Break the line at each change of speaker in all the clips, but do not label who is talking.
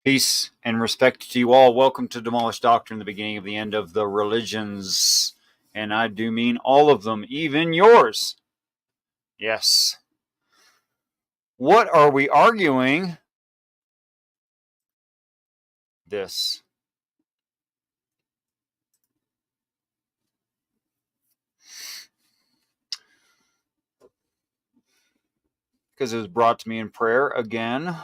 Peace and respect to you all. Welcome to Demolished Doctrine, the beginning of the end of the religions. And I do mean all of them, even yours. Yes. What are we arguing? This. Because it was brought to me in prayer again.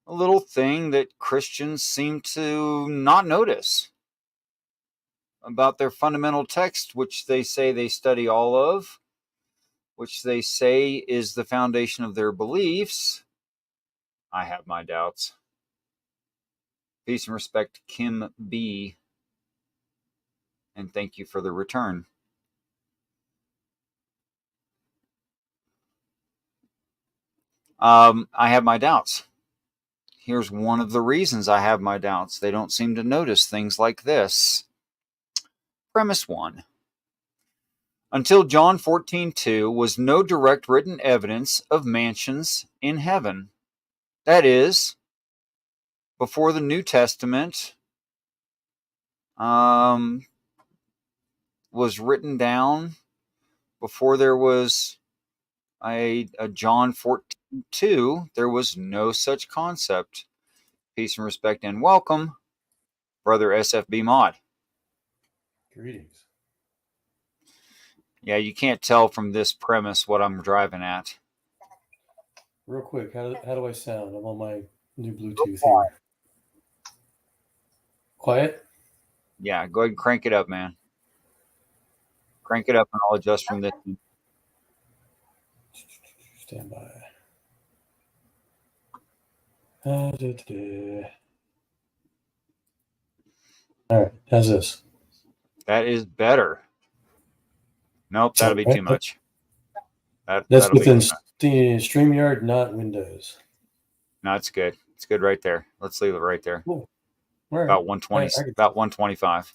A little thing that Christians seem to not notice about their fundamental text, which they say they study all of, which they say is the foundation of their beliefs. I have my doubts. Peace and respect, Kim B. And thank you for the return. I have my doubts. Here's one of the reasons I have my doubts. They don't seem to notice things like this. Premise 1. Until John 14:2 was no direct written evidence of mansions in heaven. That is, before the New Testament was written down, before there was a John 14:2, there was no such concept. Peace and respect and welcome, Brother SFB Mod.
Greetings.
Yeah, you can't tell from this premise what I'm driving at.
Real quick, how do I sound? I'm on my new Bluetooth here. Quiet?
Yeah, go ahead and crank it up, man. Crank it up and I'll adjust from this.
Stand by. All right, how's this?
That is better. Nope, that'll be too much.
That's within StreamYard, not Windows.
No, it's good. It's good right there. Let's leave it right there.
Cool. All right.
About 120, about 125.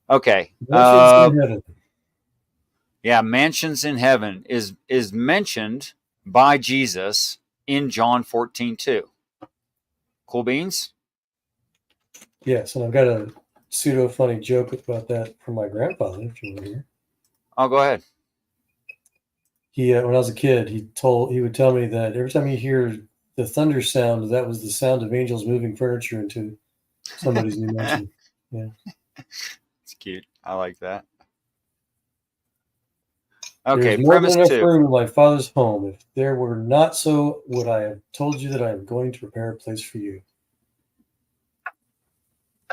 Okay. Yeah, mansions in heaven is mentioned by Jesus in John 14:2. Cool beans?
Yes, and I've got a pseudo funny joke about that from my grandfather, if you want to hear.
Oh, go ahead.
He, when I was a kid, he would tell me that every time you hear the thunder sound, that was the sound of angels moving furniture into somebody's new mansion. Yeah,
it's cute. I like that. Okay,
there's more
premise
than enough
2.
room in my Father's home. If there were not so, would I have told you that I am going to prepare a place for you?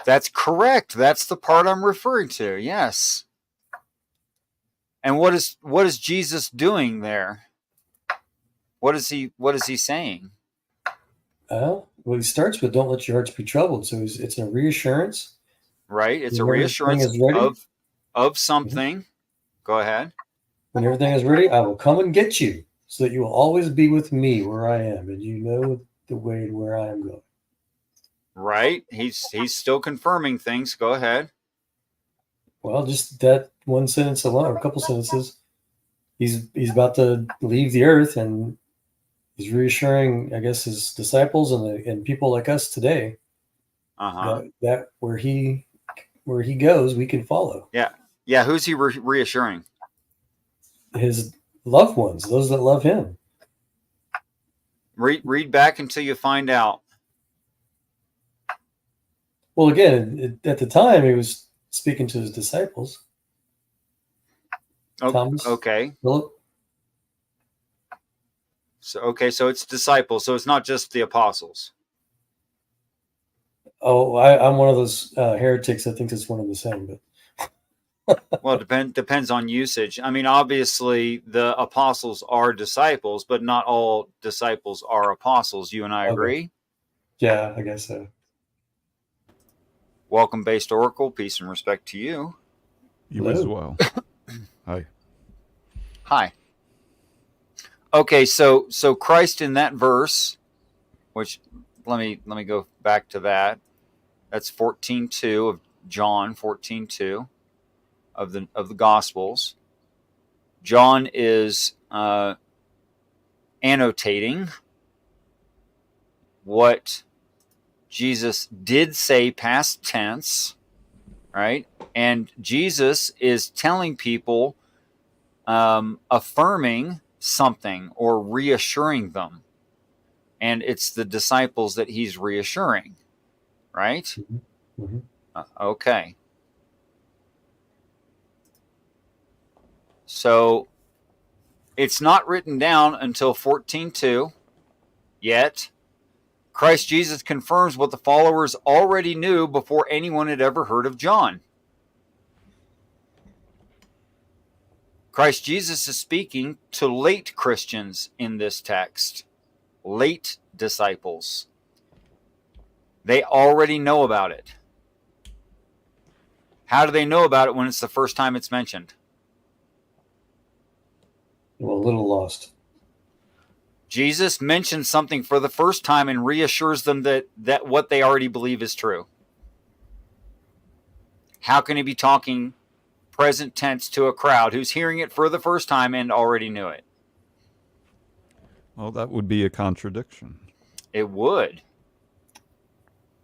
That's correct. That's the part I'm referring to. Yes. And what is Jesus doing there? What is he saying?
Well, he starts with "Don't let your hearts be troubled." So it's a reassurance,
right? It's a reassurance of something. Mm-hmm. Go ahead.
When everything is ready, I will come and get you, so that you will always be with me where I am, and you know the way to where I am going.
Right. He's still confirming things. Go ahead.
Well, just that one sentence alone, or a couple sentences. He's about to leave the earth, and he's reassuring, I guess, his disciples and people like us today that where he goes, we can follow.
Yeah. Who's he reassuring?
His loved ones, those that love him.
Read back until you find out.
Well, again, at the time, he was speaking to his disciples. Thomas,
okay.
Philip.
So it's disciples. So it's not just the apostles.
Oh, I'm one of those heretics that thinks it's one and the same, but.
Well, depends on usage. I mean, obviously, the apostles are disciples, but not all disciples are apostles. You and I agree?
Yeah, I guess so.
Welcome, Based Oracle. Peace and respect to you.
You Hello. As well. Hi.
Hi. Okay, so Christ in that verse, which let me go back to that. That's 14:2 of John 14:2 of the Gospels. John is annotating what Jesus did say past tense, right? And Jesus is telling people, affirming something or reassuring them. And it's the disciples that he's reassuring, right?
Mm-hmm. Mm-hmm.
Okay. So it's not written down until 14:2 yet. Christ Jesus confirms what the followers already knew before anyone had ever heard of John. Christ Jesus is speaking to late Christians in this text, late disciples. They already know about it. How do they know about it when it's the first time it's mentioned?
Well, a little lost.
Jesus mentions something for the first time and reassures them that what they already believe is true. How can he be talking present tense to a crowd who's hearing it for the first time and already knew it?
Well, that would be a contradiction.
It would.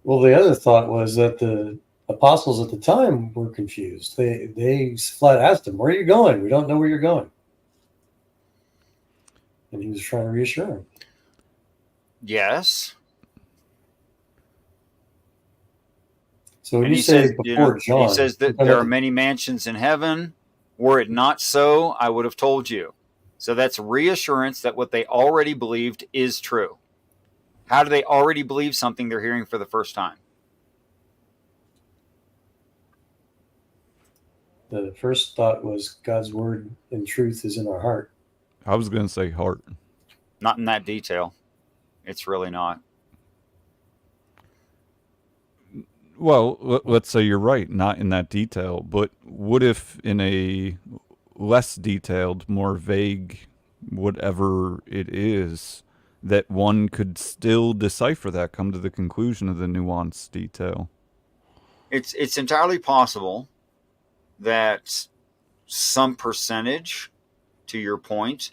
Well, the other thought was that the apostles at the time were confused. They flat asked him, "Where are you going? We don't know where you're going." And he was trying to reassure them.
Yes.
So when
And
you say before John,
he says that there are many mansions in heaven. Were it not so, I would have told you. So that's reassurance that what they already believed is true. How do they already believe something they're hearing for the first time?
The first thought was God's word and truth is in our heart.
I was going to say heart.
Not in that detail. It's really not.
Well, let's say you're right, not in that detail, but what if in a less detailed, more vague, whatever it is, that one could still decipher that, come to the conclusion of the nuanced detail?
It's entirely possible that some percentage, to your point,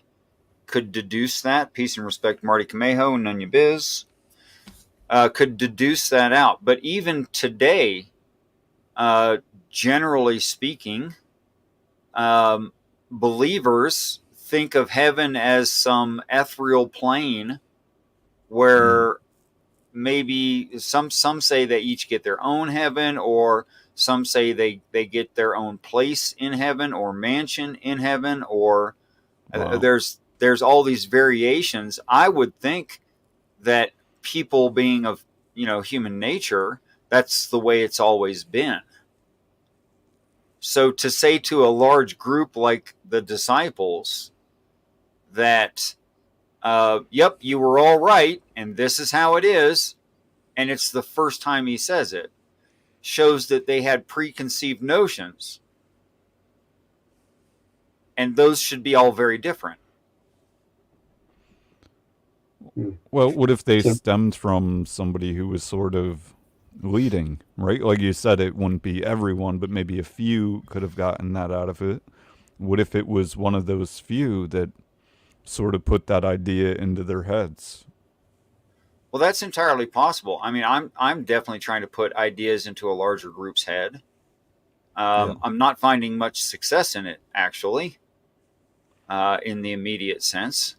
could deduce that. Peace and respect, Marty Camejo and Nunya Biz. Could deduce that out. But even today, generally speaking, believers think of heaven as some ethereal plane where maybe some say they each get their own heaven, or some say they get their own place in heaven or mansion in heaven, or
Wow.
there's all these variations. I would think that people being of human nature, that's the way it's always been. So to say to a large group like the disciples that yep, you were all right and this is how it is, and it's the first time he says it, shows that they had preconceived notions, and those should be all very different.
Well, what if they stemmed from somebody who was sort of leading, right? Like you said, it wouldn't be everyone, but maybe a few could have gotten that out of it. What if it was one of those few that sort of put that idea into their heads?
Well, that's entirely possible. I mean, I'm definitely trying to put ideas into a larger group's head. I'm not finding much success in it, actually, in the immediate sense.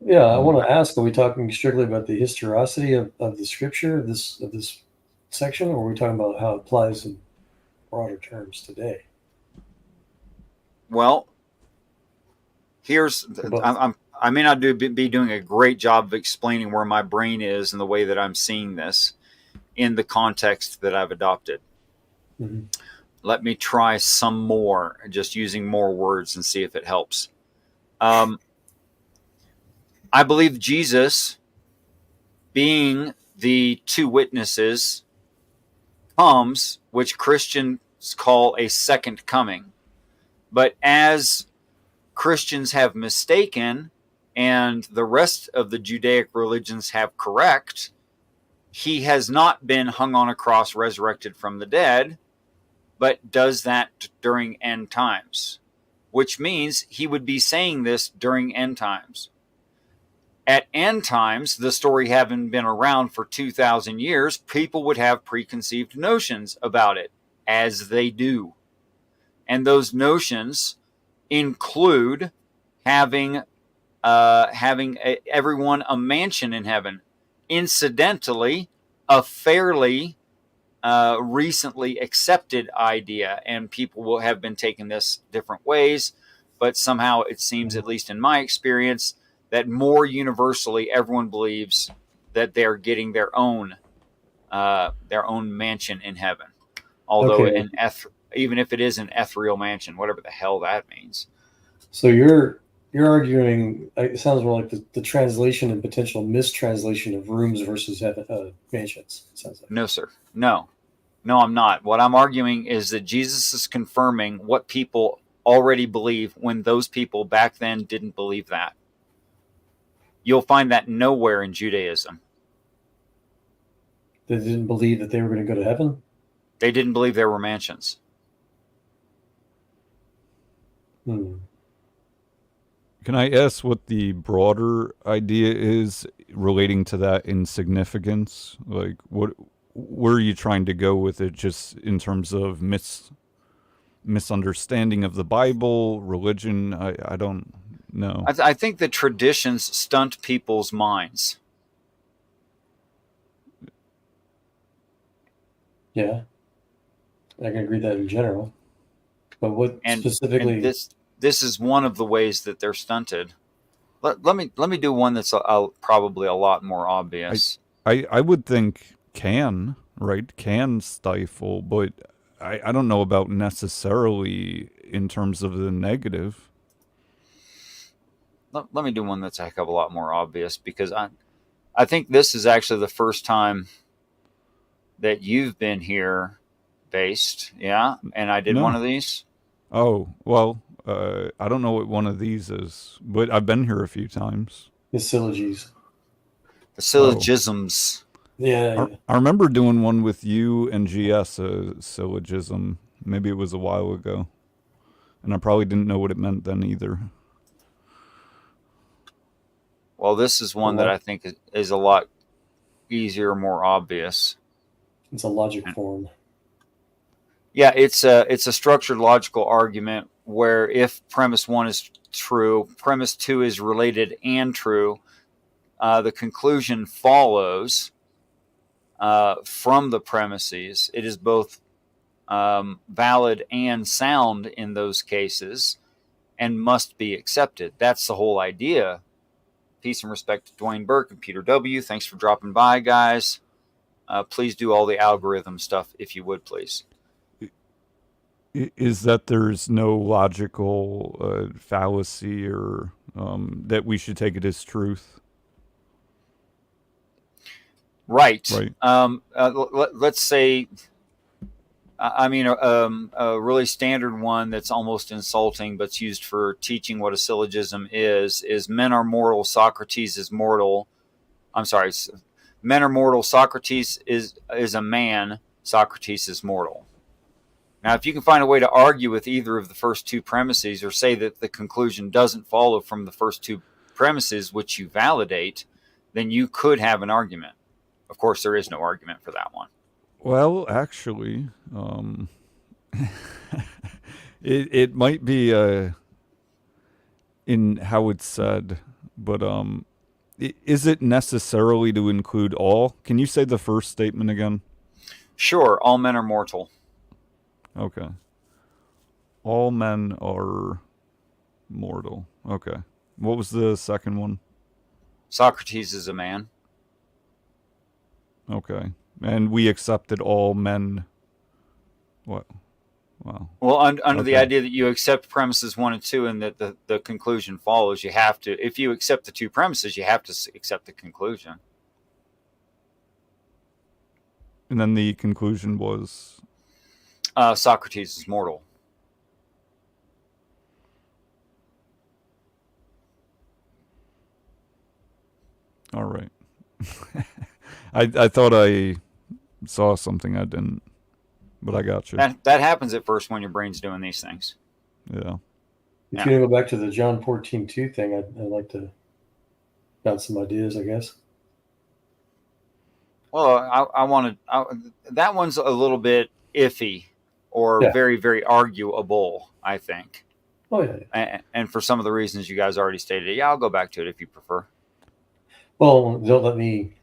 Yeah, I want to ask, are we talking strictly about the historicity of the scripture, of this section, or are we talking about how it applies in broader terms today?
Well, I may not be doing a great job of explaining where my brain is and the way that I'm seeing this in the context that I've adopted.
Mm-hmm.
Let me try some more, just using more words and see if it helps. I believe Jesus, being the two witnesses, comes, which Christians call a second coming. But as Christians have mistaken, and the rest of the Judaic religions have correct, he has not been hung on a cross, resurrected from the dead, but does that during end times, which means he would be saying this during end times. At end times, the story having been around for 2,000 years, people would have preconceived notions about it, as they do. And those notions include having everyone a mansion in heaven. Incidentally, a fairly recently accepted idea, and people will have been taking this different ways, but somehow it seems, at least in my experience, that more universally everyone believes that they're getting their own mansion in heaven, although even if it is an ethereal mansion, whatever the hell that means.
So you're arguing, it sounds more like the translation and potential mistranslation of rooms versus mansions. It sounds like.
No, sir. No, I'm not. What I'm arguing is that Jesus is confirming what people already believe when those people back then didn't believe that. You'll find that nowhere in Judaism.
They didn't believe that they were going to go to heaven?
They didn't believe there were mansions.
Can I ask what the broader idea is relating to that insignificance? Like, where are you trying to go with it, just in terms of misunderstanding of the Bible, religion? I don't know.
I think the traditions stunt people's minds.
Yeah, I can agree that in general. But what specifically?
And this is one of the ways that they're stunted. Let me do one that's probably a lot more obvious.
I would think can stifle, but I don't know about necessarily in terms of the negative.
Let me do one that's a heck of a lot more obvious, because I think this is actually the first time that you've been here based, yeah? And I did one of these.
Oh, well, I don't know what one of these is, but I've been here a few times.
The syllogisms.
The syllogisms.
Yeah.
I remember doing one with you and GS, a syllogism. Maybe it was a while ago. And I probably didn't know what it meant then either.
Well, this is one that I think is a lot easier, more obvious.
It's a logic form.
Yeah, it's a structured logical argument where if premise 1 is true, premise 2 is related and true, the conclusion follows from the premises. It is both valid and sound in those cases and must be accepted. That's the whole idea. Peace and respect to Dwayne Burke and Peter W. Thanks for dropping by, guys. Please do all the algorithm stuff if you would, please.
Is that there's no logical fallacy or that we should take it as truth?
Right. Let's say, a really standard one that's almost insulting, but's used for teaching what a syllogism is men are mortal, Socrates is mortal. I'm sorry, men are mortal, Socrates is a man, Socrates is mortal. Now, if you can find a way to argue with either of the first two premises, or say that the conclusion doesn't follow from the first two premises, which you validate, then you could have an argument. Of course, there is no argument for that one.
Well, actually, it might be in how it's said, but is it necessarily to include all? Can you say the first statement again?
Sure, all men are mortal.
Okay. All men are mortal. Okay. What was the second one?
Socrates is a man.
Okay. And we accepted all men. What? Wow.
Well, under the idea that you accept premises 1 and 2 and that the conclusion follows, you have to, if you accept the two premises, you have to accept the conclusion.
And then the conclusion was?
Socrates is mortal.
All right. I thought I saw something I didn't, but I got you.
That happens at first when your brain's doing these things.
Yeah.
If you go back to the John 14:2 thing, I'd like to bounce some ideas, I guess.
Well, I wanted that one's a little bit iffy or very, very arguable, I think.
Oh, yeah.
And for some of the reasons you guys already stated. Yeah, I'll go back to it if you prefer.
Well, don't let me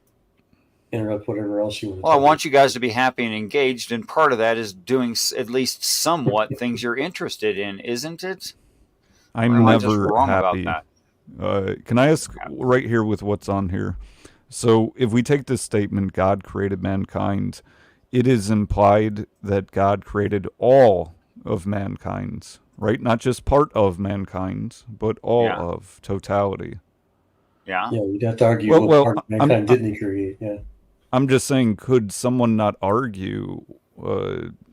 interrupt whatever else you want to
Well, I want you guys to be happy and engaged, and part of that is doing at least somewhat things you're interested in, isn't it?
I'm never
wrong
happy.
about
that. Can I ask right here with what's on here? So if we take this statement, God created mankind, it is implied that God created all of mankind, right? Not just part of mankind, but all of totality.
Yeah.
Yeah, you'd have to argue what part of mankind didn't he create. Yeah.
I'm just saying, could someone not argue?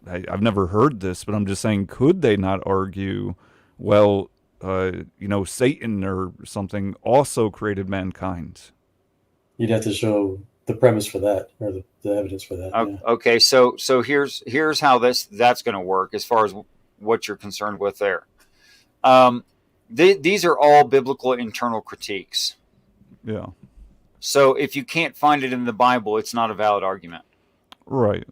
I've never heard this, but I'm just saying, could they not argue? Well, Satan or something also created mankind.
You'd have to show the premise for that, or the evidence for that.
Okay, so here's how that's going to work as far as what you're concerned with there. These are all biblical internal critiques.
Yeah.
So if you can't find it in the Bible, it's not a valid argument.
Right.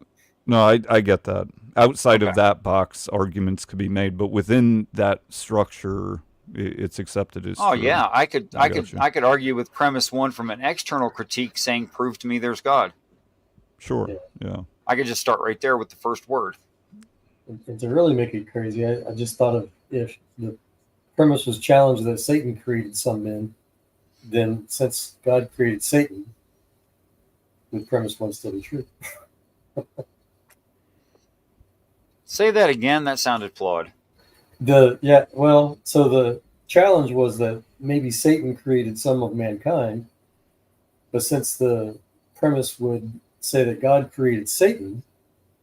No, I get that. Outside of that box, arguments could be made, but within that structure, it's accepted as.
Oh yeah, I could argue with premise one from an external critique, saying, "Prove to me there's God."
Sure. Yeah.
I could just start right there with the first word.
And to really make it crazy, I just thought of if the premise was challenged that Satan created some men, then since God created Satan, would premise one still be true?
Say that again. That sounded flawed.
So the challenge was that maybe Satan created some of mankind, but since the premise would say that God created Satan,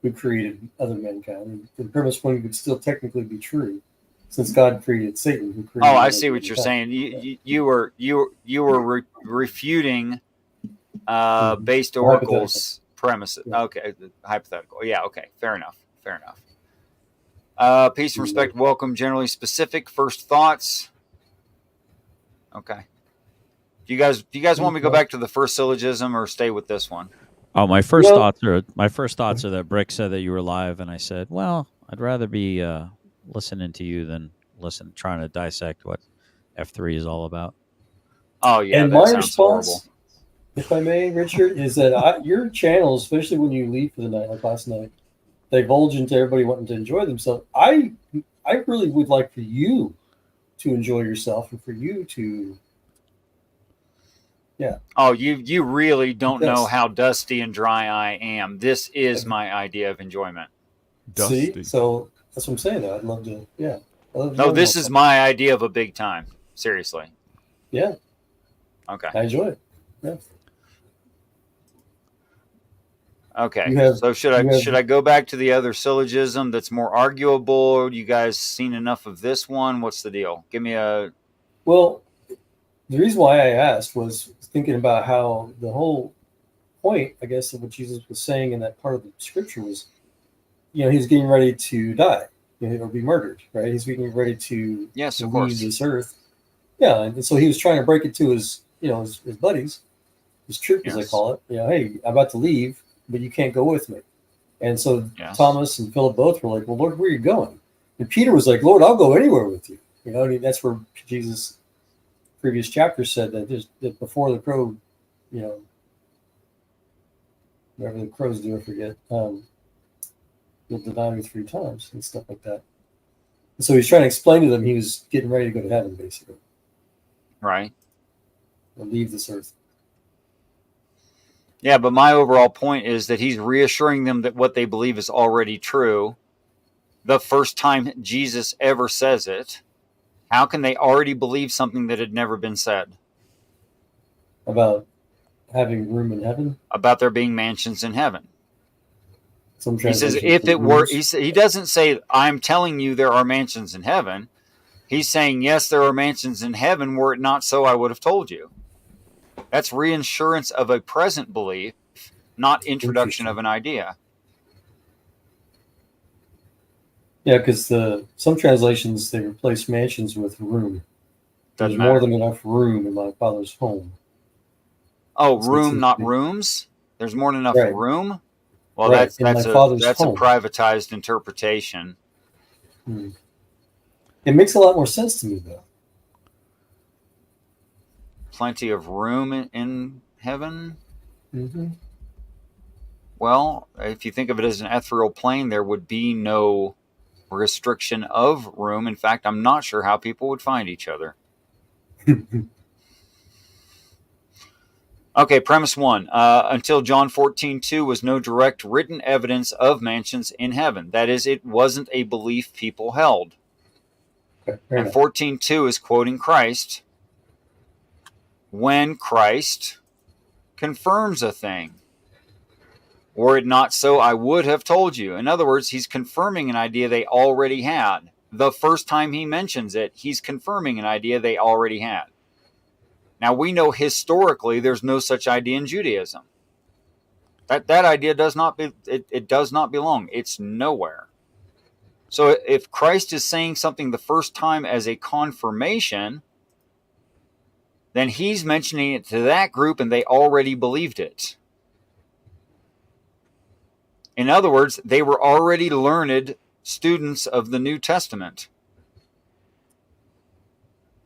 who created other mankind, the premise one would still technically be true, since God created Satan, who created.
Oh, I see what you're saying. You were refuting based oracle's premises. Yeah. Okay, hypothetical. Yeah. Okay. Fair enough. Peace and respect. Welcome. Generally specific. First thoughts. Okay. Do you guys want me to go back to the first syllogism or stay with this one?
Oh, my first thoughts are that Brick said that you were live, and I said, well, I'd rather be listening to you than trying to dissect what F3 is all about.
Oh yeah.
And my response, horrible. If I may, Richard, is that your channel, especially when you leave for the night, like last night, divulge into everybody wanting to enjoy themselves. I really would like for you to enjoy yourself and for you to, yeah.
Oh, you really don't know how dusty and dry I am. This is my idea of enjoyment.
Dusty. See, so that's what I'm saying. Though I'd love to, yeah.
No, this is my idea of a big time. Seriously.
Yeah.
Okay.
I enjoy it. Yeah.
Okay, so should I go back to the other syllogism that's more arguable? You guys seen enough of this one? What's the deal? Give me a...
Well, the reason why I asked was thinking about how the whole point, I guess, of what Jesus was saying in that part of the scripture was, he's getting ready to die, or be murdered, right? He's getting ready to leave this earth. Yeah, and so he was trying to break it to his buddies, his troop, as they call it. Hey, I'm about to leave, but you can't go with me. And so Thomas and Philip both were like, well, Lord, where are you going? And Peter was like, Lord, I'll go anywhere with you. That's where Jesus, previous chapter, said that before the crow, whatever the crows do, I forget, you'll deny me 3 times and stuff like that. And so he's trying to explain to them he was getting ready to go to heaven, basically.
Right.
Or leave this earth.
Yeah, but my overall point is that he's reassuring them that what they believe is already true. The first time Jesus ever says it, how can they already believe something that had never been said?
About having room in heaven?
About there being mansions in heaven.
He
says, if it were, he doesn't say, I'm telling you there are mansions in heaven. He's saying, yes, there are mansions in heaven. Were it not so, I would have told you. That's reassurance of a present belief, not introduction of an idea.
Yeah, because some translations, they replace mansions with room. There's more than enough room in my Father's home.
Oh,
So
room, not rooms. There's more than enough
right.
room. Well,
Right. In my father's
that's a
home.
privatized interpretation.
It makes a lot more sense to me, though.
Plenty of room in heaven.
Mm-hmm.
Well, if you think of it as an ethereal plane, there would be no restriction of room. In fact, I'm not sure how people would find each other. Okay, premise 1. Until John 14:2 was no direct written evidence of mansions in heaven. That is, it wasn't a belief people held.
Okay,
and 14:2 is quoting Christ when Christ confirms a thing. Were it not so, I would have told you. In other words, he's confirming an idea they already had. The first time he mentions it, he's confirming an idea they already had. Now, we know historically there's no such idea in Judaism. That idea does not belong. It's nowhere. So if Christ is saying something the first time as a confirmation, then he's mentioning it to that group and they already believed it. In other words, they were already learned students of the New Testament.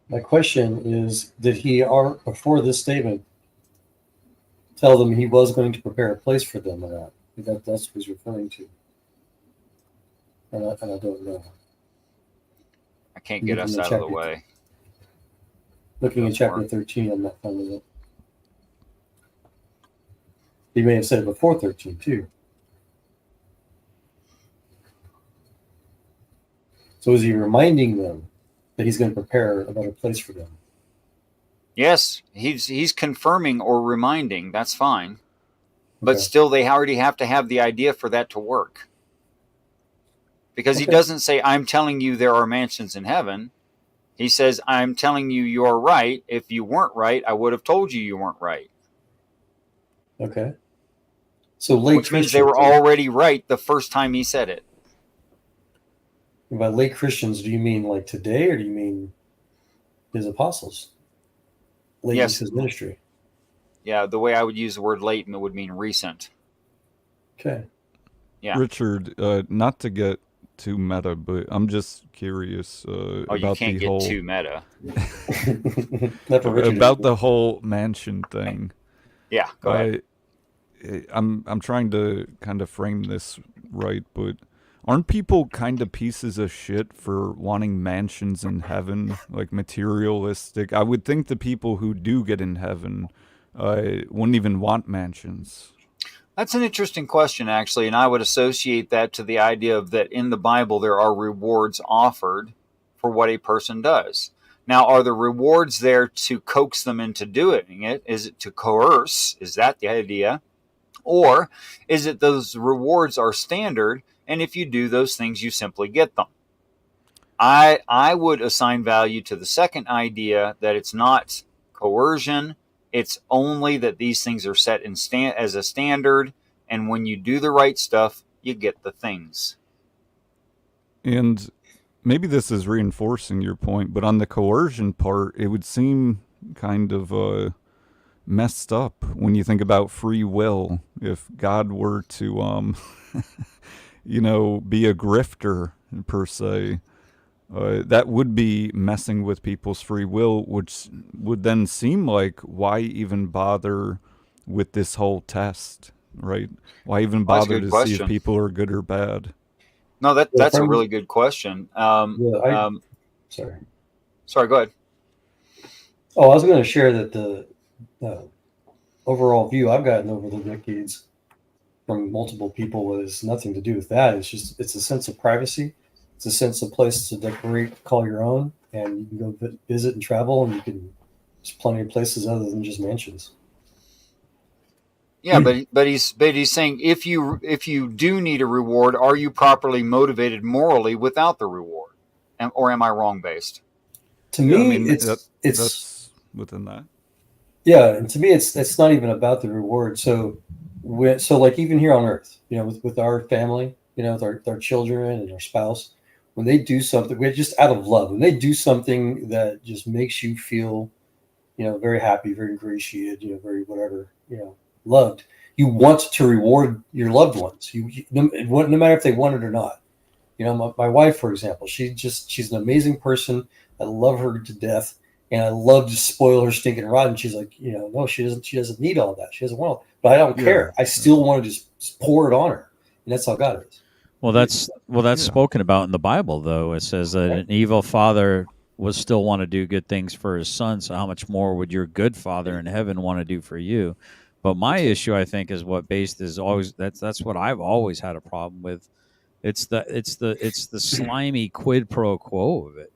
My question is, did he, before this statement, tell them he was going to prepare a place for them or not? That's what he's referring to. And I don't know.
I can't get us out of the way.
Looking at chapter 13, I'm not finding it. He may have said it before 13, too. So is he reminding them that he's going to prepare a better place for them?
Yes, he's confirming or reminding. That's fine. But still, they already have to have the idea for that to work. Because he doesn't say, I'm telling you there are mansions in heaven. He says, I'm telling you you're right. If you weren't right, I would have told you you weren't right.
Okay. So late
Which means they were already right the first time he said it.
By late Christians, do you mean like today, or do you mean his apostles? Late in his ministry.
Yeah, the way I would use the word late would mean recent.
Okay.
Yeah.
Richard, not to get too meta, but I'm just curious about
you can't
the whole
get too meta.
about the whole mansion thing.
Yeah, go ahead.
I'm trying to kind of frame this right, but aren't people kind of pieces of shit for wanting mansions in heaven, like materialistic? I would think the people who do get in heaven wouldn't even want mansions.
That's an interesting question, actually, and I would associate that to the idea of that in the Bible there are rewards offered for what a person does. Now, are the rewards there to coax them into doing it? Is it to coerce? Is that the idea? Or is it those rewards are standard, and if you do those things, you simply get them? I would assign value to the second idea, that it's not coercion. It's only that these things are set in as a standard, and when you do the right stuff, you get the things.
And maybe this is reinforcing your point, but on the coercion part, it would seem kind of messed up when you think about free will. If God were to, be a grifter per se, that would be messing with people's free will, which would then seem like, why even bother with this whole test, right? Why even bother to see if people are good or bad?
No, that's a really good question.
Sorry,
go ahead.
Oh, I was going to share that the overall view I've gotten over the decades from multiple people was nothing to do with that. It's a sense of privacy. It's a sense of place to decorate, call your own, and you can go visit and travel, and there's plenty of places other than just mansions.
Yeah, but he's saying if you do need a reward, are you properly motivated morally without the reward, or am I wrong based?
To me,
that's within that.
Yeah, and to me, it's not even about the reward. So like even here on Earth, with our family, with our children and our spouse, when they do something, we're just out of love. When they do something that just makes you feel very happy, very ingratiated, very whatever, loved. You want to reward your loved ones. No matter if they want it or not. My wife, for example, she's an amazing person. I love her to death, and I love to spoil her stinking rotten. She's like, no, she doesn't need all that. She doesn't want it, but I don't care. I still want to just pour it on her, and that's how God is.
Well, that's spoken about in the Bible, though. It says that an evil father would still want to do good things for his son. So how much more would your good Father in heaven want to do for you? But my issue, I think, is what based is always that's what I've always had a problem with. It's the slimy quid pro quo of it.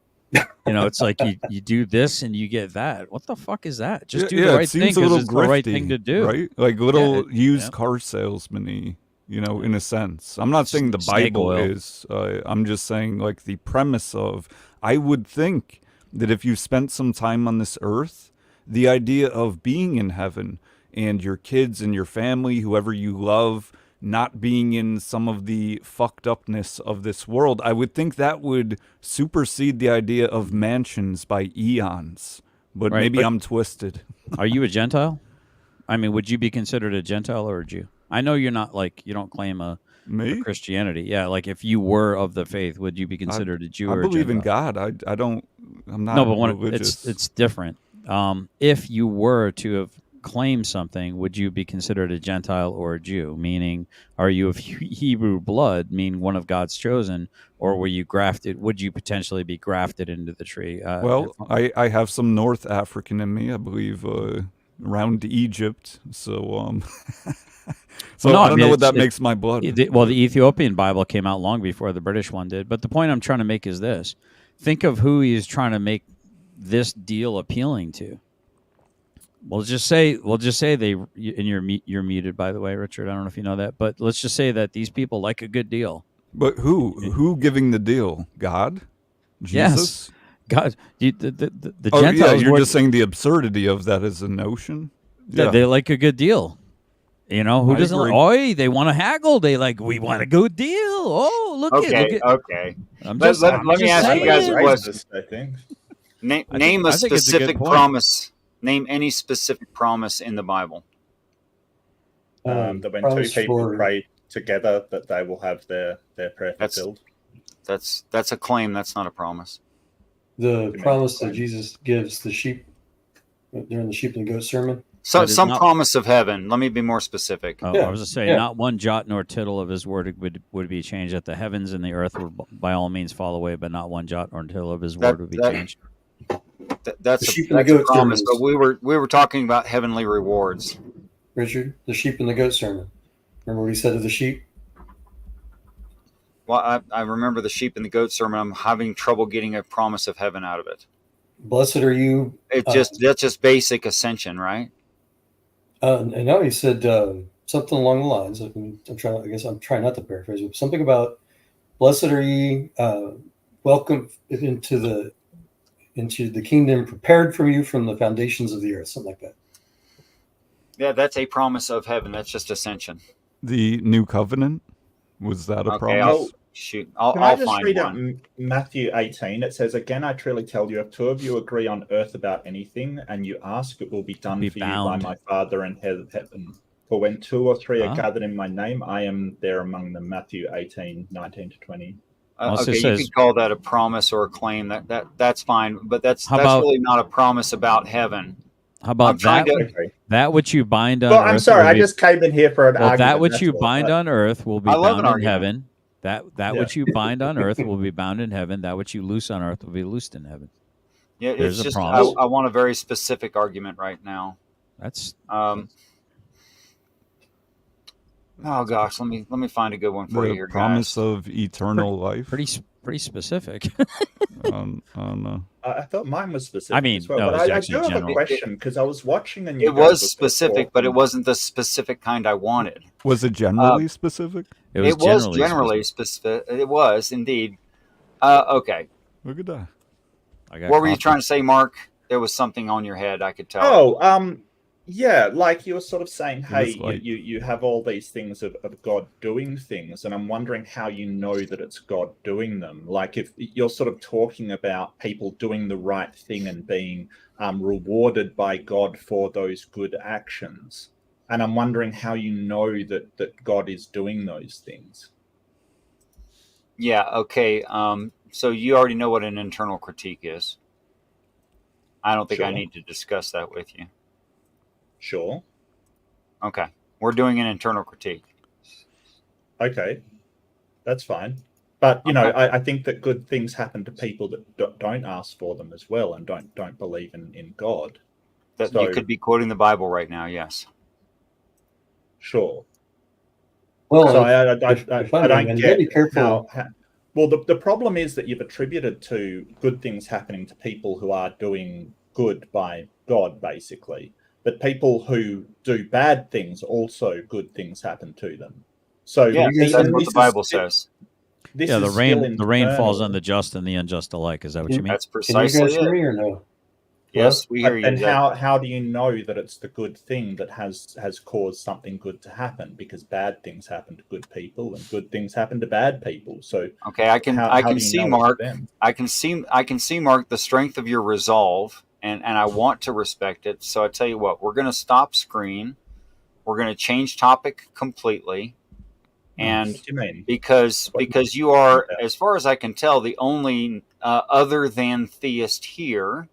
It's like you do this and you get that. What the fuck is that? Just do the right thing because it's the right thing to do,
right? Like little used car salesman-y, in a sense. I'm not saying the Bible is. I'm just saying like the premise of. I would think that if you spent some time on this earth, the idea of being in heaven and your kids and your family, whoever you love, not being in some of the fucked upness of this world, I would think that would supersede the idea of mansions by eons. But maybe I'm twisted.
Are you a Gentile? I mean, would you be considered a Gentile or a Jew? I know you're not you don't claim a Christianity. Yeah, like if you were of the faith, would you be considered a Jew or a Gentile?
I believe in God. I'm not religious.
It's different. If you were to have claimed something, would you be considered a Gentile or a Jew? Meaning, are you of Hebrew blood, meaning one of God's chosen, or were you grafted? Would you potentially be grafted into the tree?
I have some North African in me, I believe, around Egypt. So, I don't know what that makes my blood.
The Ethiopian Bible came out long before the British one did. But the point I'm trying to make is this: think of who he's trying to make this deal appealing to. We'll just say they. And you're muted, by the way, Richard. I don't know if you know that, but let's just say that these people like a good deal.
But who giving the deal? God, Jesus.
Yes. God, the Gentiles. Yeah,
you're just saying the absurdity of that as a notion.
Yeah, they like a good deal. Who doesn't like, they want to haggle. We want a good deal. Oh, look at.
Okay. Let me ask you guys a question.
I think.
Name a specific promise. Name any specific promise in the Bible.
That when two people pray together, that they will have their prayer fulfilled.
That's a claim. That's not a promise.
The promise that Jesus gives the sheep during the sheep and goat sermon.
So some promise of heaven. Let me be more specific.
I was going to say, not one jot nor tittle of his word would be changed. That the heavens and the earth would by all means fall away, but not one jot or tittle of his word would be changed.
That's a promise. But we were talking about heavenly rewards.
Richard, the sheep and the goat sermon. Remember what he said to the sheep?
Well, I remember the sheep and the goat sermon. I'm having trouble getting a promise of heaven out of it.
Blessed are you.
That's just basic ascension, right?
And now he said something along the lines. I'm trying not to paraphrase, but something about blessed are ye, welcome into the kingdom prepared for you from the foundations of the earth, something like that.
Yeah, that's a promise of heaven. That's just ascension.
The new covenant, was that a promise?
I'll
just
find
read
one.
Matthew 18. It says, "Again, I truly tell you, if two of you agree on earth about anything, and you ask, it will be done for you by my Father in heaven. For when two or three are gathered in my name, I am there among them." Matthew 18, 19 to 20.
Okay, you can call that a promise or a claim. That's fine, but that's really not a promise about heaven.
How about that which you bind on earth?
I'm sorry, I just came in here for an argument.
That which you bind on earth will be bound in heaven. That which you bind on earth will be bound in heaven. That which you loose on earth will be loosed in heaven.
Yeah, it's just I want a very specific argument right now.
That's
oh gosh, let me find a good one for you here,
promise
guys.
of eternal life.
Pretty specific.
I thought mine was specific.
I mean,
as well,
no,
but I do have a question because I was watching and
it was specific, but it wasn't the specific kind I wanted.
Was it generally specific?
It was generally specific. It was indeed. Okay.
Look at that.
What were you trying to say, Mark? There was something on your head. I could tell.
Yeah, like you were sort of saying, hey,
like...
you have all these things of God doing things, and I'm wondering how you know that it's God doing them. Like if you're sort of talking about people doing the right thing and being rewarded by God for those good actions, and I'm wondering how you know that God is doing those things.
Yeah, okay. So you already know what an internal critique is. I don't think I need to discuss that with you.
Sure.
Okay. We're doing an internal critique.
Okay. That's fine. But, you know, I think that good things happen to people that don't ask for them as well and don't believe in God.
That you could be quoting the Bible right now, yes.
Sure.
Well,
so I don't get how well, the problem is that you've attributed to good things happening to people who are doing good by God, basically. But people who do bad things, also good things happen to them. So
yeah, that's what the Bible says.
The rain falls on the just and the unjust alike. Is that what you mean?
That's precisely
Can you guys hear me or no?
Yes, we hear you.
And how do you know that it's the good thing that has caused something good to happen? Because bad things happen to good people, and good things happen to bad people. So
okay, I can see, Mark. I can see, Mark, the strength of your resolve, and I want to respect it. So I tell you what, we're going to stop screen. We're going to change topic completely, and
what do you mean?
because you are, as far as I can tell, the only other than theist here.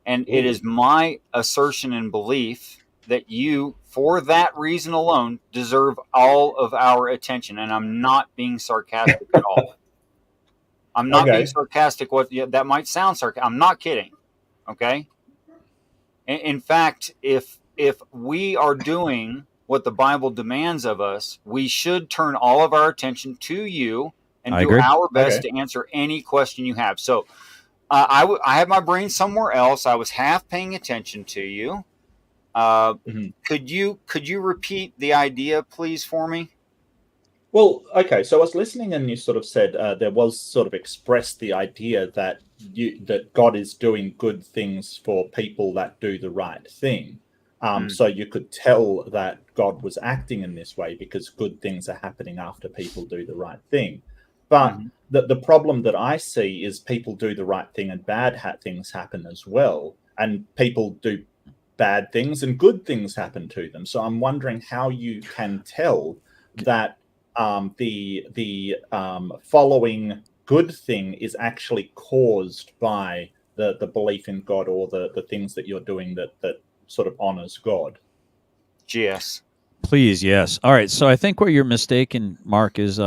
And it is my assertion and belief that you, for that reason alone, deserve all of our attention. And I'm not being sarcastic at all. I'm not being sarcastic. That might sound sarcastic. I'm not kidding. Okay? In fact, if we are doing what the Bible demands of us, we should turn all of our attention to you and do our best to answer any question you have. So, I had my brain somewhere else. I was half paying attention to you. Could you repeat the idea, please, for me?
Well, okay. So I was listening, and you sort of said there was sort of expressed the idea that God is doing good things for people that do the right thing. So you could tell that God was acting in this way because good things are happening after people do the right thing. But the problem that I see is people do the right thing and bad things happen as well. And people do bad things and good things happen to them. So I'm wondering how you can tell that the following good thing is actually caused by the belief in God or the things that you're doing that sort of honors God.
Yes.
Please, yes. All right. So I think what you're mistaken, Mark, is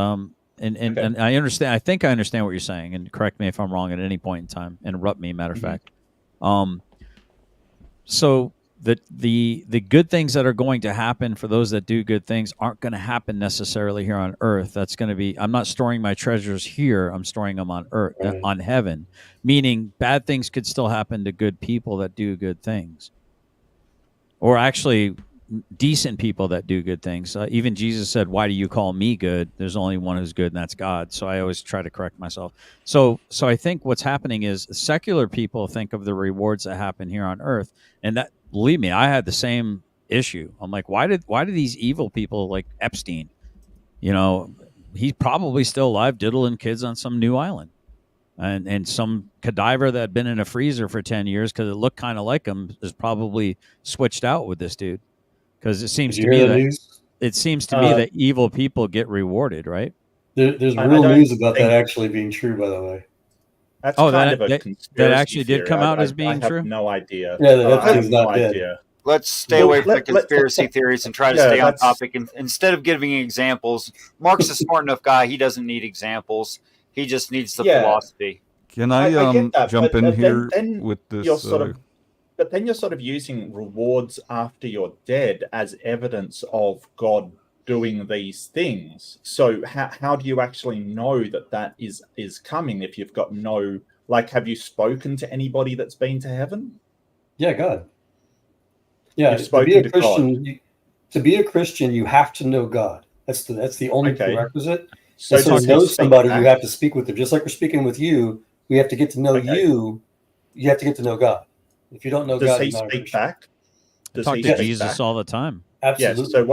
And I understand. I think I understand what you're saying. And correct me if I'm wrong at any point in time. Interrupt me. Matter of fact. So the good things that are going to happen for those that do good things aren't going to happen necessarily here on earth. That's going to be. I'm not storing my treasures here. I'm storing them on earth, on heaven. Meaning, bad things could still happen to good people that do good things, or actually decent people that do good things. Even Jesus said, "Why do you call me good? There's only one who's good, and that's God." So I always try to correct myself. So I think what's happening is secular people think of the rewards that happen here on earth, and that, believe me, I had the same issue. I'm like, why do these evil people like Epstein? You know, he's probably still alive, diddling kids on some new island, and some cadaver that had been in a freezer for 10 years because it looked kind of like him is probably switched out with this dude. Because it seems to me that evil people get rewarded, right?
There's real news about that actually being true, by the way.
That's kind of a conspiracy
that actually
theory.
did come out as being true.
I have no idea.
Yeah, that's not dead.
Let's stay away from the conspiracy theories and try to stay on topic. And instead of giving examples, Mark's a smart enough guy. He doesn't need examples. He just needs the philosophy.
Can I jump in here with this?
But then you're sort of using rewards after you're dead as evidence of God doing these things. So how do you actually know that is coming if you've got no, like, have you spoken to anybody that's been to heaven?
Yeah, God. Yeah, to be a Christian, you have to know God. That's the only prerequisite. So to know somebody, you have to speak with them. Just like we're speaking with you, we have to get to know you. You have to get to know God. If you don't know God,
does he speak back? Does
talk
he
to
speak
Jesus
back?
all the time.
Absolutely.
Yes. So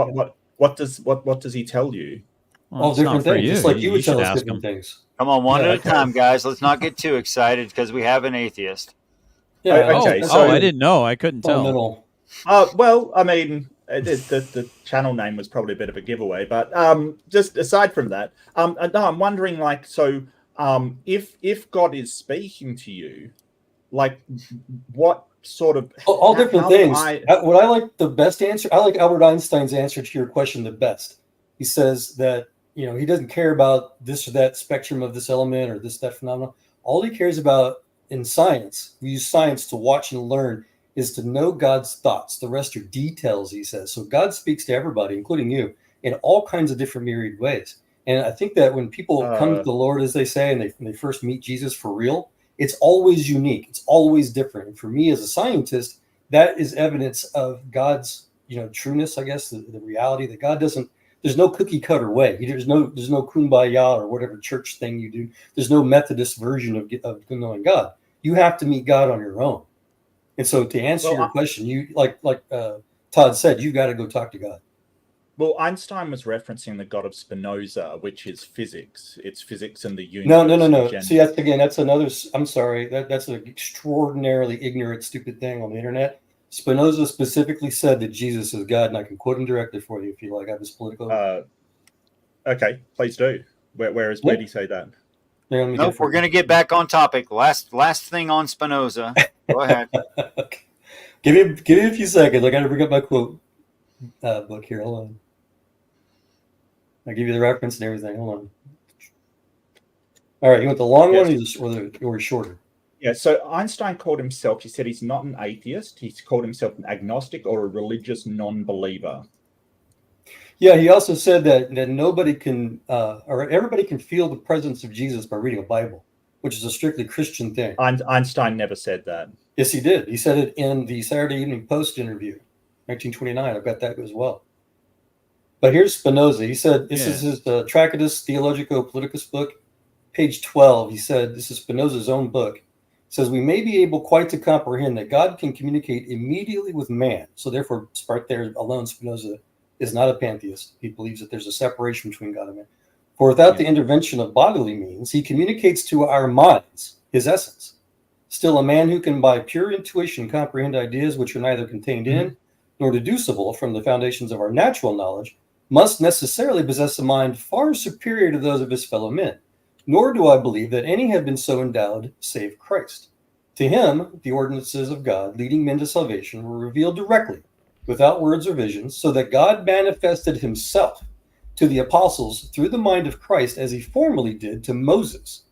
what does he tell you?
Well,
All
it's not
different
for
things,
you.
just like you would
should
tell us
ask
different
him.
things.
Come on, one
Yeah,
at a
okay.
time, guys. Let's not get too excited because we have an atheist.
Yeah.
Okay,
that's
so-
I didn't know. I couldn't tell.
fundamental.
Well, I mean, the channel name was probably a bit of a giveaway, but just aside from that, no, I'm wondering, like, so if God is speaking to you, like, what sort of
All different
how do
things.
I-
What I like the best answer, I like Albert Einstein's answer to your question the best. He says that, he doesn't care about this or that spectrum of this element or that phenomenon. All he cares about in science, we use science to watch and learn, is to know God's thoughts. The rest are details, he says. So God speaks to everybody, including you, in all kinds of different myriad ways. And I think that when people come to the Lord, as they say, and they first meet Jesus for real, it's always unique. It's always different. And for me as a scientist, that is evidence of God's, trueness, I guess, the reality that God doesn't, there's no cookie cutter way. There's no kumbaya or whatever church thing you do. There's no Methodist version of knowing God. You have to meet God on your own. And so to answer your question, you like Todd said, you got to go talk to God.
Well, Einstein was referencing the God of Spinoza, which is physics. It's physics and the universe.
No. See, that's another. I'm sorry. That's an extraordinarily ignorant, stupid thing on the internet. Spinoza specifically said that Jesus is God, and I can quote him directly for you if you like. I have his political.
Okay, please do. Where did he say that?
Nope, we're going to get back on topic. Last thing on Spinoza. Go ahead.
Okay. Give me a few seconds. I got to bring up my quote book here. Hold on. I'll give you the reference and everything. Hold on. All right, you want the long one or shorter?
Yeah, so Einstein called himself, he said he's not an atheist. He's called himself an agnostic or a religious non-believer.
Yeah, he also said that nobody can, or everybody can feel the presence of Jesus by reading a Bible, which is a strictly Christian thing.
Einstein never said that.
Yes, he did. He said it in the Saturday Evening Post interview, 1929. I've got that as well. But here's Spinoza. He said, this is his Tractatus Theologico-Politicus book, page 12. He said, this is Spinoza's own book. It says, we may be able quite to comprehend that God can communicate immediately with man. So therefore, right there alone, Spinoza is not a pantheist. He believes that there's a separation between God and man. For without the intervention of bodily means, he communicates to our minds his essence. Still, a man who can by pure intuition comprehend ideas which are neither contained in nor deducible from the foundations of our natural knowledge must necessarily possess a mind far superior to those of his fellow men. Nor do I believe that any have been so endowed save Christ. To him, the ordinances of God leading men to salvation were revealed directly, without words or visions, so that God manifested himself to the apostles through the mind of Christ as he formerly did to Moses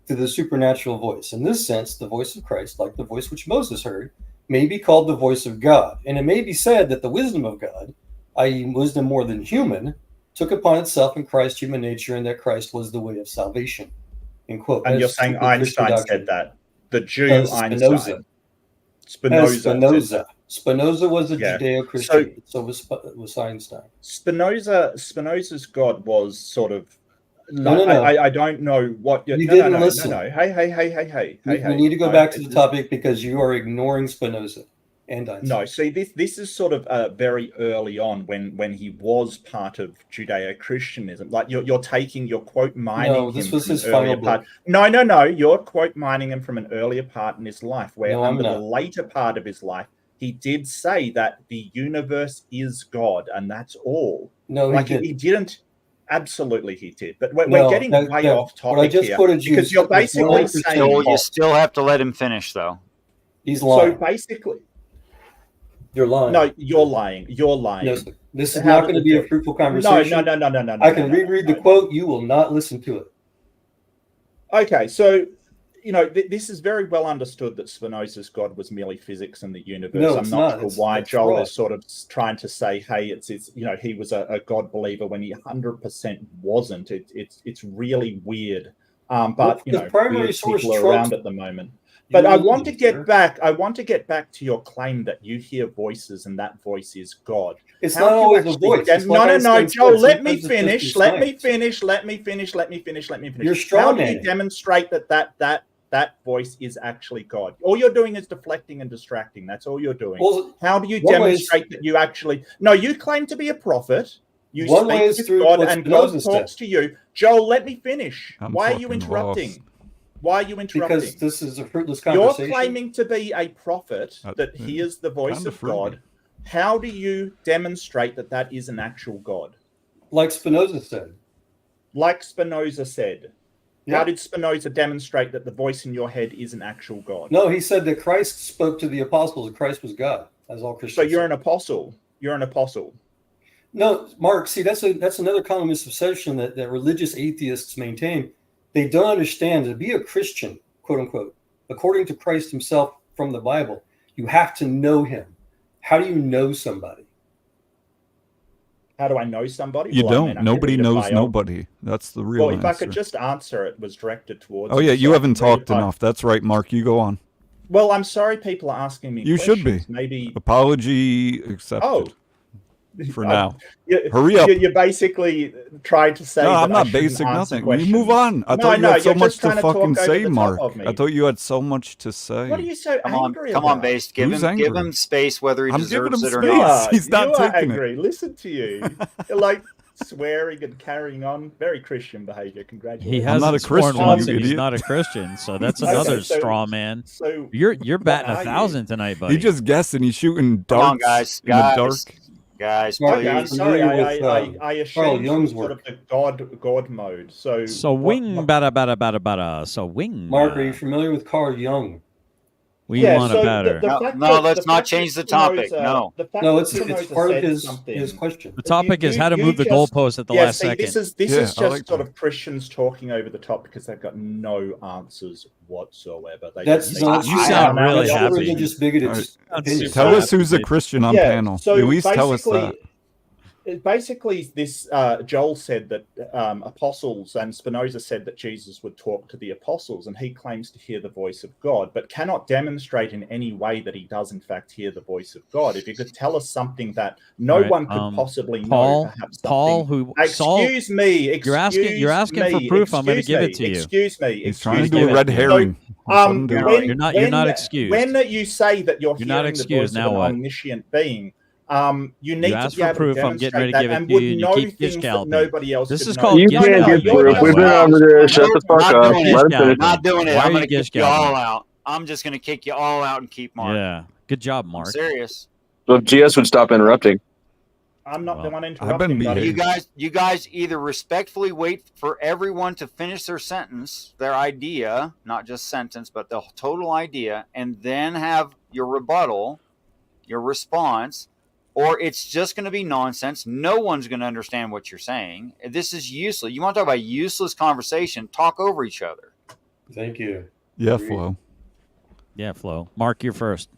through the supernatural voice. In this sense, the voice of Christ, like the voice which Moses heard, may be called the voice of God. And it may be said that the wisdom of God, i.e. wisdom more than human, took upon itself in Christ human nature, and that Christ was the way of salvation. End quote.
And you're saying Einstein said that? The Jew Einstein.
Spinoza. Spinoza was a Judeo-Christian. So was Einstein.
Spinoza's God was sort of.
No.
I don't know what
you didn't listen.
No. Hey.
We need to go back to the topic because you are ignoring Spinoza and Einstein.
No, see, this is sort of very early on when he was part of Judeo-Christianism. Like you're quote mining.
No, this was his
final
part.
No. You're quote mining him from an earlier part in his life, where under the later part of his life, he did say that the universe is God, and that's all.
No,
he didn't. Absolutely, he did. But we're getting way off topic here because you're basically saying
you still have to let him finish, though.
He's lying.
So basically,
you're lying.
No, you're lying. You're lying.
No, this is not going to be a fruitful conversation.
No.
I can reread the quote. You will not listen to it.
Okay, so this is very well understood that Spinoza's God was merely physics and the universe.
No,
I'm not sure why Joel
wrong.
is sort of trying to say, hey, it's he was a God believer when he 100% wasn't. It's really weird. But
primary source
people are around at the moment. But I want to get back to your claim that you hear voices and that voice is God.
It's not always a voice.
No, Joel, let me finish. Let me finish.
You're strong.
How do you demonstrate that that voice is actually God? All you're doing is deflecting and distracting. That's all you're doing.
Well,
how do you demonstrate that you actually... No, you claim to be a prophet. You speak with God, and God talks to you. Joel, let me finish. Why are you interrupting? Why are you interrupting?
Because this is a fruitless conversation.
You're claiming to be a prophet that hears the voice of God. How do you demonstrate that that is an actual God?
Like Spinoza said.
Like Spinoza said. Yeah. How did Spinoza demonstrate that the voice in your head is an actual God?
No, he said that Christ spoke to the apostles and Christ was God, as all Christians.
So you're an apostle. You're an apostle.
No, Mark, see, that's another common misconception that religious atheists maintain. They don't understand to be a Christian, quote unquote, according to Christ himself from the Bible, you have to know him. How do you know somebody?
How do I know somebody?
You don't. Nobody knows nobody. That's the real answer.
If I could just answer, it was directed towards...
Oh, yeah, you haven't talked enough. That's right, Mark. You go on.
Well, I'm sorry people are asking me questions.
You should be.
Maybe...
Apology accepted.
Oh.
For now.
Hurry up. You're basically trying to say...
No, I'm not basic nothing. You move on. I thought you had so much to fucking say, Mark. I thought you had so much to say.
What are you so angry about?
Come on, Base. Give him space, whether he deserves it or
not.
not.
He's not taking
angry.
it.
Listen to you. You're like swearing and carrying on. Very Christian behavior. Congratulations.
He hasn't
not a Christian,
sworn once, and he's not a Christian. So that's another straw man.
So
you're batting 1,000 tonight, buddy.
He just guessing. He's shooting darts.
Come on, guys.
In the dark.
Guys,
please. I'm sorry, I assumed
Young's
sort of the God mode. So
wing bada bada bada bada. So wing.
Mark, are you familiar with Carl Jung?
We want a better.
No, let's not change the topic. No,
it's part of his question.
The topic is how to move the goalpost at the last second.
This is just sort of Christians talking over the top because they've got no answers whatsoever.
You sound really happy.
Religious bigoted.
Tell us who's a Christian on panel.
So
at least tell us that.
Basically, this Joel said that apostles, and Spinoza said that Jesus would talk to the apostles, and he claims to hear the voice of God, but cannot demonstrate in any way that he does in fact hear the voice of God. If you could tell us something that no one could possibly know, perhaps
Paul,
excuse me,
you're asking for proof. I'm going to give it to you.
Excuse me.
He's trying to do a red herring.
You're not excused.
When you say that you're hearing the voice of an
what?
Omniscient being. You need to be able
proof.
to
I'm getting ready
demonstrate
to give
that
it
and
to
would
you.
know
You keep
things that nobody else
This
could
is
know.
called
You can't get proof. We've been over there. Shut the fuck up.
I'm not doing it. I'm going to kick you all out. I'm just going to kick you all out and keep Mark.
Yeah. Good job, Mark.
I'm serious.
So if GS would stop interrupting.
I'm not the one interrupting.
You guys either respectfully wait for everyone to finish their sentence, their idea, not just sentence, but the total idea, and then have your rebuttal, your response, or it's just going to be nonsense. No one's going to understand what you're saying. This is useless. You want to talk about useless conversation? Talk over each other.
Thank you.
Yeah, Flo.
Yeah, Flo. Mark, you're first.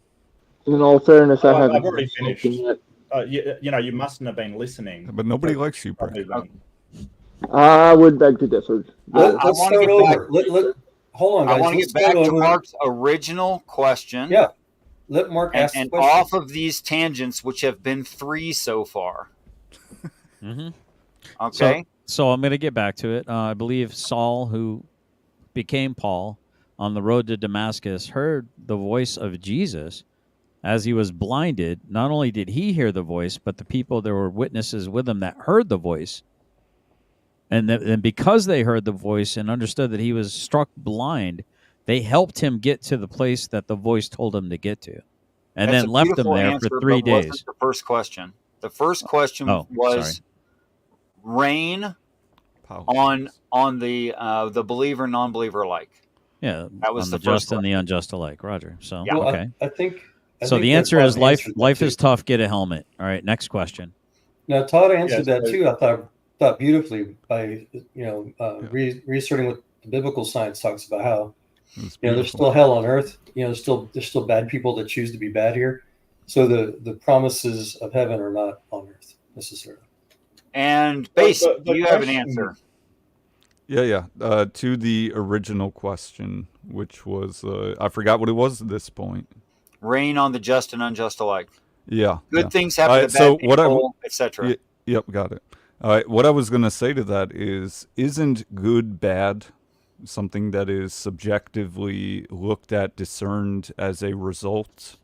In all fairness, I haven't.
I've already finished. You mustn't have been listening.
But nobody likes you, Brett.
I would beg to differ.
Let's start over. Hold on, guys.
I want to get back to Mark's original question.
Yeah. Let Mark ask
and
the question.
off of these tangents, which have been 3 so far.
Mm-hmm.
Okay.
So I'm going to get back to it. I believe Saul, who became Paul on the road to Damascus, heard the voice of Jesus as he was blinded. Not only did he hear the voice, but the people, there were witnesses with him that heard the voice. And because they heard the voice and understood that he was struck blind, they helped him get to the place that the voice told him to get to, and
That's
then left him there for 3 days.
Wasn't the first question. The first question was reign on the believer, non-believer alike.
Yeah,
that was
the just and the unjust alike. Roger. So
yeah.
okay,
I think.
So the answer is life is tough. Get a helmet. All right. Next question.
Now Todd answered that too. I thought beautifully by reasserting what the biblical science talks about how. There's still hell on earth. There's still bad people that choose to be bad here. So the promises of heaven are not on earth necessarily.
And Base, do you have an answer?
Yeah. To the original question, which was I forgot what it was at this point.
Reign on the just and unjust alike.
Yeah.
Good things happen to bad people, etc.
Yep, got it. All right. What I was going to say to that is, isn't good bad something that is subjectively looked at, discerned as a result,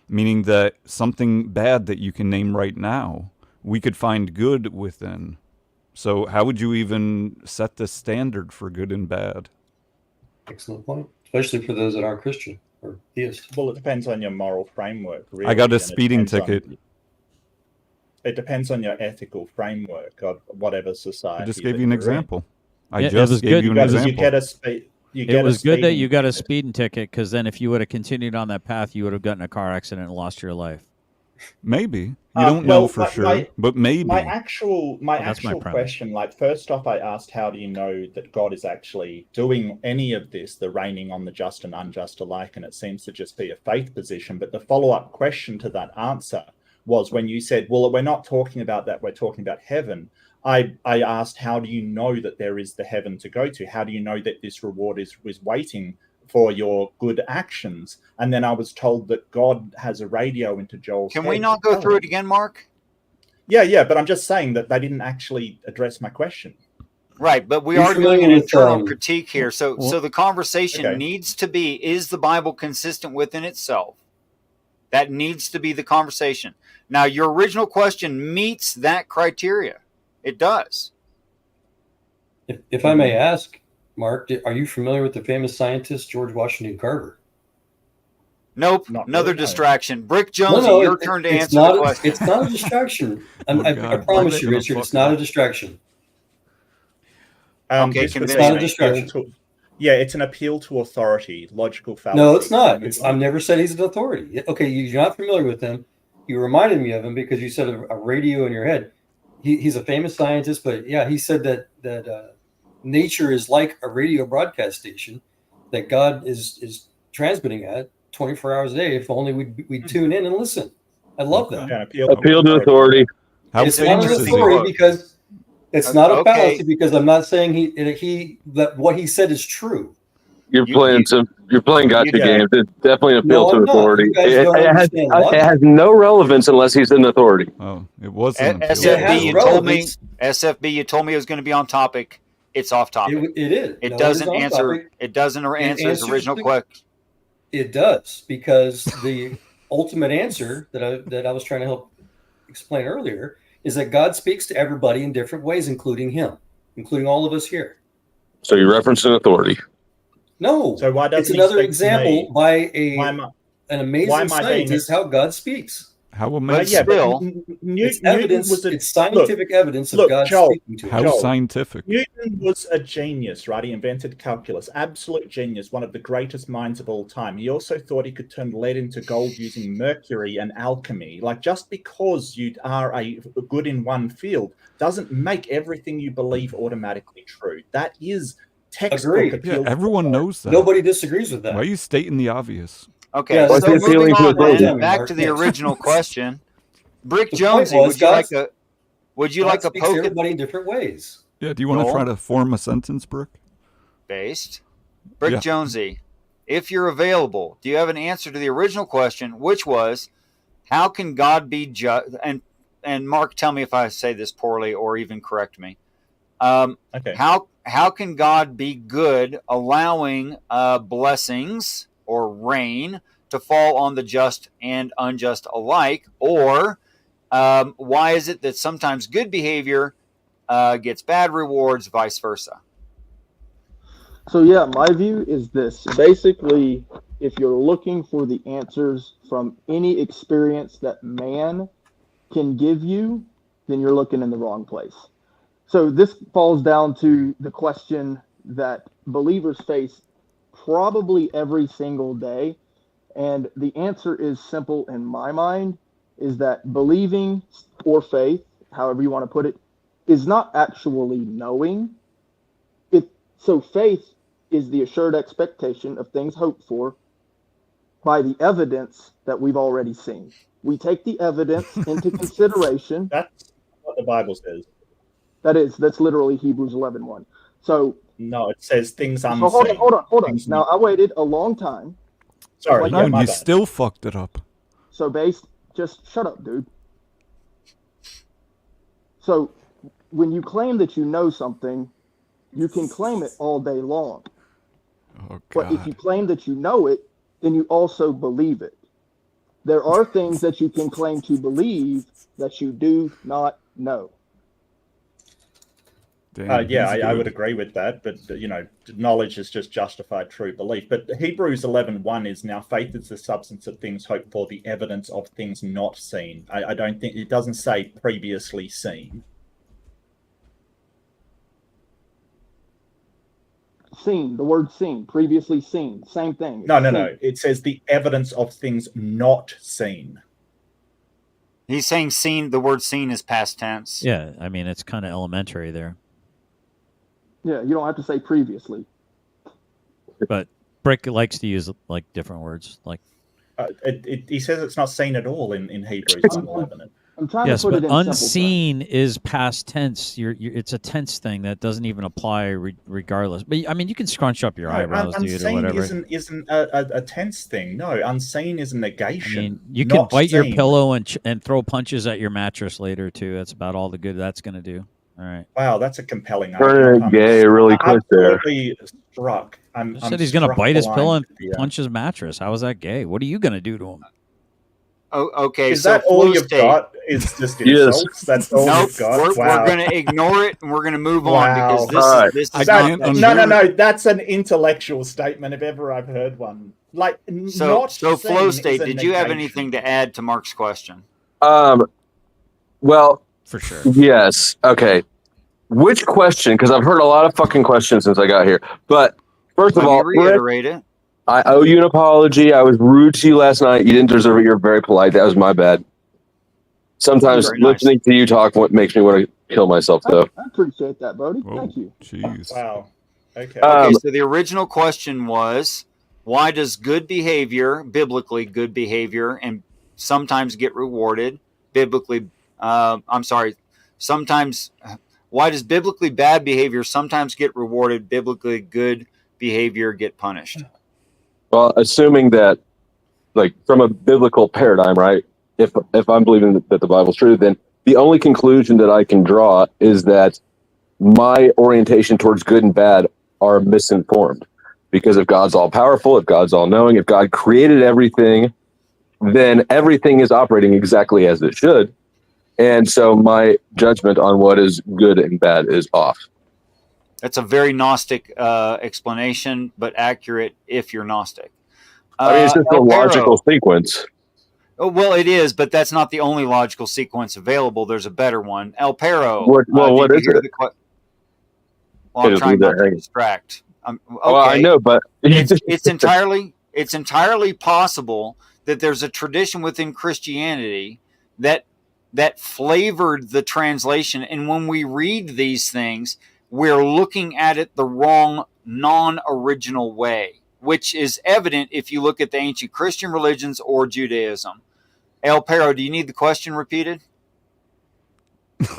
meaning that something bad that you can name right now, we could find good within. So how would you even set the standard for good and bad?
Excellent point, especially for those that aren't Christian or theist.
Well, it depends on your moral framework, really.
I got a speeding ticket.
It depends on your ethical framework of whatever society.
I just gave you an example.
It was good.
It
was good that you got a speeding ticket, because then if you would have continued on that path, you would have gotten in a car accident and lost your life.
Maybe. You don't know for sure, but maybe.
My actual question, like, first off, I asked, how do you know that God is actually doing any of this, the raining on the just and unjust alike? And it seems to just be a faith position. But the follow-up question to that answer was when you said, well, we're not talking about that, we're talking about heaven. I asked, how do you know that there is the heaven to go to? How do you know that this reward is waiting for your good actions? And then I was told that God has a radio into Joel's head.
Can we not go through it again, Mark?
Yeah, but I'm just saying that they didn't actually address my question.
Right, but we are doing an internal critique here. So the conversation needs to be, is the Bible consistent within itself? That needs to be the conversation. Now, your original question meets that criteria. It does.
If I may ask, Mark, are you familiar with the famous scientist George Washington Carver?
Nope. Another distraction. Brick Jonesey, your turn to answer the question.
It's not a distraction. I promise you, Richard, it's not a distraction.
Okay,
it's not a distraction.
It's an appeal to authority, logical fallacy.
No, it's not. I've never said he's an authority. Okay, you're not familiar with him. You reminded me of him because you said a radio in your head. He's a famous scientist, but yeah, he said that nature is like a radio broadcast station that God is transmitting at 24 hours a day. If only we'd tune in and listen. I love that.
Appeal to authority.
It's not an authority because it's not a fallacy, because I'm not saying that what he said is true.
You're playing gotcha games. It's definitely an appeal to authority. It has no relevance unless he's an authority.
Oh, it wasn't.
SFB, you told me it was going to be on topic. It's off topic.
It is.
It doesn't answer. It doesn't answer his original question.
It does, because the ultimate answer that I was trying to help explain earlier is that God speaks to everybody in different ways, including him, including all of us here.
So you referenced an authority.
No,
so why
it's another example by an amazing scientist how God speaks.
How amazing!
It's scientific evidence of God speaking to him.
How scientific?
Newton was a genius, right? He invented calculus, absolute genius, one of the greatest minds of all time. He also thought he could turn lead into gold using mercury and alchemy. Like, just because you are a good in one field doesn't make everything you believe automatically true. That is textbook.
Yeah, everyone knows that.
Nobody disagrees with that.
Why are you stating the obvious?
Okay, so moving on then, back to the original question. Brick Jonesy, would you like a poke at
everybody in different ways?
Yeah, do you want to try to form a sentence, Brick?
Brick Jonesy, if you're available, do you have an answer to the original question, which was, how can God be just? And Mark, tell me if I say this poorly or even correct me.
Okay.
How can God be good, allowing blessings or rain to fall on the just and unjust alike? Or why is it that sometimes good behavior gets bad rewards, vice versa?
So yeah, my view is this. Basically, if you're looking for the answers from any experience that man can give you, then you're looking in the wrong place. So this falls down to the question that believers face probably every single day. And the answer is simple in my mind, is that believing or faith, however you want to put it, is not actually knowing. So faith is the assured expectation of things hoped for by the evidence that we've already seen. We take the evidence into consideration.
That's what the Bible says.
That's literally Hebrews 11:1. So
no, it says things unseen.
So hold on. Now I waited a long time.
Sorry,
you still fucked it up.
So just shut up, dude. So when you claim that you know something, you can claim it all day long.
Oh,
But if
God.
you claim that you know it, then you also believe it. There are things that you can claim to believe that you do not know.
Damn,
Yeah,
he's
I would
good.
agree with that, but knowledge is just justified true belief. But Hebrews 11:1 is, now faith is the substance of things hoped for, the evidence of things not seen. I don't think it doesn't say previously seen.
Seen, the word seen, previously seen, same thing.
No. It says the evidence of things not seen.
He's saying seen. The word seen is past tense.
Yeah, I mean, it's kind of elementary there.
Yeah, you don't have to say previously.
But Brick likes to use like different words, like
he says it's not seen at all in Hebrews 1:11.
I'm trying
yes,
to put
but
it in
unseen is past tense. It's a tense thing that doesn't even apply regardless. But I mean, you can scrunch up your eyebrows, dude, or whatever.
Unseen isn't a tense thing. No, unseen is a negation.
I mean, you can bite your pillow and throw punches at your mattress later too. That's about all the good that's going to do. All right.
Wow, that's a compelling
argument. Gay, really quick there.
Struck.
He said he's going to bite his pillow and punch his mattress. How is that gay? What are you going to do to him?
Oh, okay.
Is that all you've got? Is just insults? That's all you've got?
We're going to ignore it and we're going to move on because this is
no. That's an intellectual statement if ever I've heard one. Like
so flow state. Did you have anything to add to Mark's question?
Well,
for sure.
Yes. Okay. Which question? Because I've heard a lot of fucking questions since I got here. But first of all,
reiterate it.
I owe you an apology. I was rude to you last night. You didn't deserve it. You're very polite. That was my bad. Sometimes listening to you talk what makes me want to kill myself, though.
I appreciate that, Brody.
Whoa,
Thank you.
Jeez.
Wow. Okay.
So the original question was, why does good behavior, biblically good behavior, and sometimes get rewarded, biblically, sometimes, why does biblically bad behavior sometimes get rewarded, biblically good behavior get punished?
Well, assuming that, like, from a biblical paradigm, right? If I'm believing that the Bible's true, then the only conclusion that I can draw is that my orientation towards good and bad are misinformed. Because if God's all powerful, if God's all knowing, if God created everything, then everything is operating exactly as it should. And so my judgment on what is good and bad is off.
That's a very Gnostic explanation, but accurate if you're Gnostic.
I mean, it's just a logical sequence.
Oh, well, it is, but that's not the only logical sequence available. There's a better one. El Pero.
What is it?
I'm trying not to distract. Okay.
Well, I know, but
it's entirely possible that there's a tradition within Christianity that flavored the translation, and when we read these things, we're looking at it the wrong, non-original way, which is evident if you look at the ancient Christian religions or Judaism. El Pero, do you need the question repeated?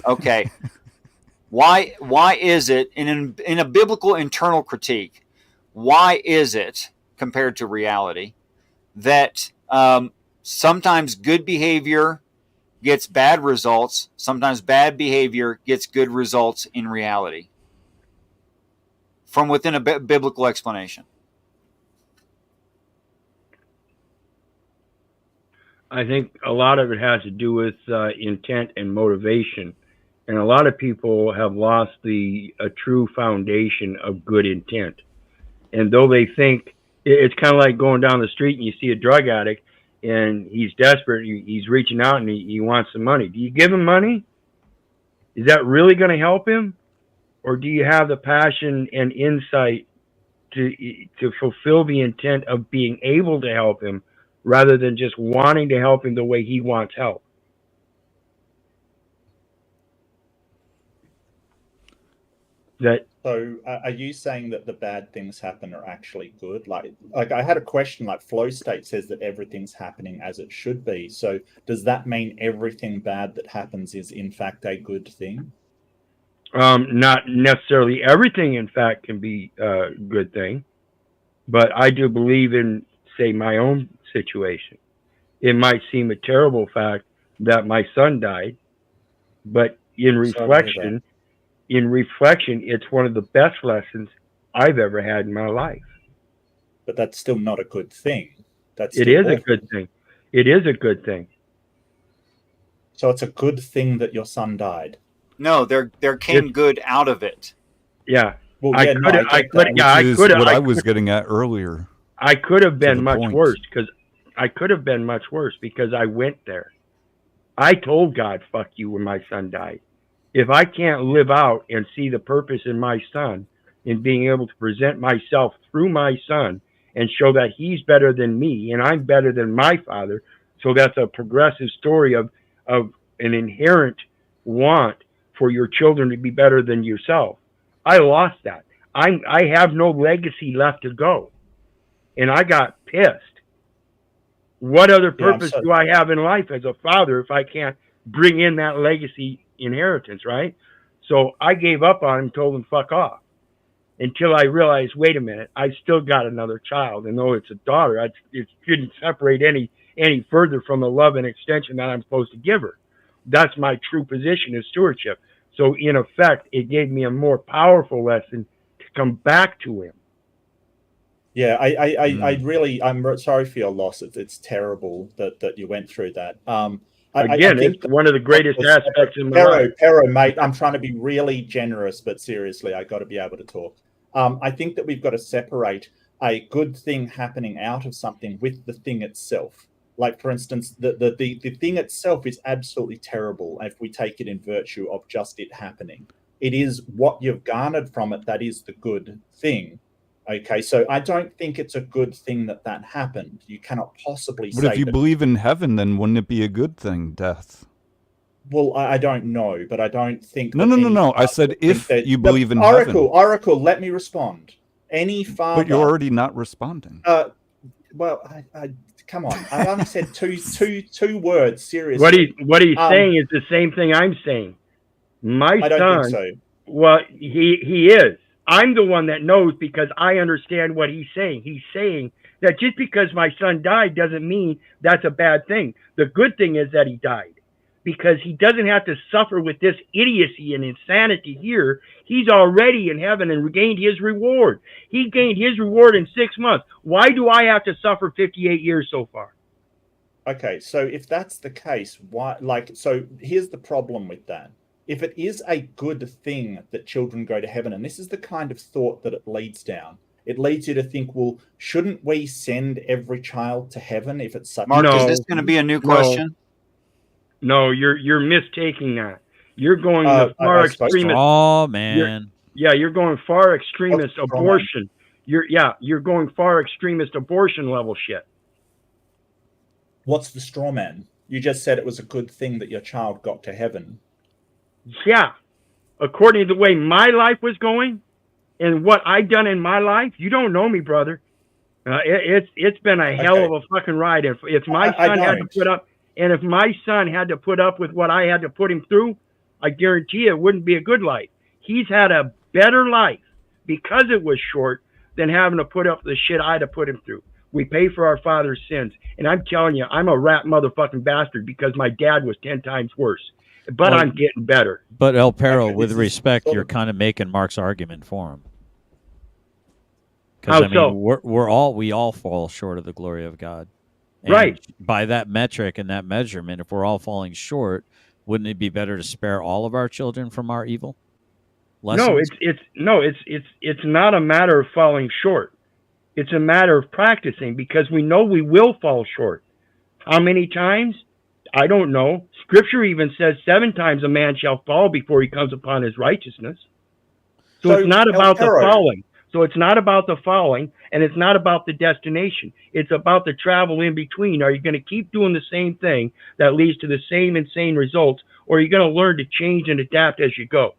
Okay. Why is it, in a biblical internal critique, why is it, compared to reality, that sometimes good behavior gets bad results, sometimes bad behavior gets good results in reality? From within a biblical explanation.
I think a lot of it has to do with intent and motivation. And a lot of people have lost a true foundation of good intent. And though they think, it's kind of like going down the street and you see a drug addict and he's desperate, he's reaching out and he wants some money. Do you give him money? Is that really going to help him? Or do you have the passion and insight to fulfill the intent of being able to help him rather than just wanting to help him the way he wants help?
So are you saying that the bad things happen are actually good? Like I had a question, like flow state says that everything's happening as it should be. So does that mean everything bad that happens is in fact a good thing?
Not necessarily everything, in fact, can be a good thing. But I do believe in, say, my own situation. It might seem a terrible fact that my son died, but in reflection, it's one of the best lessons I've ever had in my life.
but that's still not a good thing.
It is a good thing. It is a good thing.
So it's a good thing that your son died.
No, there came good out of it.
Yeah.
Well,
I
was getting at earlier.
I could have been much worse because I went there. I told God, fuck you, when my son died. If I can't live out and see the purpose in my son, in being able to present myself through my son and show that he's better than me and I'm better than my father, so that's a progressive story of an inherent want for your children to be better than yourself. I lost that. I have no legacy left to go. And I got pissed. What other purpose do I have in life as a father if I can't bring in that legacy inheritance, right? So I gave up on him, told him fuck off. Until I realized, wait a minute, I still got another child. And though it's a daughter, it shouldn't separate any further from the love and extension that I'm supposed to give her. That's my true position is stewardship. So in effect, it gave me a more powerful lesson to come back to him.
Yeah, I'm sorry for your loss. It's terrible that you went through that.
Again, it's one of the greatest aspects in my life.
Pero, mate, I'm trying to be really generous, but seriously, I got to be able to talk. I think that we've got to separate a good thing happening out of something with the thing itself. Like, for instance, the thing itself is absolutely terrible if we take it in virtue of just it happening. It is what you've garnered from it that is the good thing. Okay, so I don't think it's a good thing that happened. You cannot possibly say.
But if you believe in heaven, then wouldn't it be a good thing, death?
Well, I don't know, but I don't think.
No. I said if you believe in heaven.
Oracle, let me respond. Any father.
But you're already not responding.
Well, I come on. I only said two words. Seriously.
What he's saying is the same thing I'm saying. I don't think so. Well, he is. I'm the one that knows because I understand what he's saying. He's saying that just because my son died doesn't mean that's a bad thing. The good thing is that he died because he doesn't have to suffer with this idiocy and insanity here. He's already in heaven and gained his reward. He gained his reward in 6 months. Why do I have to suffer 58 years so far?
Okay, so if that's the case, why? So here's the problem with that. If it is a good thing that children go to heaven, and this is the kind of thought that it leads down, it leads you to think, well, shouldn't we send every child to heaven if it's such?
Mark, is this going to be a new question?
No, you're mistaking that. You're going the far extremist.
Oh man,
you're going far extremist abortion. You're going far extremist abortion level shit.
What's the straw man? You just said it was a good thing that your child got to heaven.
Yeah, according to the way my life was going and what I've done in my life, you don't know me, brother. It's been a hell of a fucking ride. If my son had to put up, and if my son had to put up with what I had to put him through, I guarantee it wouldn't be a good life. He's had a better life because it was short than having to put up the shit I had to put him through. We pay for our father's sins, and I'm telling you, I'm a rat motherfucking bastard because my dad was 10 times worse. But I'm getting better.
But El Perro, with respect, you're kind of making Mark's argument for him. Because we all fall short of the glory of God. And
right.
By that metric and that measurement, if we're all falling short, wouldn't it be better to spare all of our children from our evil? Lessons?
No, it's not a matter of falling short. It's a matter of practicing because we know we will fall short. How many times? I don't know. Scripture even says 7 times a man shall fall before he comes upon his righteousness. So it's not about the falling. So it's not about the falling, and it's not about the destination. It's about the travel in between. Are you going to keep doing the same thing that leads to the same insane results, or are you going to learn to change and adapt as you go?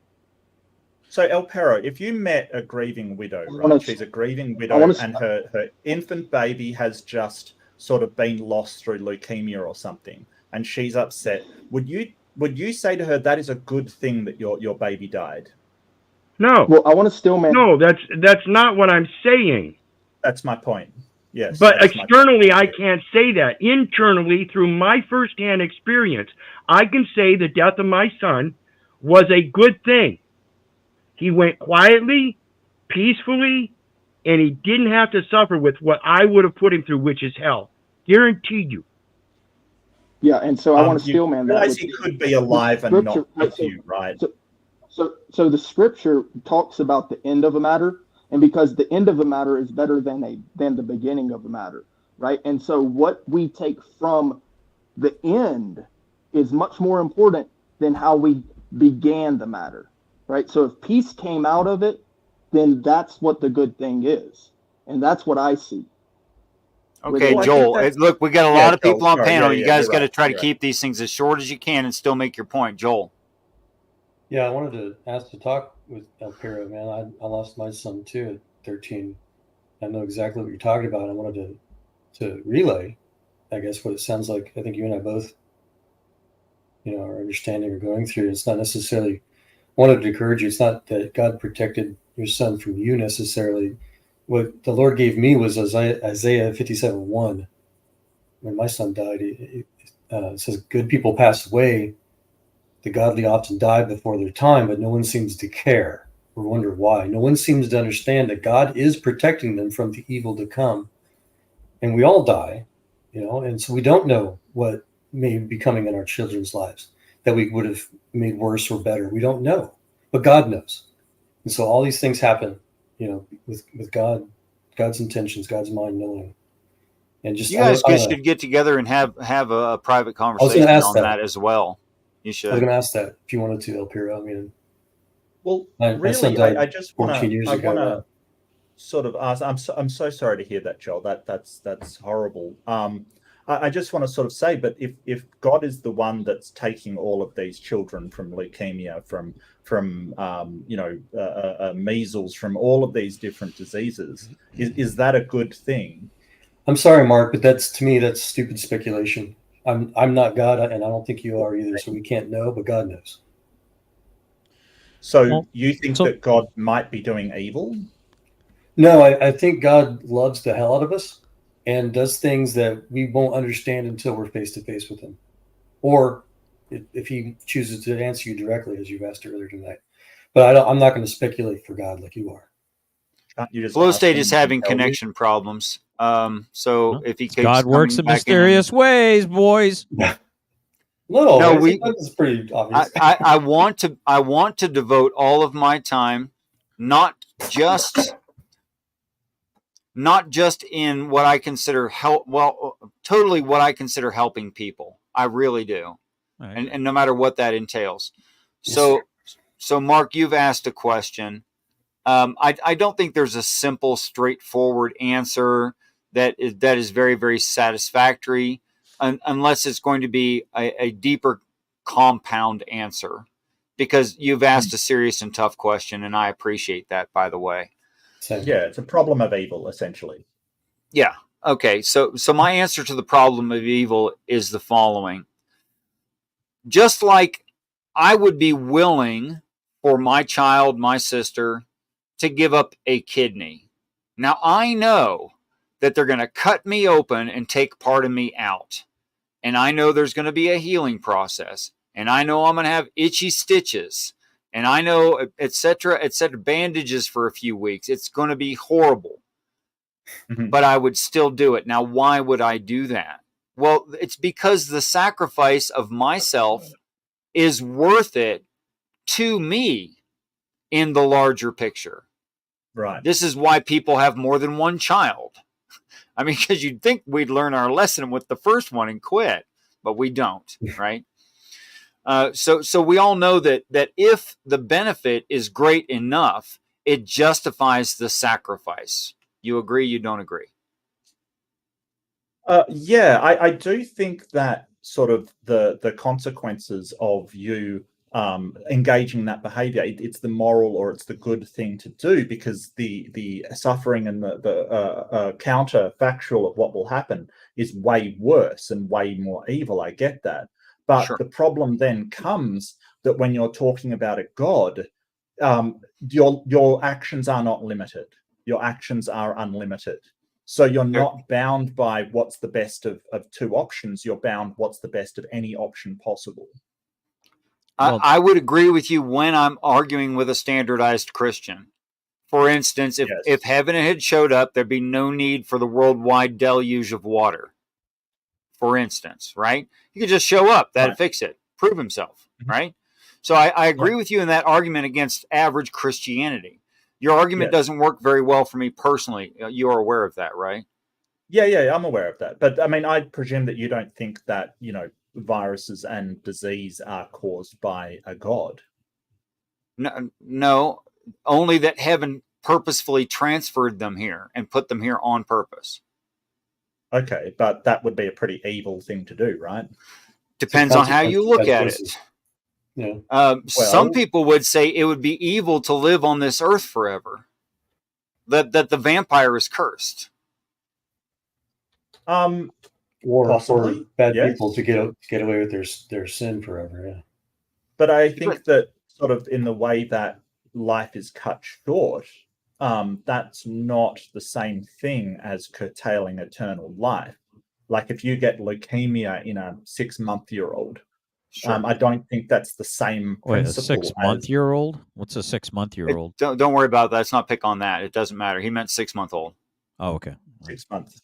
So, El Perro, if you met a grieving widow, right? She's a grieving widow, and her infant baby has just sort of been lost through leukemia or something, and she's upset. Would you say to her that is a good thing that your baby died?
No.
Well, I want to still man.
No, that's not what I'm saying.
That's my point. Yes.
But externally, I can't say that. Internally, through my firsthand experience, I can say the death of my son was a good thing. He went quietly, peacefully, and he didn't have to suffer with what I would have put him through, which is hell. Guaranteed you.
Yeah, and so I want to steel man that.
Realize he could be alive and not with you, right?
So the scripture talks about the end of a matter, and because the end of a matter is better than the beginning of a matter, right? And so what we take from the end is much more important than how we began the matter, right? So if peace came out of it, then that's what the good thing is, and that's what I see.
Okay,
Well,
Joel, look, we got a lot of people
Joel,
on panel. You guys got to try to
right.
keep these things as short as you can and still make your point. Joel.
Yeah, I wanted to ask to talk with El Piro, man. I lost my son too at 13. I know exactly what you're talking about. I wanted to relay, I guess, what it sounds like. I think you and I both, are understanding or going through. It's not necessarily, wanted to encourage you. It's not that God protected your son from you necessarily. What the Lord gave me was Isaiah 57:1. When my son died, it says, "Good people pass away. The godly often die before their time, but no one seems to care or wonder why. No one seems to understand that God is protecting them from the evil to come. And we all die, and so we don't know what may be coming in our children's lives that we would have made worse or better. We don't know, but God knows. And so all these things happen, with God's intentions, God's mind knowing. And just
you guys should get together and have a private conversation on that as well. You should.
I was going to ask that if you wanted to, El Piro. I mean,
well,
my son died
I just want
14 years ago.
I want to sort of ask. I'm so sorry to hear that, Joel. That's horrible. I just want to sort of say, but if God is the one that's taking all of these children from leukemia, from measles, from all of these different diseases, is that a good thing?
I'm sorry, Mark, but that's stupid speculation. I'm not God, and I don't think you are either. So we can't know, but God knows.
So you think that God might be doing evil?
No, I think God loves the hell out of us and does things that we won't understand until we're face to face with him, or if he chooses to answer you directly, as you've asked earlier tonight. But I'm not going to speculate for God like you are.
Flow State is having connection problems. So if he keeps
God works in mysterious ways, boys.
No, it's pretty obvious.
I want to devote all of my time, not just in what I consider totally what I consider helping people. I really do. Right. And no matter what that entails. So Mark, you've asked a question. I don't think there's a simple, straightforward answer that is very, very satisfactory, unless it's going to be a deeper, compound answer, because you've asked a serious and tough question, and I appreciate that, by the way.
Yeah, it's a problem of evil, essentially.
Yeah. Okay. So my answer to the problem of evil is the following. Just like I would be willing for my child, my sister, to give up a kidney. Now, I know that they're going to cut me open and take part of me out. And I know there's going to be a healing process. And I know I'm going to have itchy stitches. And I know, et cetera, bandages for a few weeks. It's going to be horrible. Mm-hmm. But I would still do it. Now, why would I do that? Well, it's because the sacrifice of myself is worth it to me in the larger picture.
Right.
This is why people have more than one child. I mean, because you'd think we'd learn our lesson with the first one and quit, but we don't, right? So we all know that if the benefit is great enough, it justifies the sacrifice. You agree? You don't agree?
Yeah, I do think that sort of the consequences of you engaging that behavior, it's the moral or it's the good thing to do, because the suffering and the counterfactual of what will happen is way worse and way more evil. I get that. But the problem then comes that when you're talking about a God, your actions are not limited. Your actions are unlimited. So you're not bound by what's the best of two options. You're bound what's the best of any option possible.
I would agree with you when I'm arguing with a standardized Christian. For instance, if,
Yes.
if heaven had showed up, there'd be no need for the worldwide deluge of water. For instance, right? He could just show up, that'd fix it, prove himself, right? So I agree with you in that argument against average Christianity. Your argument doesn't work very well for me personally. You are aware of that, right?
Yeah, I'm aware of that. But I mean, I presume that you don't think that, viruses and disease are caused by a god.
No, only that heaven purposefully transferred them here and put them here on purpose.
Okay, but that would be a pretty evil thing to do, right?
Depends on how you look at it.
Yeah.
Some people would say it would be evil to live on this earth forever. That the vampire is cursed.
Or
Possibly,
for bad people to get away with their sin forever. Yeah.
But I think that sort of in the way that life is cut short, that's not the same thing as curtailing eternal life. Like if you get leukemia in a 6-month-year-old, I don't think that's the same principle.
Wait, a 6-month-year-old? What's a 6-month-year-old?
Don't worry about that. Let's not pick on that. It doesn't matter. He meant 6-month-old.
Oh, okay.
6 months.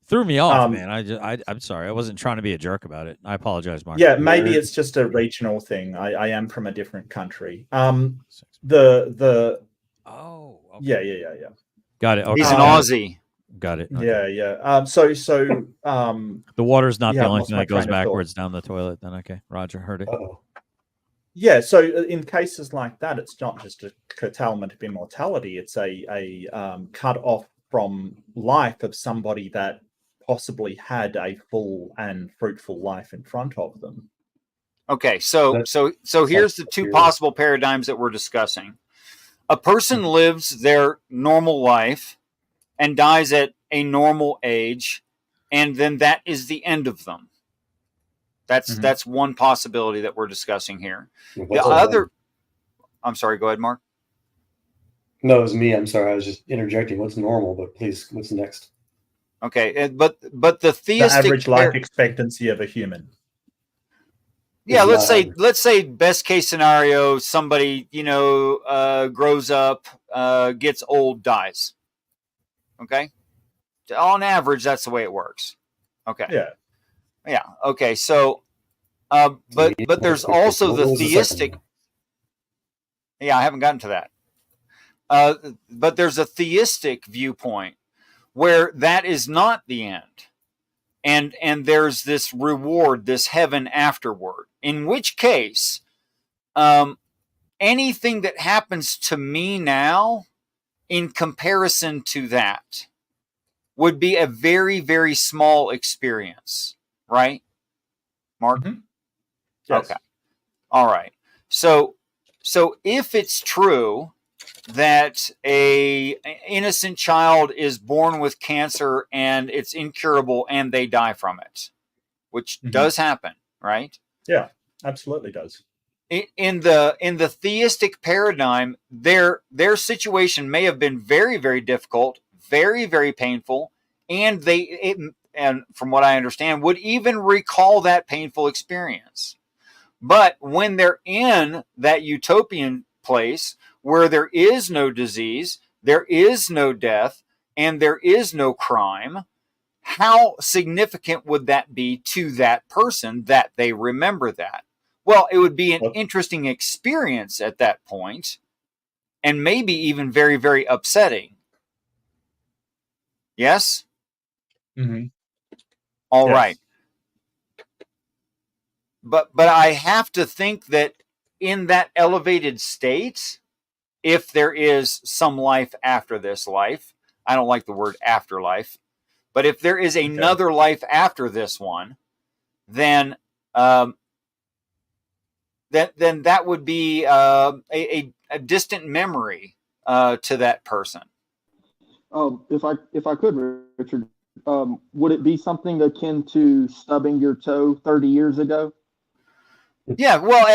Threw me off, man. I'm sorry. I wasn't trying to be a jerk about it. I apologize, Mark.
Yeah, maybe it's just a regional thing. I am from a different country.
Oh. Okay.
Yeah.
Got it. Okay.
He's an Aussie.
Got it. Okay.
Yeah. So
the water's not the only thing that goes
train of
backwards down the toilet. Then okay, Roger heard it.
Yeah. So in cases like that, it's not just a curtailment of immortality. It's a cut off from life of somebody that possibly had a full and fruitful life in front of them.
Okay, so here's the two possible paradigms that we're discussing. A person lives their normal life and dies at a normal age, and then that is the end of them. That's one possibility that we're discussing here. The other, I'm sorry, go ahead, Mark.
No, it was me. I'm sorry. I was just interjecting. What's normal? But please, what's next?
Okay, but the theistic
average life expectancy of a human.
Yeah, let's say best case scenario, somebody grows up, gets old, dies. Okay, on average, that's the way it works. Okay. Yeah. Okay. So, but there's also the theistic. Yeah, I haven't gotten to that. But there's a theistic viewpoint where that is not the end. And there's this reward, this heaven afterward, in which case, anything that happens to me now in comparison to that would be a very, very small experience, right, Mark?
Mm-hmm. Yes.
Okay. All right. So if it's true that a innocent child is born with cancer and it's incurable and they die from it, which does happen, right?
Yeah, absolutely does.
In the theistic paradigm, their situation may have been very, very difficult, very, very painful, and and from what I understand, would even recall that painful experience. But when they're in that utopian place where there is no disease, there is no death, and there is no crime, how significant would that be to that person that they remember that? Well, it would be an interesting experience at that point, and maybe even very, very upsetting. Yes?
Mm-hmm.
All right. But I have to think that in that elevated state, if there is some life after this life, I don't like the word afterlife, but if there is another life after this one, then that would be a distant memory to that person.
If I could, Richard, would it be something akin to stubbing your toe 30 years ago?
Yeah, well,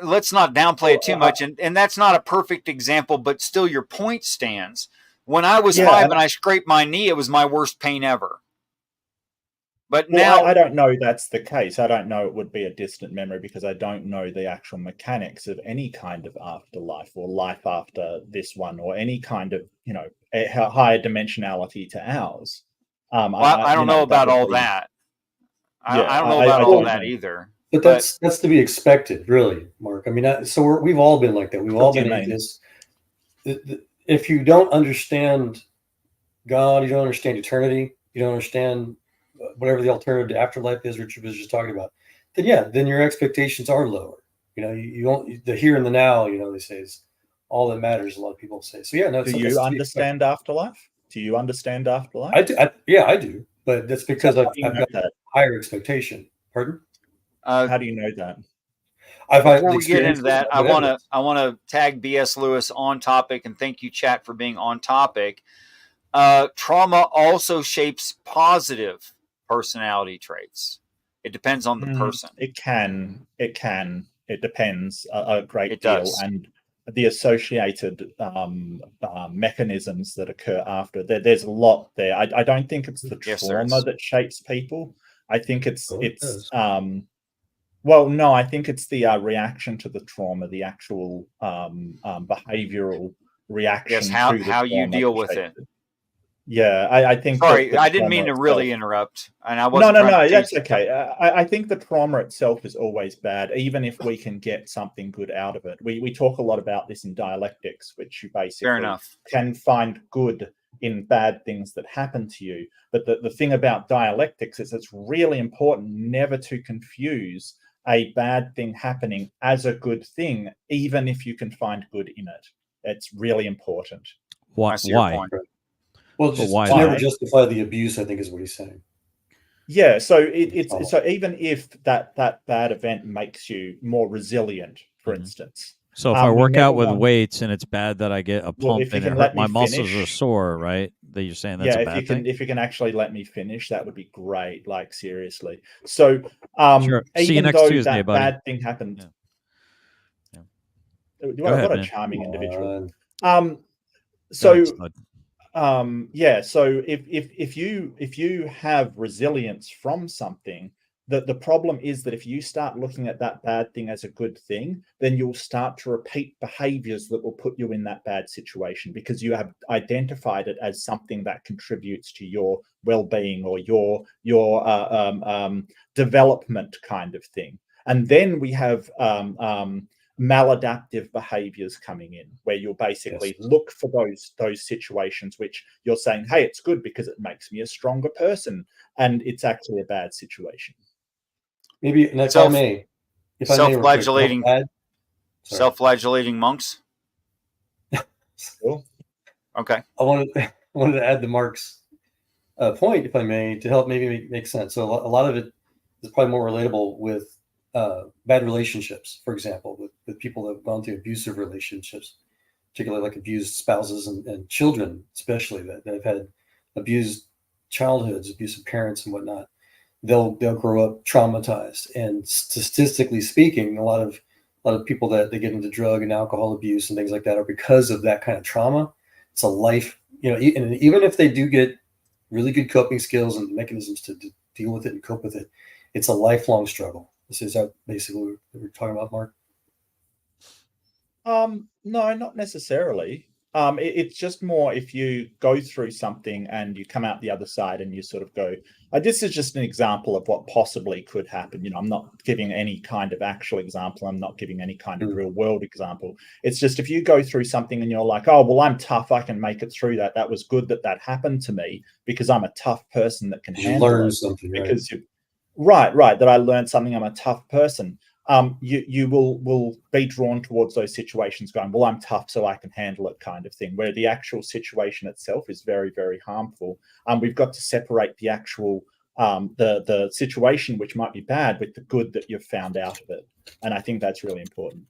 let's not downplay it too much, and that's not a perfect example, but still your point stands. When I was 5 and I scraped my knee, it was my worst pain ever. But now
I don't know that's the case. I don't know it would be a distant memory because I don't know the actual mechanics of any kind of afterlife or life after this one or any kind of, a higher dimensionality to ours.
I don't know about all that. I don't know about all that either.
But that's to be expected, really, Mark. I mean, so we've all been like that. We've all been atheists. If you don't understand God, you don't understand eternity, you don't understand whatever the alternative to afterlife is, Richard was just talking about, then your expectations are lower. You don't, the here and the now, they say, is all that matters. A lot of people say. So
do you understand afterlife? Do you understand afterlife?
I do. I do. But that's because I've got that higher expectation. Pardon?
How do you know that?
Before we get into that, I want to tag B.S. Lewis on topic, and thank you, chat, for being on topic. Trauma also shapes positive personality traits. It depends on the person.
It can. It depends a great deal, and the associated mechanisms that occur after. There's a lot there. I don't think it's the trauma that shapes people. I think it's well, no, I think it's the reaction to the trauma, the actual behavioral reaction.
Yes, how you deal with it.
Yeah, I think.
Sorry, I didn't mean to really interrupt. And I wasn't.
No, that's okay. I think the trauma itself is always bad, even if we can get something good out of it. We talk a lot about this in dialectics, which you basically can find good in bad things that happen to you. But the thing about dialectics is it's really important never to confuse a bad thing happening as a good thing, even if you can find good in it. It's really important.
Why?
Well, just to never justify the abuse, I think, is what he's saying.
Yeah, so so even if that bad event makes you more resilient, for instance.
So if I work out with weights and it's bad that I get a pump and my muscles are sore, right? That you're saying that's a bad thing?
If you can actually let me finish, that would be great. Like, seriously. So
sure. See you
even
next
though
Tuesday,
that
buddy.
bad thing happened.
Yeah.
What a charming individual. So if you have resilience from something, the problem is that if you start looking at that bad thing as a good thing, then you'll start to repeat behaviors that will put you in that bad situation because you have identified it as something that contributes to your well-being or your development kind of thing. And then we have maladaptive behaviors coming in, where you'll basically look for those situations which you're saying, hey, it's good because it makes me a stronger person, and it's actually a bad situation.
Maybe, and if I may,
self-flagellating monks.
Cool.
Okay.
I wanted to add to Mark's point, if I may, to help maybe make sense. So a lot of it is probably more relatable with bad relationships, for example, with people that have gone through abusive relationships, particularly like abused spouses and children, especially that have had abused childhoods, abusive parents and whatnot. They'll grow up traumatized, and statistically speaking, a lot of people that they get into drug and alcohol abuse and things like that are because of that kind of trauma. It's a life, and even if they do get really good coping skills and mechanisms to deal with it and cope with it, it's a lifelong struggle. Is that basically what we're talking about, Mark?
No, not necessarily. It's just more if you go through something and you come out the other side and you sort of go, this is just an example of what possibly could happen. I'm not giving any kind of actual example. I'm not giving any kind of real world example. It's just if you go through something and you're like, oh, well, I'm tough. I can make it through that. That was good that happened to me because I'm a tough person that can handle it.
Something,
because right, that I learned something. I'm a tough person. You will be drawn towards those situations going, well, I'm tough, so I can handle it kind of thing, where the actual situation itself is very, very harmful. We've got to separate the actual, the situation, which might be bad, with the good that you've found out of it. And I think that's really important.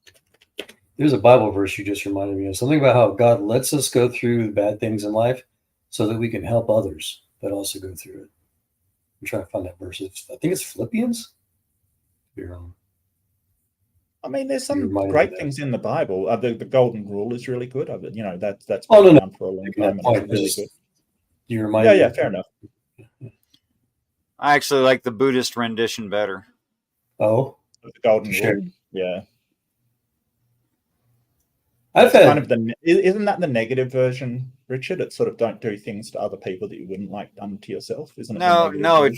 There's a Bible verse you just reminded me of, something about how God lets us go through the bad things in life so that we can help others that also go through it. I'm trying to find that verse. I think it's Philippians. You're wrong.
I mean, there's some great things in the Bible. The Golden Rule is really good. That's been around for a long time. And it's really good.
You remind me.
Yeah, fair enough.
I actually like the Buddhist rendition better.
Oh,
The golden
sure.
rule. Yeah.
I've
That's
had,
kind of isn't that the negative version, Richard? It's sort of don't do things to other people that you wouldn't like done to yourself, isn't it?
No,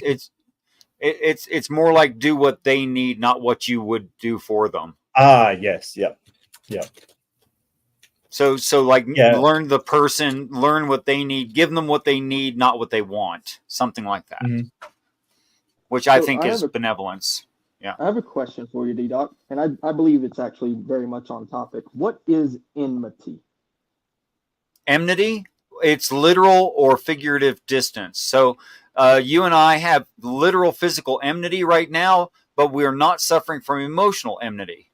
it's more like do what they need, not what you would do for them.
Ah, yes, yep.
So like learn the person, learn what they need, give them what they need, not what they want, something like that.
Mm-hmm.
Which I think is benevolence. Yeah.
I have a question for you, D-Doc, and I believe it's actually very much on topic. What is enmity?
Enmity? It's literal or figurative distance. So you and I have literal physical enmity right now, but we are not suffering from emotional enmity.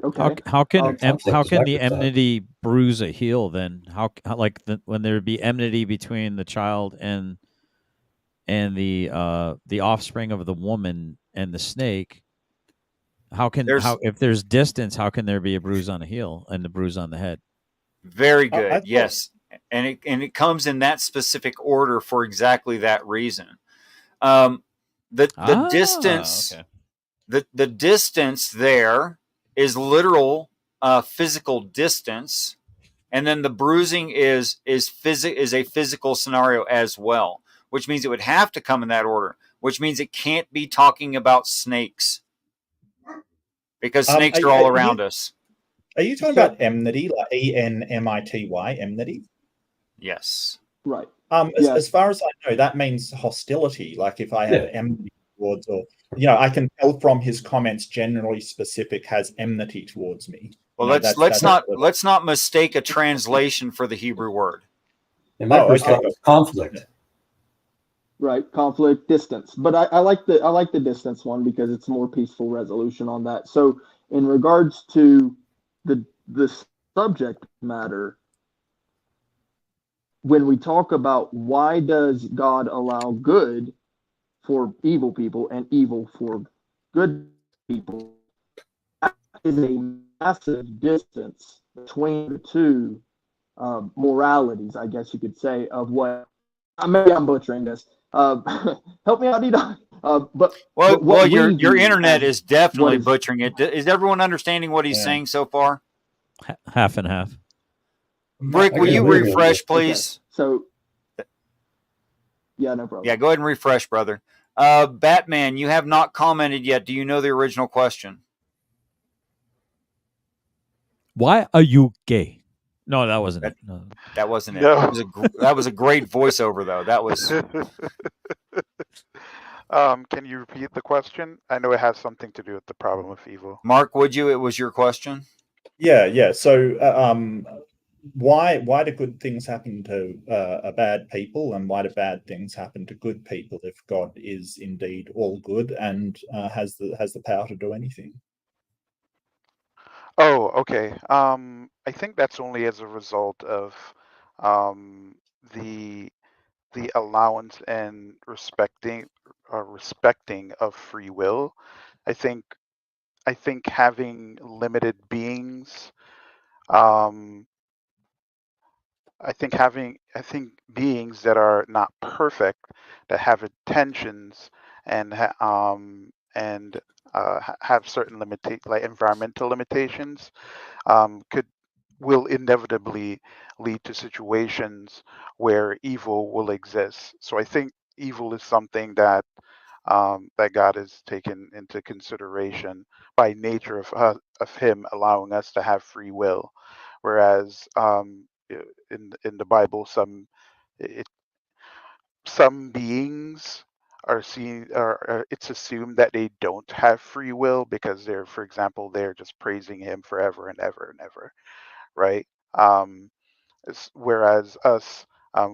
Okay. How can the enmity bruise a heel then? How like when there be enmity between the child and the offspring of the woman and the snake? If there's distance, how can there be a bruise on the heel and the bruise on the head?
Very good. Yes, and it comes in that specific order for exactly that reason. The distance, okay. the distance there is literal physical distance, and then the bruising is a physical scenario as well, which means it would have to come in that order, which means it can't be talking about snakes because snakes are all around us.
Are you talking about enmity, like enmity, enmity?
Yes.
Right.
As far as I know, that means hostility. Like if I have enmity towards, or I can tell from his comments, generally specific has enmity towards me.
Well, let's not mistake a translation for the Hebrew word.
It might conflict.
Right, conflict, distance. But I like the distance one because it's a more peaceful resolution on that. So in regards to the subject matter, when we talk about why does God allow good for evil people and evil for good people, that is a massive distance between the two moralities, I guess you could say, of what. Maybe I'm butchering this. Help me out, Dino.
Your internet is definitely butchering it. Is everyone understanding what he's saying so far?
Half and half.
Brick, will you refresh, please?
Okay. So, yeah, no problem.
Yeah, go ahead and refresh, brother. Batman, you have not commented yet. Do you know the original question?
Why are you gay? No, that wasn't it. No.
That wasn't it.
No.
That was a great voiceover, though. That was.
Can you repeat the question? I know it has something to do with the problem of evil.
Mark, would you? It was your question.
Yeah. So, why do good things happen to bad people, and why do bad things happen to good people if God is indeed all good and has the power to do anything?
Oh, okay. I think that's only as a result of the allowance and respecting of free will. I think having limited beings, I think beings that are not perfect, that have intentions and have certain like environmental limitations, will inevitably lead to situations where evil will exist. So I think evil is something that that God has taken into consideration by nature of Him allowing us to have free will, whereas in the Bible, some beings are seen, or it's assumed that they don't have free will because they're, for example, they're just praising Him forever and ever and ever, right? Whereas us,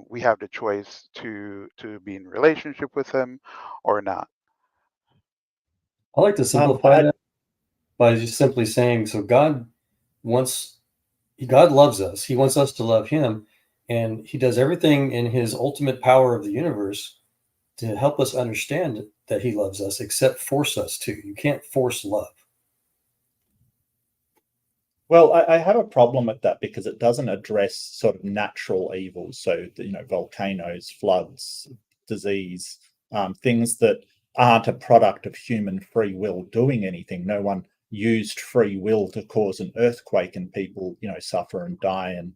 we have the choice to be in relationship with Him or not.
I like to simplify that by just simply saying, so God loves us. He wants us to love Him, and He does everything in His ultimate power of the universe to help us understand that He loves us, except force us to. You can't force love.
Well, I have a problem with that because it doesn't address sort of natural evils. So, volcanoes, floods, disease, things that aren't a product of human free will doing anything. No one used free will to cause an earthquake and people, suffer and die and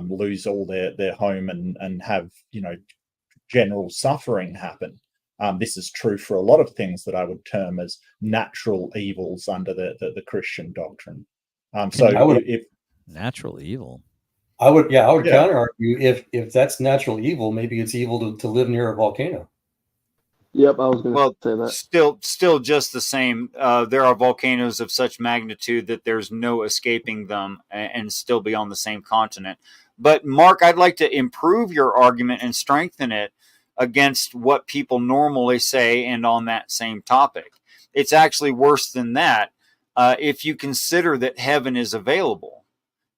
lose all their home and have, general suffering happen. This is true for a lot of things that I would term as natural evils under the Christian doctrine. If
natural evil,
I would counter argue if that's natural evil, maybe it's evil to live near a volcano.
Yep, I was going to say that.
Still just the same. There are volcanoes of such magnitude that there's no escaping them and still be on the same continent. But Mark, I'd like to improve your argument and strengthen it against what people normally say and on that same topic. It's actually worse than that. If you consider that heaven is available.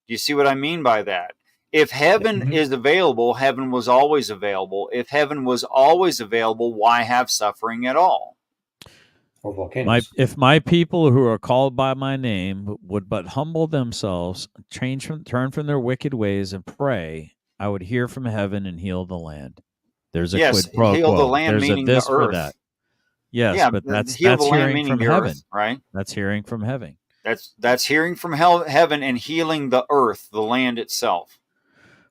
Do you see what I mean by that? If heaven is available, heaven was always available. If heaven was always available, why have suffering at all?
Or volcanoes.
If my people who are called by my name would but humble themselves, turn from their wicked ways and pray, I would hear from heaven and heal the land. There's a quid pro quo.
Heal the land,
There's
meaning
a this
the earth.
For that. Yes,
yeah,
but that's
hearing
from
heaven,
earth,
right?
That's hearing from heaven.
That's hearing from heaven and healing the earth, the land itself.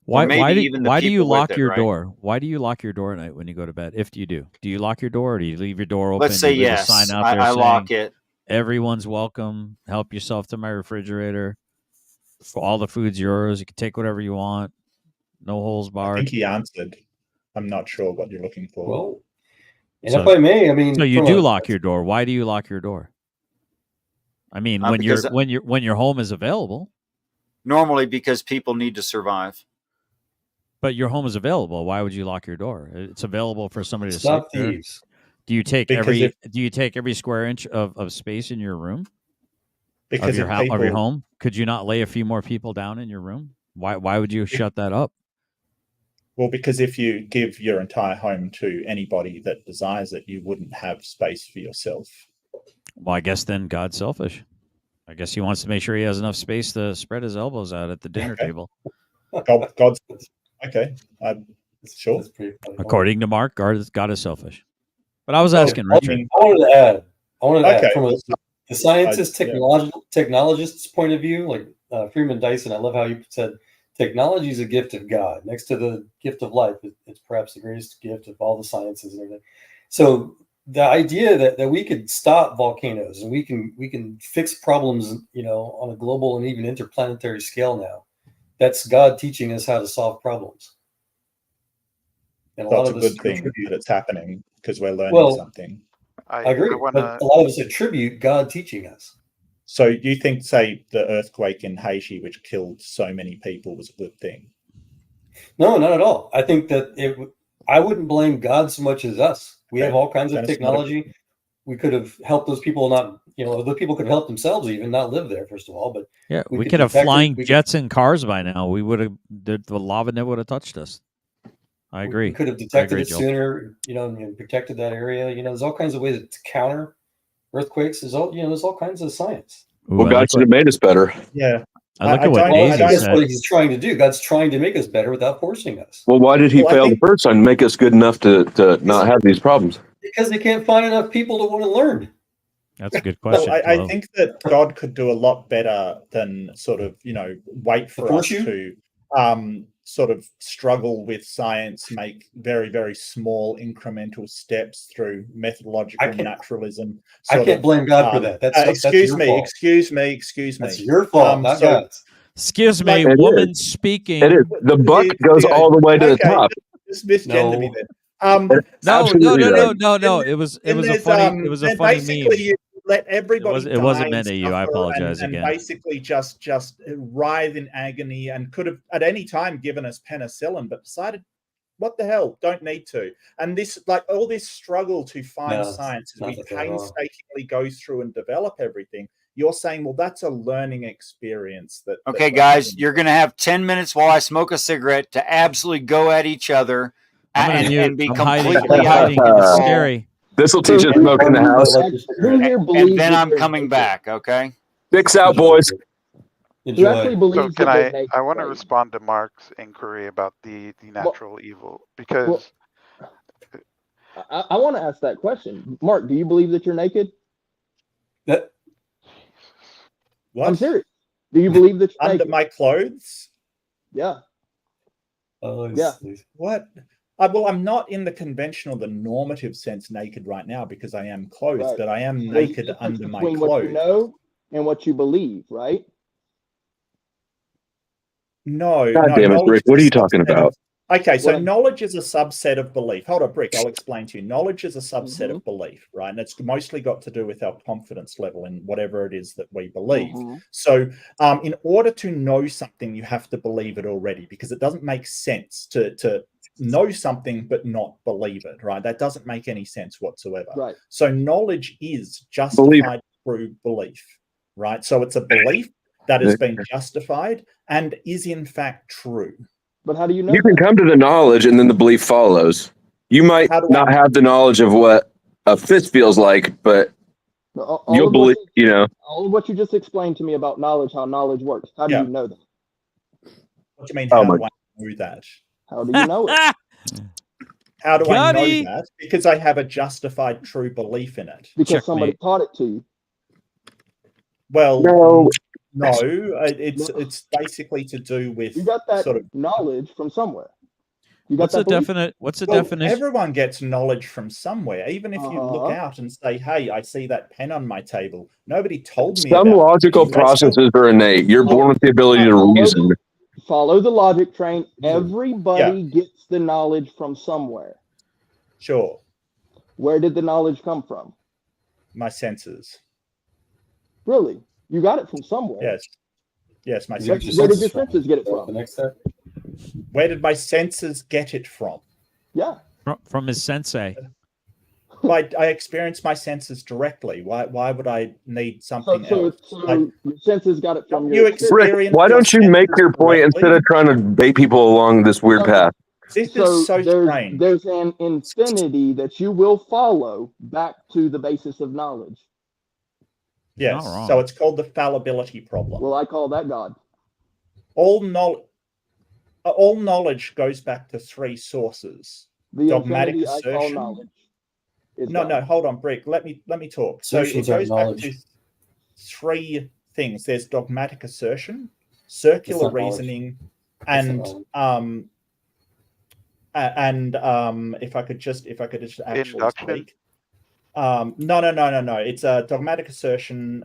Why do you lock your
right?
door? Why do you lock your door at night when you go to bed? If you do you lock your door or do you leave your door open?
Let's say yes.
A sign out there
I
saying,
lock it.
Everyone's welcome. Help yourself to my refrigerator. For all the food's yours. You can take whatever you want. No holes barred.
I think he answered. I'm not sure what you're looking for.
Well, and if I may,
so you do lock your door. Why do you lock your door? I mean, when your home is available.
Normally, because people need to survive.
But your home is available. Why would you lock your door? It's available for somebody to
stop
sleep there.
thieves.
Do you take every square inch of space in your room? Of your home? Could you not lay a few more people down in your room? Why would you shut that up?
Well, because if you give your entire home to anybody that desires it, you wouldn't have space for yourself.
Well, I guess then God's selfish. I guess he wants to make sure he has enough space to spread his elbows out at the dinner table.
God's okay. Sure.
According to Mark, God is selfish. But I was asking Richard.
I wanted to add from the scientist, technologist's point of view, like Freeman Dyson, I love how you said technology is a gift of God. Next to the gift of life, it's perhaps the greatest gift of all the sciences and everything. So the idea that we could stop volcanoes and we can fix problems, on a global and even interplanetary scale now, that's God teaching us how to solve problems. And
that's a good thing that it's happening because we're learning something.
I agree. But a lot of us attribute God teaching us.
So you think, say, the earthquake in Haiti, which killed so many people, was a good thing?
No, not at all. I think that I wouldn't blame God so much as us. We have all kinds of technology. We could have helped those people the people could help themselves even not live there, first of all. But
yeah, we could have flying jets and cars by now. We would have, the lava never would have touched us. I agree.
We could have detected it sooner, and protected that area. There's all kinds of ways to counter earthquakes. There's all kinds of science.
Well, God should have made us better.
Yeah.
I look at what Daisy said.
What he's trying to do. God's trying to make us better without forcing us.
Well, why did he fail the first time? Make us good enough to not have these problems?
Because they can't find enough people to want to learn.
That's a good question.
Well, I think that God could do a lot better than sort of, wait for us to sort of struggle with science, make very, very small incremental steps through methodological naturalism.
I can't blame God for that.
Excuse me.
That's your fault, not God's.
Excuse me, woman speaking.
It is. The buck goes all the way to the top.
Just misgender me then.
No. It was a funny meme.
You let everybody.
It wasn't meant at you. I apologize
and
again.
Basically, just writhe in agony, and could have at any time given us penicillin, but decided, what the hell? Don't need to. And this, all this struggle to find science, as we painstakingly go through and develop everything. You're saying, well, that's a learning experience.
Okay, guys, you're going to have 10 minutes while I smoke a cigarette to absolutely go at each other and be completely
hiding. It's scary.
This will teach us smoke in the house.
And then I'm coming back, okay?
Dicks out, boys.
So can I want to respond to Mark's inquiry about the natural evil, because
I want to ask that question. Mark, do you believe that you're naked?
That,
What?
I'm serious. Do you believe that you're
Under
naked?
my clothes?
Yeah.
yeah.
What? Well, I'm not in the conventional, the normative sense naked right now because I am clothed,
Right.
but I am
There's a
naked
difference
under my
between what you
clothes.
know and what you believe, right?
No,
God
no.
damn it,
Knowledge
Rick.
is
What are
a
you talking
subset
about?
Okay, so
What?
knowledge is a subset of belief. Hold on, Brick, I'll explain to you. Knowledge is a subset of belief, right? And it's mostly got to do with our confidence level in whatever it is that we believe. So in order to know something, you have to believe it already, because it doesn't make sense to know something but not believe it, right? That doesn't make any sense whatsoever.
Right.
So knowledge is justified through belief, right? So it's a belief that has been justified and is in fact true.
But how do you know?
You can come to the knowledge and then the belief follows. You might not have the knowledge of what a fist feels like, but you'll believe, you know.
All of what you just explained to me about knowledge, how knowledge works. How do you know that?
What do you mean, how do I know that?
How do you know it?
How do I know that? Because I have a justified true belief in it.
Because somebody taught it to you.
Well, no, it's basically to do with
you got that
sort of
knowledge from somewhere. You got
What's the definite? What's the definition?
Everyone gets knowledge from somewhere. Even if you look out and say, "Hey, I see that pen on my table." Nobody told me.
Some logical processes are innate. You're born with the ability to reason.
Follow the logic train. Everybody gets the knowledge from somewhere.
Sure.
Where did the knowledge come from?
My senses.
Really? You got it from somewhere.
Yes. Yes, my
Where
senses.
did your senses get it from?
Where did my senses get it from?
Yeah.
From his sensei.
I experience my senses directly. Why would I need something else?
So your senses got it from
your
experience.
Rick, why don't you make your point instead of trying to bait people along this weird path?
This is so strange.
There's an infinity that you will follow back to the basis of knowledge.
Yes, so it's called the fallibility problem.
Well, I call that God.
All knowledge goes back to three sources.
The
dogmatic
infinity
assertion.
I call knowledge.
No, hold on, Brick. Let me talk. So it goes back to three things. There's dogmatic assertion, circular reasoning, and if I could just actually speak. No. It's a dogmatic assertion,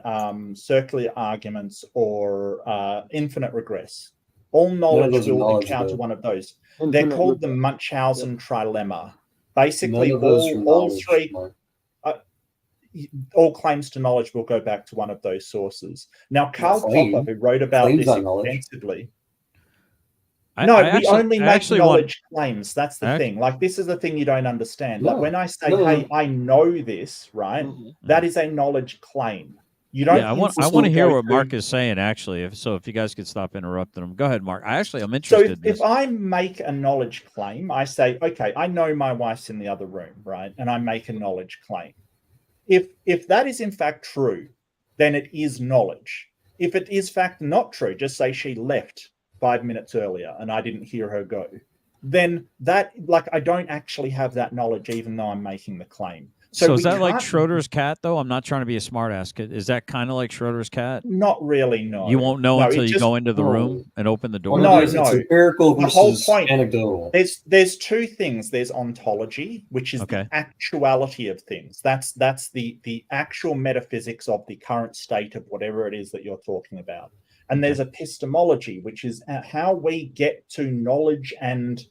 circular arguments, or infinite regress. All knowledge will encounter one of those. They're called the Munchausen trilemma. Basically, all three, all claims to knowledge will go back to one of those sources. Now, Karl Popper, who wrote about this extensively. We only make knowledge claims. That's the thing. Like, this is the thing you don't understand. Like, when I say, "Hey, I know this," right? That is a knowledge claim. You don't.
Yeah, I want to hear what Mark is saying. Actually, if you guys could stop interrupting him. Go ahead, Mark. I'm interested.
So if I make a knowledge claim, I say, "Okay, I know my wife's in the other room," right? And I make a knowledge claim. If that is in fact true, then it is knowledge. If it is fact not true, just say she left 5 minutes earlier and I didn't hear her go, then that, like, I don't actually have that knowledge, even though I'm making the claim.
So is that like Schroeder's cat, though? I'm not trying to be a smart ass. Is that kind of like Schroeder's cat?
Not really, no.
You won't know until you go into the room and open the door?
No.
It's empirical versus
the whole point,
anecdotal.
There's two things. There's ontology, which is the actuality of things. That's the actual metaphysics of the current state of whatever it is that you're talking about. And there's epistemology, which is how we get to knowledge and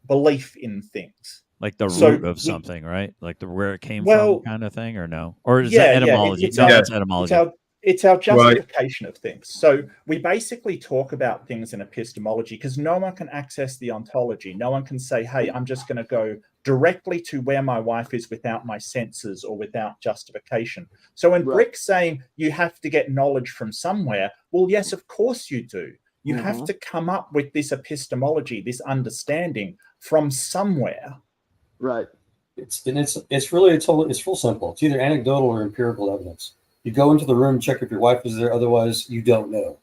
belief in things.
Like the root of something, right? Like where it came from kind of thing, or no? Or is that etymology? It's etymology.
It's our justification of things. So we basically talk about things in epistemology because no one can access the ontology. No one can say, "Hey, I'm just going to go directly to where my wife is without my senses or without justification." So when Brick's saying you have to get knowledge from somewhere, well, yes, of course you do. You have to come up with this epistemology, this understanding from somewhere.
Right. It's real simple. It's either anecdotal or empirical evidence. You go into the room, check if your wife is there. Otherwise, you don't know.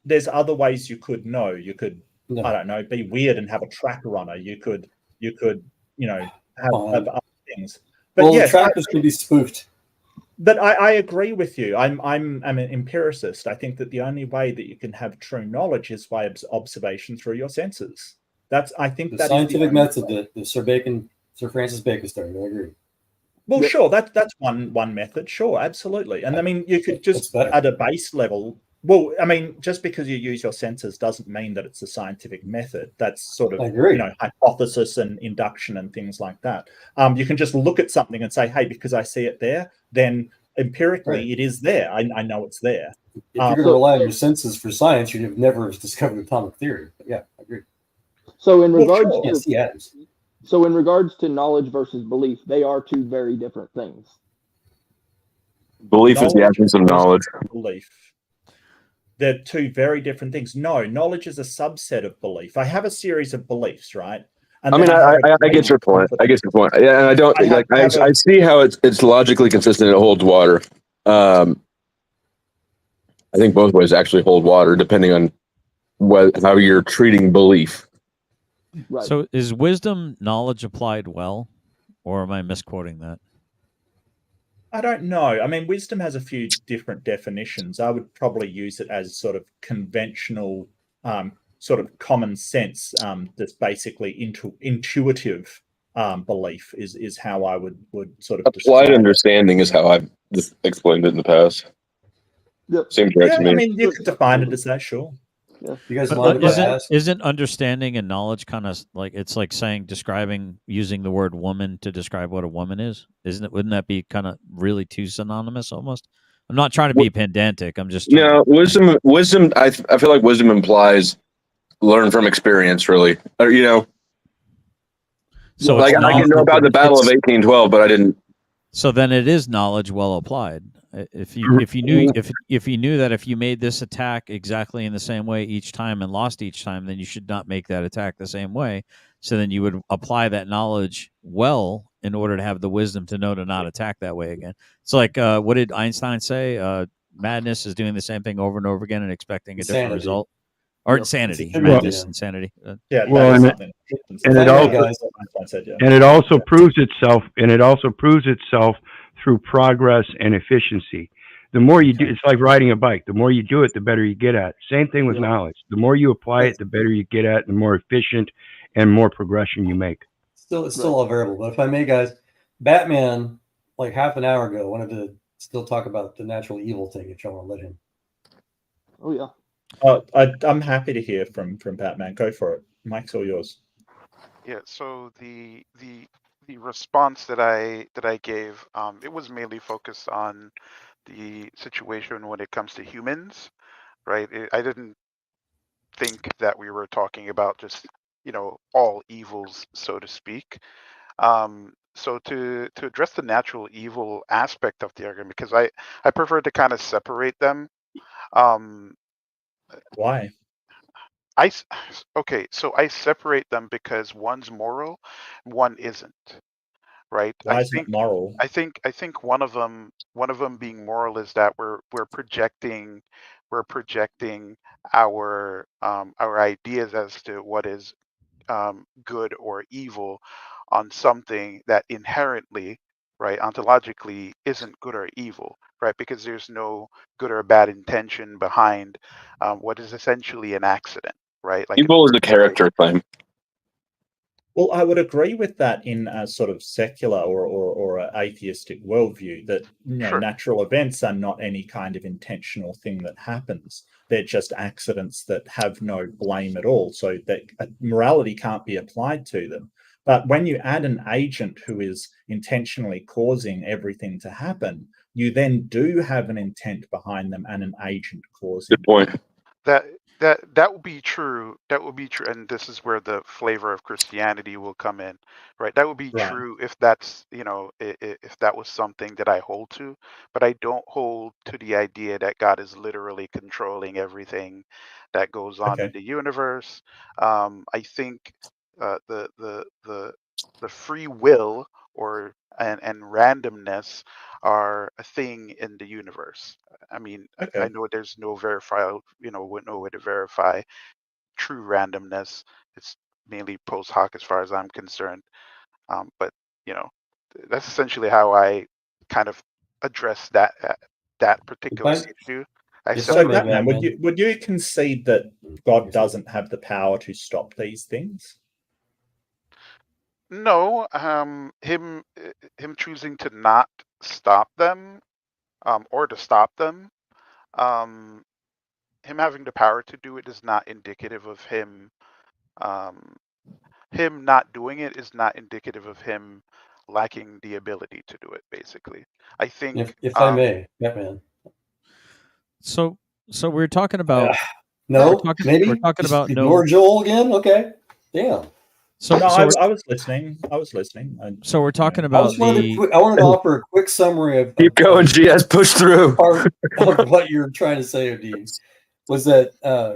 There's other ways you could know. You could I don't know, be weird and have a tracker on her. You could have other things. But
yes, the trackers can be spoofed.
But I agree with you. I'm an empiricist. I think that the only way that you can have true knowledge is by observation through your senses. I think
the
that
scientific
is
method, the Sir Francis Bacon started. I agree.
Well, sure, that's one method. Sure, absolutely. And I mean, you could just at a base level. Well, I mean, just because you use your senses doesn't mean that it's a scientific method. That's sort of hypothesis and induction and things like that. You can just look at something and say, hey, because I see it there, then empirically it is there. I know it's there.
If you're going to rely on your senses for science, you'd have never discovered atomic theory. But yeah, I agree.
So in regards to knowledge versus belief, they are two very different things.
Belief is the absence of knowledge.
Belief. They're two very different things. No, knowledge is a subset of belief. I have a series of beliefs, right?
And I mean, I get your point. I get your point. Yeah, and I don't I see how it's logically consistent. It holds water. I think both ways actually hold water, depending on how you're treating belief.
Right. So, is wisdom knowledge applied well, or am I misquoting that?
I don't know. I mean, wisdom has a few different definitions. I would probably use it as sort of conventional, sort of common sense. That's basically intuitive belief is how I would sort of
applied understanding is how I've explained it in the past.
Yep.
Seems right to me.
I mean, you could define it as that, sure.
Yeah. You guys mind if I ask?
Isn't understanding and knowledge kind of like it's like using the word woman to describe what a woman is? Wouldn't that be kind of really too synonymous almost? I'm not trying to be pedantic. I'm just
wisdom. I feel like wisdom implies learn from experience, really. Or, so like I can know about the Battle of 1812, but I didn't.
So then it is knowledge well applied. If you knew that if you made this attack exactly in the same way each time and lost each time, then you should not make that attack the same way. So then you would apply that knowledge well in order to have the wisdom to know to not attack that way again. It's like what did Einstein say? Madness is doing the same thing over and over again and expecting a different result. Or insanity, madness, insanity.
It also proves itself through progress and efficiency. The more you do, it's like riding a bike. The more you do it, the better you get at it. Same thing with knowledge. The more you apply it, the better you get at it, the more efficient and more progression you make.
It's still all variable. But if I may, guys, Batman, like half an hour ago, wanted to still talk about the natural evil thing. If y'all want to let him.
Oh yeah.
I'm happy to hear from Batman. Go for it. Mike's all yours.
Yeah. So the response that I gave, it was mainly focused on the situation when it comes to humans, right? I didn't think that we were talking about just all evils, so to speak. So to address the natural evil aspect of the argument, because I prefer to kind of separate them.
Why?
So I separate them because one's moral, one isn't. Right?
Why is it moral?
I think one of them being moral is that we're projecting our ideas as to what is good or evil on something that inherently, right, ontologically isn't good or evil, right? Because there's no good or bad intention behind what is essentially an accident, right? Like
evil is a character claim.
Well, I would agree with that in a sort of secular or an atheistic worldview that natural events are not any kind of intentional thing that happens. They're just accidents that have no blame at all. So that morality can't be applied to them. But when you add an agent who is intentionally causing everything to happen, you then do have an intent behind them and an agent causing.
Good point.
That would be true. That would be true, and this is where the flavor of Christianity will come in, right? That would be true if that's if that was something that I hold to, but I don't hold to the idea that God is literally controlling everything that goes on in the universe. I think the free will and randomness are a thing in the universe. I mean, I know there's no verifiable, no way to verify true randomness. It's mainly post hoc as far as I'm concerned. But that's essentially how I kind of address that particular issue.
So, Batman, would you concede that God doesn't have the power to stop these things?
No, him choosing to not stop them, or to stop them, him having the power to do it is not indicative of him. Him not doing it is not indicative of him lacking the ability to do it. Basically, I think.
If I may, Batman.
So we're talking about.
No, maybe
we're talking about
ignore Joel again. Okay, damn.
So I was listening.
So we're talking about
I wanted to offer a quick summary of.
Keep going, GS. Push through.
Of what you're trying to say, Dean, was that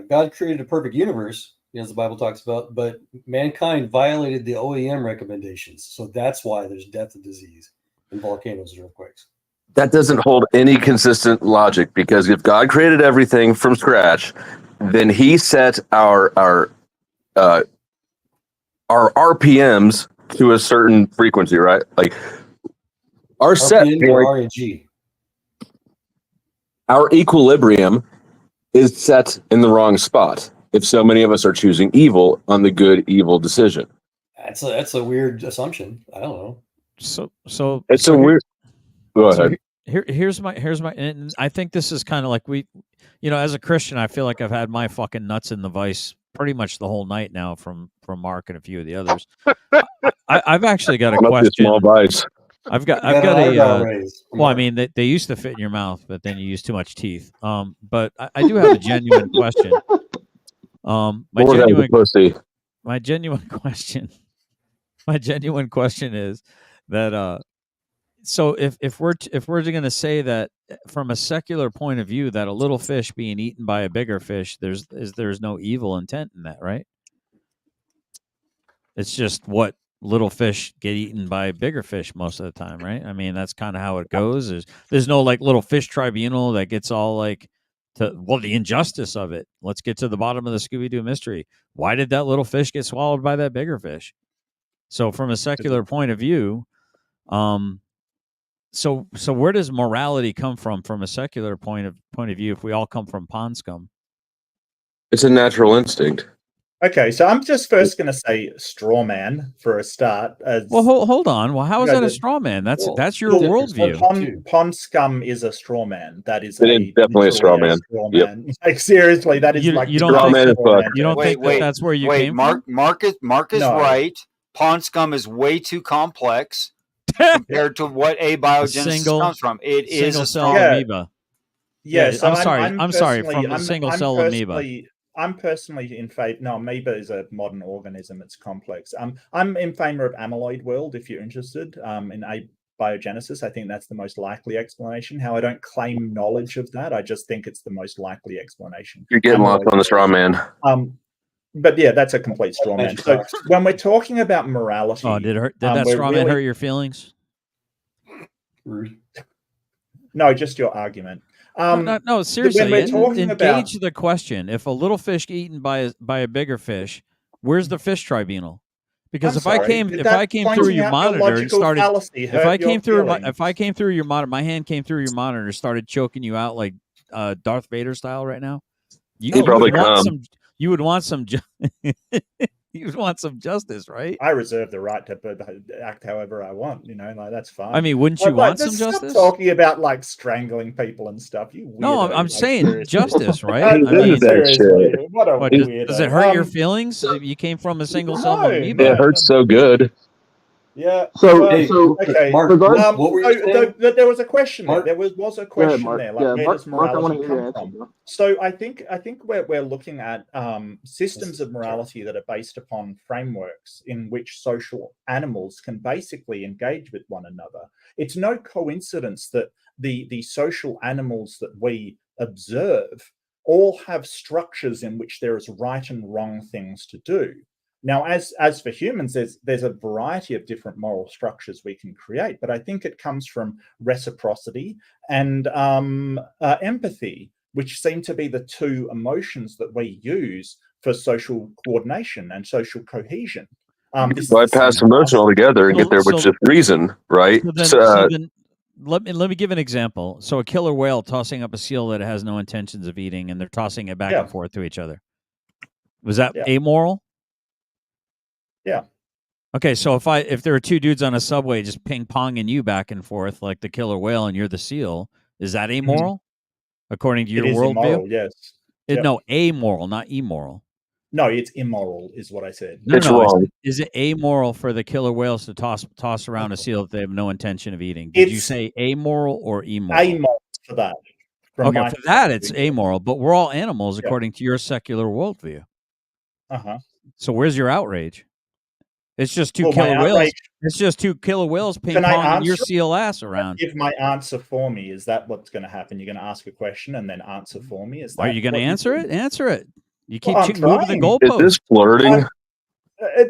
God created a perfect universe, as the Bible talks about, but mankind violated the OEM recommendations. So that's why there's death and disease and volcanoes and earthquakes.
That doesn't hold any consistent logic, because if God created everything from scratch, then He set our RPMs to a certain frequency, right? Like our set point, our equilibrium is set in the wrong spot if so many of us are choosing evil on the good-evil decision.
That's a weird assumption. I don't know.
So
it's a weird. Go ahead.
Here's my, and I think this is kind of like as a Christian, I feel like I've had my fucking nuts in the vice pretty much the whole night now from Mark and a few of the others. I've actually got a question.
Small vice.
I've got a. Well, I mean, they used to fit in your mouth, but then you use too much teeth. But I do have a genuine question. My genuine question is that so if we're going to say that from a secular point of view that a little fish being eaten by a bigger fish, there's no evil intent in that, right? It's just what little fish get eaten by bigger fish most of the time, right? I mean, that's kind of how it goes. There's no like little fish tribunal that gets all like the injustice of it. Let's get to the bottom of the Scooby-Doo mystery. Why did that little fish get swallowed by that bigger fish? So from a secular point of view, so where does morality come from a secular point of view if we all come from pond scum?
It's a natural instinct.
Okay, so I'm just first going to say straw man for a start.
Well, hold on. Well, how is that a straw man? That's your worldview.
Pond scum is a straw man. That is
definitely a straw man.
Yep. Like seriously, that is
you don't think that's where you came from?
Mark is right. Pond scum is way too complex compared to what abiogenesis comes from. It is a
cell amoeba.
Yes,
I'm sorry. From the single cell amoeba.
I'm personally in favor. No, amoeba is a modern organism. It's complex. I'm in favor of amyloid world. If you're interested in abiogenesis, I think that's the most likely explanation. How I don't claim knowledge of that. I just think it's the most likely explanation.
You're getting lost on the straw man.
But yeah, that's a complete straw man. So when we're talking about morality,
did that straw man hurt your feelings?
No, just your argument.
No, seriously. Engage the question. If a little fish eaten by a bigger fish, where's the fish tribunal? Because if I came through your monitor and started, if I came through your monitor, my hand came through your monitor and started choking you out like Darth Vader style right now, you would want some justice, right?
I reserve the right to act however I want. That's fine.
I mean, wouldn't you want some justice?
Stop talking about like strangling people and stuff. You weirdo.
No, I'm saying
seriously.
Justice, right? I mean,
seriously, what a weirdo.
Does it hurt your feelings? You came from a single cell amoeba.
It hurts so good.
Yeah.
Okay.
Mark,
what were you saying?
There was a question there. There was a question there. Like, where does
Mark,
morality come from? So I think we're looking at systems of morality that are based upon frameworks in which social animals can basically engage with one another. It's no coincidence that the social animals that we observe all have structures in which there is right and wrong things to do. Now, as for humans, there's a variety of different moral structures we can create, but I think it comes from reciprocity and empathy. which seem to be the two emotions that we use for social coordination and social cohesion.
Bypass emotion altogether and get there with just reason, right?
So then let me give an example. So a killer whale tossing up a seal that has no intentions of eating, and they're tossing it back and forth to each other. Was that amoral?
Yeah.
Okay, so if there are two dudes on a subway just ping-ponging you back and forth like the killer whale and you're the seal, is that amoral? According to your worldview?
Immoral, yes.
No, amoral, not immoral.
No, it's immoral, is what I said.
It's wrong.
Is it amoral for the killer whales to toss around a seal that they have no intention of eating? Did you say amoral or immoral?
Amoral for that.
Okay, for that it's amoral, but we're all animals according to your secular worldview. So where's your outrage? It's just two killer whales. It's just two killer whales ping-ponging your seal ass around.
Give my answer for me. Is that what's going to happen? You're going to ask a question and then answer for me? Is that
Are you going to answer it? Answer it. You keep moving the
Is
goalpost.
this flirting?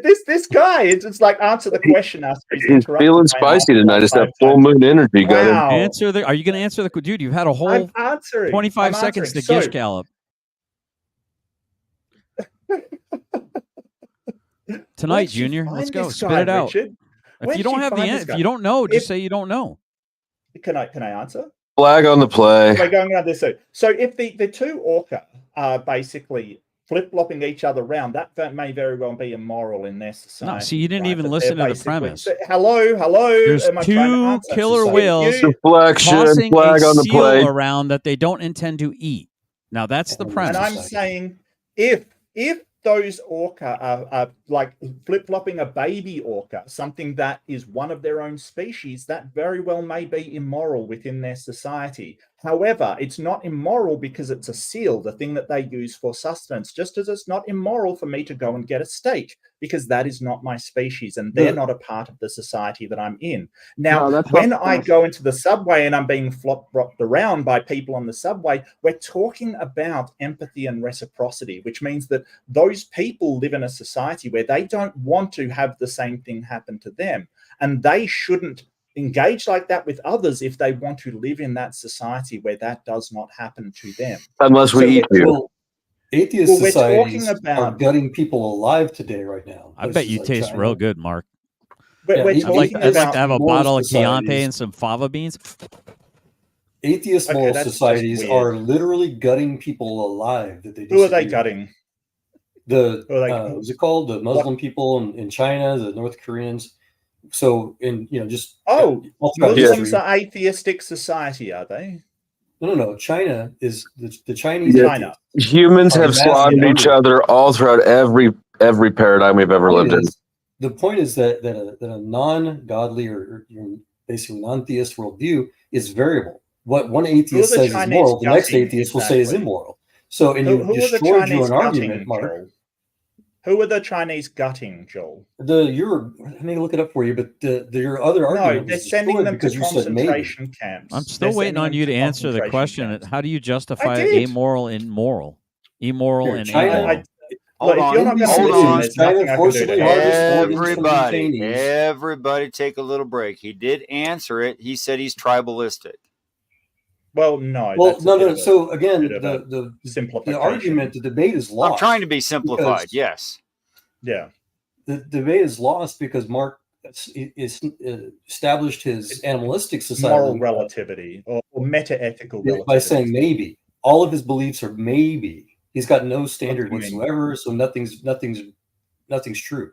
This guy, it's like answer the question.
He's feeling spicy tonight. It's that full moon energy,
wow.
Are you going to answer the dude? You've had a whole 25 seconds to gish gallop. Tonight, Junior. Let's go. Spit it out. If you don't have the answer, if you don't know, just say you don't know.
Can I answer?
Flag on the play.
We're going around this. So if the two orca are basically flip-flopping each other around, that may very well be immoral in their society.
No, see, you didn't even listen to the premise.
Hello.
There's two killer whales
tossing flag on the play
around that they don't intend to eat. Now that's the premise.
And I'm saying if those orca are like flip-flopping a baby orca, something that is one of their own species, that very well may be immoral within their society. However, it's not immoral because it's a seal, the thing that they use for sustenance, just as it's not immoral for me to go and get a steak, because that is not my species and they're not a part of the society that I'm in. Now, when I go into the subway and I'm being flopped around by people on the subway, we're talking about empathy and reciprocity, which means that those people live in a society where they don't want to have the same thing happen to them, and they shouldn't engage like that with others if they want to live in that society where that does not happen to them.
Unless we eat you.
Atheist societies are gutting people alive today right now.
I bet you taste real good, Mark.
I'd
like to have a bottle of Chianti and some fava beans.
Atheist moral societies are literally gutting people alive.
Who are they gutting?
What's it called? The Muslim people in China, the North Koreans. So Muslims
are atheistic society, are they?
No. China is the Chinese.
China.
Humans have slaughtered each other all throughout every paradigm we've ever lived in.
The point is that a non-godly or basically non-theist worldview is variable. What one atheist says is moral, the next atheist will say is immoral. So, and you destroyed your own argument, Mark.
Who are the Chinese gutting, Joel?
Let me look it up for you, but your other argument.
No, they're sending them to concentration camps.
I'm still waiting on you to answer the question. How do you justify amoral and moral? Immoral and amoral.
Hold on. Everybody take a little break. He did answer it. He said he's tribalistic.
Well, no.
No. So again, the argument, the debate is lost.
I'm trying to be simplified. Yes.
Yeah.
The debate is lost because Mark established his animalistic society,
moral relativity or meta-ethical relativity
by saying maybe. All of his beliefs are maybe. He's got no standard whatsoever, so nothing's true.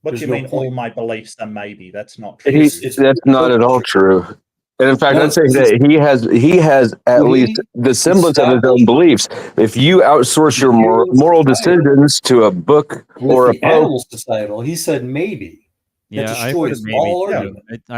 What do you mean? All my beliefs are maybe. That's not true.
That's not at all true. And in fact, I'd say that he has at least the semblance of his own beliefs. If you outsource your moral decisions to a book or a
animal societal, he said maybe.
Yeah, I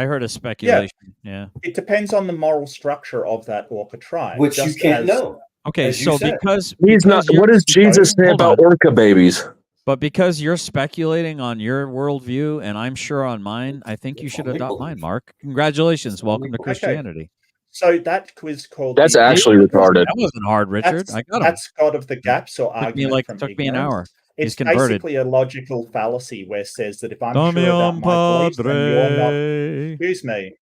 heard a speculation. Yeah.
It depends on the moral structure of that orca tribe,
which you can't know.
Okay, so because
he's not. What does Jesus say about orca babies?
But because you're speculating on your worldview and I'm sure on mine, I think you should adopt mine, Mark. Congratulations. Welcome to Christianity.
So that quiz called...
That's actually retarded.
That wasn't hard, Richard. I got him.
That's God of the gaps or argument from
took me an hour.
It's basically a logical fallacy where it says that if I'm sure about my beliefs, then you're not... Excuse me.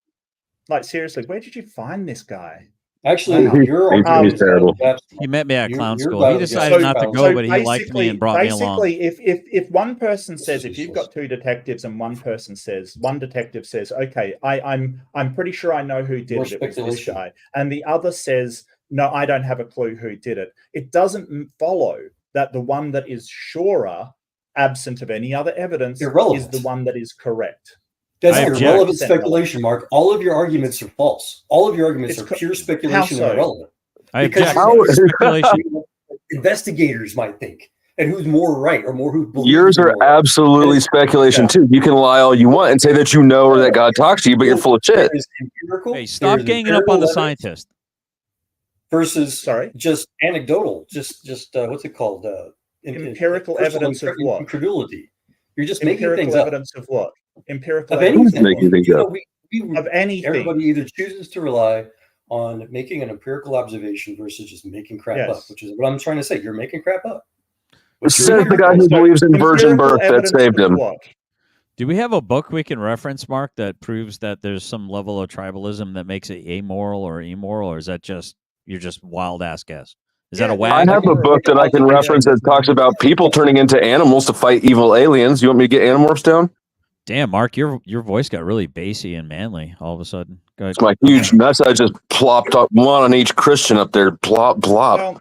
Like, seriously, where did you find this guy?
Actually,
Wow.
your
He's
argument is
terrible.
He met me at clown
Your
school. He
guy-
decided not to
so
go, but he liked me and brought me along.
Basically, if one person says,
This is
if you've got two detectives and one detective says, okay, I'm pretty sure I know who did
More
it. It was this
speculation.
guy, and the other says, no, I don't have a clue who did it. It doesn't follow that the one that is surer, absent of any other evidence,
Irrelevant.
is the one that is correct.
That's
I object.
irrelevant speculation, Mark. All of your arguments are false. All of your arguments
It's
are pure
how
speculation
so?
and irrelevant.
I
Because
object. Speculation.
investigators might think, and who's more right or more who believes
Yours
they're
are
more right.
absolutely speculation
Yeah.
too. You can lie all you want and say that you know or that God talks to you, but you're full of shit.
There is empirical.
Hey, stop ganging up on the scientist.
Versus
Sorry?
just anecdotal, just what's it called?
Empirical evidence of what?
Incredulity. You're just making
Empirical
things up.
evidence of what? Empirical
Of
evidence
anything.
Making things up.
of anything.
Everybody either chooses to rely on making an empirical observation versus just making crap
Yes.
up, which is what I'm trying to say. You're making crap up.
Says the guy who believes in virgin
Empirical
birth that
evidence
saved
of
him.
what?
Do we have a book we can reference, Mark, that proves that there's some level of tribalism that makes it amoral or immoral, or is that just you're just wild ass guess? Is that a
I
wag?
have a book that I can reference that talks about people turning into animals to fight evil aliens. You want me to get Animorphs down?
Damn, Mark, your voice got really bassy and manly all of a sudden. Go ahead.
It's my huge nuts. I just plopped up one on each Christian up there. Plop, plop.
Well,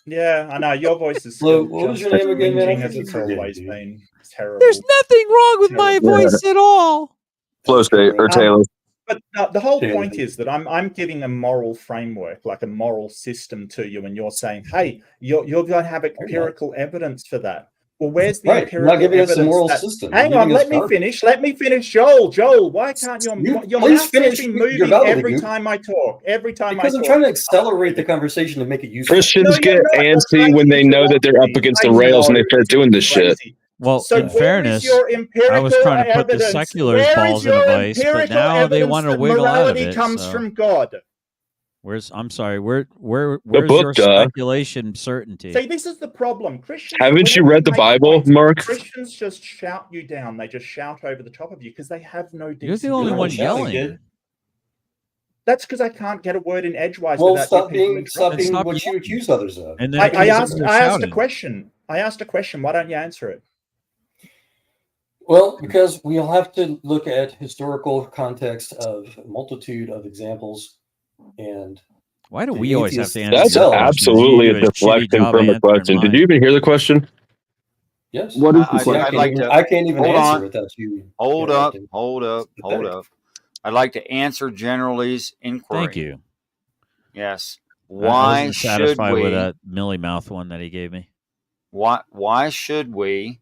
yeah, I know your voice is
Well,
still
what was
just
your name again, man?
whinging
I
as
keep
it's
forgetting,
always
dude.
been. It's terrible.
There's nothing wrong with my
Terrible.
voice at all.
Flow State or Taylor.
But the whole
Yeah.
point is that I'm giving a moral framework, like a moral system to you, and you're saying, hey, you're going to have empirical evidence for that. Well, where's the
Right. You're
empirical
not giving us a
evidence?
moral
that-
system.
Hang
You're
on,
giving
let
us
me
garbage.
finish. Let me finish. Joel, why can't your
You
mouth
please
seems to be
finish your
moving every
gobbledygook.
time I talk? Every time
Because
I
I'm
talk.
trying to accelerate the conversation to make it useful.
Christians
No, you're
get
not. You're
antsy
trying
when
to
they know that
interrupt
they're up
me.
against
I
the rails and
know
they start
it's
doing this shit.
crazy.
Well,
So
in
where
fairness,
is your empirical
I was trying to put the
evidence?
seculars'
Where is
balls in a
your
vice, but
empirical
now they
evidence
want to
that
wiggle out of
morality
it.
comes
So
from God?
I'm sorry. Where's
book,
your
duh.
speculation certainty?
See, this is the problem. Christians.
Haven't you
whenever
read the
make
Bible,
points,
Mark?
Christians just shout you down. They just shout over the top of you because they have no
You're
decent
the only
You're
one
not shouting,
yelling.
kid.
That's because I can't get a word in edgewise
Well,
without
stop
you people
being what
interrupting.
you accuse others of.
And then
I
because
asked
you're
I asked a
shouting.
question. I asked a question. Why don't you answer it?
Well, because we'll have to look at historical context of a multitude of examples, and
Why do
the
we always have
atheists
to answer
That's
these
themselves-
questions?
absolutely
You
a
do shitty
deflection
job
from a
answering
question. Did
mine.
you even hear the question?
yes,
What is the
I-
See,
question?
I'd like to
I can't even
hold
answer
on.
without you.
hold up,
interrupting.
hold up, hold
Pathetic.
up. I'd like to answer Generally's inquiry.
Thank you.
Yes.
I
Why
wasn't
should
satisfied
we?
with that Millie mouth one that he gave me.
Why should we?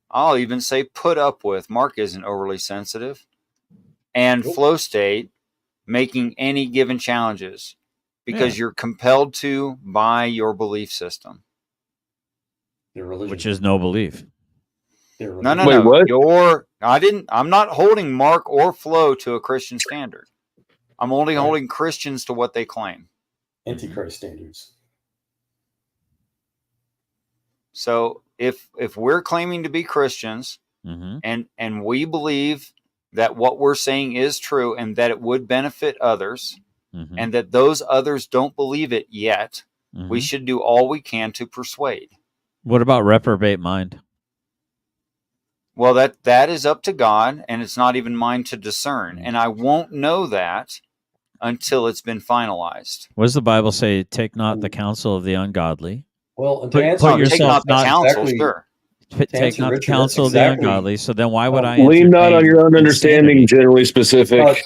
I'll even say put up with. Mark isn't overly sensitive, and
Nope.
flow state making any given challenges because
Yeah.
you're compelled to by your belief system.
Their religion.
Which is no belief.
Their
No,
religion.
no,
Wait,
no.
what?
I'm not holding Mark or Flo to a Christian standard. I'm only
Right.
holding Christians to what they claim.
Antichrist standards.
So if we're claiming to be Christians
Mm-hmm.
and we believe that what we're saying is true and that it would benefit others
Mm-hmm.
and that those others don't believe it yet,
Mm-hmm.
we should do all we can to persuade.
What about reprobate mind?
Well, that is up to God, and it's not even mine to discern. And I won't know that until it's been finalized.
What does the Bible say? Take not the counsel of the ungodly.
Well, and to
Put
answer
Well,
your
take
yourself
not the
not
counsel,
exactly-
sure.
Take
answer
not the
Richard,
counsel
that's
of the
exactly-
ungodly. So then why would I
Lean not on
entertain
your own understanding,
insanity?
generally specific.
Todd,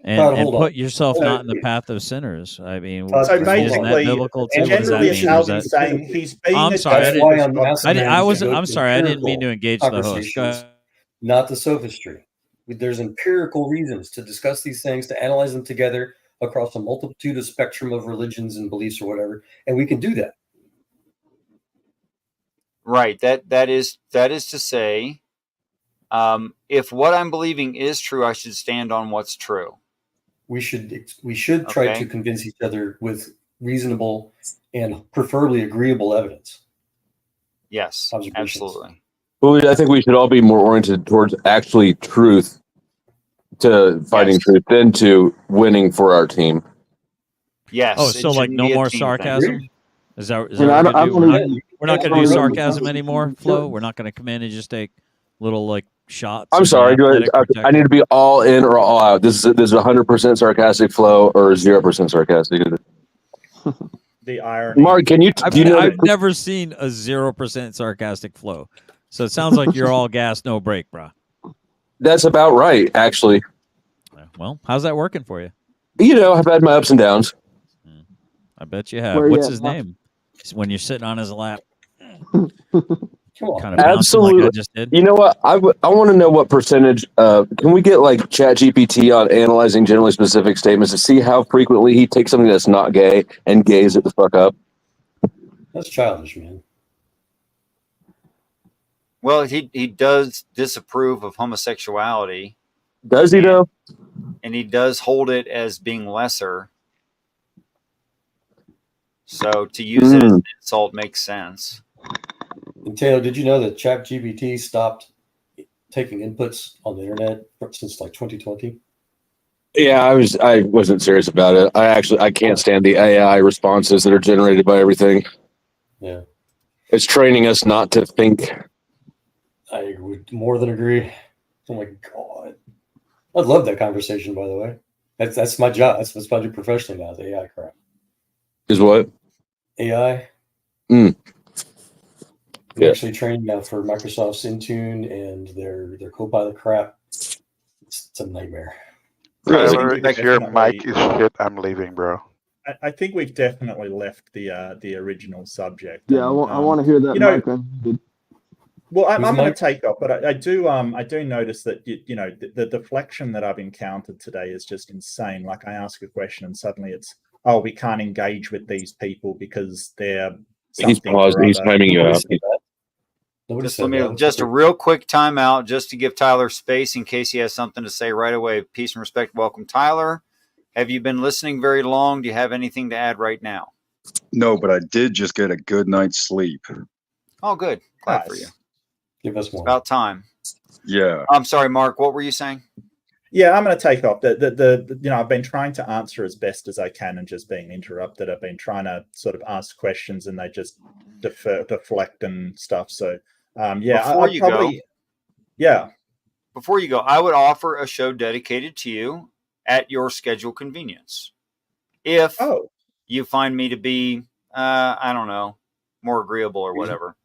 and
hold on.
put yourself
Hold
not
on.
in the path of sinners? I mean,
Todd,
So
hold on.
isn't that
basically,
biblical too? What does that
generally,
mean?
it's
Or is
Alvin's
that-
saying he's being
I'm
a
sorry, I
That's
didn't-
why I'm asking
I
them
was.
to go
I'm
to
sorry. I didn't mean to
empirical
engage the host. Go
conversations,
ahead.
not the sophistry. There's empirical reasons to discuss these things, to analyze them together across a multitude of spectrum of religions and beliefs or whatever, and we can do that.
Right. That is to say, if what I'm believing is true, I should stand on what's true.
We should try
Okay.
to convince each other with reasonable and preferably agreeable evidence.
Yes,
Observations.
absolutely.
Well, I think we should all be more oriented towards actually truth, to fighting
Yes.
truth, than to winning for our team.
Yes.
Oh, so
it
like
shouldn't
no
be a
more
team
sarcasm?
thing.
Is that
And
what we're
I
gonna do?
don't even.
We're not
I
gonna
don't
do
even
sarcasm
think
anymore,
you
Flo.
should.
We're not gonna come in and just take little like shots.
I'm
at the
sorry.
athletic
I need
protector.
to be all in or all out. This is 100% sarcastic flow or 0% sarcastic.
The irony.
Mark, do you know
I've never seen a 0% sarcastic flow. So it sounds like you're all gas, no break, bro.
that's about right, actually.
Well, how's that working for you?
You know, I've had my ups and downs.
I bet you have.
Where
What's
you
his
at, Mark?
name? When you're sitting on his lap.
Come on.
Kind of bouncing
Absolutely.
like I just did.
You know what? I want to know what percentage. Can we get like ChatGPT on analyzing generally specific statements to see how frequently he takes something that's not gay and gays it the fuck up?
That's childish, man.
Well, he does disapprove of homosexuality.
Does he though?
And he does hold it as being lesser. So to use it as an insult makes sense.
And Taylor, did you know that ChatGPT stopped taking inputs on the internet since like 2020?
Yeah, I wasn't serious about it. I can't stand the AI responses that are generated by everything.
Yeah.
It's training us not to think.
I would more than agree. Oh my God. I'd love that conversation, by the way. That's my job. That's what I do professionally now, the AI crap.
Is what?
AI.
Mm.
I'm actually training now for Microsoft's Intune and their Copilot crap. It's a nightmare.
Tyler, if your mic is shit, I'm leaving, bro.
I think we've definitely left the original subject.
Yeah,
and,
I want to hear that, Mike.
Well, I'm going to take off, but I do notice that the deflection that I've encountered today is just insane. Like I ask a question and suddenly it's, oh, we can't engage with these people because they're
He's paused. He's timing you out.
Just a real quick timeout just to give Tyler space in case he has something to say right away. Peace and respect. Welcome, Tyler. Have you been listening very long? Do you have anything to add right now?
No, but I did just get a good night's sleep.
Oh, good. Glad for you.
Give us more.
It's about time.
Yeah.
I'm sorry, Mark. What were you saying?
Yeah, I'm going to take off. I've been trying to answer as best as I can and just being interrupted. I've been trying to sort of ask questions and they just deflect and stuff. So,
Before you go, I would offer a show dedicated to you at your schedule convenience. If you find me to be, I don't know, more agreeable or whatever.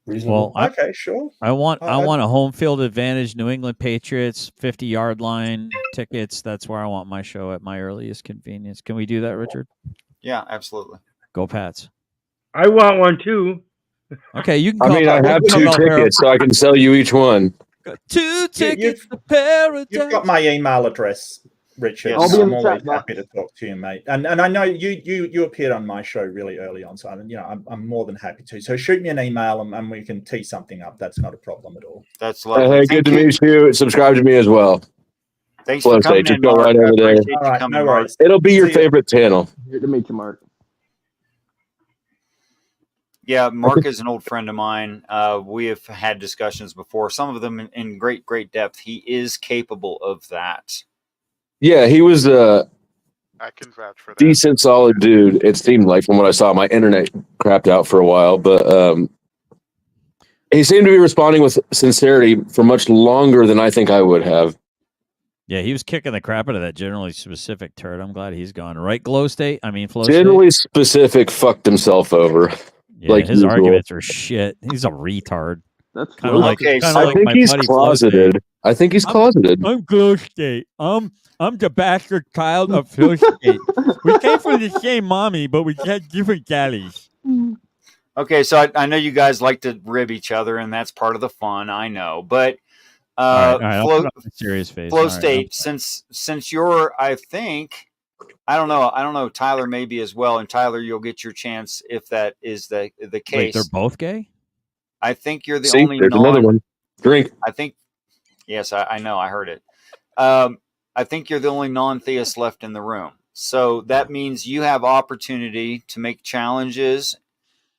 Well,
okay, sure.
I want a home field advantage, New England Patriots 50-yard line tickets. That's where I want my show at my earliest convenience. Can we do that, Richard?
Yeah, absolutely.
Go Pats.
I want one too.
Okay, you can.
I have 2 tickets, so I can sell you each one.
2 tickets to paradise.
You've got my email address, Richard.
Yes.
I'm always happy to talk to you, mate. And I know you appeared on my show really early on, so I'm more than happy to. So shoot me an email and we can tee something up. That's not a problem at all.
That's lovely.
Hey, good to meet you. Subscribe to me as well.
Thanks for coming in,
go
Mark.
right over there.
All right, no
worries.
It'll be your favorite channel.
Good to meet you, Mark.
Yeah, Mark is an old friend of mine. We have had discussions before, some of them in great, great depth. He is capable of that.
Yeah, he was
I can vouch for that.
Decent, solid dude. It seemed like from what I saw. My internet crapped out for a while, but he seemed to be responding with sincerity for much longer than I think I would have.
Yeah, he was kicking the crap out of that generally specific turd. I'm glad he's gone. Right, Flow State?
Generally specific fucked himself over.
Yeah, like his arguments are shit. He's a retard.
That's
kind of like.
I think he's closeted. I think he's closeted.
I'm Flow State. I'm the bastard child of Flow State. We came from the same mommy, but we had different daddies.
Okay, so I know you guys like to rib each other, and that's part of the fun. I know, but
all right, I'll put on a serious face.
Flow State, since you're, I think. I don't know. Tyler may be as well, and Tyler, you'll get your chance if that is the case.
Wait, they're both gay?
I think you're the only.
There's another one. Drink.
I think. Yes, I know. I heard it. I think you're the only non-theist left in the room. So that means you have opportunity to make challenges,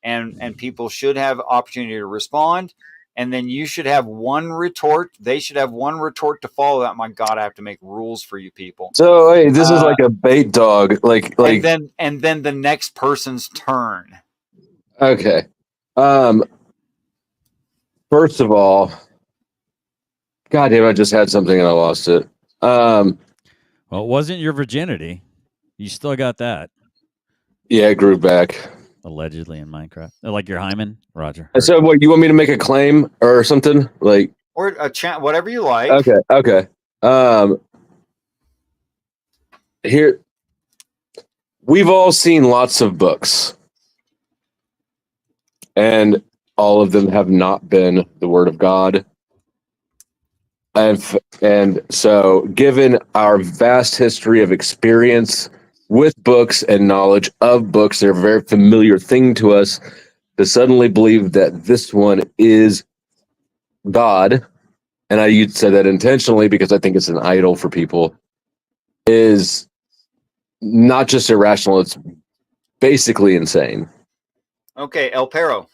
and people should have opportunity to respond. and then you should have one retort. They should have one retort to follow that. My God, I have to make rules for you people.
So hey, this is like a bait dog, like
and then the next person's turn.
Okay. First of all, God damn, I just had something and I lost it.
Well, it wasn't your virginity. You still got that.
Yeah, it grew back.
Allegedly in Minecraft. Like your hymen, Roger.
So what, you want me to make a claim or something? Like,
or a chant, whatever you like.
Okay. Here, we've all seen lots of books, and all of them have not been the Word of God. And so, given our vast history of experience with books and knowledge of books, they're a very familiar thing to us. To suddenly believe that this one is God, and I say that intentionally because I think it's an idol for people, is not just irrational, it's basically insane.
Okay, El Perro.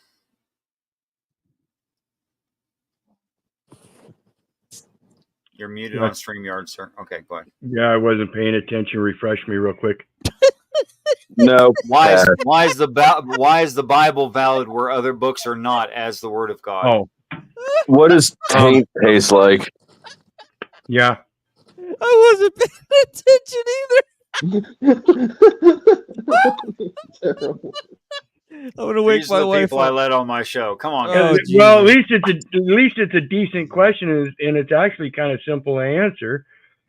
You're muted on StreamYard, sir. Okay, go ahead.
Yeah, I wasn't paying attention. Refresh me real quick.
No.
Why is the Bible valid where other books are not as the Word of God?
Oh.
What does taint taste like?
Yeah.
I wasn't paying attention either. I'm gonna wake
These
my
are the
wife
people
up.
I let on my show. Come on,
Well,
guys.
at least it's a decent question, and it's actually kind of simple to answer.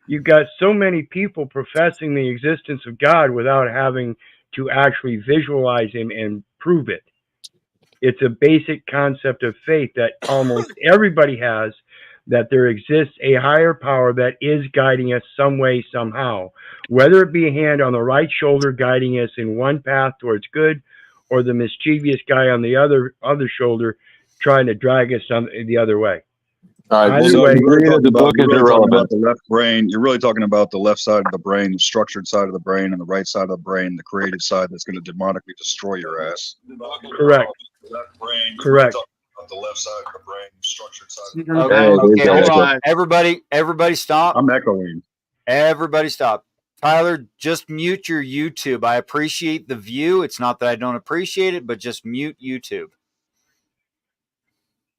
You've got so many people professing the existence of God without having to actually visualize him and prove it. It's a basic concept of faith that almost everybody has, that there exists a higher power that is guiding us some way, somehow. Whether it be a hand on the right shoulder guiding us in one path towards good, or the mischievous guy on the other shoulder trying to drag us the other way.
All right,
Well,
so
you're really
the book is
talking
irrelevant.
about the left brain. You're really talking about the left side of the brain, the structured side of the brain, and the right side of the brain, the creative side that's going to demonically destroy your ass.
Correct.
Left brain.
Correct.
The left side of the brain, structured side.
Okay, hold on. Everybody stop.
I'm echoing.
Everybody stop. Tyler, just mute your YouTube. I appreciate the view. It's not that I don't appreciate it, but just mute YouTube.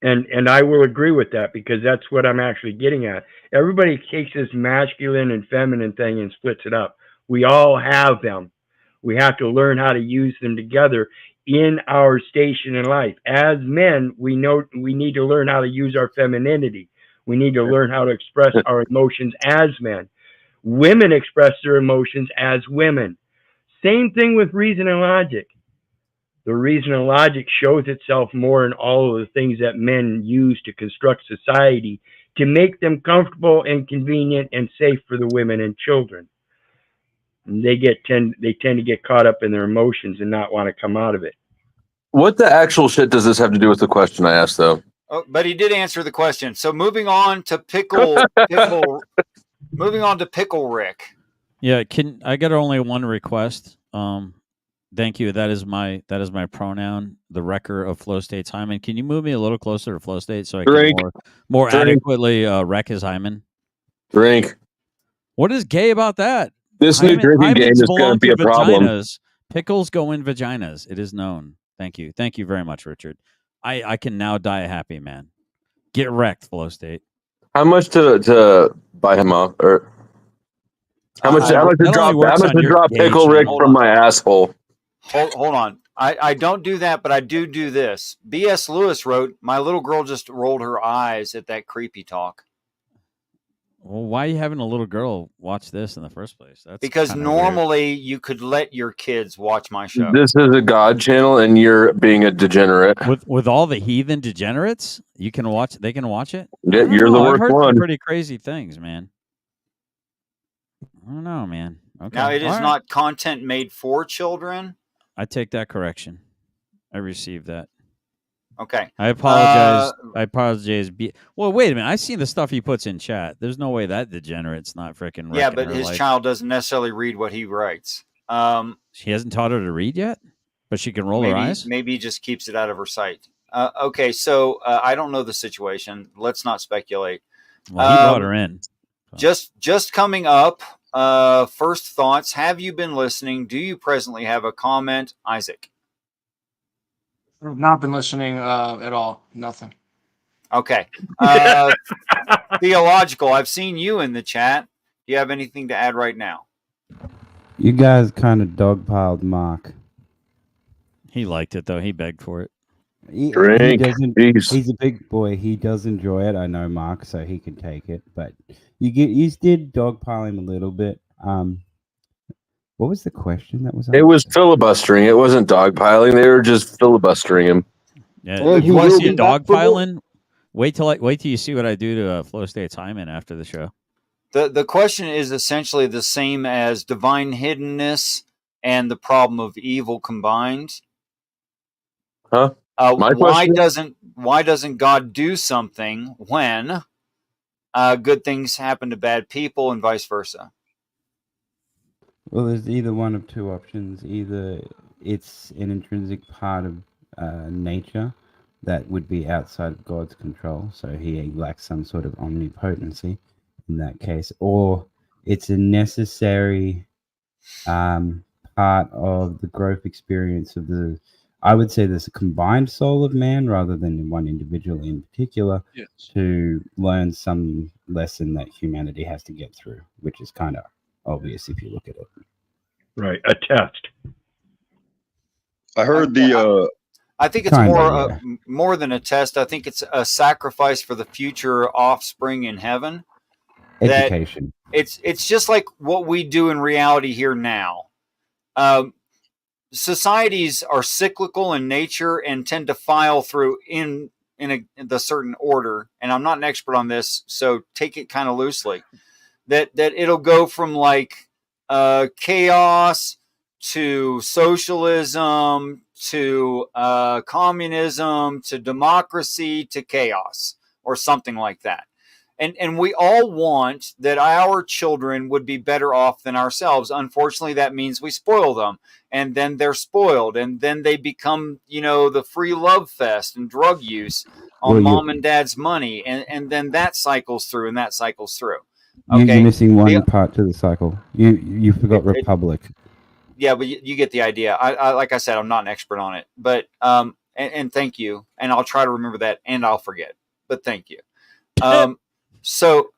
And I will agree with that, because that's what I'm actually getting at. Everybody takes this masculine and feminine thing and splits it up. We all have them. We have to learn how to use them together in our station in life. As men, we know we need to learn how to use our femininity. We need to learn how to express our emotions as men. Women express their emotions as women. Same thing with reason and logic. The reason and logic shows itself more in all of the things that men use to construct society to make them comfortable and convenient and safe for the women and children. And they tend to get caught up in their emotions and not want to come out of it.
What the actual shit does this have to do with the question I asked, though?
Oh, but he did answer the question. So moving on to Pickle Rick.
Yeah, I got only one request. Thank you. That is my pronoun, the wrecker of flow states hymen. Can you move me a little closer to flow state so I can more adequately wreck his hymen?
Drink.
What is gay about that?
This new drinking game is going to be a problem.
Vaginas. Pickles go in vaginas. It is known. Thank you. Thank you very much, Richard. I can now die a happy man. Get wrecked, flow state.
How much to buy him off, or how much to drop Pickle Rick from my asshole?
Hold on. I don't do that, but I do this. B.S. Lewis wrote, "My little girl just rolled her eyes at that creepy talk."
Well, why are you having a little girl watch this in the first place? That's
because normally you could let your kids watch my show.
This is a God channel, and you're being a degenerate.
With all the heathen degenerates, you can watch. They can watch it.
Yeah, you're the worst
I've heard
one.
some pretty crazy things, man. I don't know, man. Okay.
Now it is not content made for children.
I take that correction. I received that.
Okay.
I apologize. I apologize. Well, wait a minute. I've seen the stuff he puts in chat. There's no way that degenerate's not freaking.
Yeah, but his child doesn't necessarily read what he writes.
She hasn't taught her to read yet, but she can roll her eyes.
Maybe he just keeps it out of her sight. Okay, so I don't know the situation. Let's not speculate.
Well, he brought her in.
So. Just coming up. First thoughts. Have you been listening? Do you presently have a comment, Isaac?
I've not been listening at all. Nothing.
Okay. Theological. I've seen you in the chat. Do you have anything to add right now?
You guys kind of dogpiled Mark.
He liked it, though. He begged for it.
He doesn't. He's a big boy. He does enjoy it. I know Mark, so he can take it. But you did dogpile him a little bit. What was the question that was asked?
It was filibustering. It wasn't dogpiling. They were just filibustering him.
Yeah, you want to see a dogpiling? Wait till you see what I do to Flow State's Hyman after the show.
The question is essentially the same as divine hiddenness and the problem of evil combined.
Huh?
Why doesn't God do something when good things happen to bad people and vice versa?
Well, there's either one of two options. Either it's an intrinsic part of nature that would be outside of God's control, so he lacks some sort of omnipotency in that case, or it's a necessary part of the growth experience of I would say there's a combined soul of man rather than one individual in particular, yes, to learn some lesson that humanity has to get through, which is kind of obvious if you look at it.
Right, a test.
I heard
I think it's more than a test. I think it's a sacrifice for the future offspring in heaven.
Education.
It's just like what we do in reality here now. Societies are cyclical in nature and tend to file through in the certain order. And I'm not an expert on this, so take it kind of loosely. That it'll go from like chaos to socialism to communism to democracy to chaos or something like that. And we all want that our children would be better off than ourselves. Unfortunately, that means we spoil them. And then they're spoiled. And then they become, the free love fest and drug use on mom and dad's money. And then that cycles through and that cycles through. Okay?
You're missing one part to the cycle. You forgot Republic.
Yeah, but you get the idea. I like I said, I'm not an expert on it. But and thank you. And I'll try to remember that and I'll forget. But thank you. So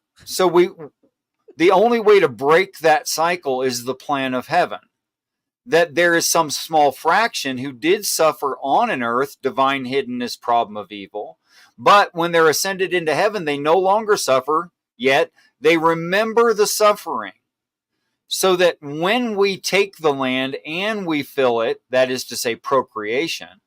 the only way to break that cycle is the plan of heaven. That there is some small fraction who did suffer on an earth, divine hiddenness, problem of evil. But when they're ascended into heaven, they no longer suffer, yet they remember the suffering. So that when we take the land and we fill it, that is to say procreation,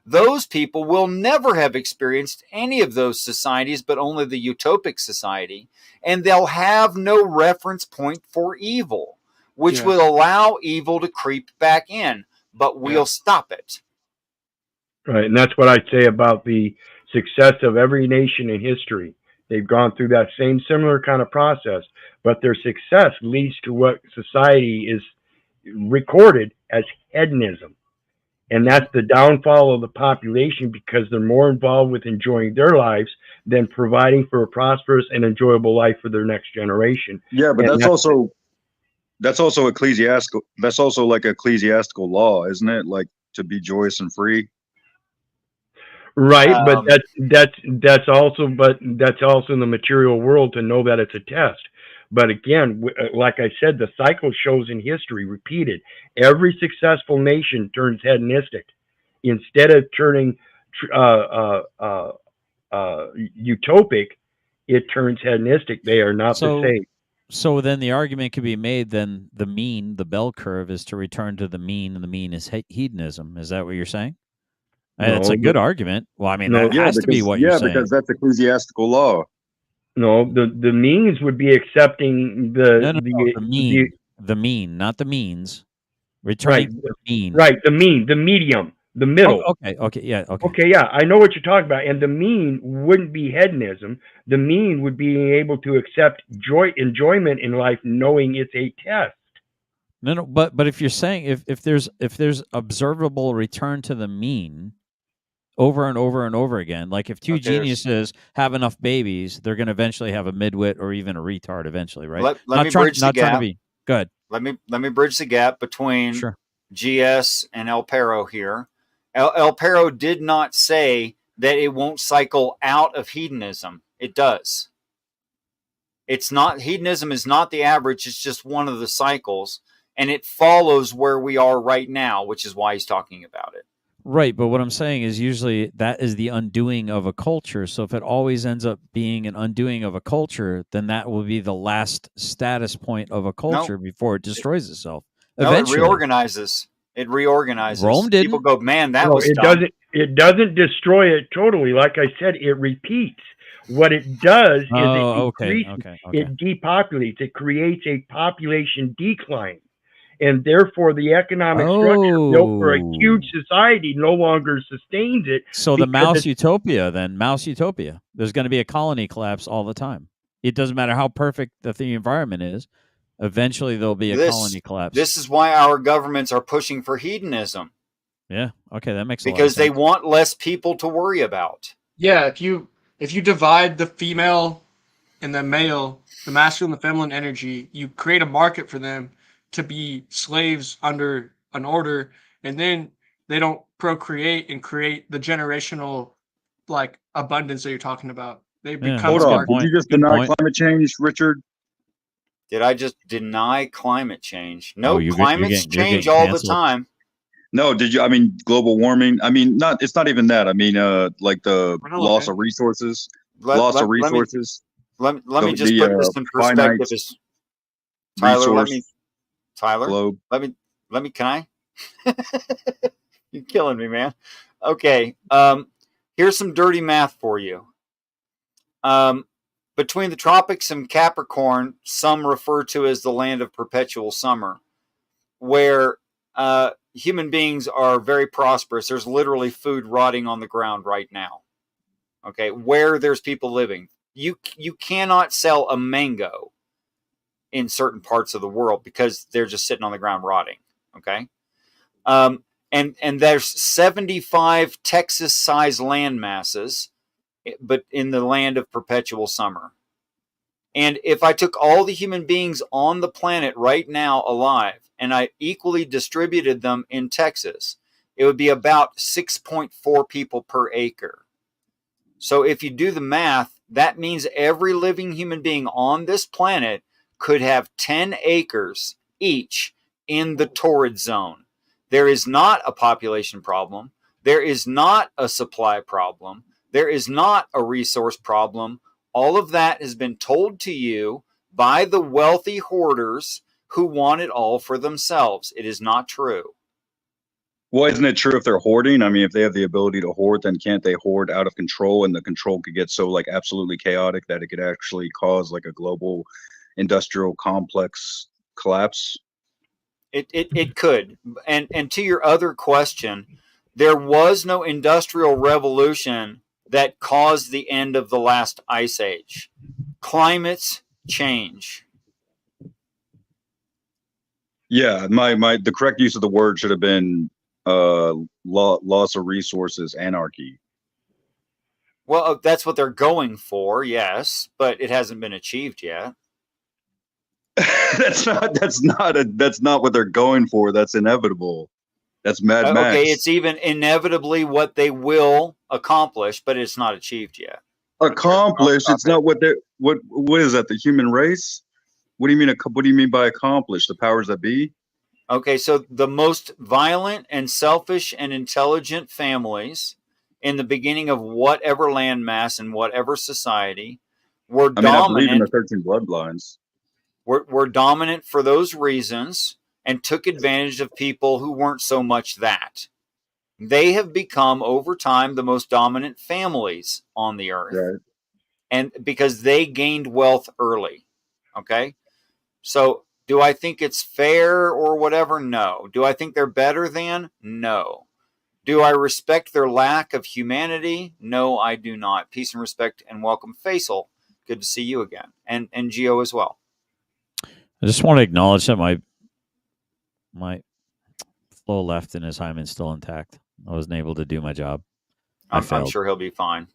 those people will never have experienced any of those societies, but only the utopic society. And they'll have no reference point for evil, which will allow evil to creep back in, but we'll stop it.
Right. And that's what I say about the success of every nation in history. They've gone through that same similar kind of process, but their success leads to what society is recorded as hedonism. And that's the downfall of the population because they're more involved with enjoying their lives than providing for a prosperous and enjoyable life for their next generation.
Yeah, but that's also ecclesiastical. That's also like ecclesiastical law, isn't it? Like to be joyous and free.
Right, but that's also in the material world to know that it's a test. But again, like I said, the cycle shows in history repeated. Every successful nation turns hedonistic. Instead of turning utopic, it turns hedonistic. They are not the same.
So then the argument could be made, then the mean, the bell curve, is to return to the mean, and the mean is hedonism. Is that what you're saying? No, that's a good argument. Well, I mean, that has to be what you're saying.
Yeah, because that's ecclesiastical law.
No, the means would be accepting the
mean, not the means. Returning to the mean.
Right, the mean, the medium, the middle.
Okay, yeah.
Okay, yeah, I know what you're talking about. And the mean wouldn't be hedonism. The mean would be able to accept enjoyment in life, knowing it's a test.
No, but if you're saying if there's observable return to the mean, over and over and over again. Like if two geniuses have enough babies, they're going to eventually have a midwit or even a retard eventually, right?
Let me bridge the gap.
Trying to be good.
Let me bridge the gap between GS and El Perro here. El Perro did not say that it won't cycle out of hedonism. It does. It's not, hedonism is not the average. It's just one of the cycles, and it follows where we are right now, which is why he's talking about it.
Right, but what I'm saying is usually that is the undoing of a culture. So if it always ends up being an undoing of a culture, then that will be the last status point of a culture before it destroys itself. Eventually.
No, it reorganizes. It reorganizes.
Rome didn't.
People go, man, that was
it
dumb.
It doesn't destroy it totally. Like I said, it repeats. What it does is it depopulates. It creates a population decline. And therefore, the economic structure built for a huge society no longer sustains it.
So the Mouse Utopia, Mouse Utopia. There's going to be a colony collapse all the time. It doesn't matter how perfect the environment is. Eventually, there'll be a colony collapse.
This is why our governments are pushing for hedonism.
Yeah. Okay, that makes a lot of
because
sense.
they want less people to worry about.
Yeah, if you divide the female and the male, the masculine and the feminine energy, you create a market for them to be slaves under an order, and then they don't procreate and create the generational abundance that you're talking about. They become
Hold on. Did you just deny climate change, Richard?
Did I just deny climate change? No, climates change all the time.
No, did you? I mean, global warming. I mean, it's not even that. I mean, like the loss of resources. Let me just put this in perspective. Tyler, let me, can I? You're killing me, man. Okay. Here's some dirty math for you. Between the tropics and Capricorn, some refer to as the land of perpetual summer, where human beings are very prosperous. There's literally food rotting on the ground right now. Okay, where there's people living. You cannot sell a mango in certain parts of the world because they're just sitting on the ground rotting. Okay. And there's 75 Texas-sized land masses, but in the land of perpetual summer. And if I took all the human beings on the planet right now alive and I equally distributed them in Texas, it would be about 6.4 people per acre. So if you do the math, that means every living human being on this planet could have 10 acres each in the torrid zone. There is not a population problem. There is not a supply problem. There is not a resource problem. All of that has been told to you by the wealthy hoarders who want it all for themselves. It is not true. Well, isn't it true if they're hoarding? I mean, if they have the ability to hoard, then can't they hoard out of control, and the control could get so absolutely chaotic that it could actually cause a global industrial complex collapse?
It could. And to your other question, there was no industrial revolution that caused the end of the last ice age. Climates change.
Yeah, the correct use of the word should have been loss of resources, anarchy.
Well, that's what they're going for, yes, but it hasn't been achieved yet.
That's not what they're going for. That's inevitable. That's Mad Max.
Okay, it's even inevitably what they will accomplish, but it's not achieved yet.
Accomplished? It's not what is that? The human race? What do you mean? What do you mean by accomplish? The powers that be?
Okay, so the most violent and selfish and intelligent families in the beginning of whatever landmass and whatever society were dominant.
I believe in the 13 bloodlines.
Were dominant for those reasons and took advantage of people who weren't so much that. They have become, over time, the most dominant families on the earth.
Right.
And because they gained wealth early. Okay? So, do I think it's fair or whatever? No. Do I think they're better than? No. Do I respect their lack of humanity? No, I do not. Peace and respect and welcome, Faisal. Good to see you again. And Gio as well.
I just want to acknowledge that my flow left and his hymen's still intact. I wasn't able to do my job.
I'm sure he'll be fine.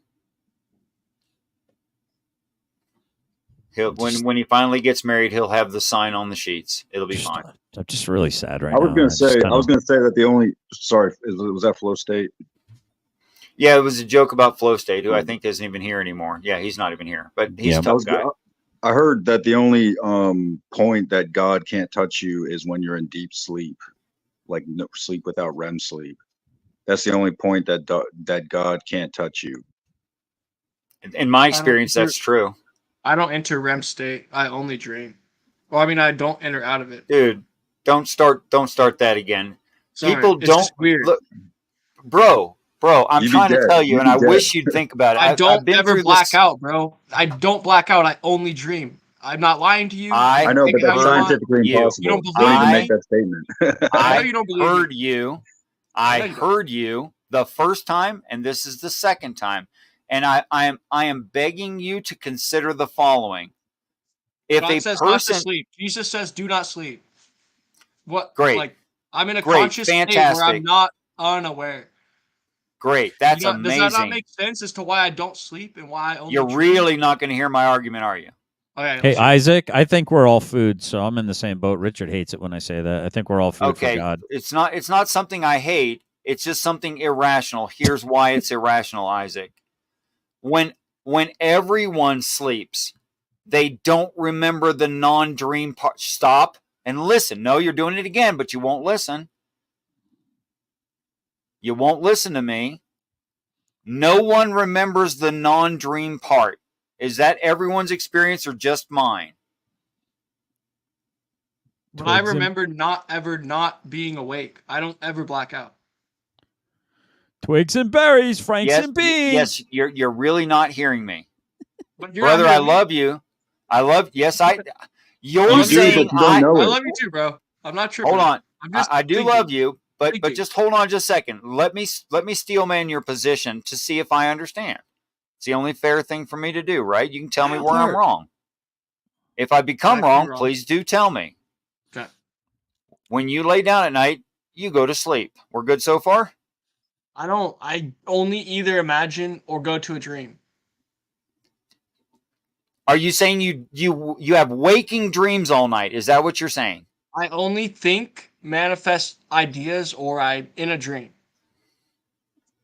When he finally gets married, he'll have the sign on the sheets. It'll be fine.
I'm just really sad right
now. I was going to say that the only, was that Flow State?
Yeah, it was a joke about Flow State, who I think isn't even here anymore. Yeah, he's not even here, but he's a tough guy.
I heard that the only point that God can't touch you is when you're in deep sleep, like no sleep without REM sleep. That's the only point that God can't touch you.
In my experience, that's true.
I don't enter REM state. I only dream. Well, I mean, I don't enter out of it.
Dude, don't start that again.
Sorry,
people
it's
don't
just weird.
Look, bro. I'm trying to tell you, and I wish you'd think about it.
I don't ever black out, bro. I don't black out. I only dream. I'm not lying to you.
I know, but that's scientifically impossible.
You don't believe
don't even
me?
make that statement.
I know you don't believe
heard
me.
you. I heard you the first time, and this is the second time. And I am begging you to consider the following. If
God says not to sleep. Jesus says do not sleep. What?
Great.
Like, I'm in a conscious state where I'm not unaware.
Great. That's amazing.
Does that not make sense as to why I don't sleep and why I only
You're
dream?
really not going to hear my argument, are you?
Okay,
hey, Isaac, I think we're all food, so I'm in the same boat. Richard hates it when I say that. I think we're all food for God.
It's not something I hate. It's just something irrational. Here's why it's irrational, Isaac. When everyone sleeps, they don't remember the non-dream part. Stop and listen. No, you're doing it again, but you won't listen. You won't listen to me. No one remembers the non-dream part. Is that everyone's experience or just mine?
But I remember not being awake. I don't ever black out.
Twigs and berries, Franks and beans.
Yes, you're really not hearing me.
But
brother, I love you. You're saying
I love you too, bro. I'm not tripping.
Hold on. I do love you, but just hold on just a second. Let me steelman your position to see if I understand. It's the only fair thing for me to do, right? You can tell me where I'm wrong. If I become wrong, please do tell me.
Okay.
When you lay down at night, you go to sleep. We're good so far?
I only either imagine or go to a dream.
Are you saying you have waking dreams all night? Is that what you're saying?
I only think, manifest ideas, or I'm in a dream.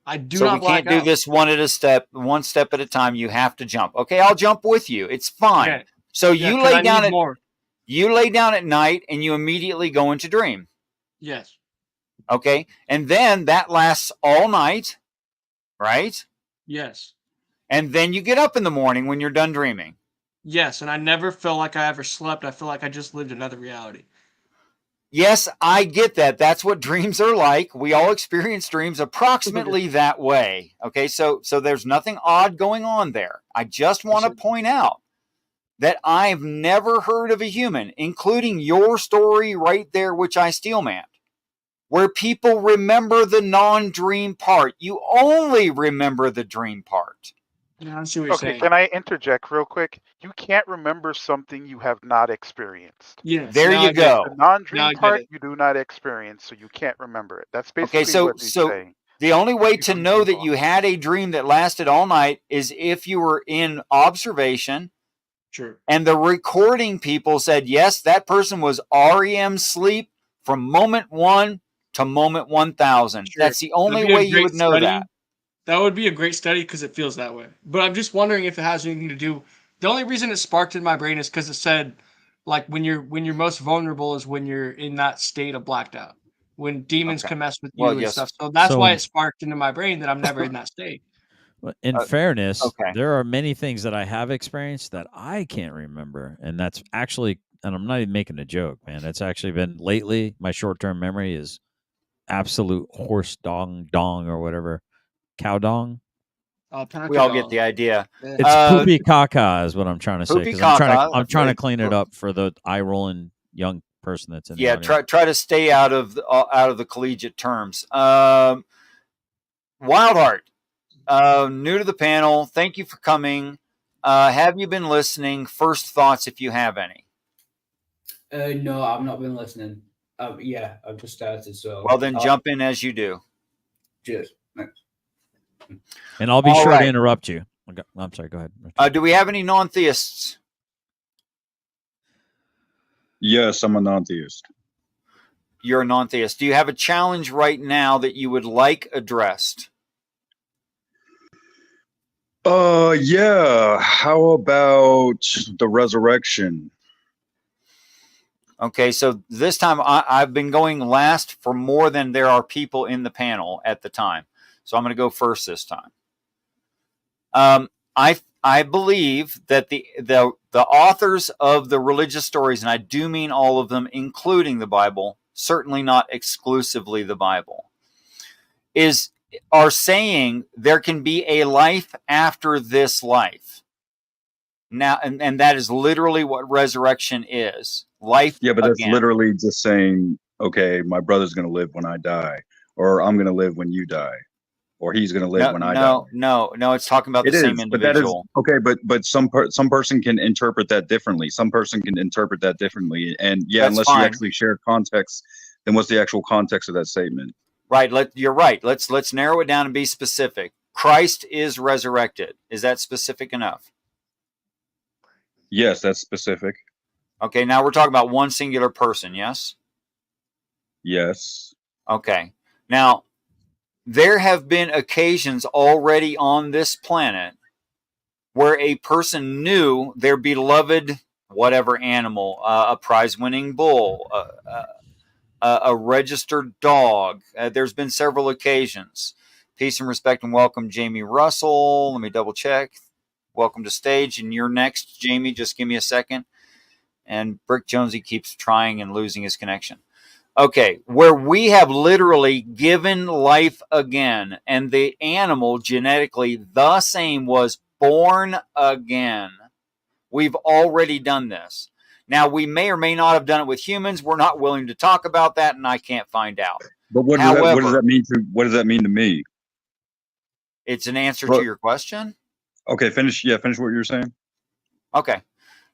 I do not black out.
So we can't do this one step at a time. You have to jump. Okay, I'll jump with you. It's fine. Okay. So you lay down at night and you immediately go into dream.
Yes.
Okay, and then that lasts all night, right?
Yes.
And then you get up in the morning when you're done dreaming.
Yes, and I never feel like I ever slept. I feel like I just lived another reality.
Yes, I get that. That's what dreams are like. We all experience dreams approximately that way. Okay, so there's nothing odd going on there. I just want to point out that I've never heard of a human, including your story right there, which I steelmanned, where people remember the non-dream part. You only remember the dream part.
Yeah, I see what you're saying.
Can I interject real quick? You can't remember something you have not experienced.
Yes.
There you go.
The non-dream part you do not experience, so you can't remember it. That's basically what he's saying.
The only way to know that you had a dream that lasted all night is if you were in observation.
Sure.
And the recording people said, yes, that person was REM sleep from moment 1 to moment 1000.
Sure.
That's the only way you would know that.
That would be a great study because it feels that way. But I'm just wondering if it has anything to do. The only reason it sparked in my brain is because it said, like, when you're most vulnerable is when you're in that state of blacked out, when demons can mess with you and stuff. So that's why it sparked into my brain that I'm never in that state.
In fairness, there are many things that I have experienced that I can't remember, and that's actually, and I'm not even making a joke, man. It's actually been lately. My short-term memory is absolute horse dong or whatever. Cow dong.
We all get the idea.
It's poopy caca is what I'm trying to say. Because I'm trying to clean it up for the eye rolling young person that's in the audience.
Try to stay out of the collegiate terms. Wildheart, new to the panel. Thank you for coming. Have you been listening? First thoughts, if you have any.
No, I've not been listening. Yeah, I've just started. So
well, then jump in as you do.
Cheers. Thanks.
And I'll be
All
sure
right.
to interrupt you. I'm sorry. Go ahead.
Do we have any non-theists?
Yes, I'm a non-theist.
You're a non-theist. Do you have a challenge right now that you would like addressed?
Yeah. How about the resurrection?
Okay, so this time I've been going last for more than there are people in the panel at the time. So I'm going to go first this time. I believe that the authors of the religious stories, and I do mean all of them, including the Bible, certainly not exclusively the Bible, are saying there can be a life after this life. Now, and that is literally what resurrection is. Life.
Yeah, but that's
again.
literally just saying, okay, my brother's going to live when I die, or I'm going to live when you die, or he's going to live when I die.
No. It's talking about the same individual.
But that is okay. But some person can interpret that differently. Some person can interpret that differently, and yeah,
That's
unless
fine.
you actually share context, then what's the actual context of that statement?
Right. You're right. Let's narrow it down and be specific. Christ is resurrected. Is that specific enough?
Yes, that's specific.
Okay, now we're talking about one singular person, yes?
Yes.
Okay. Now, there have been occasions already on this planet where a person knew their beloved whatever animal, a prize-winning bull, a registered dog. There's been several occasions. Peace and respect and welcome, Jamie Russell. Let me double check. Welcome to stage. And you're next, Jamie. Just give me a second. And Brick Jonesy keeps trying and losing his connection. Okay, where we have literally given life again, and the animal genetically the same was born again. We've already done this. Now, we may or may not have done it with humans. We're not willing to talk about that, and I can't find out.
But what does that mean to me?
It's an answer to your question.
Okay, finish what you were saying.
Okay.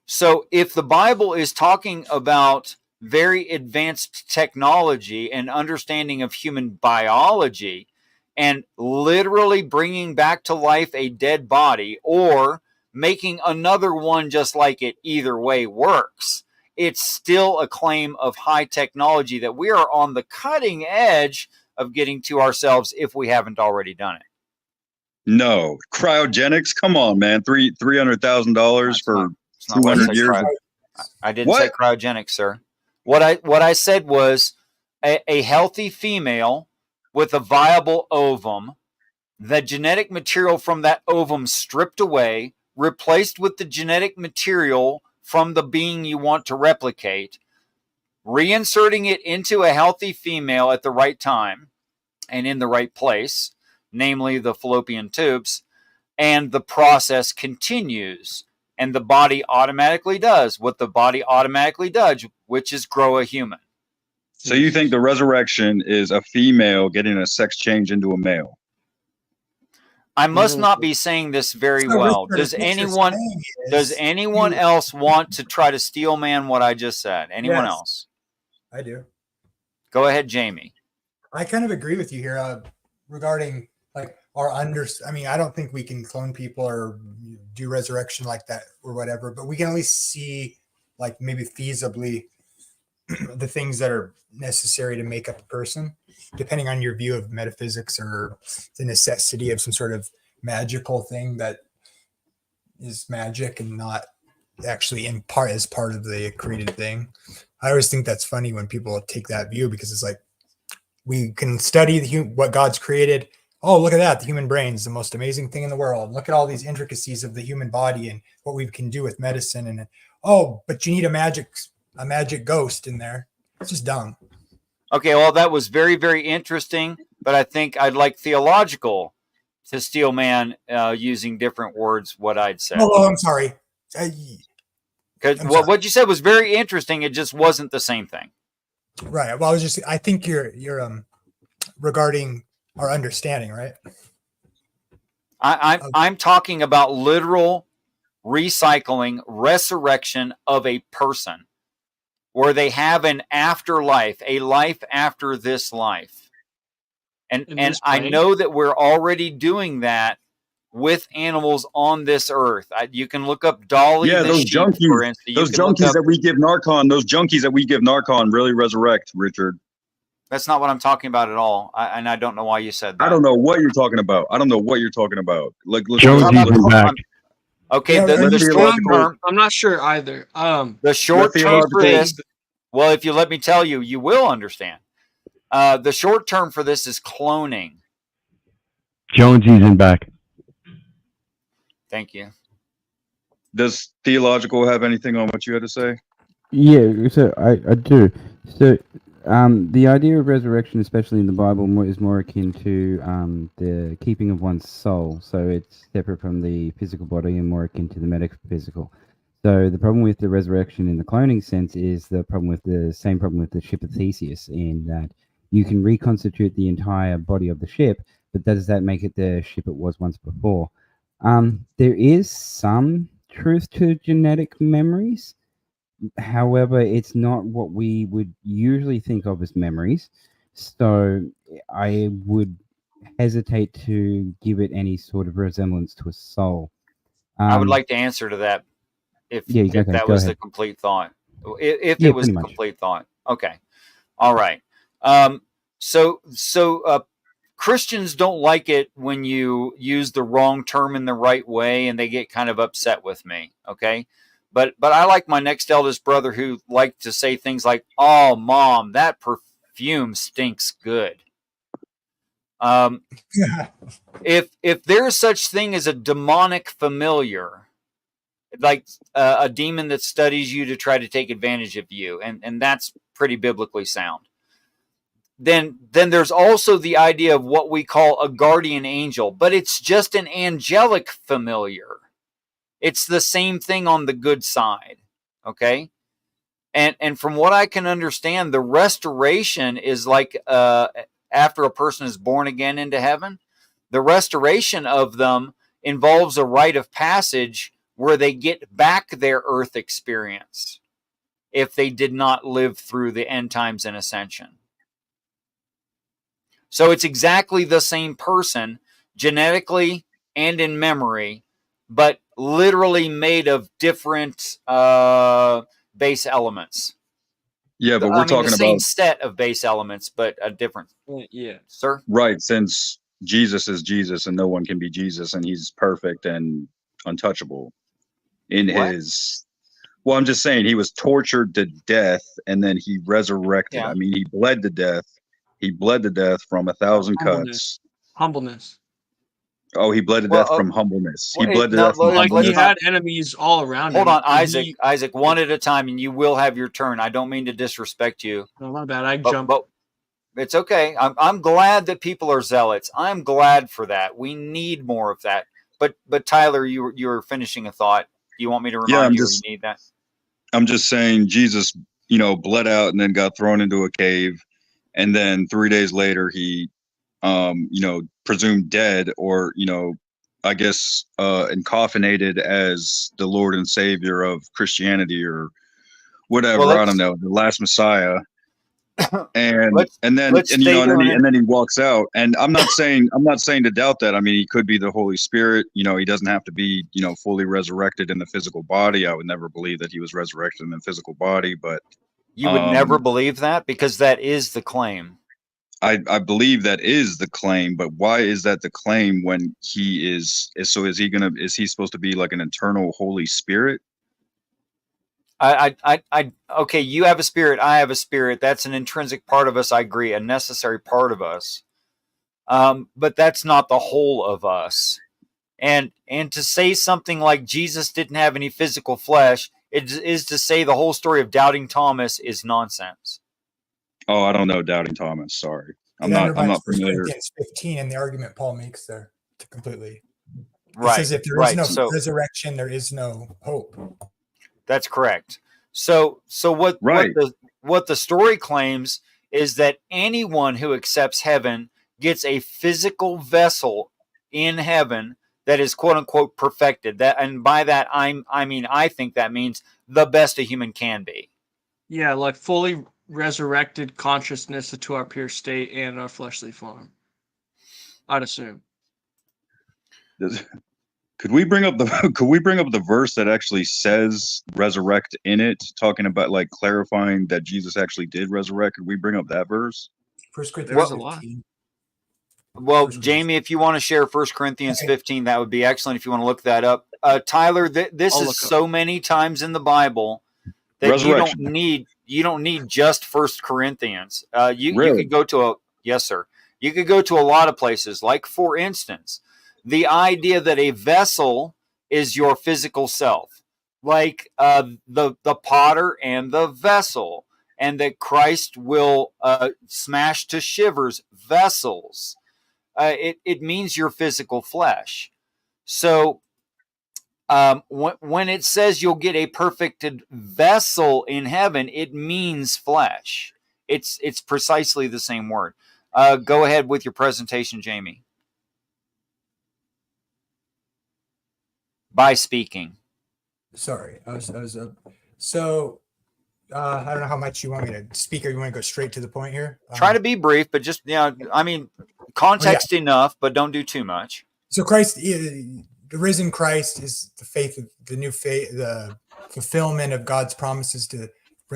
So if the Bible is talking about very advanced technology and understanding of human biology and literally bringing back to life a dead body or making another one just like it, either way works, it's still a claim of high technology that we are on the cutting edge of getting to ourselves if we haven't already done it.
No, cryogenics. Come on, man. $300,000 for 200 years.
I didn't say cryogenics, sir. What I said was a healthy female with a viable ovum, the genetic material from that ovum stripped away, replaced with the genetic material from the being you want to replicate, reinserting it into a healthy female at the right time and in the right place, namely the fallopian tubes, and the process continues. And the body automatically does what the body automatically does, which is grow a human.
So you think the resurrection is a female getting a sex change into a male?
I must not be saying this very well. Does anyone else want to try to steel man what I just said? Anyone else?
I do.
Go ahead, Jamie.
I kind of agree with you here regarding like I mean, I don't think we can clone people or do resurrection like that or whatever, but we can at least see like maybe feasibly the things that are necessary to make up a person, depending on your view of metaphysics or the necessity of some sort of magical thing that is magic and not actually in part as part of the created thing. I always think that's funny when people take that view, because it's like we can study what God's created. Oh, look at that. The human brain is the most amazing thing in the world. Look at all these intricacies of the human body and what we can do with medicine. And but you need a magic ghost in there. It's just dumb.
Okay, well, that was very, very interesting, but I think I'd like theological to steel man using different words what I'd say.
Oh, I'm sorry.
Because what you said was very interesting. It just wasn't the same thing.
Right. Well, I think you're regarding our understanding, right?
I'm talking about literal recycling, resurrection of a person, where they have an afterlife, a life after this life. And I know that we're already doing that with animals on this earth. You can look up Dolly
Yeah,
the
those
sheep,
junkies,
for instance.
those junkies that we give Narcon, those junkies that we give Narcon really resurrect, Richard.
That's not what I'm talking about at all, and I don't know why you said that.
I don't know what you're talking about. Like,
Jonesy's back.
Okay,
Yeah,
the short term.
I'm not sure either.
The short term for this. Well, if you let me tell you, you will understand. The short term for this is cloning.
Jonesy's in back.
Thank you.
Does Theological have anything on what you had to say?
Yeah, so I do. So the idea of resurrection, especially in the Bible, is more akin to the keeping of one's soul. So it's separate from the physical body and more akin to the metaphysical. So the problem with the resurrection in the cloning sense is the same problem with the ship of Theseus, in that you can reconstitute the entire body of the ship, but does that make it the ship it was once before? There is some truth to genetic memories. However, it's not what we would usually think of as memories. So I would hesitate to give it any sort of resemblance to a soul.
I would like to answer to that if that was the complete thought. If it was the complete thought. Okay. All right. So Christians don't like it when you use the wrong term in the right way, and they get kind of upset with me. Okay. But I like my next eldest brother who liked to say things like, "Oh, Mom, that perfume stinks good." If there is such thing as a demonic familiar, like a demon that studies you to try to take advantage of you, and that's pretty biblically sound, then there's also the idea of what we call a guardian angel, but it's just an angelic familiar. It's the same thing on the good side, okay? And from what I can understand, the restoration is like after a person is born again into heaven, the restoration of them involves a rite of passage where they get back their earth experience if they did not live through the end times and ascension. So it's exactly the same person genetically and in memory, but literally made of different base elements.
Yeah, but we're talking
the same
about
set of base elements, but a different.
Yeah,
sir.
Right, since Jesus is Jesus and no one can be Jesus, and he's perfect and untouchable in his. Well, I'm just saying he was tortured to death and then he resurrected.
Yeah.
I mean, he bled to death. He bled to death from 1,000 cuts.
Humbleness.
Oh, he bled to death from humbleness. He bled to death from humbleness.
He had enemies all around him.
Hold on, Isaac. Isaac, one at a time, and you will have your turn. I don't mean to disrespect you.
No, my bad. I jumped.
But it's okay. I'm glad that people are zealots. I'm glad for that. We need more of that. But Tyler, you were finishing a thought. Do you want me to remind you, or you need that?
I'm just saying Jesus, bled out and then got thrown into a cave, and then 3 days later he presumed dead, or I guess encoffinated as the Lord and Savior of Christianity or whatever. I don't know, the last Messiah. And then he walks out. And I'm not saying to doubt that. I mean, he could be the Holy Spirit. He doesn't have to be fully resurrected in the physical body. I would never believe that he was resurrected in the physical body, but
you would never believe that, because that is the claim.
I believe that is the claim, but why is that the claim when he is he supposed to be like an eternal Holy Spirit?
Okay, you have a spirit, I have a spirit. That's an intrinsic part of us, I agree, a necessary part of us. But that's not the whole of us. And to say something like Jesus didn't have any physical flesh, it is to say the whole story of Doubting Thomas is nonsense.
Oh, I don't know Doubting Thomas. Sorry. I'm not familiar.
Corinthians 15 and the argument Paul makes there to completely.
Right.
He says if there is no resurrection, there is no hope.
That's correct. So what the story claims is that anyone who accepts heaven gets a physical vessel in heaven that is quote unquote perfected. That, and by that I think that means the best a human can be.
Yeah, like fully resurrected consciousness to our pure state and our fleshly form, I'd assume.
Could we bring up the verse that actually says resurrect in it, talking about like clarifying that Jesus actually did resurrect? Could we bring up that verse?
1 Corinthians 15.
Well, Jamie, if you want to share 1 Corinthians 15, that would be excellent if you want to look that up. Tyler, this is so many times in the Bible that you don't need just 1 Corinthians. You could go to you could go to a lot of places. Like, for instance, the idea that a vessel is your physical self, like the potter and the vessel, and that Christ will smash to shivers vessels. It means your physical flesh. So when it says you'll get a perfected vessel in heaven, it means flesh. It's precisely the same word. Go ahead with your presentation, Jamie. By speaking.
Sorry, I don't know how much you want me to speak, or you want to go straight to the point here.
Try to be brief, but just context enough, but don't do too much.
So Christ, the risen Christ, is the faith of the new faith, the fulfillment of God's promises to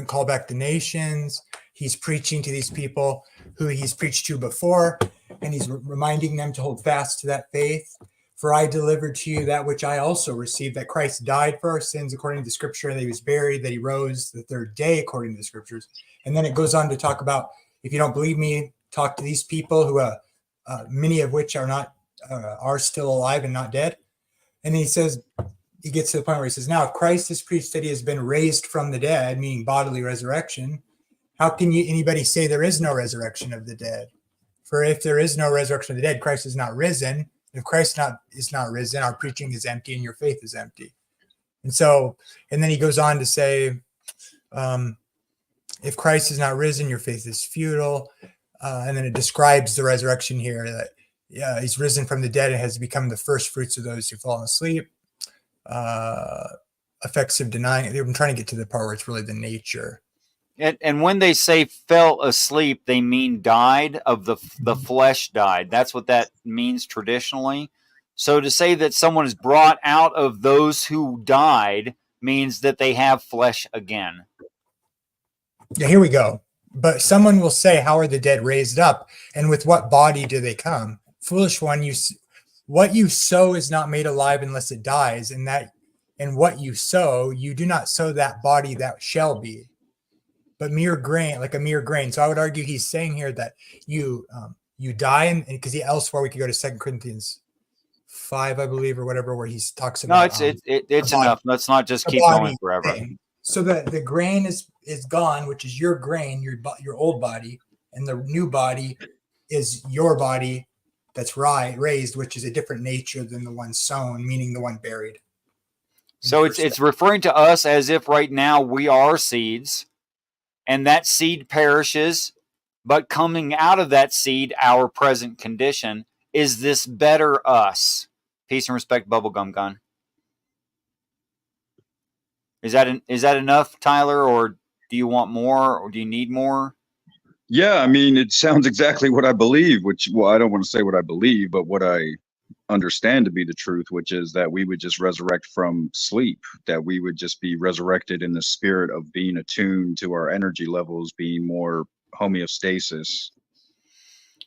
call back the nations. He's preaching to these people who he's preached to before, and he's reminding them to hold fast to that faith. For I delivered to you that which I also received, that Christ died for our sins according to the scripture, that he was buried, that he rose the third day according to the scriptures. And then it goes on to talk about, if you don't believe me, talk to these people who, many of which are still alive and not dead. And he says, he gets to the point where he says, now if Christ has preached that he has been raised from the dead, meaning bodily resurrection, how can anybody say there is no resurrection of the dead? For if there is no resurrection of the dead, Christ is not risen. If Christ is not risen, our preaching is empty and your faith is empty. And then he goes on to say, if Christ is not risen, your faith is futile. And then it describes the resurrection here, that he's risen from the dead and has become the first fruits of those who fall asleep. Effects of denying it. I'm trying to get to the part where it's really the nature.
And when they say fell asleep, they mean died, of the flesh died. That's what that means traditionally. So to say that someone is brought out of those who died means that they have flesh again.
Yeah, here we go. But someone will say, how are the dead raised up? And with what body do they come? Foolish one, what you sow is not made alive unless it dies. And what you sow, you do not sow that body that shall be, but mere grain, like a mere grain. So I would argue he's saying here that you die, and because elsewhere we could go to 2 Corinthians 5, I believe, or whatever, where he talks about.
No, it's enough. Let's not just keep going forever.
Thing. So that the grain is gone, which is your grain, your old body, and the new body is your body that's raised, which is a different nature than the one sown, meaning the one buried.
So it's referring to us as if right now we are seeds, and that seed perishes, but coming out of that seed, our present condition, is this better us. Peace and respect, Bubblegum Gun. Is that enough, Tyler, or do you want more, or do you need more?
Yeah, I mean, it sounds exactly what I believe, I don't want to say what I believe, but what I understand to be the truth, which is that we would just resurrect from sleep, that we would just be resurrected in the spirit of being attuned to our energy levels, being more homeostasis.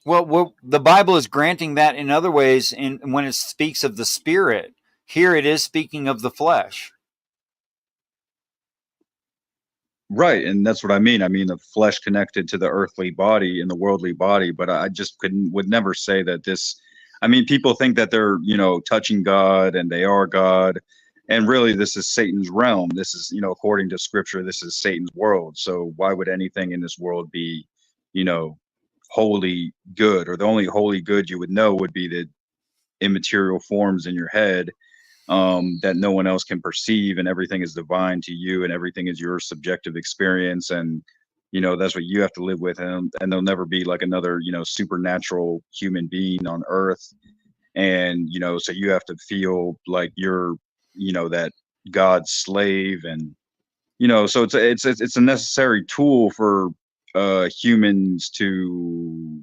Well, the Bible is granting that in other ways when it speaks of the spirit. Here it is speaking of the flesh.
Right, and that's what I mean. I mean, the flesh connected to the earthly body and the worldly body, but I just would never say that this. I mean, people think that they're, touching God and they are God, and really this is Satan's realm. This is, according to Scripture, this is Satan's world. So why would anything in this world be, wholly good? Or the only wholly good you would know would be the immaterial forms in your head that no one else can perceive, and everything is divine to you, and everything is your subjective experience, and that's what you have to live with, and there'll never be like another supernatural human being on earth, and so you have to feel like you're that God's slave, and so it's a necessary tool for humans to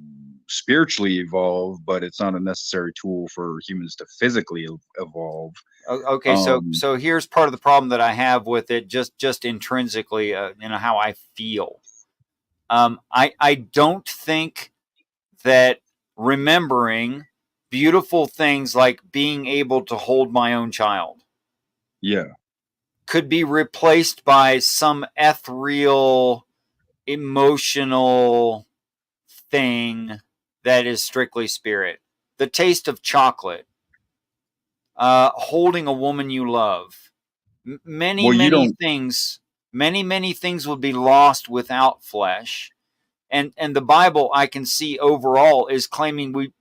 spiritually evolve, but it's not a necessary tool for humans to physically evolve.
Okay, so here's part of the problem that I have with it, just intrinsically, how I feel. I don't think that remembering beautiful things like being able to hold my own child, could be replaced by some ethereal, emotional thing that is strictly spirit. The taste of chocolate, holding a woman you love, many things would be lost without flesh. And the Bible, I can see overall, is claiming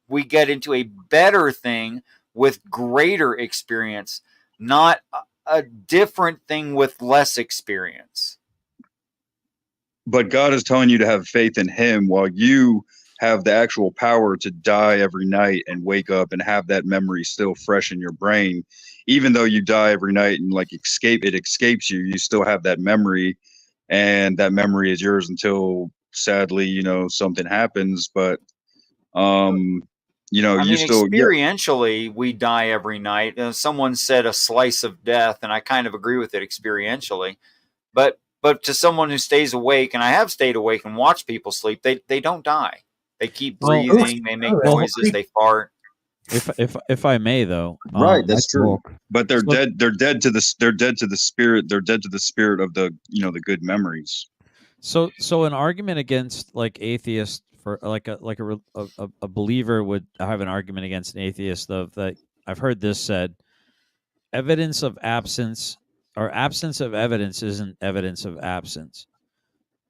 we get into a better thing with greater experience, not a different thing with less experience.
But God is telling you to have faith in him, while you have the actual power to die every night and wake up and have that memory still fresh in your brain. Even though you die every night and like it escapes you, you still have that memory, and that memory is yours until sadly, something happens. But
experientially, we die every night. Someone said a slice of death, and I kind of agree with it experientially. But to someone who stays awake, and I have stayed awake and watched people sleep, they don't die. They keep breathing. They make noises. They fart.
If I may, though,
right, that's true. But they're dead. They're dead to the spirit. They're dead to the spirit of the the good memories.
So an argument against like atheists, for like a believer would have an argument against an atheist of that. I've heard this said: evidence of absence or absence of evidence isn't evidence of absence.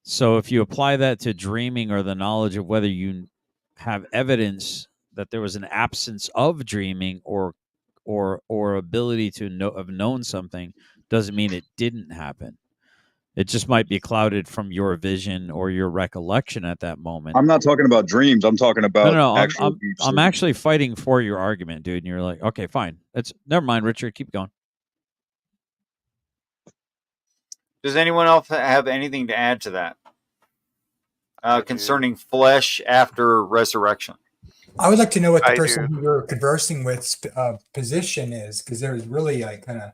So if you apply that to dreaming or the knowledge of whether you have evidence that there was an absence of dreaming or ability to have known something, doesn't mean it didn't happen. It just might be clouded from your vision or your recollection at that moment.
I'm not talking about dreams. I'm talking about actual.
I'm actually fighting for your argument, dude. And you're like, okay, fine. Never mind, Richard. Keep going.
Does anyone else have anything to add to that concerning flesh after resurrection?
I would like to know what the person who you're conversing with position is, because there's really like kind of.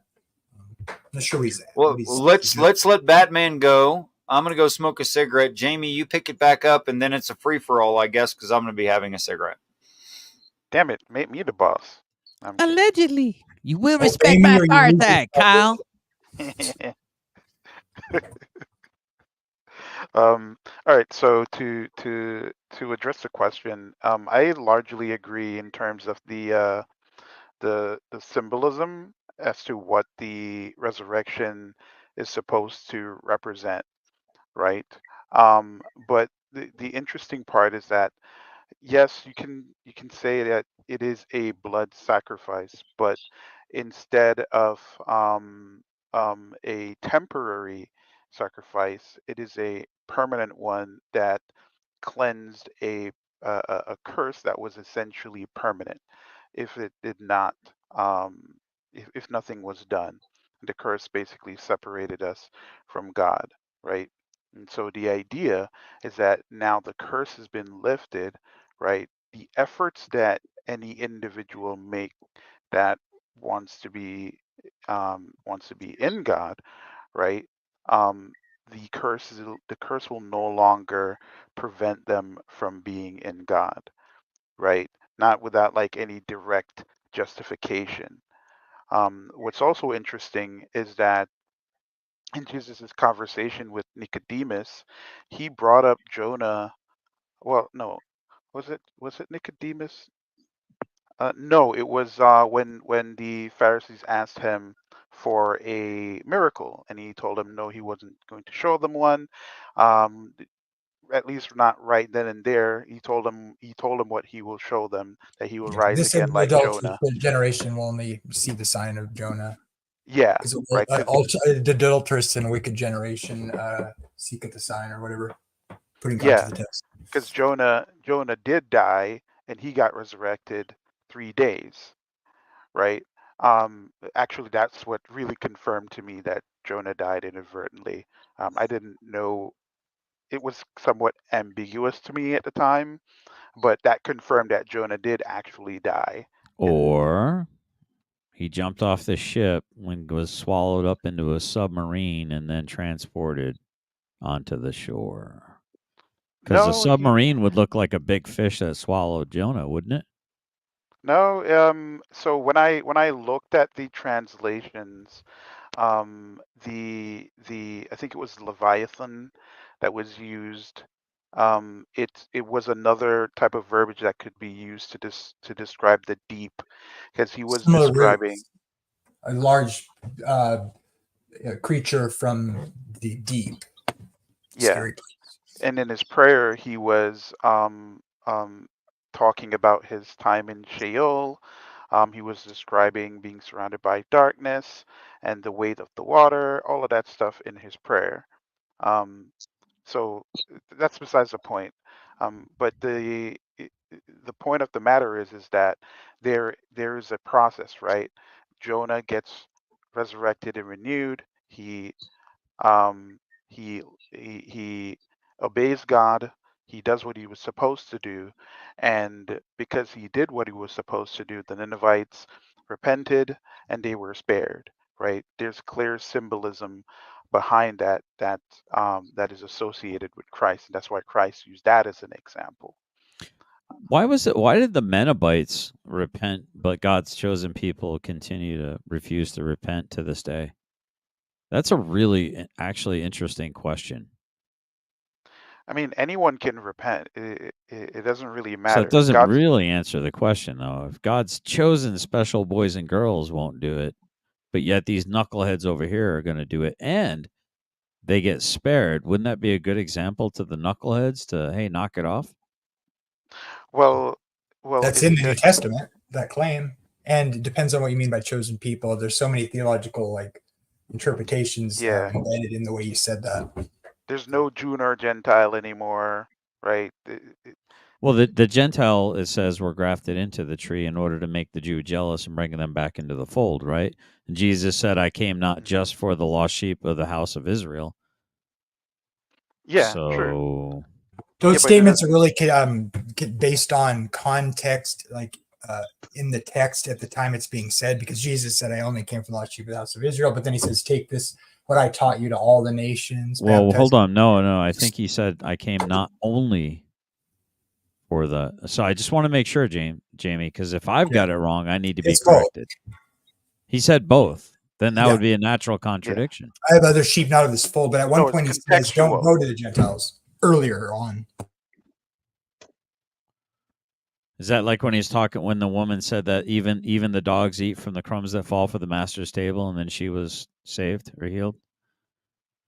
I'm not sure he's.
Well, let's let Batman go. I'm gonna go smoke a cigarette. Jamie, you pick it back up, and then it's a free for all, I guess, because I'm gonna be having a cigarette.
Damn it! Make me the boss.
Allegedly, you will respect my fire tag, Kyle.
All right. So to address the question, I largely agree in terms of the symbolism as to what the resurrection is supposed to represent, right? But the interesting part is that yes, you can say that it is a blood sacrifice, but instead of a temporary sacrifice, it is a permanent one that cleansed a curse that was essentially permanent. If it did not, if nothing was done, the curse basically separated us from God, right? And so the idea is that now the curse has been lifted, right? The efforts that any individual make that wants to be in God, right? The curse will no longer prevent them from being in God, right? Not without like any direct justification. What's also interesting is that in Jesus' conversation with Nicodemus, he brought up Jonah. Well, no, was it Nicodemus? No, it was when the Pharisees asked him for a miracle, and he told them no, he wasn't going to show them one. At least not right then and there. He told them what he will show them, that he will rise again like Jonah.
This generation will only see the sign of Jonah.
Yeah, right.
The adulterous and wicked generation seeketh the sign or whatever, putting God to the test.
Because Jonah did die and he got resurrected 3 days, right? Actually, that's what really confirmed to me that Jonah died inadvertently. I didn't know it was somewhat ambiguous to me at the time, but that confirmed that Jonah did actually die.
Or he jumped off the ship when was swallowed up into a submarine and then transported onto the shore. Because a submarine would look like a big fish that swallowed Jonah, wouldn't it?
No. So when I looked at the translations, the I think it was Leviathan that was used. It was another type of verbiage that could be used to describe the deep, because he was
Similar
describing
roots. A large creature from the deep.
Yeah.
Scary.
And in his prayer, he was talking about his time in Sheol. He was describing being surrounded by darkness and the weight of the water, all of that stuff in his prayer. So that's besides the point. But the point of the matter is that there is a process, right? Jonah gets resurrected and renewed. He obeys God. He does what he was supposed to do, and because he did what he was supposed to do, the Ninevites repented and they were spared. Right? There's clear symbolism behind that is associated with Christ, and that's why Christ used that as an example.
Why did the Ninevites repent, but God's chosen people continue to refuse to repent to this day? That's a really actually interesting question.
I mean, anyone can repent. It doesn't really matter.
So it doesn't really answer the question, though. If God's chosen special boys and girls won't do it, but yet these knuckleheads over here are going to do it, and they get spared, wouldn't that be a good example to the knuckleheads to, hey, knock it off?
Well,
that's in the New Testament, that claim, and it depends on what you mean by chosen people. There's so many theological interpretations embedded in the way you said that.
There's no Jew nor Gentile anymore, right?
Well, the Gentile, it says, were grafted into the tree in order to make the Jew jealous and bring them back into the fold, right? And Jesus said, I came not just for the lost sheep of the house of Israel.
Yeah,
so
true.
Those statements are really based on context, in the text at the time it's being said, because Jesus said, I only came for the lost sheep of the house of Israel. But then he says, take this, what I taught you, to all the nations.
Well, hold on. No. I think he said, I came not only for the... So I just want to make sure, Jamie, because if I've got it wrong, I need to be corrected. He said both. Then that would be a natural contradiction.
I have other sheep not of this fold, but at one point he says, don't go to the Gentiles. Earlier on.
Is that like when he's talking, when the woman said that even the dogs eat from the crumbs that fall for the master's table, and then she was saved or healed?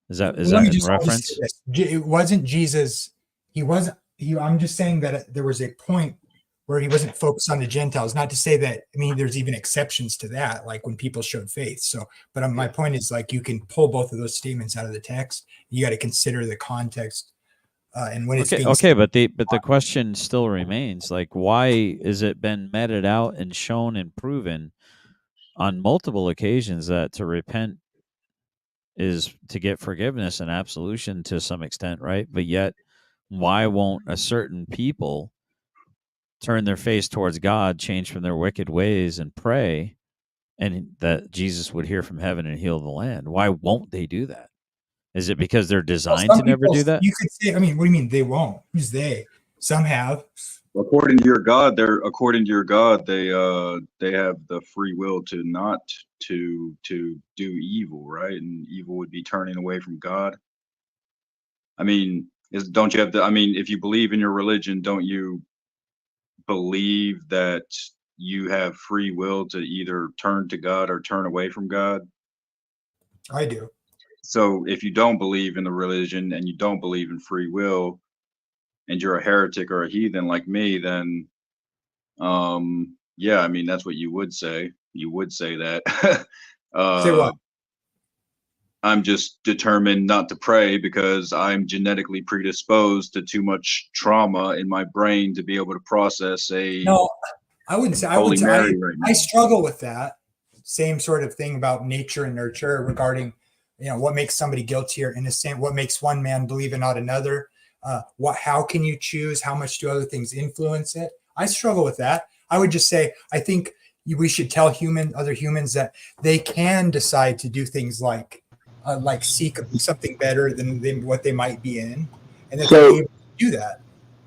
Is that in reference?
It wasn't Jesus. I'm just saying that there was a point where he wasn't focused on the Gentiles. Not to say that, there's even exceptions to that, like when people showed faith. So, but my point is, you can pull both of those statements out of the text. You got to consider the context. And when it's being
said, but the question still remains, why is it been meted out and shown and proven on multiple occasions that to repent is to get forgiveness and absolution to some extent, right? But yet, why won't a certain people turn their face towards God, change from their wicked ways, and pray, and that Jesus would hear from heaven and heal the land? Why won't they do that? Is it because they're designed to never do that?
You could say, what do you mean they won't? Who's they? Some have.
According to your God, they have the free will to not to do evil, right? And evil would be turning away from God. Don't you have if you believe in your religion, don't you believe that you have free will to either turn to God or turn away from God?
I do.
So if you don't believe in the religion and you don't believe in free will, and you're a heretic or a heathen like me, then that's what you would say. You would say that.
Say what?
I'm just determined not to pray because I'm genetically predisposed to too much trauma in my brain to be able to process
No, I wouldn't say. I struggle with that same sort of thing about nature and nurture regarding what makes somebody guilty or innocent, what makes one man believe and not another. how can you choose? How much do other things influence it? I struggle with that. I would just say, I think we should tell other humans that they can decide to do things like seek something better than what they might be in, and that they're able to do that.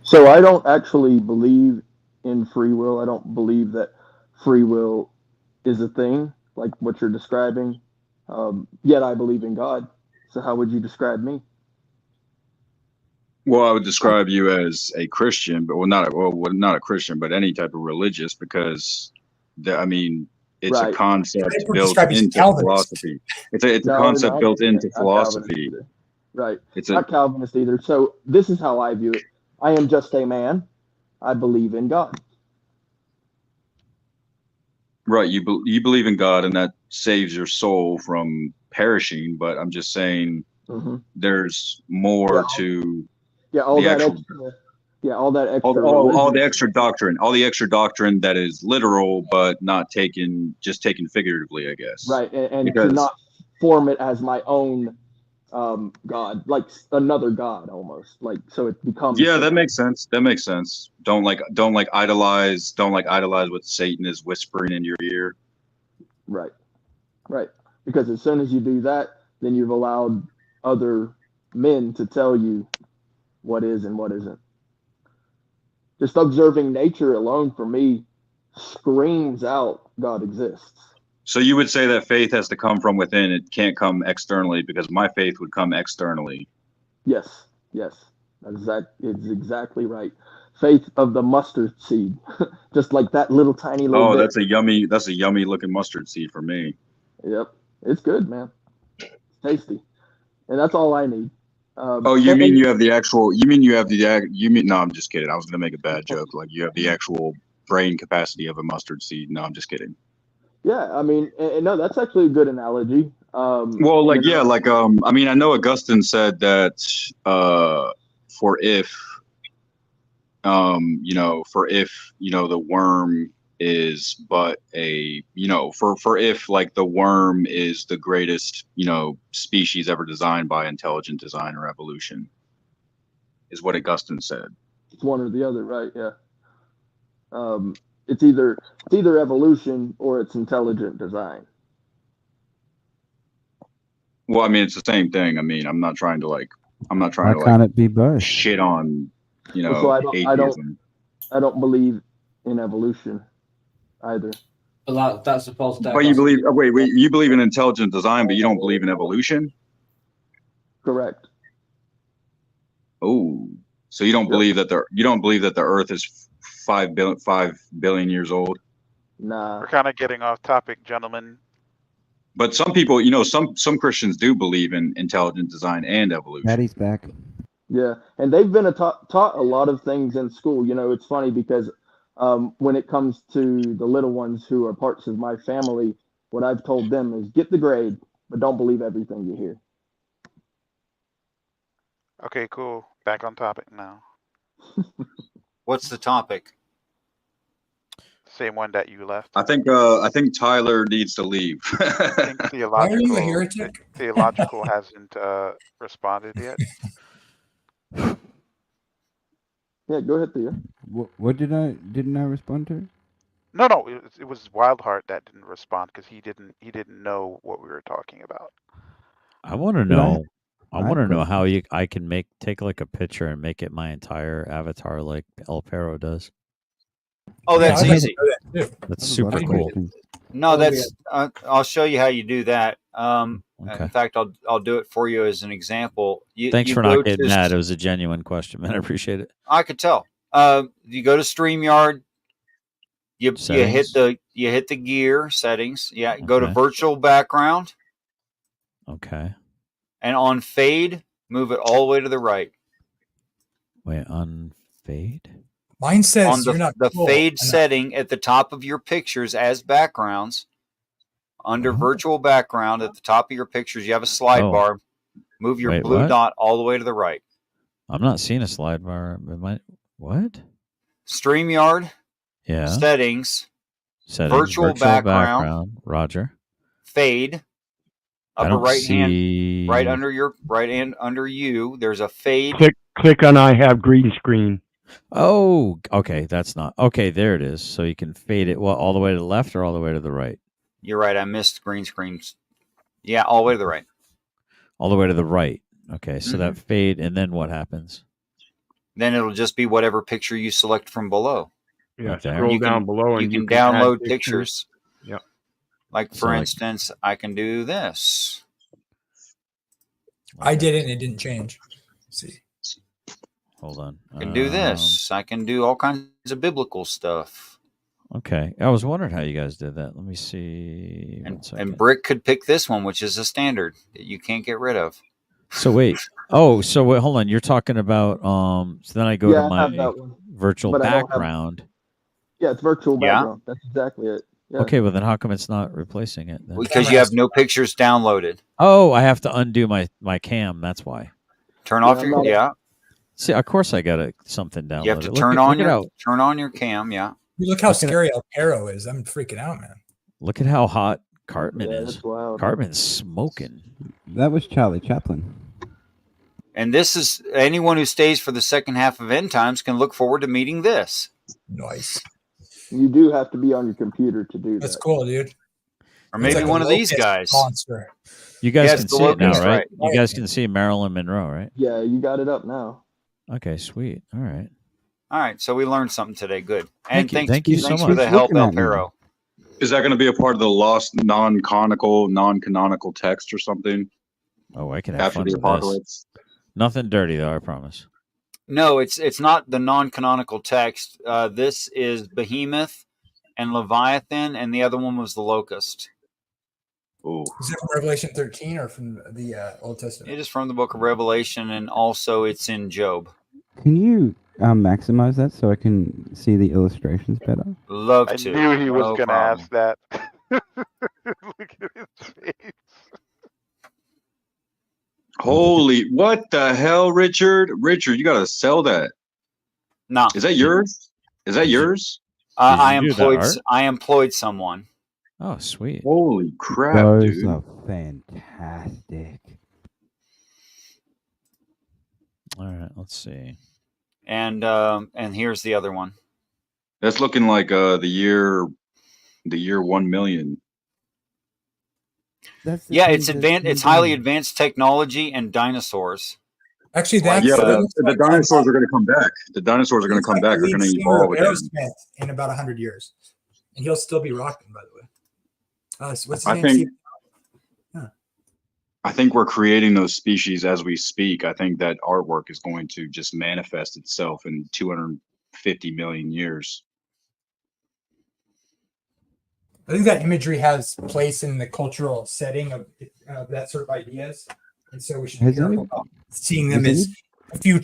So I don't actually believe in free will. I don't believe that free will is a thing like what you're describing. Yet I believe in God. So how would you describe me?
Well, I would describe you as a Christian, but not a Christian, but any type of religious, because it's a concept built into philosophy. It's a concept built into philosophy.
Right. It's not Calvinist either. So this is how I view it. I am just a man. I believe in God.
Right. You believe in God, and that saves your soul from perishing. But I'm just saying, there's more to
all the
extra doctrine, all the extra doctrine that is literal, but not taken figuratively, I guess.
Right, and to not form it as my own God, like another God, almost, like, so it becomes.
Yeah, that makes sense. Don't idolize what Satan is whispering in your ear.
Right. Because as soon as you do that, then you've allowed other men to tell you what is and what isn't. Just observing nature alone, for me, screams out God exists.
So you would say that faith has to come from within. It can't come externally, because my faith would come externally.
Yes. It's exactly right. Faith of the mustard seed, just like that little tiny little.
Oh, that's a yummy looking mustard seed for me.
Yep, it's good, man. It's tasty, and that's all I need.
No, I'm just kidding. I was gonna make a bad joke. Like, you have the actual brain capacity of a mustard seed. No, I'm just kidding.
Yeah, I mean, no, that's actually a good analogy.
I know Augustine said that for if the worm is but for if like the worm is the greatest species ever designed by intelligent design or evolution, is what Augustine said.
It's one or the other, right? Yeah. It's either evolution or it's intelligent design.
Well, I mean, it's the same thing. I mean, I'm not trying to
Why can't it be both?
Shit on
So
atheism.
I don't believe in evolution either.
Well, that's a false.
But you believe? You believe in intelligent design, but you don't believe in evolution?
Correct.
Oh, so you don't believe that the Earth is 5 billion years old?
Nah.
We're kind of getting off topic, gentlemen.
But some people, some Christians do believe in intelligent design and evolution.
Daddy's back.
Yeah, and they've been taught a lot of things in school. It's funny because when it comes to the little ones who are parts of my family, what I've told them is get the grade, but don't believe everything you hear.
Okay, cool. Back on topic now.
What's the topic?
Same one that you left.
I think Tyler needs to leave.
I think
Why are you a heretic?
Theological hasn't responded yet.
Yeah, go ahead, Theo.
What didn't I respond to?
No, it was Wildheart that didn't respond because he didn't know what we were talking about.
I want to know. I want to know how I can take like a picture and make it my entire avatar like El Perro does.
Oh, that's easy.
That's super cool.
No, I'll show you how you do that. In fact, I'll do it for you as an example.
Thanks for not getting that. It was a genuine question, man. I appreciate it.
I could tell. You go to StreamYard. You hit the gear settings. Yeah. Go to virtual background.
Okay.
And on fade, move it all the way to the right.
Wait, on fade?
Mine says
on
you're not
the
cool
fade setting at the top of your pictures as backgrounds. Under virtual background at the top of your pictures, you have a slide bar. Move your blue dot all the way to the right.
I'm not seeing a slide bar. What?
StreamYard.
Yeah.
Settings. Virtual background.
Roger.
Fade. Upper right hand. Right under you. There's a fade
click on I have green screen.
Oh, okay. That's not okay. There it is. So you can fade it. Well, all the way to the left or all the way to the right?
You're right. I missed green screens. Yeah, all the way to the right.
All the way to the right. Okay. So that fade, and then what happens?
Then it'll just be whatever picture you select from below.
Yeah,
Right there.
scroll down below, and
you can download
add
pictures.
Yep.
Like for instance, I can do this.
I did it, and it didn't change. Let's see.
Hold on.
I can do this. I can do all kinds of biblical stuff.
Okay. I was wondering how you guys did that. Let me see.
And Brick could pick this one, which is a standard that you can't get rid of.
So wait. Oh, so wait, hold on. You're talking about so then I go to my virtual background.
Yeah, it's virtual background. That's exactly it. Yeah.
Okay, well then how come it's not replacing it then?
Because you have no pictures downloaded.
Oh, I have to undo my cam, that's why.
Turn off your
See, of course I got something downloaded.
You have to turn on your cam, yeah.
Look how scary El Perro is. I'm freaking out, man.
Look at how hot Cartman is. Cartman's smoking.
That was Charlie Chaplin.
And this is anyone who stays for the second half of End Times can look forward to meeting this.
Nice.
You do have to be on your computer to do that.
That's cool, dude.
Or maybe
like
one of these guys.
Monster.
You guys can see it now, right? You guys can see Marilyn Monroe, right?
Yeah, you got it up now.
Okay, sweet. All right.
All right, so we learned something today. Good. And
thank you so much
for the help, El Perro.
Is that going to be a part of the lost, non-canonical text or something?
Oh, I can have
after
fun
the
with
apocalypse.
This. Nothing dirty, though, I promise.
No, it's not the non-canonical text. This is Behemoth and Leviathan, and the other one was the Locust.
Ooh.
Is it from Revelation 13 or from the Old Testament?
It is from the book of Revelation, and also it's in Job.
Can you maximize that so I can see the illustrations better?
Love
I
to.
knew he was going to ask that. Look at his face.
Holy, what the hell, Richard? Richard, you got to sell that.
No.
Is that yours? Is that yours?
I employed someone.
Oh, sweet.
Holy crap,
Those
dude.
are fantastic.
All right, let's see.
And here's the other one.
That's looking like the year 1 million.
It's advanced. It's highly advanced technology and dinosaurs.
Actually, that's
the dinosaurs are going to come back. The dinosaurs are going to come back. They're going to evolve again.
Aerosmith in about 100 years, and he'll still be rocking. By the way, so what's his name?
I think we're creating those species as we speak. I think that artwork is going to just manifest itself in 250 million years.
I think that imagery has place in the cultural setting of that sort of ideas, and so we should be careful about seeing them as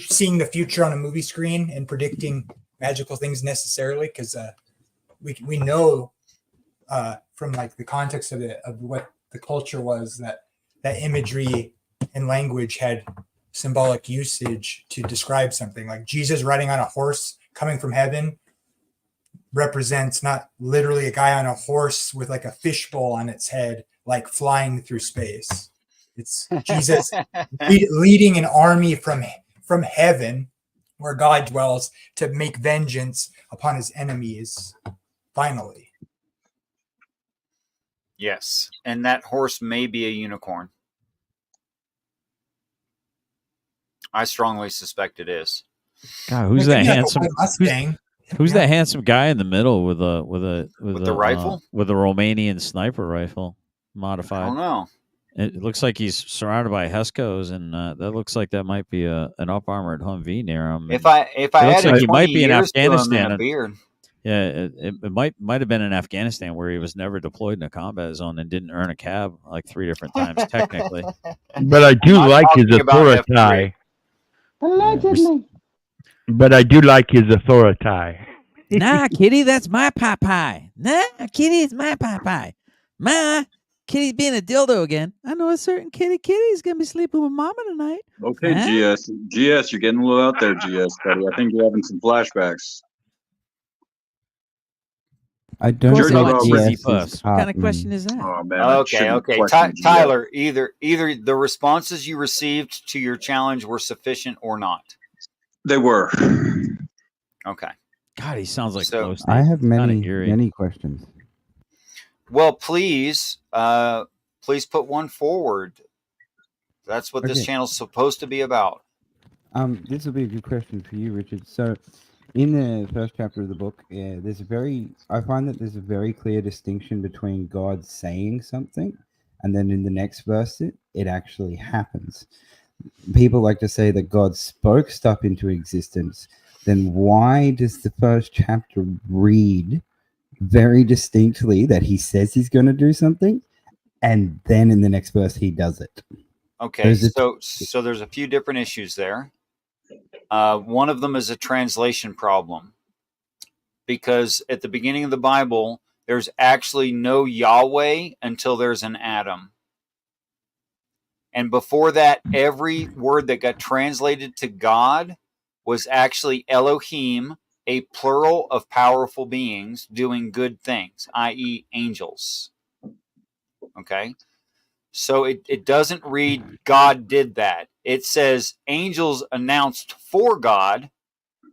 seeing the future on a movie screen and predicting magical things necessarily, because we know from like the context of what the culture was that imagery and language had symbolic usage to describe something. Like Jesus riding on a horse coming from heaven represents not literally a guy on a horse with like a fishbowl on its head, like flying through space. It's Jesus leading an army from heaven where God dwells to make vengeance upon his enemies. Finally.
Yes, and that horse may be a unicorn. I strongly suspect it is.
God, who's that handsome? Who's that handsome guy in the middle with the
rifle?
With a Romanian sniper rifle modified?
I don't know.
It looks like he's surrounded by Hescos, and that looks like that might be an up armored Humvee near him.
If I
looks like he might be in
Afghanistan,
it might have been in Afghanistan where he was never deployed in a combat zone and didn't earn a cab like 3 different times technically.
But I do like his authority.
Allegedly.
But I do like his authority.
Nah, Kitty, that's my pie. Nah, Kitty, it's my pie. Ma, Kitty's being a dildo again. I know a certain Kitty's gonna be sleeping with Mama tonight.
Okay, huh? GS, you're getting a little out there, GS, buddy. I think you're having some flashbacks.
I don't know
cheesy puffs. What kind of question is that?
Oh, man,
okay. Tyler, either the responses you received to your challenge were sufficient or not.
They were.
Okay.
God, he sounds like
So-
glow sticks.
I have
It's kinda
many
eerie.
many questions.
Well, please put one forward. That's what this
Okay.
channel's supposed to be about.
This will be a good question for you, Richard. So, in the first chapter of the book, I find that there's a very clear distinction between God saying something, and then in the next verse, it actually happens. People like to say that God spoke stuff into existence. Then why does the first chapter read very distinctly that he says he's going to do something, and then in the next verse he does it?
Okay, so there's a few different issues there. One of them is a translation problem, because at the beginning of the Bible, there's actually no Yahweh until there's an Adam. And before that, every word that got translated to God was actually Elohim, a plural of powerful beings doing good things, i.e. angels. Okay? So it doesn't read God did that. It says angels announced for God,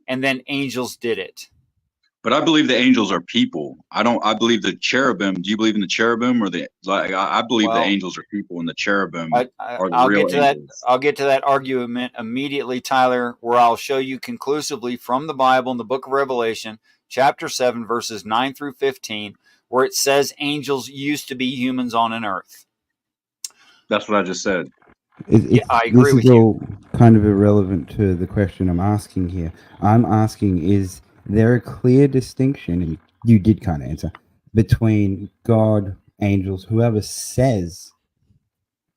and then angels did it.
But I believe the angels are people. I believe the cherubim. Do you believe in the cherubim or I believe the angels are people and the cherubim are the real angels.
I'll get to that argument immediately, Tyler, where I'll show you conclusively from the Bible in the book of Revelation, chapter 7, verses 9 through 15, where it says angels used to be humans on an earth.
That's what I just said.
I agree with you.
This is all kind of irrelevant to the question I'm asking here. I'm asking, is there a clear distinction, and you did kind of answer, between God, angels, whoever says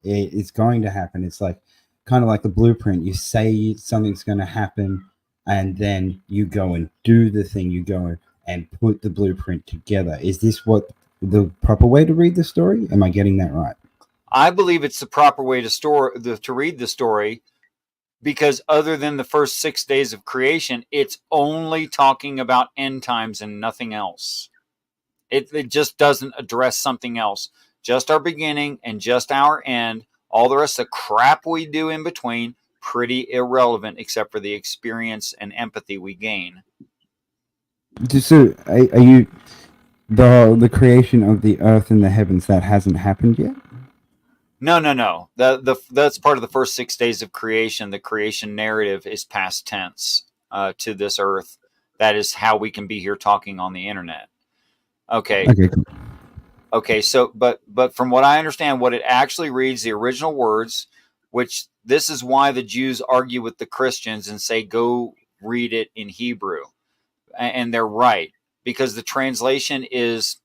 it's going to happen? It's like kind of like the blueprint. You say something's going to happen, and then you go and do the thing. You go and put the blueprint together. Is this what the proper way to read the story? Am I getting that right?
I believe it's the proper way to read the story, because other than the first 6 days of creation, it's only talking about end times and nothing else. It just doesn't address something else. Just our beginning and just our end. All the rest of the crap we do in between, pretty irrelevant, except for the experience and empathy we gain.
So, are you the creation of the earth and the heavens, that hasn't happened yet?
No. That's part of the first 6 days of creation. The creation narrative is past tense to this earth. That is how we can be here talking on the internet. Okay. Okay. So, but from what I understand, what it actually reads, the original words, which this is why the Jews argue with the Christians and say, go read it in Hebrew. And they're right, because the translation is,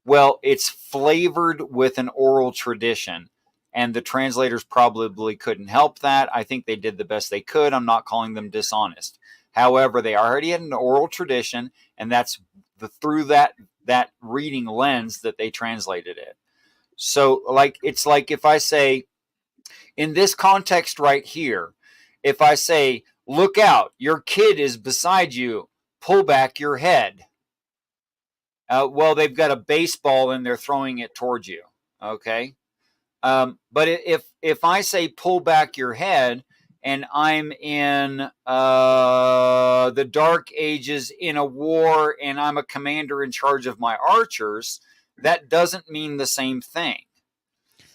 well, it's flavored with an oral tradition. And the translators probably couldn't help that. I think they did the best they could. I'm not calling them dishonest. However, they already had an oral tradition, and that's through that reading lens that they translated it. So, it's like if I say, in this context right here, if I say, look out, your kid is beside you, pull back your head. Well, they've got a baseball and they're throwing it towards you. Okay. But if I say pull back your head, and I'm in the Dark Ages in a war, and I'm a commander in charge of my archers, that doesn't mean the same thing.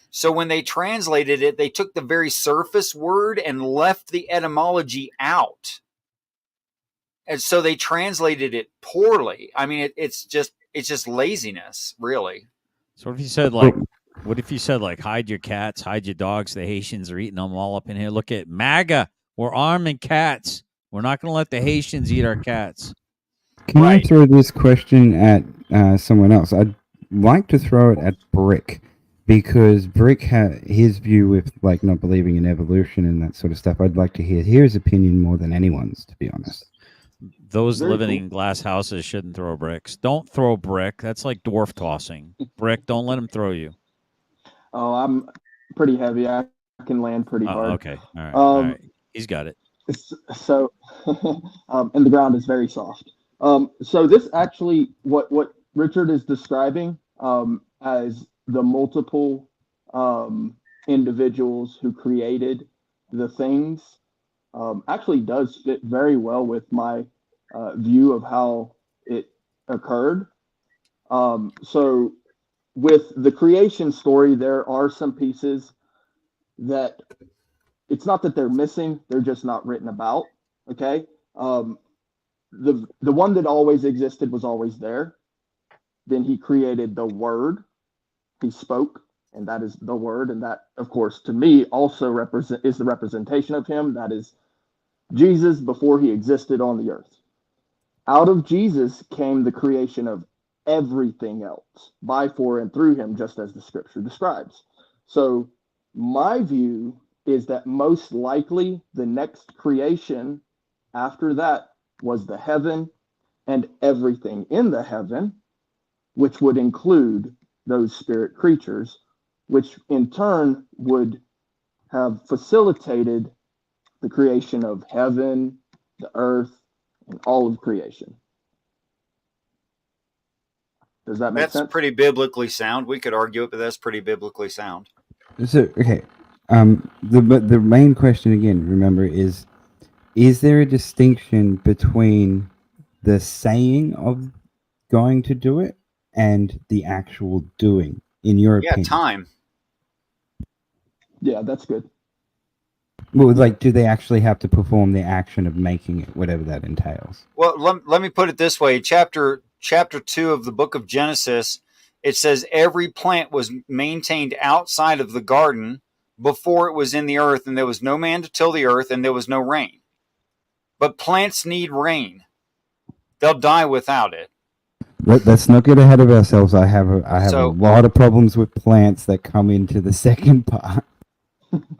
So when they translated it, they took the very surface word and left the etymology out. And so they translated it poorly. I mean, it's just laziness, really.
So what if you said like hide your cats, hide your dogs? The Haitians are eating them all up in here. Look at MAGA. We're arming cats. We're not going to let the Haitians eat our cats.
Can I throw this question at someone else? I'd like to throw it at Brick, because Brick had his view with like not believing in evolution and that sort of stuff. I'd like to hear his opinion more than anyone's, to be honest.
Those living in glass houses shouldn't throw bricks. Don't throw brick. That's like dwarf tossing. Brick, don't let him throw you.
Oh, I'm pretty heavy. I can land pretty hard.
Okay. All right. He's got it.
So, and the ground is very soft. So this actually, what Richard is describing as the multiple individuals who created the things, actually does fit very well with my view of how it occurred. So, with the creation story, there are some pieces that it's not that they're missing; they're just not written about. Okay, the one that always existed was always there. Then he created the Word. He spoke, and that is the Word, and that, of course, to me, also is the representation of him. That is Jesus before he existed on the earth. Out of Jesus came the creation of everything else by, for, and through him, just as the scripture describes. So, my view is that most likely the next creation after that was the heaven and everything in the heaven, which would include those spirit creatures, which in turn would have facilitated the creation of heaven, the earth, and all of creation. Does that make sense?
That's pretty biblically sound. We could argue it, but that's pretty biblically sound.
So, okay. The main question again, remember, is there a distinction between the saying of going to do it and the actual doing, in your opinion?
Time.
Yeah, that's good.
Well, like, do they actually have to perform the action of making it, whatever that entails?
Well, let me put it this way. Chapter 2 of the book of Genesis, it says every plant was maintained outside of the garden before it was in the earth, and there was no man to till the earth, and there was no rain. But plants need rain. They'll die without it.
Let's not get ahead of ourselves. I have a lot of problems with plants that come into the second part.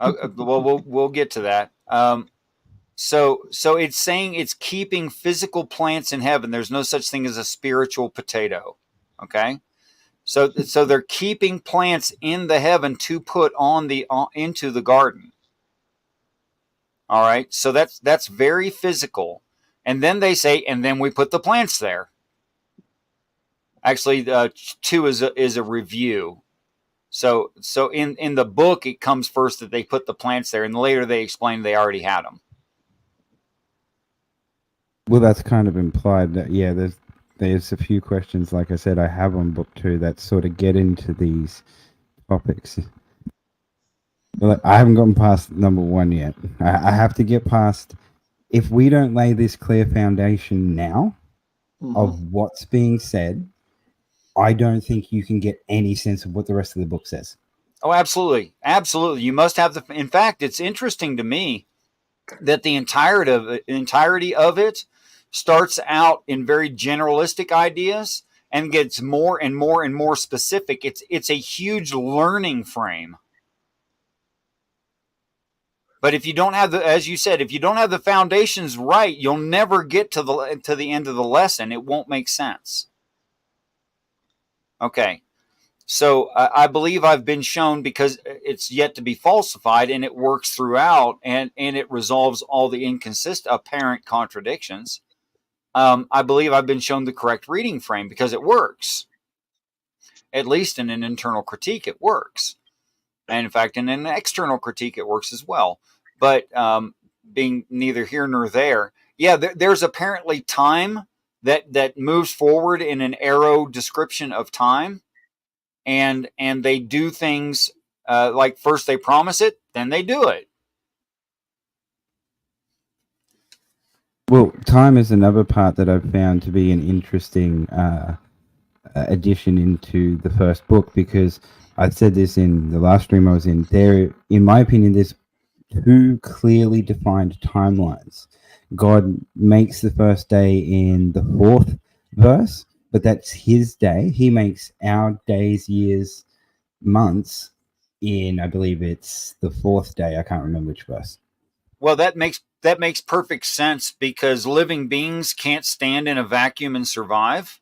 Well, we'll get to that. So it's saying it's keeping physical plants in heaven. There's no such thing as a spiritual potato. Okay, so they're keeping plants in the heaven to put into the garden. All right, so that's very physical. And then they say, and then we put the plants there. Actually, 2 is a review. So in the book, it comes first that they put the plants there, and later they explain they already had them.
Well, that's kind of implied that, yeah, there's a few questions, like I said, I have on book 2 that sort of get into these topics. Well, I haven't gotten past number 1 yet. I have to get past, if we don't lay this clear foundation now of what's being said, I don't think you can get any sense of what the rest of the book says.
Oh, absolutely. Absolutely. You must have in fact, it's interesting to me that the entirety of it starts out in very generalistic ideas and gets more and more and more specific. It's a huge learning frame. But if you don't have as you said, if you don't have the foundations right, you'll never get to the end of the lesson. It won't make sense. Okay. So I believe I've been shown, because it's yet to be falsified, and it works throughout, and it resolves all the apparent contradictions. I believe I've been shown the correct reading frame, because it works. At least in an internal critique, it works. And in fact, in an external critique, it works as well. But being neither here nor there, yeah, there's apparently time that moves forward in an arrow description of time. And they do things like first they promise it, then they do it.
Well, time is another part that I've found to be an interesting addition into the first book, because I said this in the last stream I was in. There, in my opinion, there's 2 clearly defined timelines. God makes the first day in the 4th verse, but that's his day. He makes our days, years, months in, I believe it's the 4th day. I can't remember which verse.
Well, that makes perfect sense, because living beings can't stand in a vacuum and survive.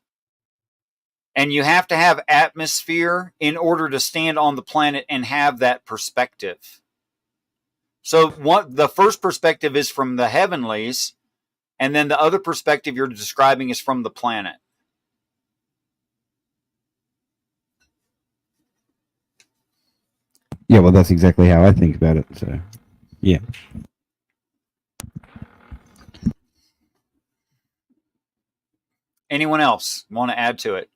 And you have to have atmosphere in order to stand on the planet and have that perspective. So the first perspective is from the heavenlies, and then the other perspective you're describing is from the planet.
Yeah, well, that's exactly how I think about it. So, yeah.
Anyone else want to add to it?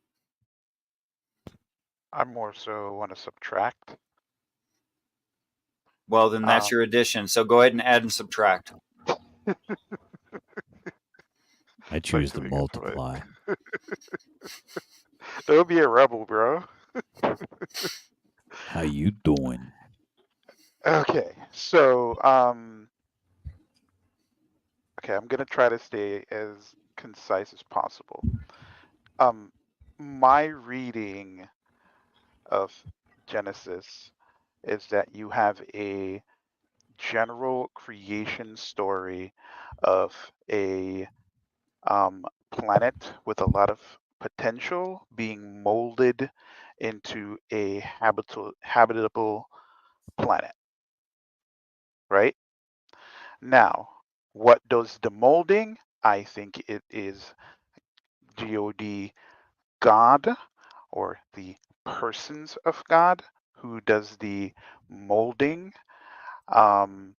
I more so want to subtract.
Well, then that's your addition. So go ahead and add and subtract.
I choose to multiply.
Don't be a rebel, bro.
How you doing?
Okay, so okay, I'm gonna try to stay as concise as possible. My reading of Genesis is that you have a general creation story of a planet with a lot of potential being molded into a habitable planet, right? Now, what does the molding? I think it is God, or the persons of God, who does the molding. And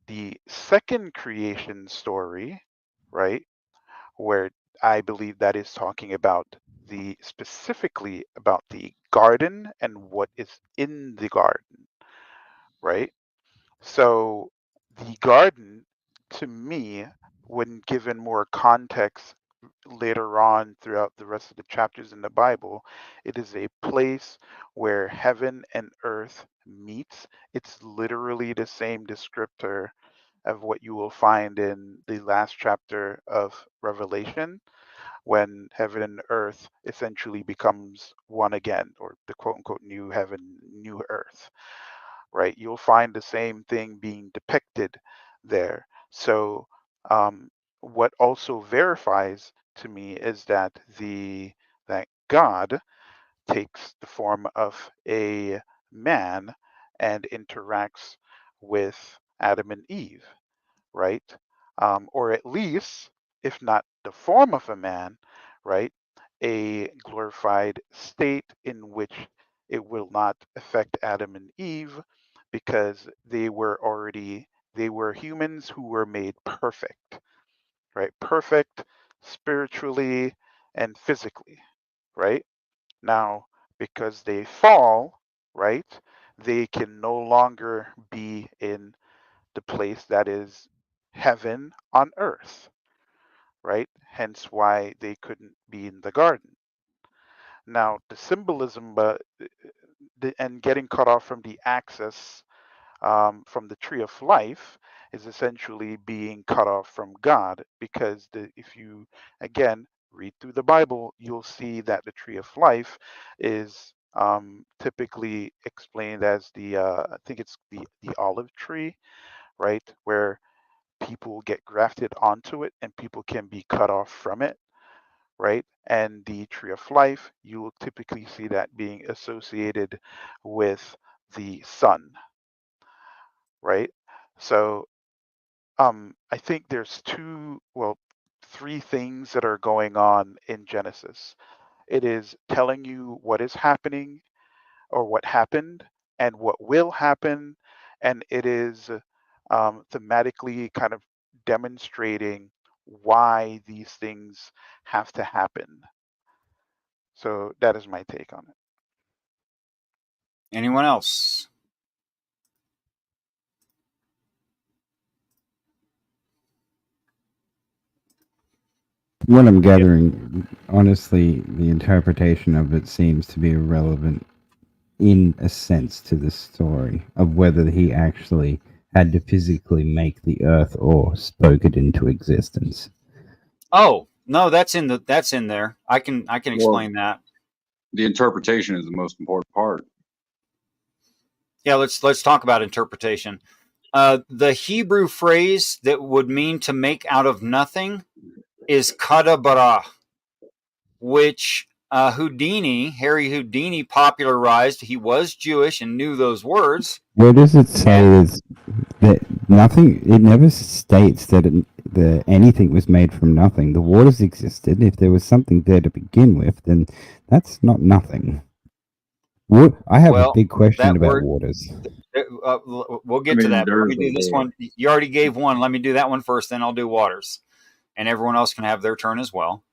the second creation story, right, where I believe that is talking about specifically about the garden and what is in the garden, right? So the garden, to me, when given more context later on throughout the rest of the chapters in the Bible, it is a place where heaven and earth meets. It's literally the same descriptor of what you will find in the last chapter of Revelation, when heaven and earth essentially becomes one again, or the quote unquote new heaven, new earth, right? You'll find the same thing being depicted there. So, what also verifies to me is that that God takes the form of a man and interacts with Adam and Eve, right? Or at least, if not the form of a man, right, a glorified state in which it will not affect Adam and Eve, because they were humans who were made perfect, right? Perfect spiritually and physically, right? Now, because they fall, right, they can no longer be in the place that is heaven on earth, right? Hence why they couldn't be in the garden. Now, the symbolism, and getting cut off from the access from the tree of life, is essentially being cut off from God, because if you again read through the Bible, you'll see that the tree of life is typically explained as I think it's the olive tree, right, where people get grafted onto it and people can be cut off from it, right? And the tree of life, you will typically see that being associated with the sun, right? So I think there's three things that are going on in Genesis. It is telling you what is happening, or what happened, and what will happen, and it is thematically kind of demonstrating why these things have to happen. So that is my take on it.
Anyone else?
What I'm gathering, honestly, the interpretation of it seems to be irrelevant in a sense to the story of whether he actually had to physically make the earth or spoke it into existence.
Oh, no, that's in there. I can explain that.
The interpretation is the most important part.
Yeah, let's talk about interpretation. The Hebrew phrase that would mean to make out of nothing is kada bara, which Harry Houdini popularized. He was Jewish and knew those words.
Where does it say that nothing? It never states that anything was made from nothing. The waters existed. If there was something there to begin with, then that's not nothing. I have a big question about waters.
We'll get to that. But let me do this one. You already gave one. Let me do that one first, then I'll do waters. and everyone else can have their turn as well,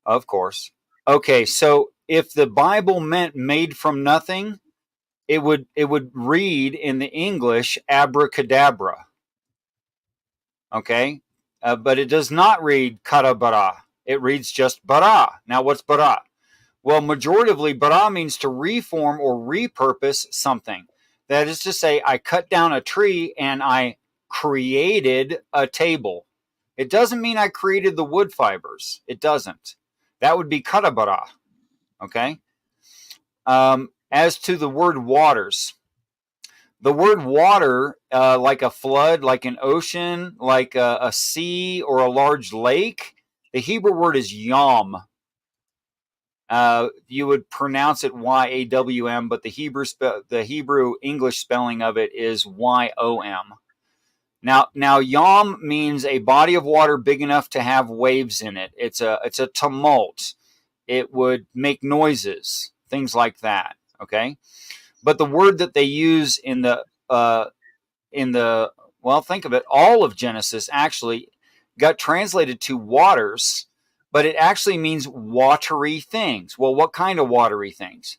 of course. Okay, so if the Bible meant made from nothing, it would read in the English abracadabra. Okay, but it does not read kata bara. It reads just bara. Now, what's bara? Well, majoritively, bara means to reform or repurpose something. That is to say, I cut down a tree and I created a table. It doesn't mean I created the wood fibers. It doesn't. That would be kata bara. Okay. As to the word waters, the word water, like a flood, like an ocean, like a sea or a large lake, the Hebrew word is yam. You would pronounce it Y-A-W-M, but the Hebrew English spelling of it is Y-O-M. Now, yam means a body of water big enough to have waves in it. It's a tumult. It would make noises, things like that. Okay, but the word that they use in the well, think of it, all of Genesis actually got translated to waters, but it actually means watery things. Well, what kind of watery things?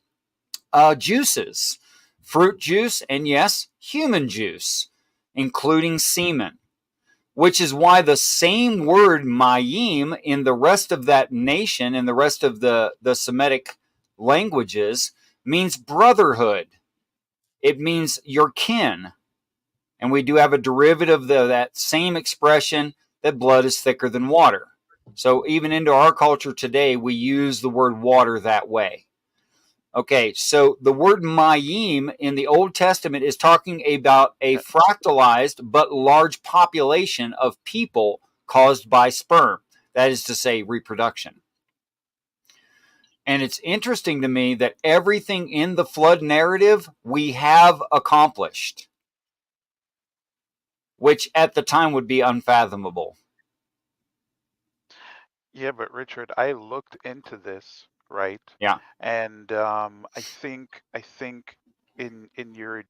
Juices, fruit juice, and yes, human juice, including semen, which is why the same word mayim in the rest of that nation and the rest of the Semitic languages means brotherhood. It means your kin. And we do have a derivative of that same expression, that blood is thicker than water. So even into our culture today, we use the word water that way. Okay, so the word mayim in the Old Testament is talking about a fractalized but large population of people caused by sperm. That is to say, reproduction. And it's interesting to me that everything in the flood narrative we have accomplished, which at the time would be unfathomable.
Yeah, but Richard, I looked into this, right?
Yeah.
And I think in your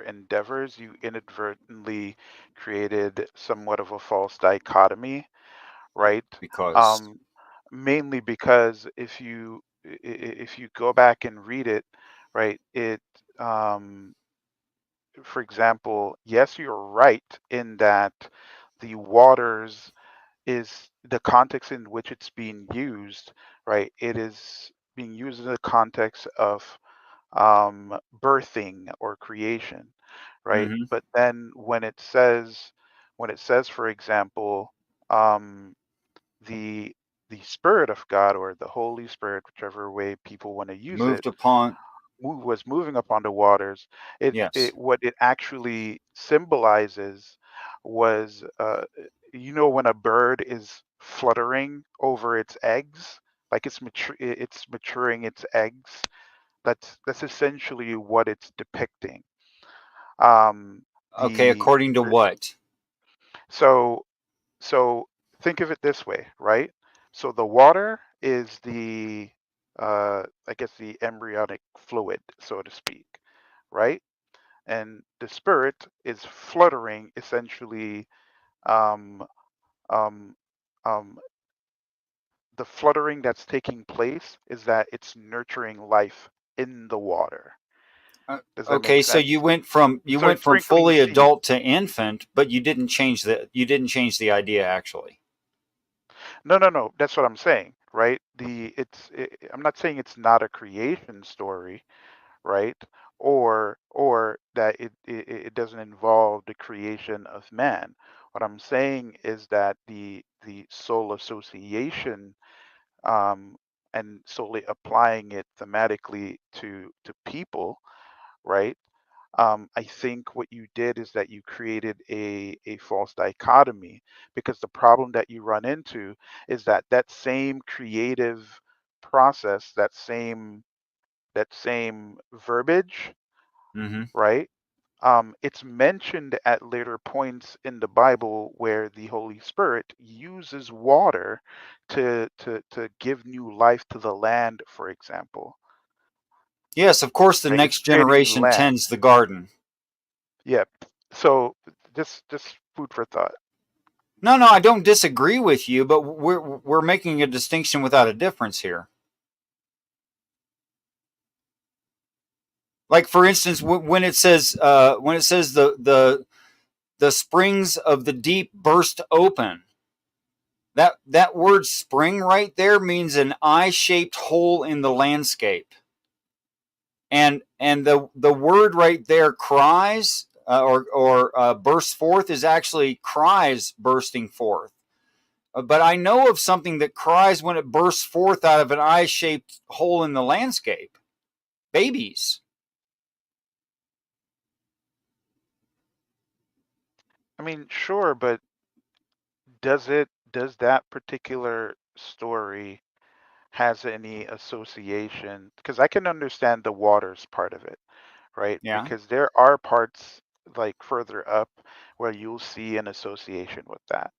endeavors, you inadvertently created somewhat of a false dichotomy, right?
Because
Mainly because if you go back and read it, right, it for example, yes, you're right in that the waters is the context in which it's being used, right? It is being used in the context of birthing or creation, right?
Mm-hmm.
But then when it says, for example, the Spirit of God or the Holy Spirit, whichever way people want to use it, was moving upon the waters.
Yes.
What it actually symbolizes was, when a bird is fluttering over its eggs, like it's maturing its eggs. That's essentially what it's depicting.
Okay, according to what?
So think of it this way, right? So the water is I guess the embryonic fluid, so to speak, right? And the spirit is fluttering, essentially. Um, um, um, the fluttering that's taking place is that it's nurturing life in the water. Does that make
Okay, so
sense?
you went from
sprinkling
fully
seed.
adult to infant, but you didn't change the idea actually.
No. That's what I'm saying, right? I'm not saying it's not a creation story, right? Or that it doesn't involve the creation of man. What I'm saying is that the soul association, and solely applying it thematically to people, right? I think what you did is that you created a false dichotomy, because the problem that you run into is that same creative process, that same verbiage,
Mm-hmm.
right? It's mentioned at later points in the Bible where the Holy Spirit uses water to give new life to the land, for example.
Yes, of course, the
Right? It's
next
creating new
generation
land.
tends the garden.
Yep. So just food for thought.
No, I don't disagree with you, but we're making a distinction without a difference here. Like, for instance, when it says the springs of the deep burst open, that word spring right there means an eye-shaped hole in the landscape. And the word right there, cries, or burst forth, is actually cries bursting forth. But I know of something that cries when it bursts forth out of an eye-shaped hole in the landscape. Babies.
I mean, sure, but does that particular story has any association? Because I can understand the waters part of it, right?
Yeah.
Because there are parts like further up where you'll see an association with that,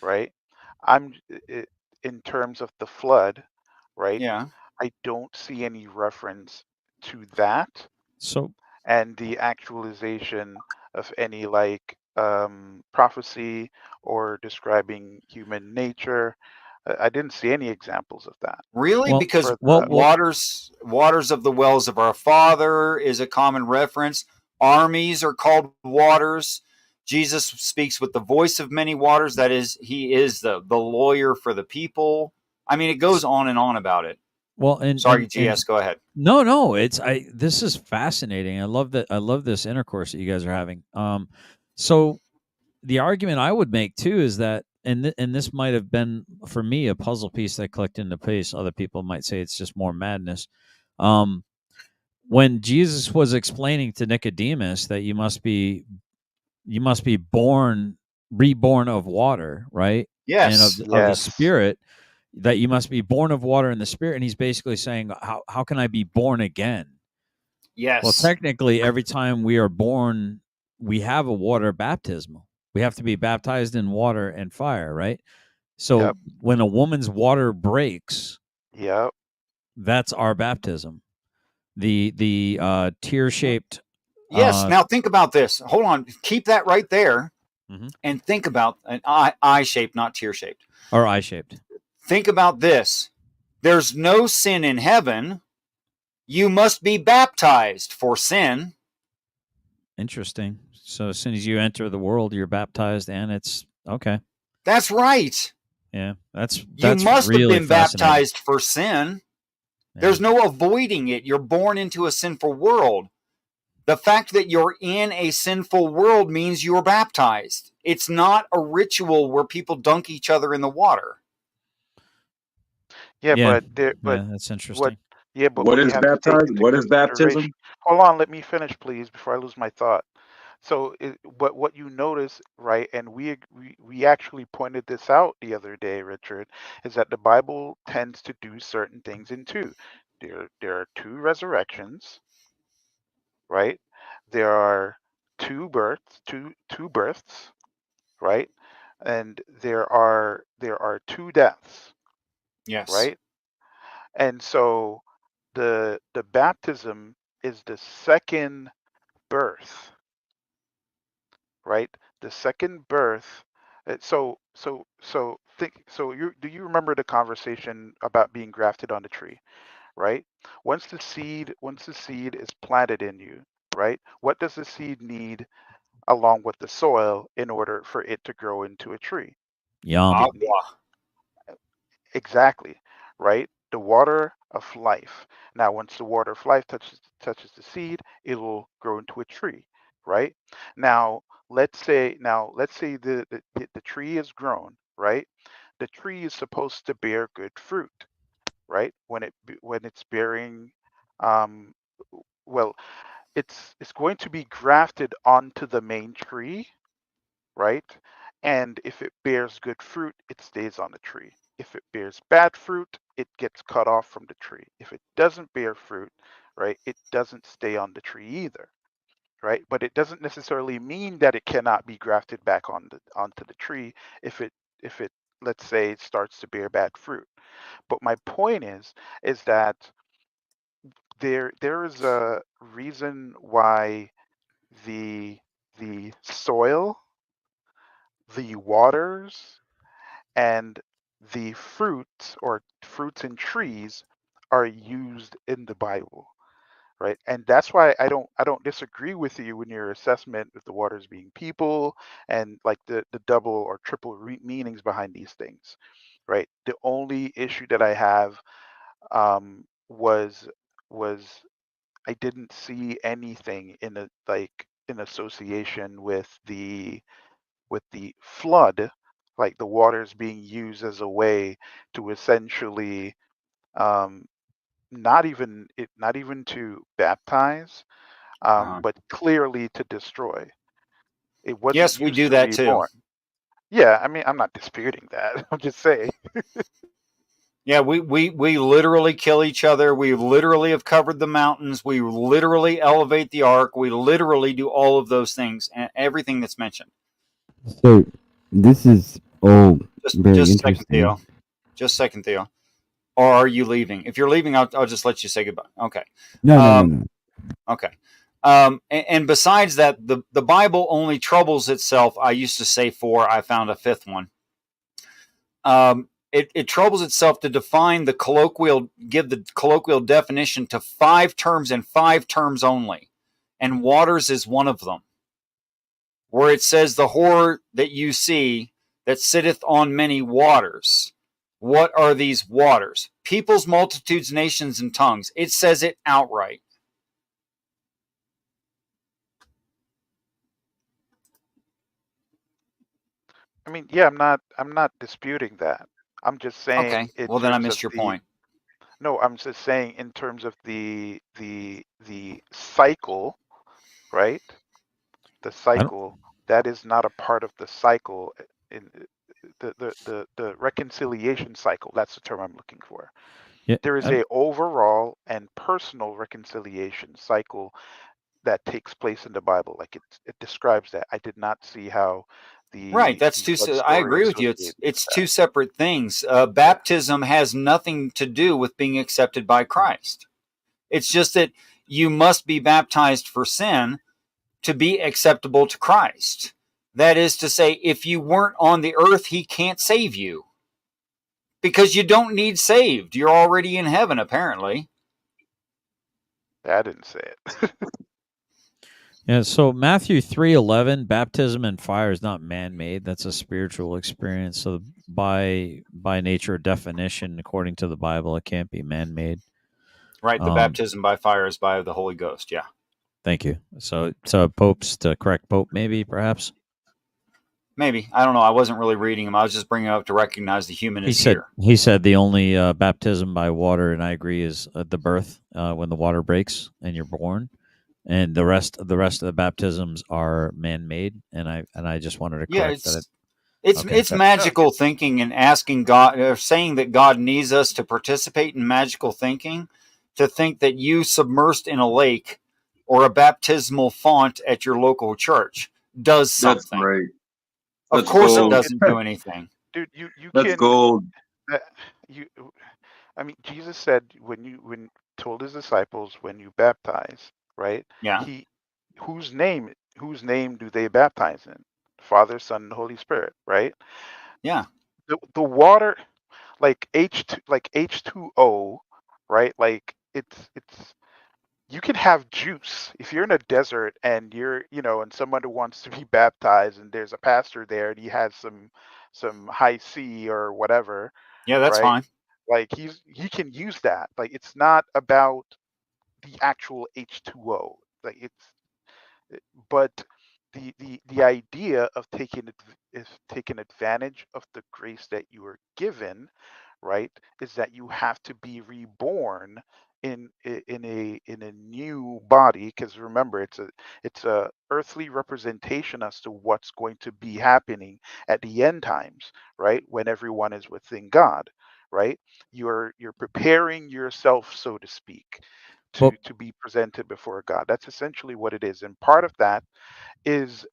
right? In terms of the flood, right?
Yeah.
I don't see any reference to that.
So,
and the actualization of any like prophecy or describing human nature. I didn't see any examples of that.
Really?
Well,
Because
Further up.
waters of the wells of our Father is a common reference. Armies are called waters. Jesus speaks with the voice of many waters. That is, he is the lawyer for the people. I mean, it goes on and on about it.
Well, and
Sorry, GS, go ahead.
No, this is fascinating. I love that. I love this intercourse that you guys are having. So the argument I would make too is that, and this might have been for me a puzzle piece that clicked into place. Other people might say it's just more madness. When Jesus was explaining to Nicodemus that you must be reborn of water, right?
Yes.
And of the Spirit, that you must be born of water and the Spirit. And he's basically saying, how can I be born again?
Yes.
Well, technically, every time we are born, we have a water baptism. We have to be baptized in water and fire, right? So when a woman's water breaks, that's our baptism. The tear-shaped.
Yes. Now think about this. Hold on. Keep that right there, and think about an eye-shaped, not tear-shaped.
Or eye-shaped.
Think about this. There's no sin in heaven. You must be baptized for sin.
Interesting. So as soon as you enter the world, you're baptized, and it's okay.
That's right.
Yeah, that's
you must
really
have been baptized for sin. Yeah. There's no avoiding it. You're born into a sinful world. The fact that you're in a sinful world means you're baptized. It's not a ritual where people dunk each other in the water.
But
that's interesting.
What is baptized? What is baptism?
Hold on, let me finish, please, before I lose my thought. So, but what you notice, right, and we actually pointed this out the other day, Richard, is that the Bible tends to do certain things in two. There are two resurrections, right? There are two births, right? And there are two deaths.
Yes.
Right? And so the baptism is the second birth. Right? The second birth. Do you remember the conversation about being grafted on the tree? Right? Once the seed is planted in you, right? What does the seed need along with the soil in order for it to grow into a tree?
Agua.
Exactly, right? The water of life. Now, once the water of life touches the seed, it will grow into a tree, right? Now, let's say the tree is grown, right? The tree is supposed to bear good fruit, right? When it's bearing, well, it's going to be grafted onto the main tree, right? And if it bears good fruit, it stays on the tree. If it bears bad fruit, it gets cut off from the tree. If it doesn't bear fruit, right, it doesn't stay on the tree either, right? But it doesn't necessarily mean that it cannot be grafted back onto the tree if it let's say it starts to bear bad fruit. But my point is that there is a reason why the soil the waters and the fruits or fruits and trees are used in the Bible, right? And that's why I don't disagree with you in your assessment of the waters being people and like the double or triple meanings behind these things, right? The only issue that I have was I didn't see anything in association with the flood, like the waters being used as a way to essentially um, not even to baptize, but clearly to destroy. It wasn't
Yes, we
used
do
to
that too.
reborn. Yeah, I mean, I'm not disputing that. I'm just saying.
Yeah, we literally kill each other. We literally have covered the mountains. We literally elevate the ark. We literally do all of those things and everything that's mentioned.
So this is all very
Just a second,
interesting.
Theo. Just a second, Theo. Or are you leaving? If you're leaving, I'll just let you say goodbye. Okay.
No.
Okay. And besides that, the Bible only troubles itself. I used to say 4. I found a 5th one. It troubles itself to define give the colloquial definition to 5 terms and 5 terms only. And waters is one of them. Where it says the horror that you see that sitteth on many waters. What are these waters? Peoples, multitudes, nations, and tongues. It says it outright.
I mean, yeah, I'm not disputing that. I'm just saying
Okay.
in
Well, then I
terms of
missed your point.
No, I'm just saying in terms of the cycle, right? The cycle that is not a part of the cycle in the reconciliation cycle. That's the term I'm looking for.
Yeah,
There is a overall and personal reconciliation cycle that takes place in the Bible. Like it describes that. I did not see how
Right, that's
the flood
I
story
agree with you.
associated with
It's
that.
2 separate things. Baptism has nothing to do with being accepted by Christ. It's just that you must be baptized for sin to be acceptable to Christ. That is to say, if you weren't on the earth, he can't save you. Because you don't need saved. You're already in heaven, apparently.
I didn't say it.
Yeah, so Matthew 3:11, baptism in fire is not man-made. That's a spiritual experience. So by nature, definition, according to the Bible, it can't be man-made.
Right, the baptism by fire is by the Holy Ghost, yeah.
Thank you. So Pope's the correct Pope, maybe, perhaps?
Maybe. I don't know. I wasn't really reading him. I was just bringing it up to recognize the human is here.
He said the only baptism by water, and I agree, is the birth, when the water breaks and you're born. And the rest of the baptisms are man-made, and I just wanted to correct that.
It's magical thinking and asking God, or saying that God needs us to participate in magical thinking, to think that you submersed in a lake or a baptismal font at your local church does something.
That's great.
Of course, it doesn't do anything.
Dude, you
That's gold.
I mean, Jesus said when told his disciples when you baptize, right?
Yeah.
Whose name do they baptize in? Father, Son, and Holy Spirit, right?
Yeah.
The water, like H2O, right? Like it's you can have juice if you're in a desert and you're and someone who wants to be baptized and there's a pastor there and he has some high C or whatever.
Yeah, that's
right?
fine.
Like he can use that. Like it's not about the actual H2O. Like but the idea of taking advantage of the grace that you are given, right, is that you have to be reborn in a new body, because remember it's a earthly representation as to what's going to be happening at the end times, right, when everyone is within God, right? You're preparing yourself, so to speak, to be presented before God. That's essentially what it is, and part of that is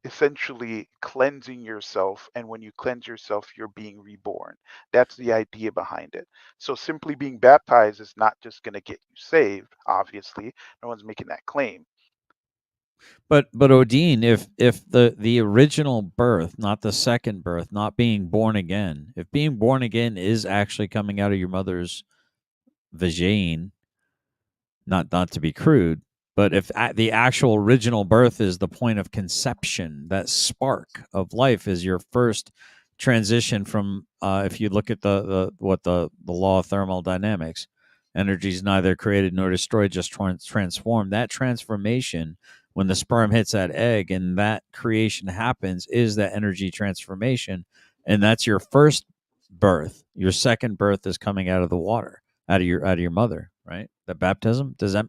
essentially cleansing yourself, and when you cleanse yourself you're being reborn. That's the idea behind it. So simply being baptized is not just going to get you saved, obviously. No one's making that claim.
But Odin, if the original birth, not the second birth, not being born again, if being born again is actually coming out of your mother's vagine, not to be crude, but if the actual original birth is the point of conception, that spark of life is your first transition from, if you look at the law of thermodynamics, energy is neither created nor destroyed, just transformed. That transformation, when the sperm hits that egg and that creation happens, is that energy transformation, and that's your first birth. Your second birth is coming out of the water, out of your mother, right? The baptism. Does that?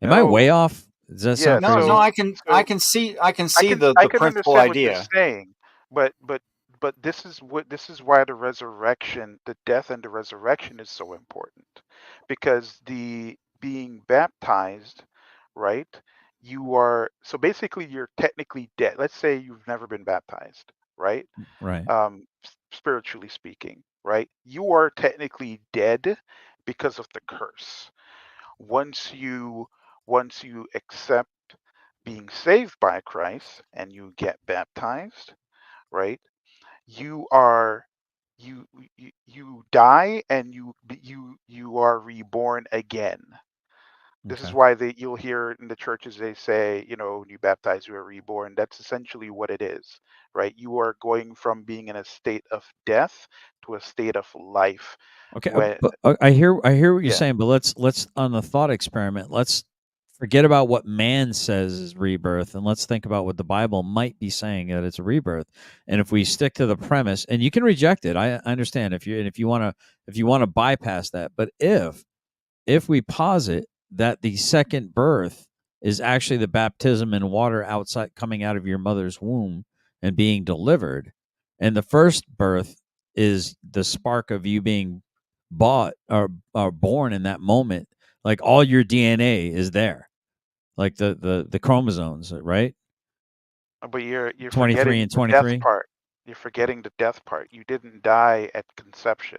Am I way off? Does that sound crazy?
No, I can see the principal
understand
idea.
what you're saying, but this is why the resurrection, the death and the resurrection is so important, because the being baptized, right? Basically you're technically dead. Let's say you've never been baptized, right?
Right.
Spiritually speaking, right? You are technically dead because of the curse. Once you accept being saved by Christ and you get baptized, right? You die and you are reborn again. This is why you'll hear in the churches, they say, when you baptize, you are reborn. That's essentially what it is, right? You are going from being in a state of death to a state of life.
Okay, but I hear what you're saying, but let's on the thought experiment, let's forget about what man says is rebirth, and let's think about what the Bible might be saying, that it's a rebirth. And if we stick to the premise, and you can reject it, I understand if you want to bypass that, but if we posit that the second birth is actually the baptism in water coming out of your mother's womb and being delivered, and the first birth is the spark of you being bought or born in that moment, like all your DNA is there, like the chromosomes, right?
But you're
23
forgetting
and
the
23.
death part. You're forgetting the death part. You didn't die at conception.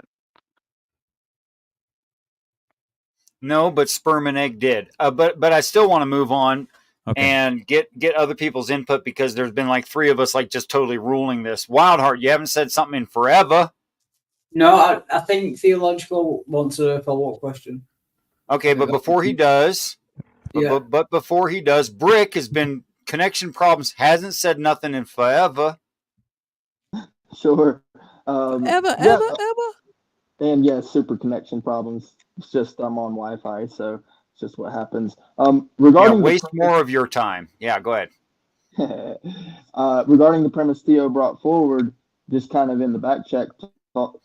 No, but sperm and egg did. But I still want to move on and get other people's input, because there's been like three of us like just totally ruling this. Wildheart, you haven't said something in forever.
No, I think Theological wants a follow-up question.
Okay, but before he does, but before he does, Brick has been connection problems, hasn't said nothing in forever.
Sure.
Ever.
And super connection problems. It's just I'm on Wi-Fi, so it's just what happens. Regarding
waste more of your time. Yeah, go ahead.
Regarding the premise Theo brought forward, just kind of in the back check,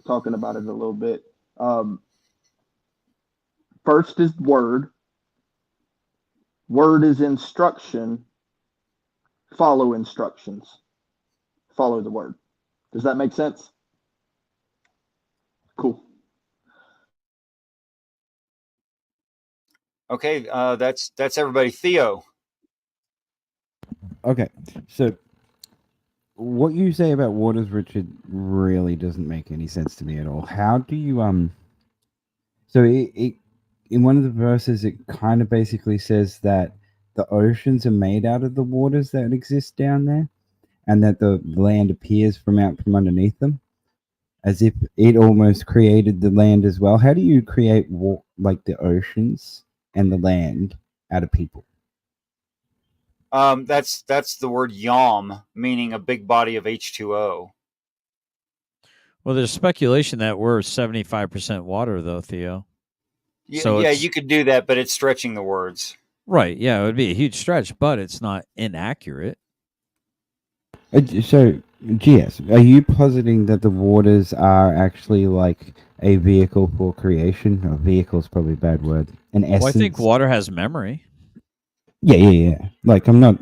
talking about it a little bit. First is word. Word is instruction. Follow instructions. Follow the word. Does that make sense? Cool.
Okay, that's everybody. Theo.
Okay, so what you say about waters, Richard, really doesn't make any sense to me at all. How do you So it in one of the verses, it kind of basically says that the oceans are made out of the waters that exist down there, and that the land appears from out from underneath them, as if it almost created the land as well. How do you create like the oceans and the land out of people?
That's the word yam, meaning a big body of H2O.
Well, there's speculation that we're 75% water, though, Theo.
Yeah,
so
you could do that, but it's stretching the words.
Right, yeah, it would be a huge stretch, but it's not inaccurate.
So, GS, are you positing that the waters are actually like a vehicle for creation? Or vehicle is probably a bad word. An essence?
Well, I think water has memory.
Yeah. Like I'm not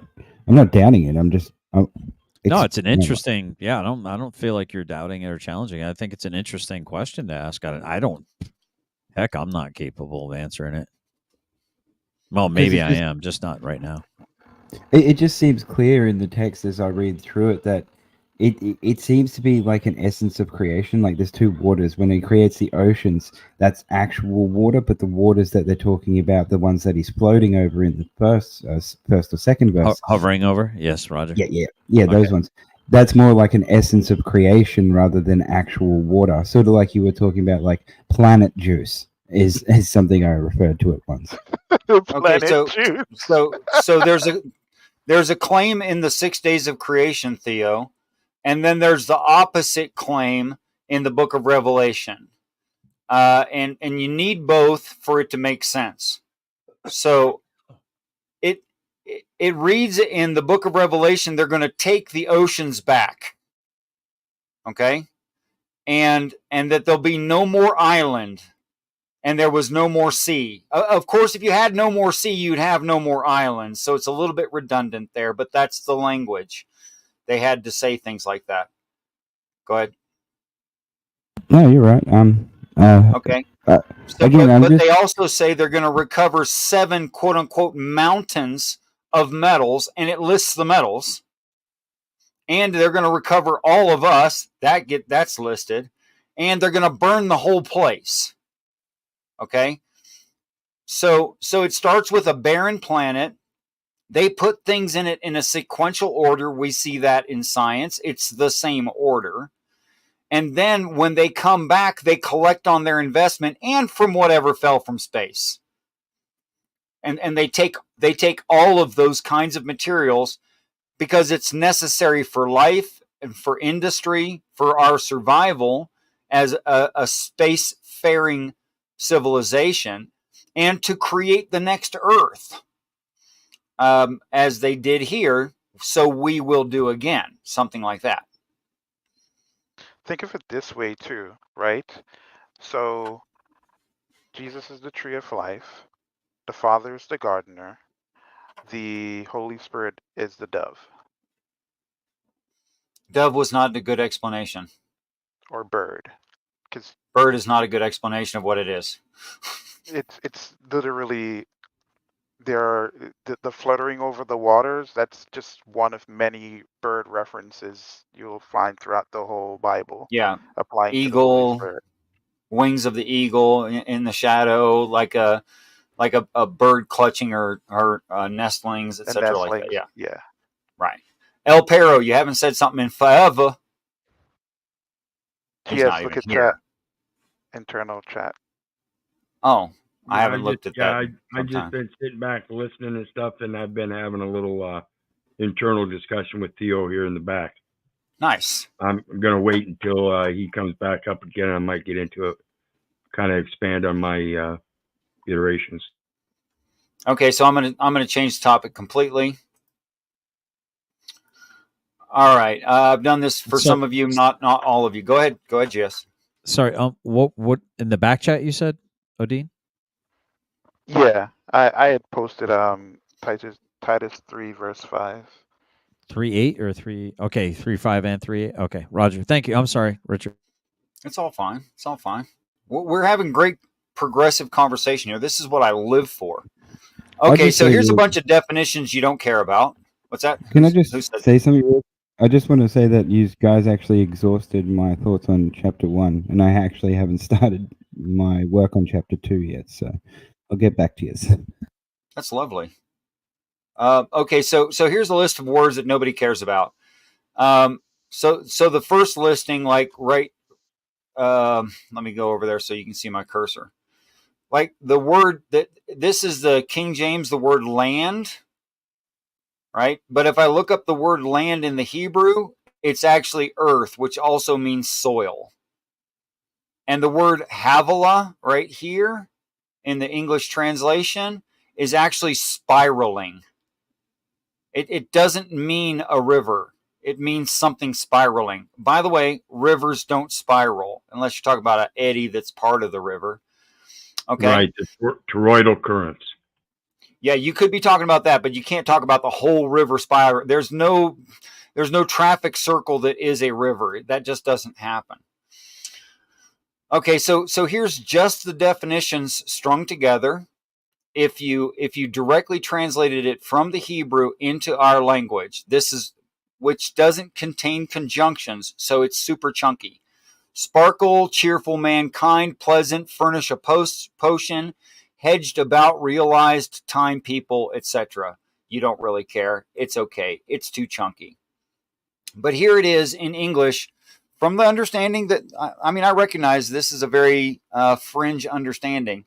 doubting it.
No, it's an interesting. Yeah, I don't feel like you're doubting it or challenging it. I think it's an interesting question to ask. I'm not capable of answering it. Well, maybe I am, just not right now.
It just seems clear in the text as I read through it that it seems to be like an essence of creation. Like there's two waters. When he creates the oceans, that's actual water, but the waters that they're talking about, the ones that he's floating over in the first or second verse,
hovering over. Yes, Roger.
Yeah. Those ones. That's more like an essence of creation rather than actual water. Sort of like you were talking about, like planet juice is something I referred to it once.
Okay, so there's a claim in the 6 days of creation, Theo, and then there's the opposite claim in the book of Revelation, and you need both for it to make sense. So it reads in the book of Revelation they're going to take the oceans back, okay, and that there'll be no more island. And there was no more sea. Of course, if you had no more sea, you'd have no more islands. So it's a little bit redundant there, but that's the language. They had to say things like that. Go ahead.
No, you're right.
Okay.
But
they also say they're going to recover 7 quote unquote mountains of metals, and it lists the metals. And they're going to recover all of us. That's listed. And they're going to burn the whole place. Okay, so it starts with a barren planet. They put things in it in a sequential order. We see that in science. It's the same order. And then when they come back, they collect on their investment and from whatever fell from space. And they take all of those kinds of materials because it's necessary for life and for industry, for our survival as a space-faring civilization, and to create the next Earth, as they did here, so we will do again, something like that.
Think of it this way too, right? So Jesus is the tree of life, the Father is the gardener, the Holy Spirit is the dove.
Dove was not a good explanation.
Or bird. Because
bird is not a good explanation of what it is.
It's literally the fluttering over the waters. That's just one of many bird references you'll find throughout the whole Bible.
Yeah,
applying
eagle,
to the Holy Spirit.
Wings of the eagle in the shadow, like a bird clutching her nestlings, etc. Like that. Yeah,
yeah,
right. El Perro, you haven't said something in forever.
Yes, look at chat. Internal chat.
Oh, I haven't looked at that.
I just been sitting back listening and stuff, and I've been having a little internal discussion with Theo here in the back.
Nice.
I'm gonna wait until he comes back up again. I might get into it, kind of expand on my iterations.
Okay, so I'm gonna change the topic completely. All right, I've done this for some of you, not all of you. Go ahead, Jess.
Sorry, what in the back chat you said, Odin?
Yeah, I had posted Titus 3 verse 5.
3:8 or 3? Okay, 3:5 and 3:8. Okay, Roger. Thank you. I'm sorry, Richard.
It's all fine. It's all fine. We're having great progressive conversation here. This is what I live for. Okay, so here's a bunch of definitions you don't care about. What's that?
Can I just say something? I just want to say that you guys actually exhausted my thoughts on chapter 1, and I actually haven't started my work on chapter 2 yet, so I'll get back to you.
That's lovely. Okay, so here's a list of words that nobody cares about. So the first listing, like right, let me go over there so you can see my cursor. Like the word this is the King James, the word land, right? But if I look up the word land in the Hebrew, it's actually earth, which also means soil. And the word Havilah right here in the English translation is actually spiraling. It doesn't mean a river. It means something spiraling. By the way, rivers don't spiral unless you're talking about an eddy that's part of the river. Okay.
Right, the toroidal currents.
Yeah, you could be talking about that, but you can't talk about the whole river spiral. There's no traffic circle that is a river. That just doesn't happen. Okay, so here's just the definitions strung together. If you directly translated it from the Hebrew into our language, this is which doesn't contain conjunctions, so it's super chunky. Sparkle, cheerful mankind, pleasant, furnish a potion, hedged about, realized, time, people, etc. You don't really care. It's okay. It's too chunky. But here it is in English, from the understanding that, I recognize this is a very fringe understanding.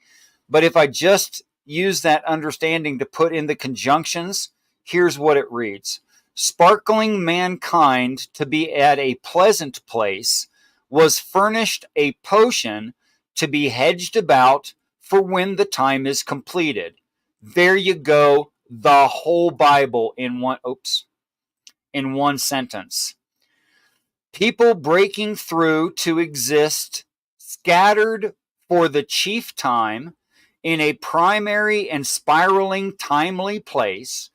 But if I just use that understanding to put in the conjunctions, here's what it reads. Sparkling mankind to be at a pleasant place was furnished a potion to be hedged about for when the time is completed. There you go, the whole Bible in one sentence. People breaking through to exist, scattered for the chief time in a primary and spiraling timely place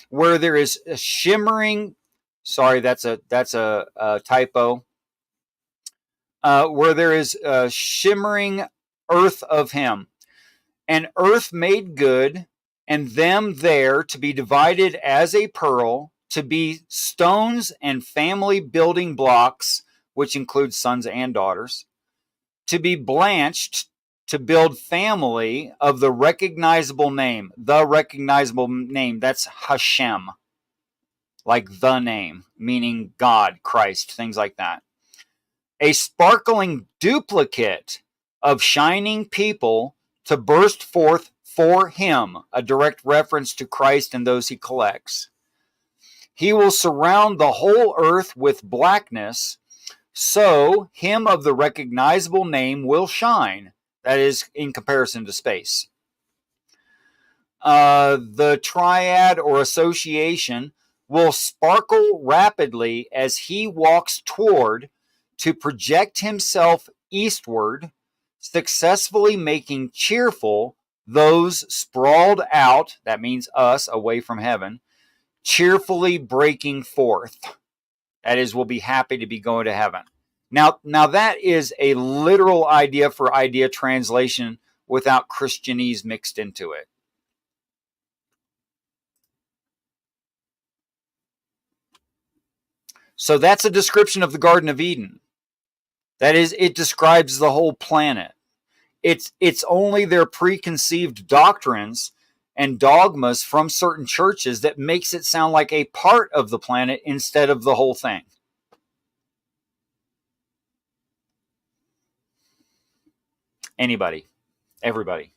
where there is a shimmering, sorry, that's a typo, where there is a shimmering earth of him, an earth made good, and them there to be divided as a pearl, to be stones and family building blocks, which includes sons and daughters, to be blanched, to build family of the recognizable name, that's Hashem, like the name, meaning God, Christ, things like that. A sparkling duplicate of shining people to burst forth for him, a direct reference to Christ and those he collects. He will surround the whole earth with blackness, so him of the recognizable name will shine. That is in comparison to space. The triad or association will sparkle rapidly as he walks toward to project himself eastward, successfully making cheerful those sprawled out, that means us, away from heaven, cheerfully breaking forth. That is, we'll be happy to be going to heaven. Now that is a literal idea for idea translation without Christianese mixed into it. So that's a description of the Garden of Eden. That is, it describes the whole planet. It's only their preconceived doctrines and dogmas from certain churches that makes it sound like a part of the planet instead of the whole thing. Anybody, everybody.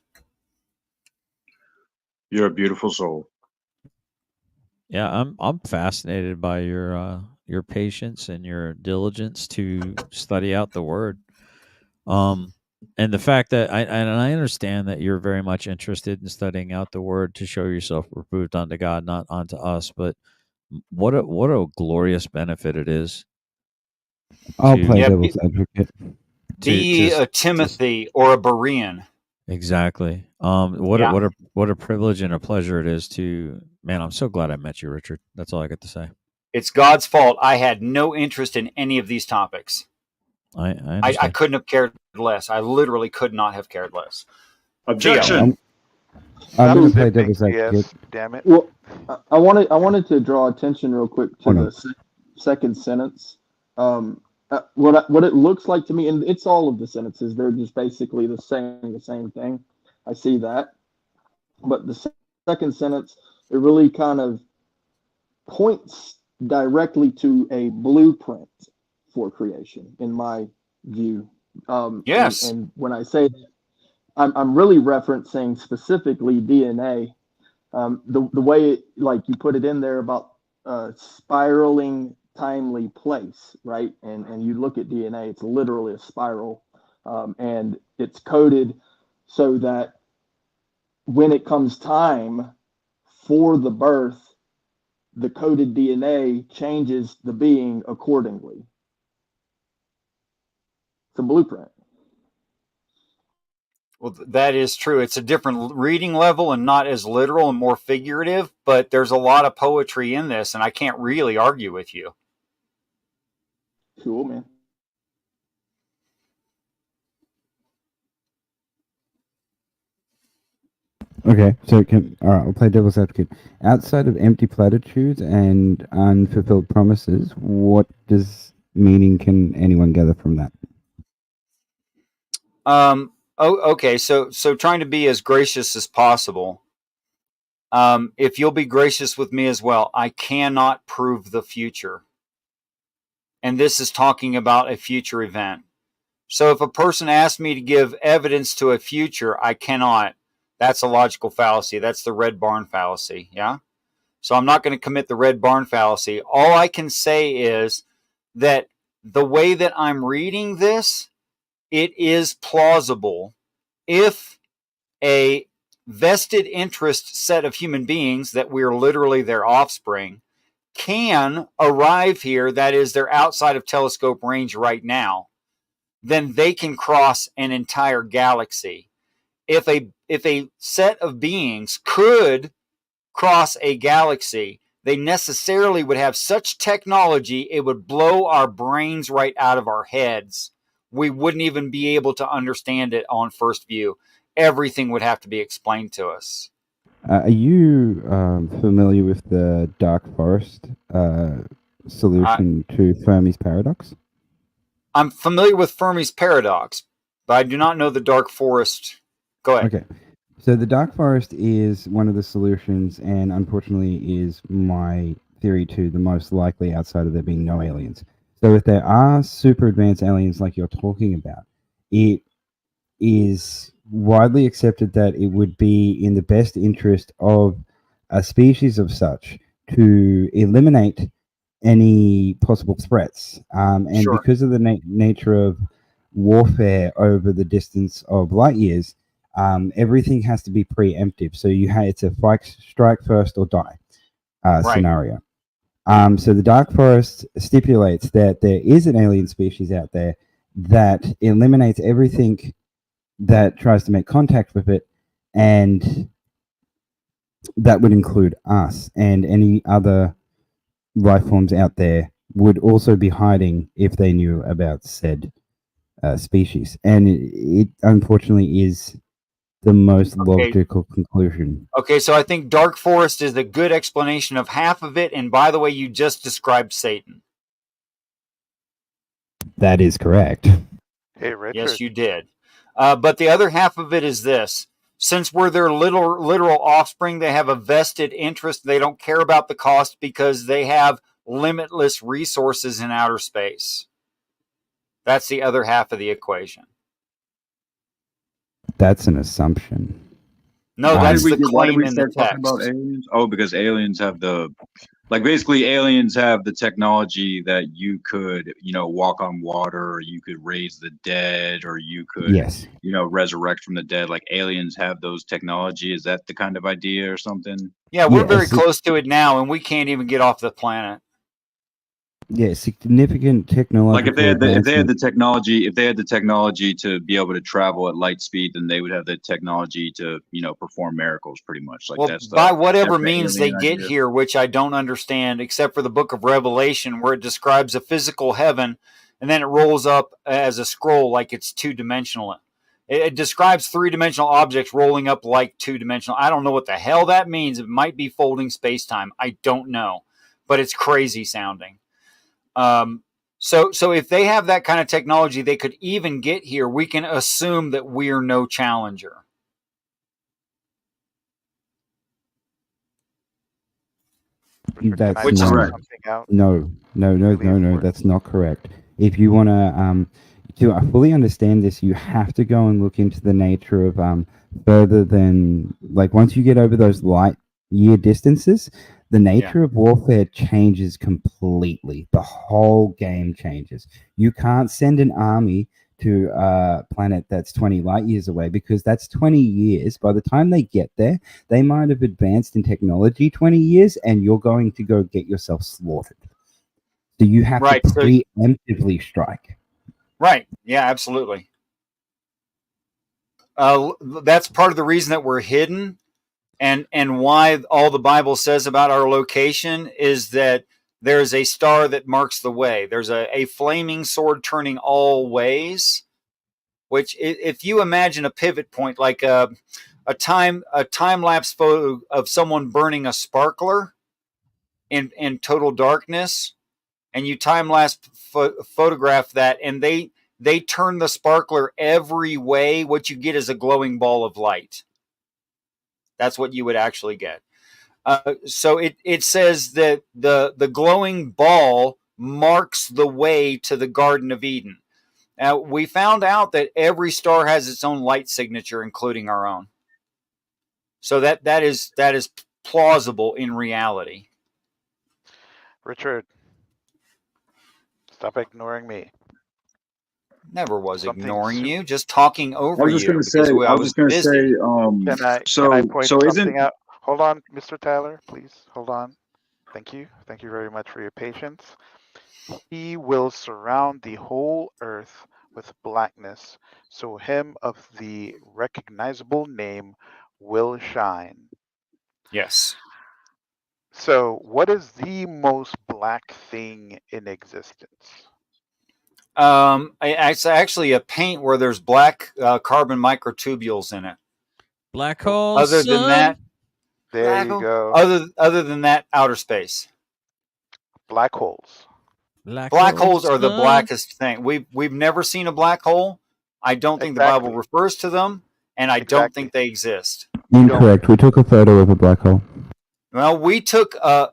You're a beautiful soul.
Yeah, I'm fascinated by your patience and your diligence to study out the word. And the fact that I understand that you're very much interested in studying out the word to show yourself approved unto God, not unto us. But what a glorious benefit it is.
I'll play devil's advocate.
Be a Timothy or a Berean.
Exactly. What a privilege and a pleasure it is to, man, I'm so glad I met you, Richard. That's all I got to say.
It's God's fault. I had no interest in any of these topics. I couldn't have cared less. I literally could not have cared less.
Objection.
I'm going to play devil's advocate.
Damn it.
Well, I wanted to draw attention real quick to the second sentence. What it looks like to me, and it's all of the sentences, they're just basically the same thing. I see that. But the second sentence, it really kind of points directly to a blueprint for creation, in my view.
Yes.
And when I say that, I'm really referencing specifically DNA. The way like you put it in there about spiraling timely place, right? And you look at DNA, it's literally a spiral, and it's coded so that when it comes time for the birth, the coded DNA changes the being accordingly. It's a blueprint.
Well, that is true. It's a different reading level and not as literal and more figurative, but there's a lot of poetry in this, and I can't really argue with you.
Cool, man.
Okay, so all right, I'll play devil's advocate. Outside of empty platitudes and unfulfilled promises, what does meaning can anyone gather from that?
Okay. So trying to be as gracious as possible. If you'll be gracious with me as well, I cannot prove the future. And this is talking about a future event. So if a person asks me to give evidence to a future, I cannot. That's a logical fallacy. That's the red barn fallacy. Yeah. So I'm not going to commit the red barn fallacy. All I can say is that the way that I'm reading this, it is plausible if a vested interest set of human beings, that we're literally their offspring, can arrive here, that is, they're outside of telescope range right now, then they can cross an entire galaxy. If a set of beings could cross a galaxy, they necessarily would have such technology it would blow our brains right out of our heads. We wouldn't even be able to understand it on first view. Everything would have to be explained to us.
Are you familiar with the dark forest solution to Fermi's paradox?
I'm familiar with Fermi's paradox, but I do not know the dark forest. Go ahead.
Okay. So the dark forest is one of the solutions, and unfortunately is my theory to the most likely outside of there being no aliens. So if there are super advanced aliens like you're talking about, it is widely accepted that it would be in the best interest of a species of such to eliminate any possible threats. And
Sure.
because of the nature of warfare over the distance of light years, everything has to be preemptive. So it's a strike first or die
Right.
scenario. So the dark forest stipulates that there is an alien species out there that eliminates everything that tries to make contact with it, and that would include us, and any other life forms out there would also be hiding if they knew about said species. And it unfortunately is the most logical conclusion.
Okay, so I think dark forest is a good explanation of half of it. And by the way, you just described Satan.
That is correct.
Hey, Richard.
Yes, you did. But the other half of it is this. Since we're their literal offspring, they have a vested interest. They don't care about the cost because they have limitless resources in outer space. That's the other half of the equation.
That's an assumption.
No, that's the
why did
claim
we
in the
start talking about
text.
aliens? Oh, because aliens have basically aliens have the technology that you could, walk on water, or you could raise the dead, or you could,
Yes.
Resurrect from the dead. Like aliens have those technology. Is that the kind of idea or something?
Yeah, we're very close to it now, and we can't even get off the planet.
Yeah, significant technological.
Like if they had the technology to be able to travel at light speed, then they would have the technology to perform miracles, pretty much. Like
well, by whatever means they get here, which I don't understand, except for the book of Revelation, where it describes a physical heaven, and then it rolls up as a scroll like it's two-dimensional. It describes three-dimensional objects rolling up like two-dimensional. I don't know what the hell that means. It might be folding space-time. I don't know, but it's crazy sounding. So if they have that kind of technology, they could even get here. We can assume that we're no challenger.
That's
Which is
correct. No, that's not correct. If you want to fully understand this, you have to go and look into the nature of further than, like, once you get over those light year distances, the nature of warfare changes completely. The whole game changes. You can't send an army to a planet that's 20 light years away, because that's 20 years. By the time they get there, they might have advanced in technology 20 years, and you're going to go get yourself slaughtered. So you have to preemptively strike.
Right. Yeah, absolutely. That's part of the reason that we're hidden. And why all the Bible says about our location is that there's a star that marks the way. There's a flaming sword turning all ways, which if you imagine a pivot point, like a time lapse photo of someone burning a sparkler in total darkness, and you time lapse photograph that, and they turn the sparkler every way, what you get is a glowing ball of light. That's what you would actually get. So it says that the glowing ball marks the way to the Garden of Eden. Now, we found out that every star has its own light signature, including our own. So that is plausible in reality.
Richard, stop ignoring me.
Never was
Something
ignoring you, just talking over you because I was
gonna
busy.
say,
Can I point
so
something out? Hold on, Mr. Tyler, please. Hold on. Thank you. Thank you very much for your patience. He will surround the whole earth with blackness, so him of the recognizable name will shine.
Yes.
So, what is the most black thing in existence?
It's actually a paint where there's black carbon microtubules in it.
Black hole.
Other
son.
than that,
there you go.
Other than that, outer space.
Black holes.
Black holes are the blackest thing. We've never seen a black hole. I don't think the Bible refers to them, and I don't think they exist.
Incorrect. We took a photo of a black hole.
Well, we took a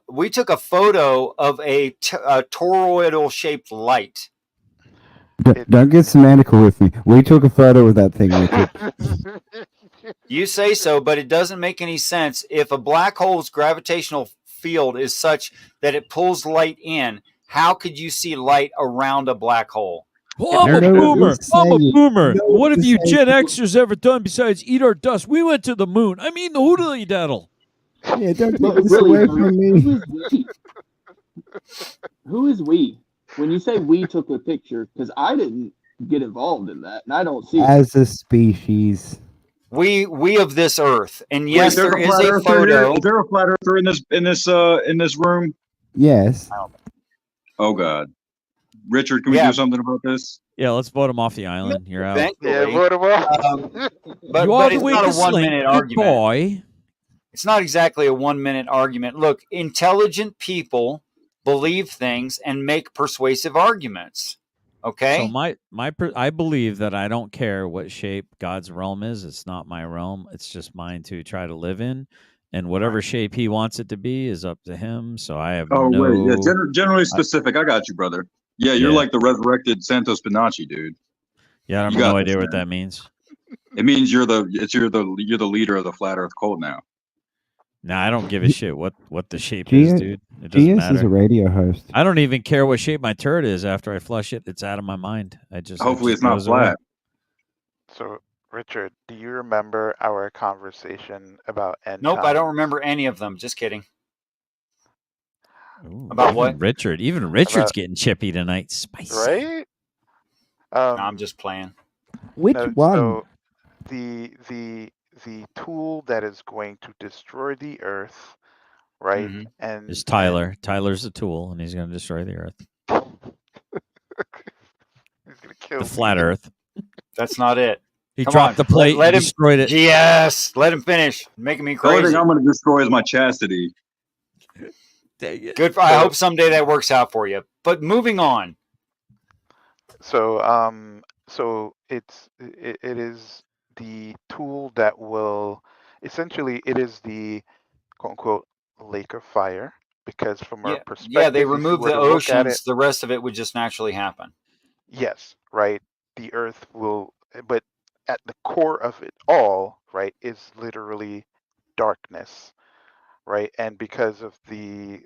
photo of a toroidal shaped light.
Don't get semantical with me. We took a photo of that thing, Richard.
You say so, but it doesn't make any sense. If a black hole's gravitational field is such that it pulls light in, how could you see light around a black hole?
Oh, I'm a boomer. I'm a boomer. What have you Gen Xers ever done besides eat our dust? We went to the moon. I mean, the hoodly daddle.
Yeah, don't take this away from me.
Who is we? When you say we took a picture, because I didn't get involved in that, and I don't see
As a species.
We of this earth, and yes,
Wait,
there is a photo.
Is there a flat earther in this room?
Yes.
Oh God, Richard, can we do something about this?
Yeah, let's vote him off the island. You're out.
Yeah, vote him off.
But it's not a 1 minute argument.
Boy.
It's not exactly a 1 minute argument. Look, intelligent people believe things and make persuasive arguments. Okay.
So I believe that I don't care what shape God's realm is. It's not my realm. It's just mine to try to live in, and whatever shape He wants it to be is up to Him. So I have
Wait, yeah, generally specific. I got you, brother. Yeah, you're like the resurrected Santos Bonacci, dude.
Yeah, I have no idea what that means.
It means you're the leader of the flat Earth cult now.
Nah, I don't give a shit what the shape is, dude. It doesn't matter.
is a radio host.
I don't even care what shape my turret is after I flush it. It's out of my mind.
Hopefully it's not flat.
So, Richard, do you remember our conversation about end
Nope,
times?
I don't remember any of them. Just kidding.
Ooh,
about what?
Richard. Even Richard's getting chippy tonight. Spicy.
Right?
No, I'm just playing.
Which one?
So the tool that is going to destroy the earth, right?
Mm-hmm.
And
it's Tyler. Tyler's the tool, and he's going to destroy the earth.
He's going to kill
the flat Earth.
That's not it.
He dropped the plate.
Let him
destroyed it.
Yes, let him finish. Making me crazy.
The only thing I'm going to destroy is my chastity.
Dang it.
Good. I hope someday that works out for you. But moving on.
So so it is the tool that will essentially it is the quote unquote lake of fire, because from our perspective,
they remove the oceans. The rest of it would just naturally happen.
Yes, right. The earth will, but at the core of it all, right, is literally darkness, right? And because of the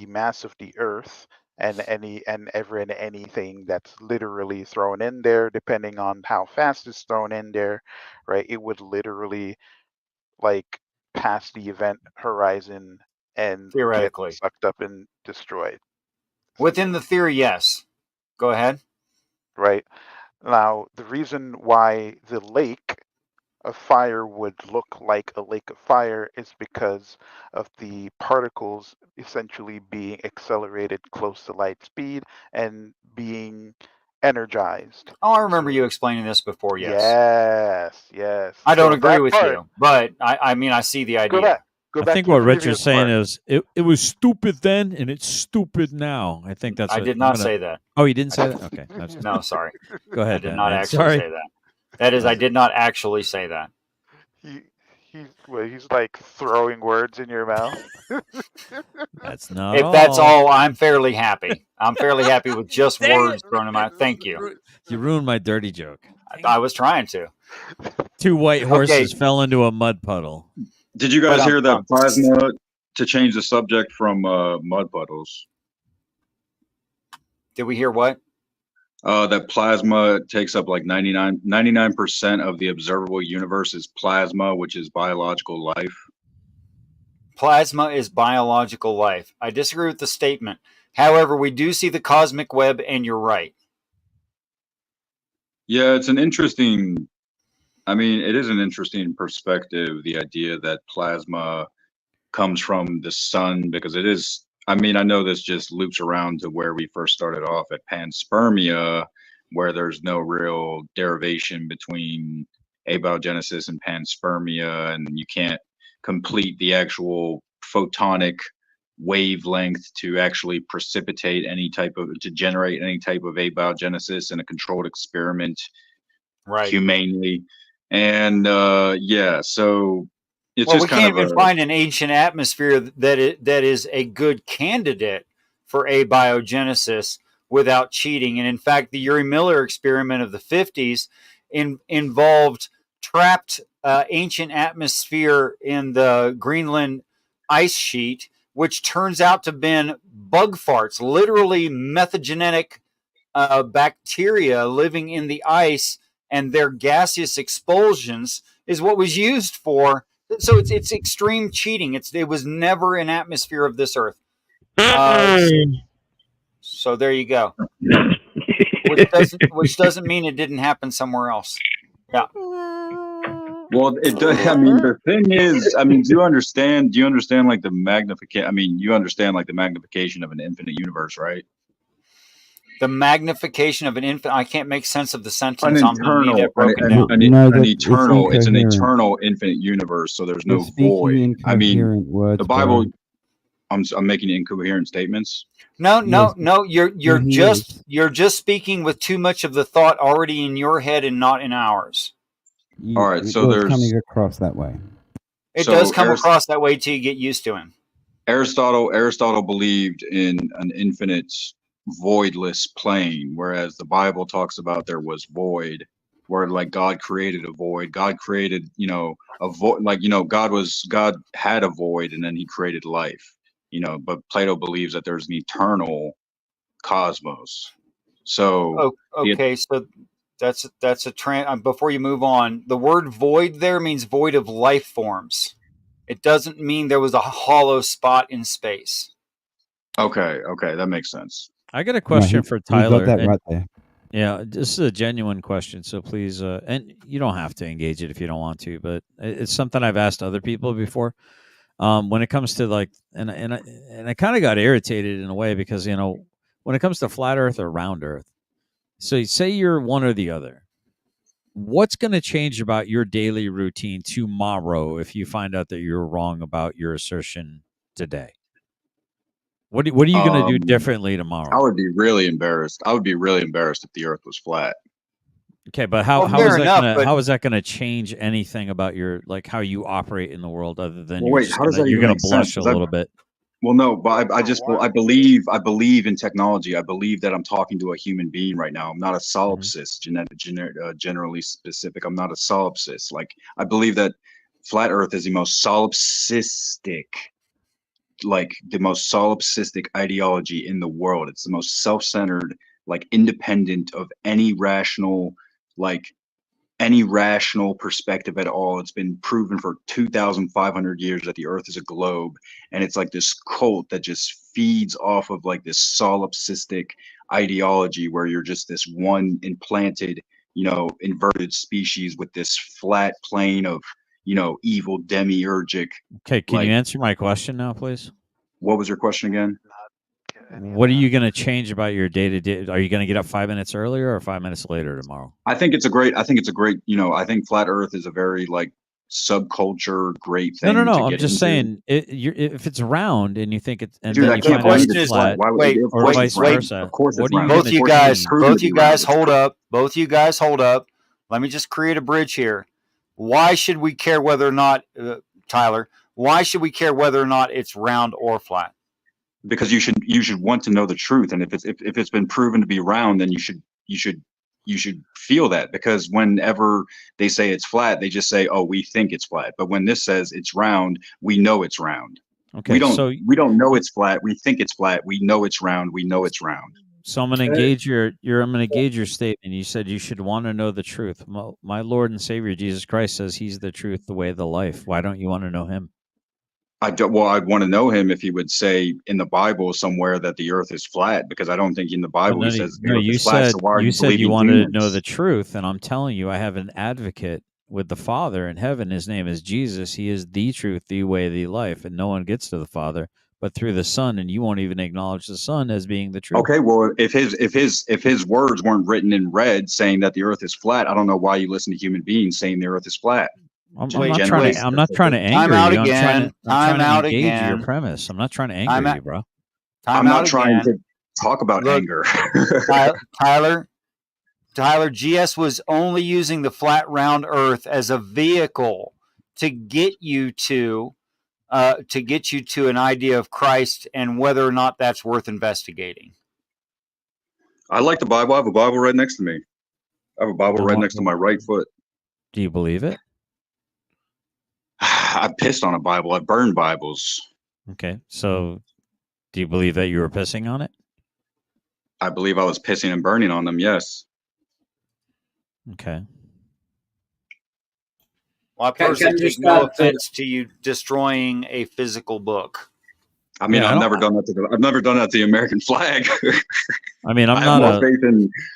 mass of the earth and anything that's literally thrown in there, depending on how fast it's thrown in there, right, it would literally like pass the event horizon and
theoretically
get sucked up and destroyed.
Within the theory, yes. Go ahead.
Right. Now, the reason why the lake of fire would look like a lake of fire is because of the particles essentially being accelerated close to light speed and being energized.
Oh, I remember you explaining this before.
Yes.
I don't
So
agree
that
with
part,
you, but I mean, I see the
go
idea.
back. Go
I
back
think
to
what
the
Richard's
previous
saying
part.
is it was stupid then and it's stupid now. I think that's
I
what
did not say that.
Oh, you didn't say that? Okay.
No, sorry.
Go ahead,
I did not
Batman.
actually
Sorry.
say that. That is, I did not actually say that.
He's like throwing words in your mouth.
That's not
If
all.
that's all, I'm fairly happy. I'm fairly happy with just words thrown in my. Thank you.
You ruined my dirty joke.
I was trying to.
2 white horses fell into a mud puddle.
Did you guys hear that plasma, to change the subject from mud puddles?
Did we hear what?
That plasma takes up like 99% of the observable universe is plasma, which is biological life.
Plasma is biological life. I disagree with the statement. However, we do see the cosmic web, and you're right.
Yeah, it's an interesting, it is an interesting perspective, the idea that plasma comes from the sun, because it is, I know this just loops around to where we first started off at panspermia, where there's no real derivation between abiogenesis and panspermia, and you can't complete the actual photonic wavelength to actually precipitate to generate any type of abiogenesis in a controlled experiment,
right,
humanely. And so it's
well,
just
we can't even find an ancient atmosphere that is a good candidate for abiogenesis without cheating. And in fact, the Yuri Miller experiment of the 50s involved trapped ancient atmosphere in the Greenland ice sheet, which turns out to have been bug farts, literally methagenic bacteria living in the ice, and their gaseous expulsions is what was used for. So it's extreme cheating. It was never an atmosphere of this earth. So there you go. Which doesn't mean it didn't happen somewhere else. Yeah.
Well, it does. The thing is, do you understand like the magnification? You understand like the magnification of an infinite universe, right?
The magnification of an infinite. I can't make sense of the sentence.
An eternal, it's an eternal infinite universe. So there's no void. The Bible. I'm making incoherent statements.
No. You're just speaking with too much of the thought already in your head and not in ours.
All right, so there's
coming across that way.
It does come across that way till you get used to him.
Aristotle believed in an infinite voidless plane, whereas the Bible talks about there was void, where like God created a void. God created, a void, God had a void and then he created life, but Plato believes that there's an eternal cosmos. So
okay, so that's a before you move on, the word void there means void of life forms. It doesn't mean there was a hollow spot in space.
Okay, that makes sense.
I got a question for Tyler.
Got that right there.
Yeah, this is a genuine question, so please, and you don't have to engage it if you don't want to, but it's something I've asked other people before. When it comes to like, and I kind of got irritated in a way because when it comes to flat Earth or round Earth, so you say you're one or the other. What's going to change about your daily routine tomorrow if you find out that you're wrong about your assertion today? What are you going to do differently tomorrow?
I would be really embarrassed. I would be really embarrassed if the Earth was flat.
Okay, but how is that going to change anything about your how you operate in the world other than you're going to blush a little bit?
Well, no, but I believe in technology. I believe that I'm talking to a human being right now. I'm not a solipsist, generally specific. I'm not a solipsist. I believe that flat Earth is the most solipsistic ideology in the world. It's the most self-centered, independent of any rational perspective at all. It's been proven for 2,500 years that the Earth is a globe, and it's like this cult that just feeds off of this solipsistic ideology where you're just this one implanted, inverted species with this flat plane of, evil demiurgic.
Okay, can you answer my question now, please?
What was your question again?
What are you going to change about your day to day? Are you going to get up 5 minutes earlier or 5 minutes later tomorrow?
I think it's a great. I think flat Earth is a very like subculture great thing.
No. I'm just saying, if it's round and you think it's, and
dude,
then
I
you
can't
find out
believe
it's
it's flat. Why would
or vice versa.
Of course,
what are you
both you guys hold
up.
up. Both you guys hold up. Let me just create a bridge here. Why should we care whether or not, Tyler? Why should we care whether or not it's round or flat?
Because you should want to know the truth, and if it's been proven to be round, then you should feel that, because whenever they say it's flat, they just say, "Oh, we think it's flat." But when this says it's round, we know it's round.
Okay,
we don't know it's flat. We think it's flat. We know it's round. We know it's round.
So I'm going to engage I'm going to engage your statement. You said you should want to know the truth. My Lord and Savior Jesus Christ says He's the truth, the way, the life. Why don't you want to know Him?
I'd want to know Him if He would say in the Bible somewhere that the earth is flat, because I don't think in the Bible He says the earth is flat. So why are you
said you
believing
wanted
demons?
to know the truth, and I'm telling you, I have an advocate with the Father in heaven. His name is Jesus. He is the truth, the way, the life, and no one gets to the Father but through the Son, and you won't even acknowledge the Son as being the truth.
Okay, well, if his words weren't written in red saying that the earth is flat, I don't know why you listen to human beings saying the earth is flat.
I'm not trying to anger you. I'm trying to engage your premise. I'm not trying to anger you, bro.
I'm not trying to talk about anger.
Tyler, GS was only using the flat, round earth as a vehicle to get you to an idea of Christ and whether or not that's worth investigating.
I like the Bible. I have a Bible right next to me. I have a Bible right next to my right foot.
Do you believe it?
I pissed on a Bible. I burned Bibles.
Okay, so do you believe that you were pissing on it?
I believe I was pissing and burning on them, yes.
Okay.
Well, I personally take no offense to you destroying a physical book.
I mean, I've never done that to the American flag.
I mean, I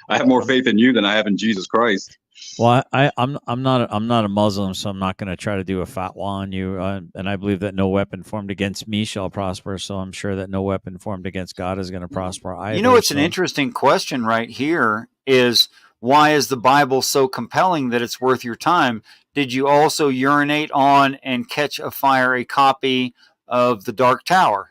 have more faith in you than I have in Jesus Christ.
Well, I'm not a Muslim, so I'm not going to try to do a fatwa on you. And I believe that no weapon formed against me shall prosper. So I'm sure that no weapon formed against God is going to prosper either.
You know, it's an interesting question right here is, why is the Bible so compelling that it's worth your time? Did you also urinate on and catch afire a copy of The Dark Tower?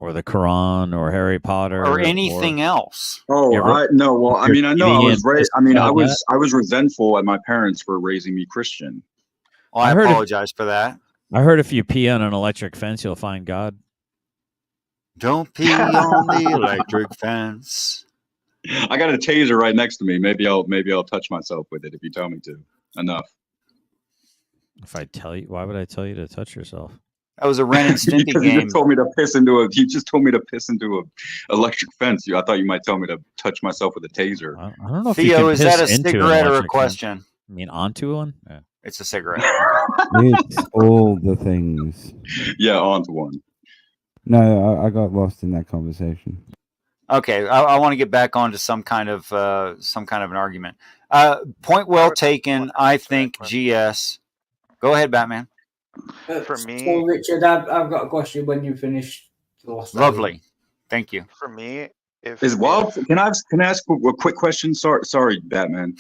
Or the Quran, or Harry Potter,
or anything else?
Oh, no. Well, I mean, I know I was raised. I mean, I was resentful at my parents for raising me Christian.
Well, I apologize for that.
I heard if you pee on an electric fence, you'll find God.
Don't pee on the electric fence.
I got a taser right next to me. Maybe I'll touch myself with it if you tell me to. Enough.
If I tell you, why would I tell you to touch yourself?
That was a Ren and Stimpy game.
You just told me to piss into a electric fence. I thought you might tell me to touch myself with a taser.
I don't know if
Theo, is that a cigarette or a question?
Fence. I mean, onto one?
Yeah. It's a cigarette.
It's all the things.
Yeah, onto one.
No, I got lost in that conversation.
Okay, I want to get back onto some kind of an argument. Point well taken. I think GS. Go ahead, Batman.
For me, so Richard, I've got a question when you finish.
Lovely, thank you.
For me,
can I ask a quick question? Sorry, Batman.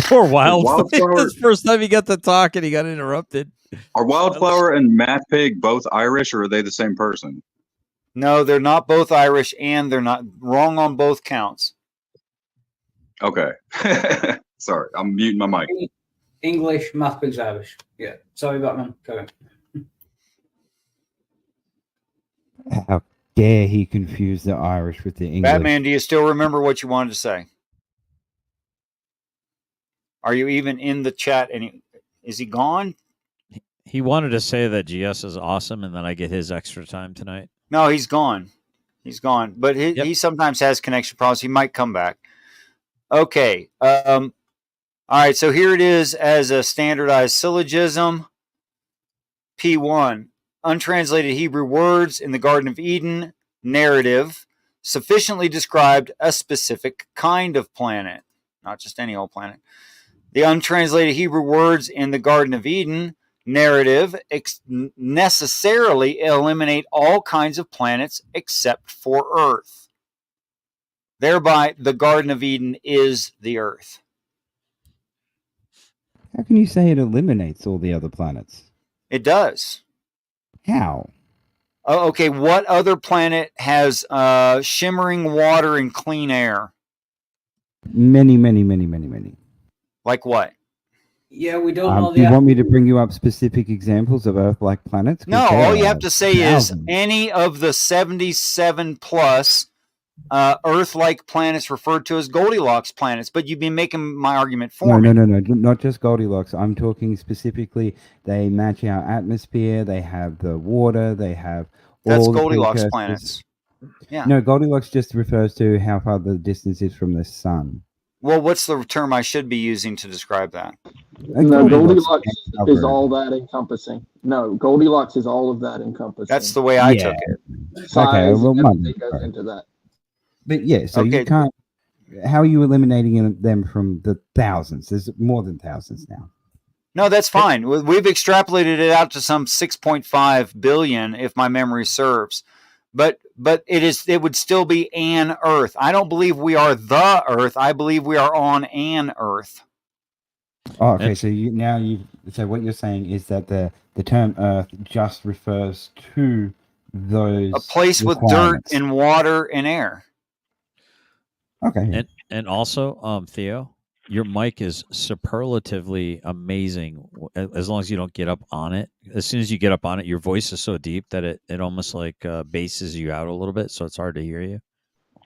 Poor Wildflower. That's the first time he got to talk and he got interrupted.
Are Wildflower and Math Pig both Irish, or are they the same person?
No, they're not both Irish, and they're not wrong on both counts.
Okay. Sorry, I'm muting my mic.
English, Math Pig's Irish. Yeah. Sorry, Batman. Go on.
How dare he confuse the Irish with the English?
Batman, do you still remember what you wanted to say? Are you even in the chat? And is he gone?
He wanted to say that GS is awesome, and then I get his extra time tonight.
No, he's gone. He's gone. But he sometimes has connection problems. He might come back. Okay. All right, so here it is as a standardized syllogism. P1, untranslated Hebrew words in the Garden of Eden, narrative, sufficiently described a specific kind of planet, not just any old planet. The untranslated Hebrew words in the Garden of Eden, narrative, necessarily eliminate all kinds of planets except for Earth. Thereby, the Garden of Eden is the earth.
How can you say it eliminates all the other planets?
It does.
How?
Oh, okay, what other planet has shimmering water and clean air?
Many, many, many, many, many.
Like what?
Yeah, we don't know
Do you want me to bring you up specific examples of Earth-like planets?
No, all you have to say is any of the 77 plus Earth-like planets referred to as Goldilocks planets, but you've been making my argument for me.
No, not just Goldilocks. I'm talking specifically, they match our atmosphere, they have the water, they have
That's
all the
Goldilocks
precursors.
planets. Yeah.
No, Goldilocks just refers to how far the distance is from the sun.
Well, what's the term I should be using to describe that?
No, Goldilocks is all that encompassing. No, Goldilocks is all of that encompassing.
That's the way I took it.
Size and everything goes into that.
But yeah, so you can't. How are you eliminating them from the thousands? There's more than thousands now.
No, that's fine. We've extrapolated it out to some 6.5 billion, if my memory serves. But it would still be an Earth. I don't believe we are the Earth. I believe we are on an Earth.
Oh, okay. So so what you're saying is that the term Earth just refers to those
a place with dirt and water and air.
Okay.
And also, Theo, your mic is superlatively amazing. As long as you don't get up on it. As soon as you get up on it, your voice is so deep that it almost like bases you out a little bit, so it's hard to hear you.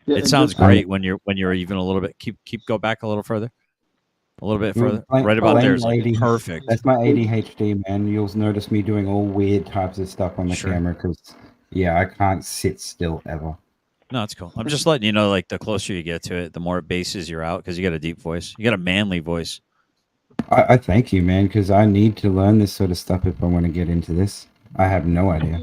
Yeah,
it sounds great when you're even a little bit. Keep go back a little further. A little bit further. Right about there is like perfect.
That's my ADHD, man. You'll notice me doing all weird types of stuff on the camera because, yeah, I can't sit still ever.
No, it's cool. I'm just letting you know, like, the closer you get to it, the more it bases you out because you got a deep voice. You got a manly voice.
I thank you, man, because I need to learn this sort of stuff if I want to get into this. I have no idea.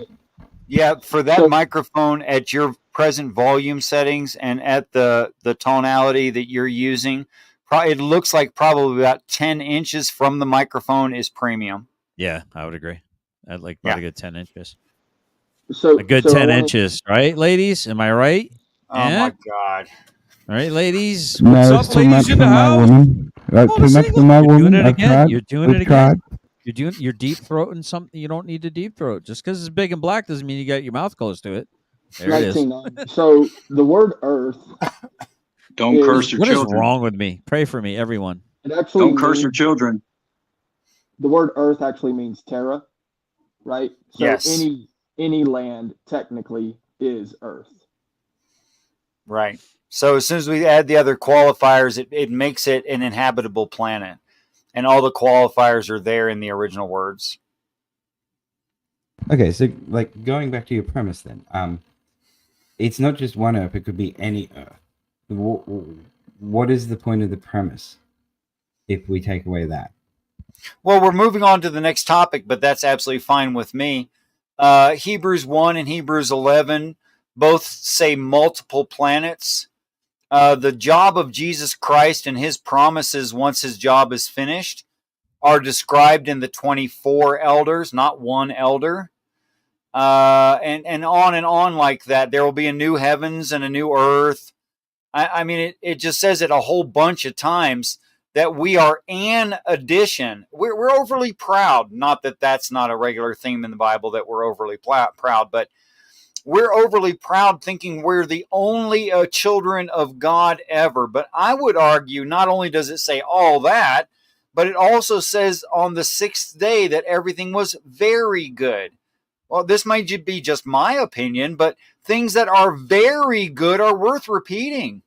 Yeah, for that microphone at your present volume settings and at the tonality that you're using, it looks like probably about 10 inches from the microphone is premium.
Yeah, I would agree. I'd like about a good 10 inches.
So
a good 10 inches, right, ladies? Am I right?
Oh my God!
All right, ladies.
No,
What's
it's
up,
too
ladies
much
in
for
the
my
house?
woman. Too much for my woman.
You're doing it again. You're doing it again.
Tried.
You're deep throating something you don't need to deep throat. Just because it's big and black doesn't mean you got your mouth close to it. There it is.
So the word Earth.
Don't curse your children.
What is wrong with me? Pray for me, everyone.
It actually
don't curse your children.
The word Earth actually means terra, right? So
yes.
Any land technically is Earth.
Right. So as soon as we add the other qualifiers, it makes it an inhabitable planet. And all the qualifiers are there in the original words.
Okay, so like going back to your premise then, it's not just one Earth, it could be any Earth. What is the point of the premise if we take away that?
Well, we're moving on to the next topic, but that's absolutely fine with me. Hebrews 1 and Hebrews 11 both say multiple planets. The job of Jesus Christ and his promises once his job is finished are described in the 24 elders, not one elder. And on like that. There will be a new heavens and a new earth. I mean, it just says it a whole bunch of times that we are an addition. We're overly proud. Not that that's not a regular theme in the Bible, that we're overly proud, but we're overly proud thinking we're the only children of God ever. But I would argue not only does it say all that, but it also says on the sixth day that everything was very good. Well, this might be just my opinion, but things that are very good are worth repeating.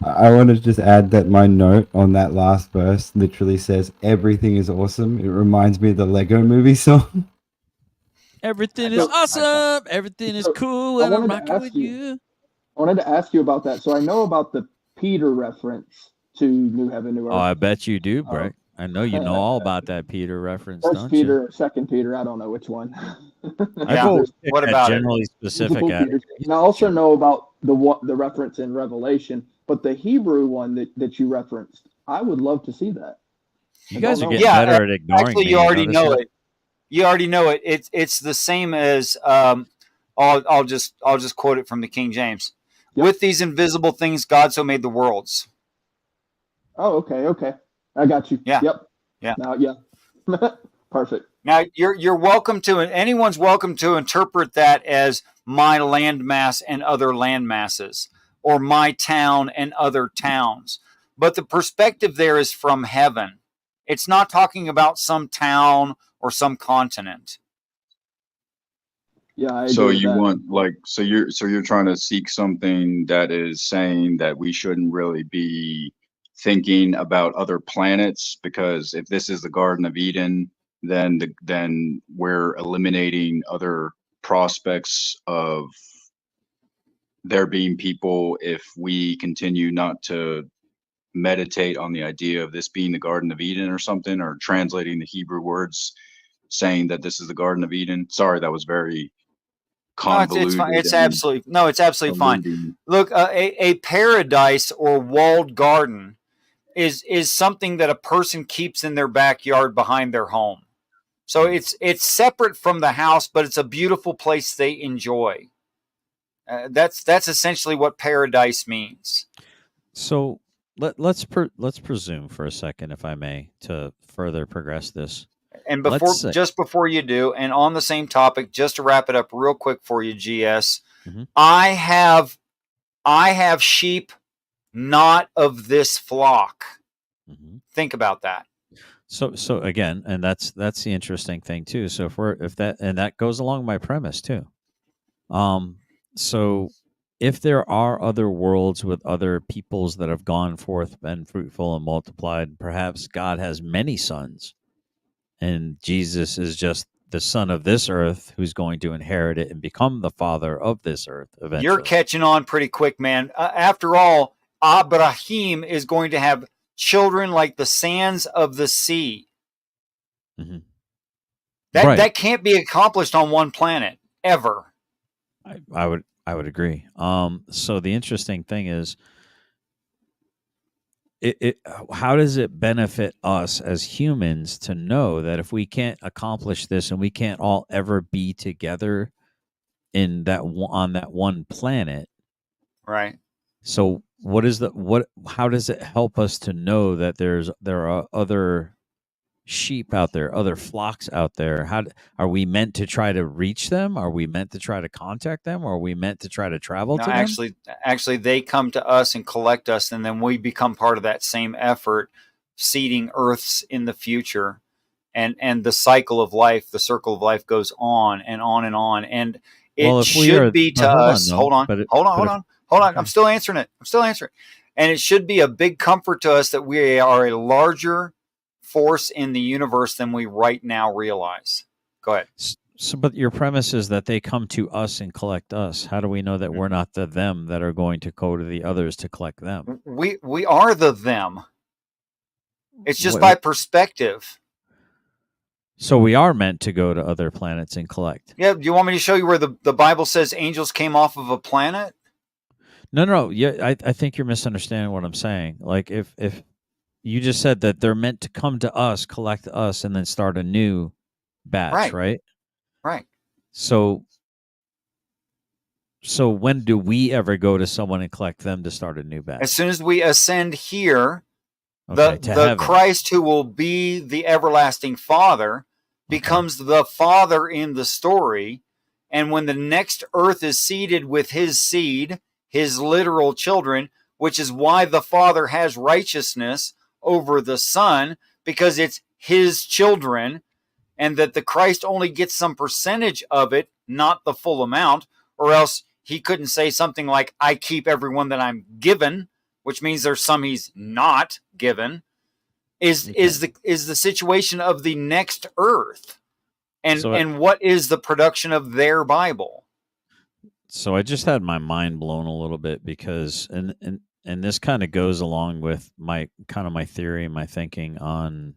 I want to just add that my note on that last verse literally says, everything is awesome. It reminds me of the Lego movie song.
Everything is awesome. Everything is cool. And I'm rocking with you.
I wanted to ask you about that. So I know about the Peter reference to New Heaven, New Earth.
Oh, I bet you do, Breck. I know you know all about that Peter reference,
First
don't
Peter,
you?
Second Peter, I don't know which one.
What about
generally specific?
And I also know about the reference in Revelation, but the Hebrew one that you referenced, I would love to see that.
You guys are getting better at ignoring
actually,
me.
you already know it. You already know it. It's the same as I'll just quote it from the King James. with these invisible things, God so made the worlds.
Oh, okay. I got you.
Yeah.
Yep.
Yeah.
Now, yeah. Perfect.
Now you're welcome to, anyone's welcome to interpret that as my landmass and other land masses, or my town and other towns. But the perspective there is from heaven. It's not talking about some town or some continent.
Yeah, I
So
agree with
you
that.
want so you're trying to seek something that is saying that we shouldn't really be thinking about other planets, because if this is the Garden of Eden, then we're eliminating other prospects of there being people if we continue not to meditate on the idea of this being the Garden of Eden or something, or translating the Hebrew words saying that this is the Garden of Eden. Sorry, that was very convoluted.
It's fine. It's absolutely fine.
eluding.
Look, a paradise or walled garden is something that a person keeps in their backyard behind their home. So it's separate from the house, but it's a beautiful place they enjoy. That's essentially what paradise means.
So let's presume for a second, if I may, to further progress this.
And before you do, and on the same topic, just to wrap it up real quick for you, GS, I have sheep not of this flock. Think about that.
So again, and that's the interesting thing too. So if that goes along my premise too. So if there are other worlds with other peoples that have gone forth, been fruitful and multiplied, perhaps God has many sons, and Jesus is just the son of this earth who's going to inherit it and become the father of this earth eventually.
You're catching on pretty quick, man. After all, Abraham is going to have children like the sands of the sea. That can't be accomplished on one planet ever.
I would agree. So the interesting thing is, how does it benefit us as humans to know that if we can't accomplish this and we can't all ever be together on that one planet,
right?
So how does it help us to know that there are other sheep out there, other flocks out there? Are we meant to try to reach them? Are we meant to try to contact them? Or are we meant to try to travel to them?
Actually, they come to us and collect us, and then we become part of that same effort, seeding Earths in the future, and the cycle of life, the circle of life goes on and on and on, and it should be to us. Hold on. I'm still answering it. And it should be a big comfort to us that we are a larger force in the universe than we right now realize. Go ahead.
So, but your premise is that they come to us and collect us. How do we know that we're not the them that are going to go to the others to collect them?
We are the them. It's just by perspective.
So we are meant to go to other planets and collect.
Yeah. Do you want me to show you where the Bible says angels came off of a planet?
No. Yeah, I think you're misunderstanding what I'm saying. Like if you just said that they're meant to come to us, collect us, and then start a new batch, right?
Right.
So when do we ever go to someone and collect them to start a new batch?
As soon as we ascend here, the Christ who will be the everlasting Father becomes the Father in the story. And when the next earth is seeded with his seed, his literal children, which is why the Father has righteousness over the Son, because it's his children, and that the Christ only gets some percentage of it, not the full amount, or else he couldn't say something like, I keep everyone that I'm given, which means there's some he's not given, is the situation of the next earth. And what is the production of their Bible?
So I just had my mind blown a little bit because, and this kind of goes along with my theory and my thinking on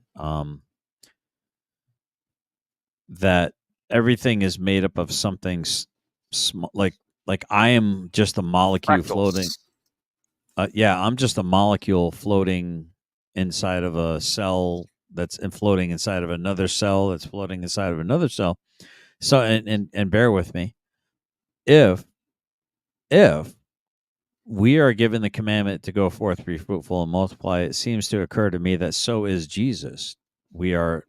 that everything is made up of something like I am just a molecule floating. I'm just a molecule floating inside of a cell that's floating inside of another cell that's floating inside of another cell. So and bear with me. If we are given the commandment to go forth, be fruitful, and multiply. It seems to occur to me that so is Jesus. We are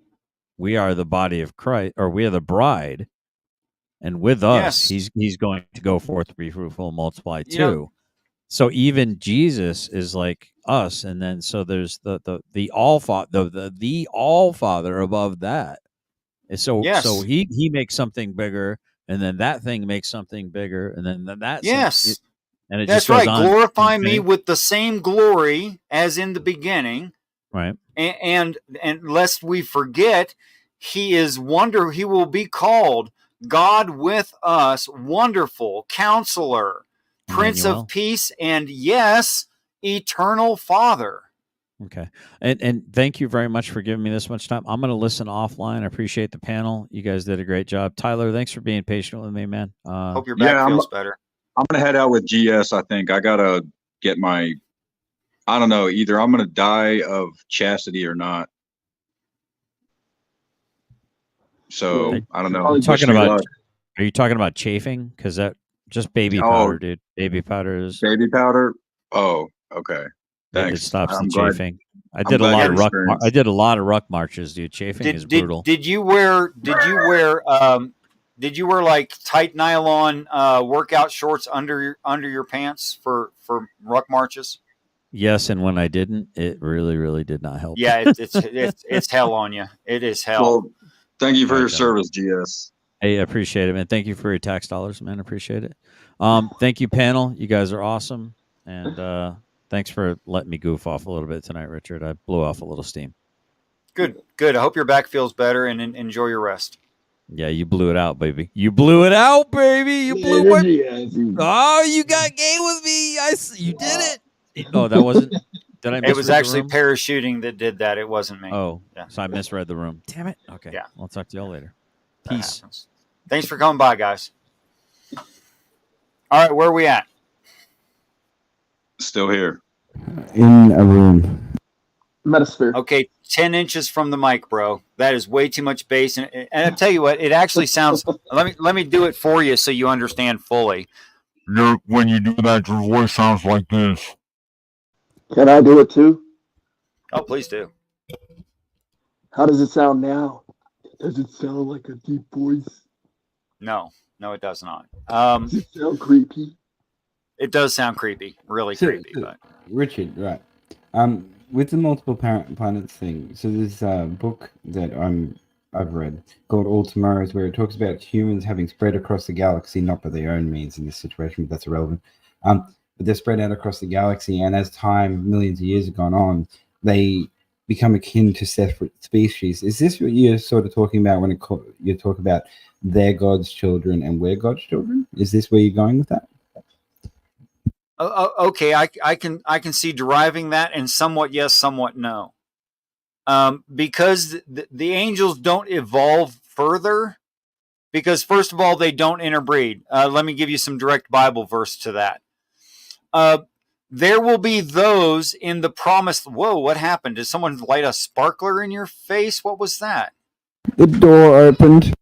the body of Christ, or we are the bride, and with us,
Yes.
he's going to go forth, be fruitful, and multiply
You know,
too. So even Jesus is like us, and then so there's the all father, the all father above that. And so
yes.
he makes something bigger, and then that thing makes something bigger, and then that
Yes.
and it just
That's
goes
right.
on.
Glorify me with the same glory as in the beginning.
Right.
And lest we forget, he will be called God with us, Wonderful Counselor, Prince
Emmanuel.
of Peace, and yes, Eternal Father.
Okay. And thank you very much for giving me this much time. I'm going to listen offline. I appreciate the panel. You guys did a great job. Tyler, thanks for being patient with me, man.
Hope your back feels better.
I'm going to head out with GS, I think. I got to get I don't know, either I'm going to die of chastity or not. So, I don't know.
Are you talking about chafing? Because that just baby powder, dude. Baby powder is...
Baby powder? Oh, okay. Thanks.
It stops the
glad,
chafing. I did a lot of ruck marches, dude. Chafing is brutal.
Did you wear like tight nylon workout shorts under your pants for ruck marches?
Yes, and when I didn't, it really, really did not help.
Yeah, it's hell on you. It is hell.
Well, thank you for your service, GS.
Hey, I appreciate it, man. Thank you for your tax dollars, man. I appreciate it. Thank you, panel. You guys are awesome. And thanks for letting me goof off a little bit tonight, Richard. I blew off a little steam.
Good. I hope your back feels better and enjoy your rest.
Yeah, you blew it out, baby. You blew it out, baby. You blew it. Oh, you got gay with me. You did it. Oh, that wasn't. Did I misread
It was actually
the room?
parachuting that did that. It wasn't me.
Oh,
yeah.
So I misread the room. Damn it. Okay.
Yeah.
I'll talk to y'all later.
That
Peace.
happens. Thanks for coming by, guys. All right, where are we at?
Still here.
In a room.
Metasphere.
Okay, 10 inches from the mic, bro. That is way too much bass. And I'll tell you what, it actually sounds... let me do it for you so you understand fully.
When you do that, your voice sounds like this.
Can I do it too?
Oh, please do.
How does it sound now? Does it sound like a deep voice?
No, it does not.
Does it sound creepy?
It does sound creepy, really creepy. But
Richard, right? With the multiple planets thing, so there's a book that I've read called All Tomorrows, where it talks about humans having spread across the galaxy, not by their own means in this situation, but that's irrelevant. But they're spread out across the galaxy, and as time, millions of years have gone on, they become akin to separate species. Is this what you're sort of talking about when you talk about they're God's children and we're God's children? Is this where you're going with that?
okay, I can see deriving that, and somewhat yes, somewhat no. Because the angels don't evolve further, because first of all, they don't interbreed. Let me give you some direct Bible verse to that. There will be those in the promised... Whoa, what happened? Did someone light a sparkler in your face? What was that?
The door opened.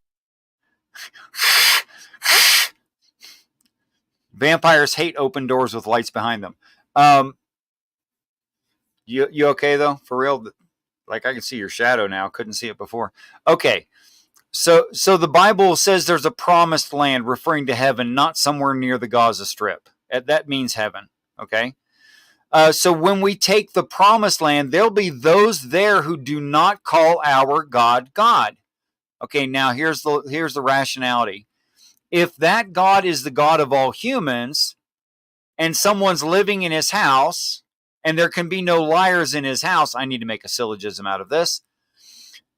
Vampires hate open doors with lights behind them. You okay, though? For real? Like, I can see your shadow now. Couldn't see it before. Okay. So the Bible says there's a promised land, referring to heaven, not somewhere near the Gaza Strip. That means heaven. Okay. So when we take the promised land, there'll be those there who do not call our God God. Okay. Now here's the rationality. If that God is the God of all humans, and someone's living in his house, and there can be no liars in his house, I need to make a syllogism out of this.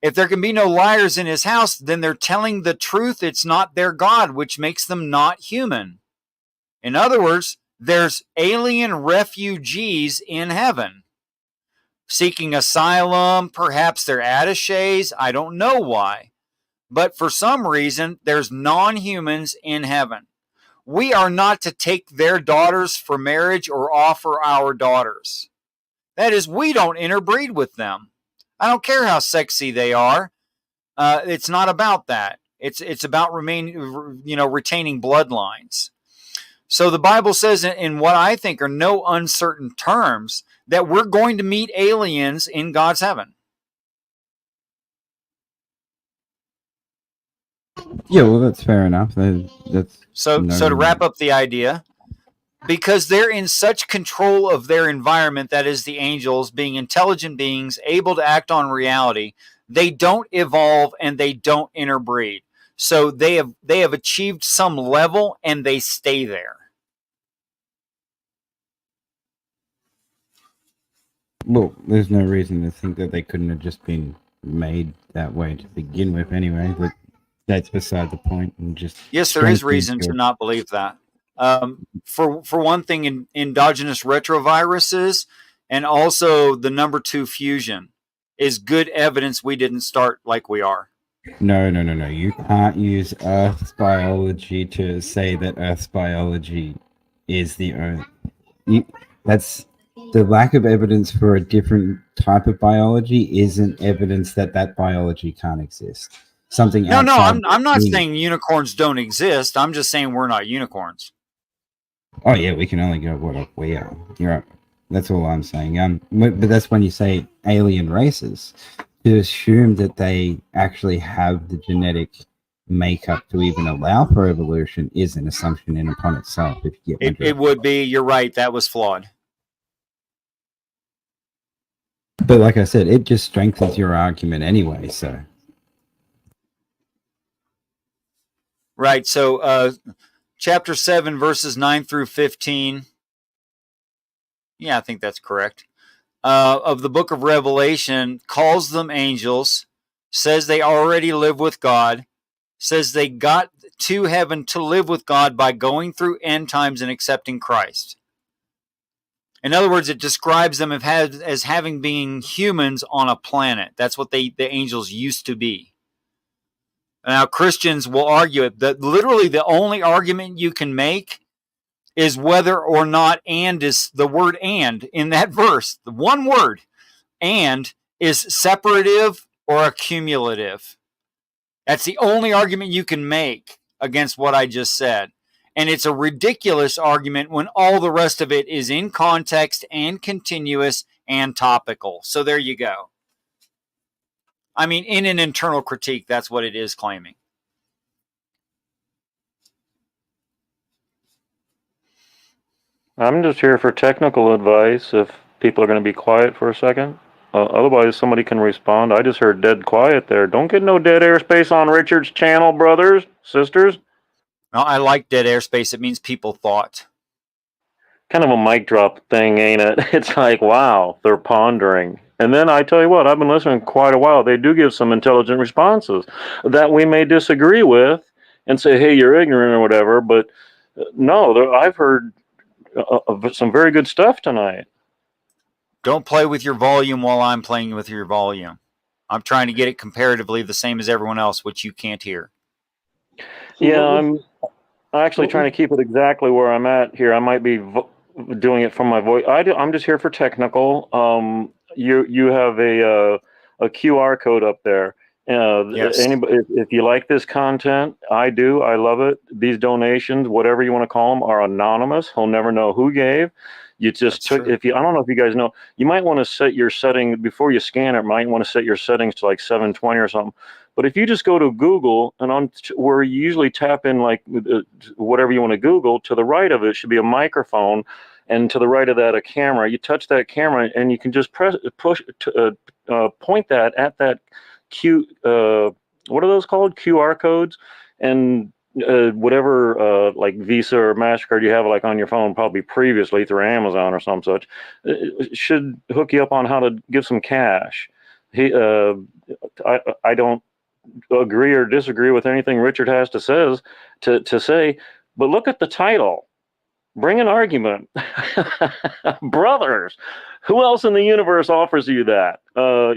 If there can be no liars in his house, then they're telling the truth. It's not their God, which makes them not human. In other words, there's alien refugees in heaven seeking asylum. Perhaps they're attaches. I don't know why. But for some reason, there's non-humans in heaven. We are not to take their daughters for marriage or offer our daughters. That is, we don't interbreed with them. I don't care how sexy they are. It's not about that. It's about retaining bloodlines. So the Bible says in what I think are no uncertain terms that we're going to meet aliens in God's heaven.
Yeah, well, that's fair enough. That's
so to wrap up the idea, because they're in such control of their environment, that is the angels, being intelligent beings able to act on reality, they don't evolve and they don't interbreed. So they have achieved some level and they stay there.
Well, there's no reason to think that they couldn't have just been made that way to begin with anyway, but that's beside the point. And just
yes, there is reason to not believe that. For one thing, endogenous retroviruses and also the number 2 fusion is good evidence we didn't start like we are.
No. You can't use Earth's biology to say that Earth's biology is the Earth. That's the lack of evidence for a different type of biology isn't evidence that biology can't exist. Something
No, I'm not saying unicorns don't exist. I'm just saying we're not unicorns.
Oh yeah, we can only go what we are. You're right. That's all I'm saying. But that's when you say alien races, to assume that they actually have the genetic makeup to even allow for evolution is an assumption in upon itself. If you get
it would be. You're right. That was flawed.
But like I said, it just strengthens your argument anyway. So.
Right. So, chapter 7, verses 9 through 15. Yeah, I think that's correct. Of the book of Revelation, calls them angels, says they already live with God, says they got to heaven to live with God by going through end times and accepting Christ. In other words, it describes them as having been humans on a planet. That's what the angels used to be. Now, Christians will argue it. That literally the only argument you can make is whether or not and is the word and in that verse. The one word, and, is separative or accumulative. That's the only argument you can make against what I just said. And it's a ridiculous argument when all the rest of it is in context and continuous and topical. So there you go. I mean, in an internal critique, that's what it is claiming.
I'm just here for technical advice if people are going to be quiet for a second. Otherwise, somebody can respond. I just heard dead quiet there. Don't get no dead airspace on Richard's channel, brothers, sisters.
No, I like dead airspace. It means people thought.
Kind of a mic drop thing, ain't it? It's like, wow, they're pondering. And then I tell you what, I've been listening quite a while. They do give some intelligent responses that we may disagree with and say, hey, you're ignorant or whatever. But no, I've heard some very good stuff tonight.
Don't play with your volume while I'm playing with your volume. I'm trying to get it comparatively the same as everyone else, which you can't hear.
Yeah, I'm actually trying to keep it exactly where I'm at here. I might be doing it from my voice. I'm just here for technical. You have a QR code up there.
Yes.
Anybody, if you like this content, I do. I love it. These donations, whatever you want to call them, are anonymous. He'll never know who gave. You just took. If you, I don't know if you guys know, you might want to set your setting before you scan it. Might want to set your settings to like 720 or something. But if you just go to Google and on where you usually tap in like whatever you want to Google, to the right of it should be a microphone, and to the right of that a camera. You touch that camera and you can just point that at that what are those called? QR codes, and whatever like Visa or MasterCard you have like on your phone, probably previously through Amazon or some such, should hook you up on how to give some cash. I don't agree or disagree with anything Richard has to say, but look at the title. Bring an argument. Brothers, who else in the universe offers you that?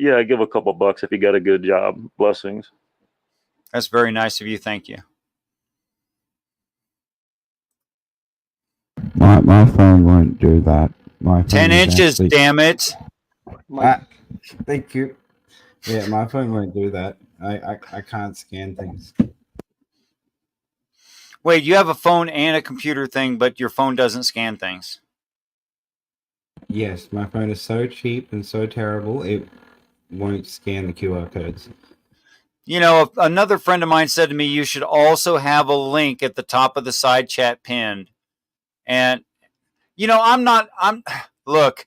Yeah, give a couple bucks if you got a good job. Blessings.
That's very nice of you. Thank you.
My phone won't do that. My phone
10 inches, damn it.
Thank you. Yeah, my phone won't do that. I can't scan things.
Wait, you have a phone and a computer thing, but your phone doesn't scan things.
Yes, my phone is so cheap and so terrible, it won't scan the QR codes.
You know, another friend of mine said to me, you should also have a link at the top of the side chat pinned. And, you know, look,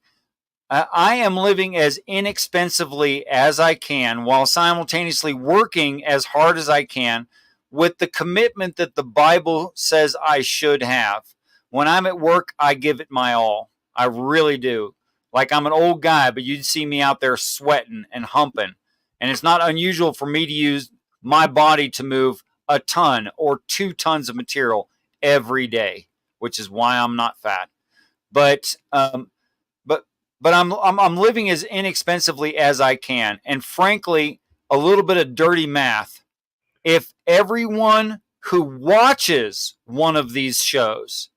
I am living as inexpensively as I can while simultaneously working as hard as I can with the commitment that the Bible says I should have. When I'm at work, I give it my all. I really do. Like I'm an old guy, but you'd see me out there sweating and humping. And it's not unusual for me to use my body to move a ton or 2 tons of material every day, which is why I'm not fat. But I'm living as inexpensively as I can. And frankly, a little bit of dirty math. If everyone who watches one of these shows,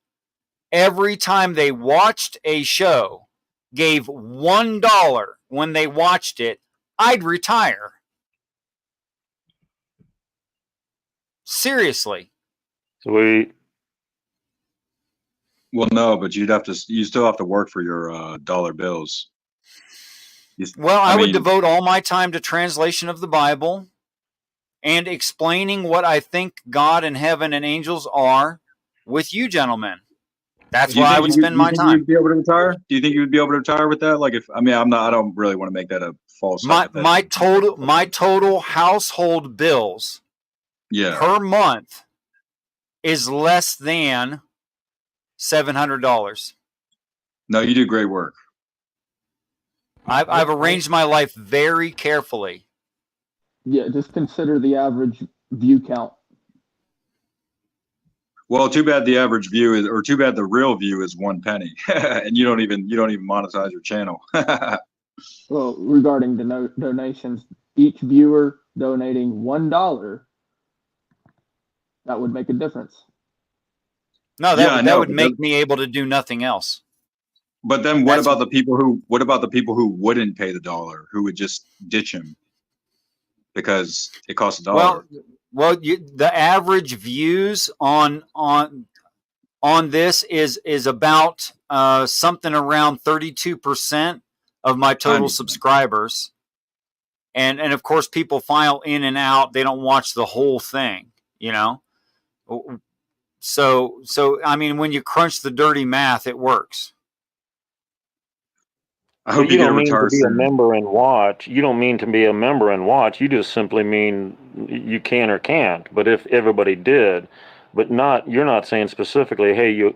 every time they watched a show, gave $1 when they watched it, I'd retire. Seriously.
Sweet.
Well, no, but you still have to work for your dollar bills.
Well, I would devote all my time to translation of the Bible and explaining what I think God and heaven and angels are with you gentlemen. That's where I would spend my time.
You'd be able to retire? Do you think you would be able to retire with that? Like, I don't really want to make that a false.
My total household bills, per month, is less than $700.
No, you do great work.
I've arranged my life very carefully.
Yeah, just consider the average view count.
Well, too bad the average view is, or too bad the real view is 1 penny, and you don't even monetize your channel.
Well, regarding the donations, each viewer donating $1, that would make a difference.
No, that would make me able to do nothing else.
But then what about the people who wouldn't pay the $1, who would just ditch him because it costs $1?
Well, the average views on this is about something around 32% of my total subscribers, and of course people file in and out. They don't watch the whole thing, you know. So I mean, when you crunch the dirty math, it works.
I hope you don't mean to be a member and watch. You don't mean to be a member and watch. You just simply mean you can or can't. But if everybody did, but you're not saying specifically, hey,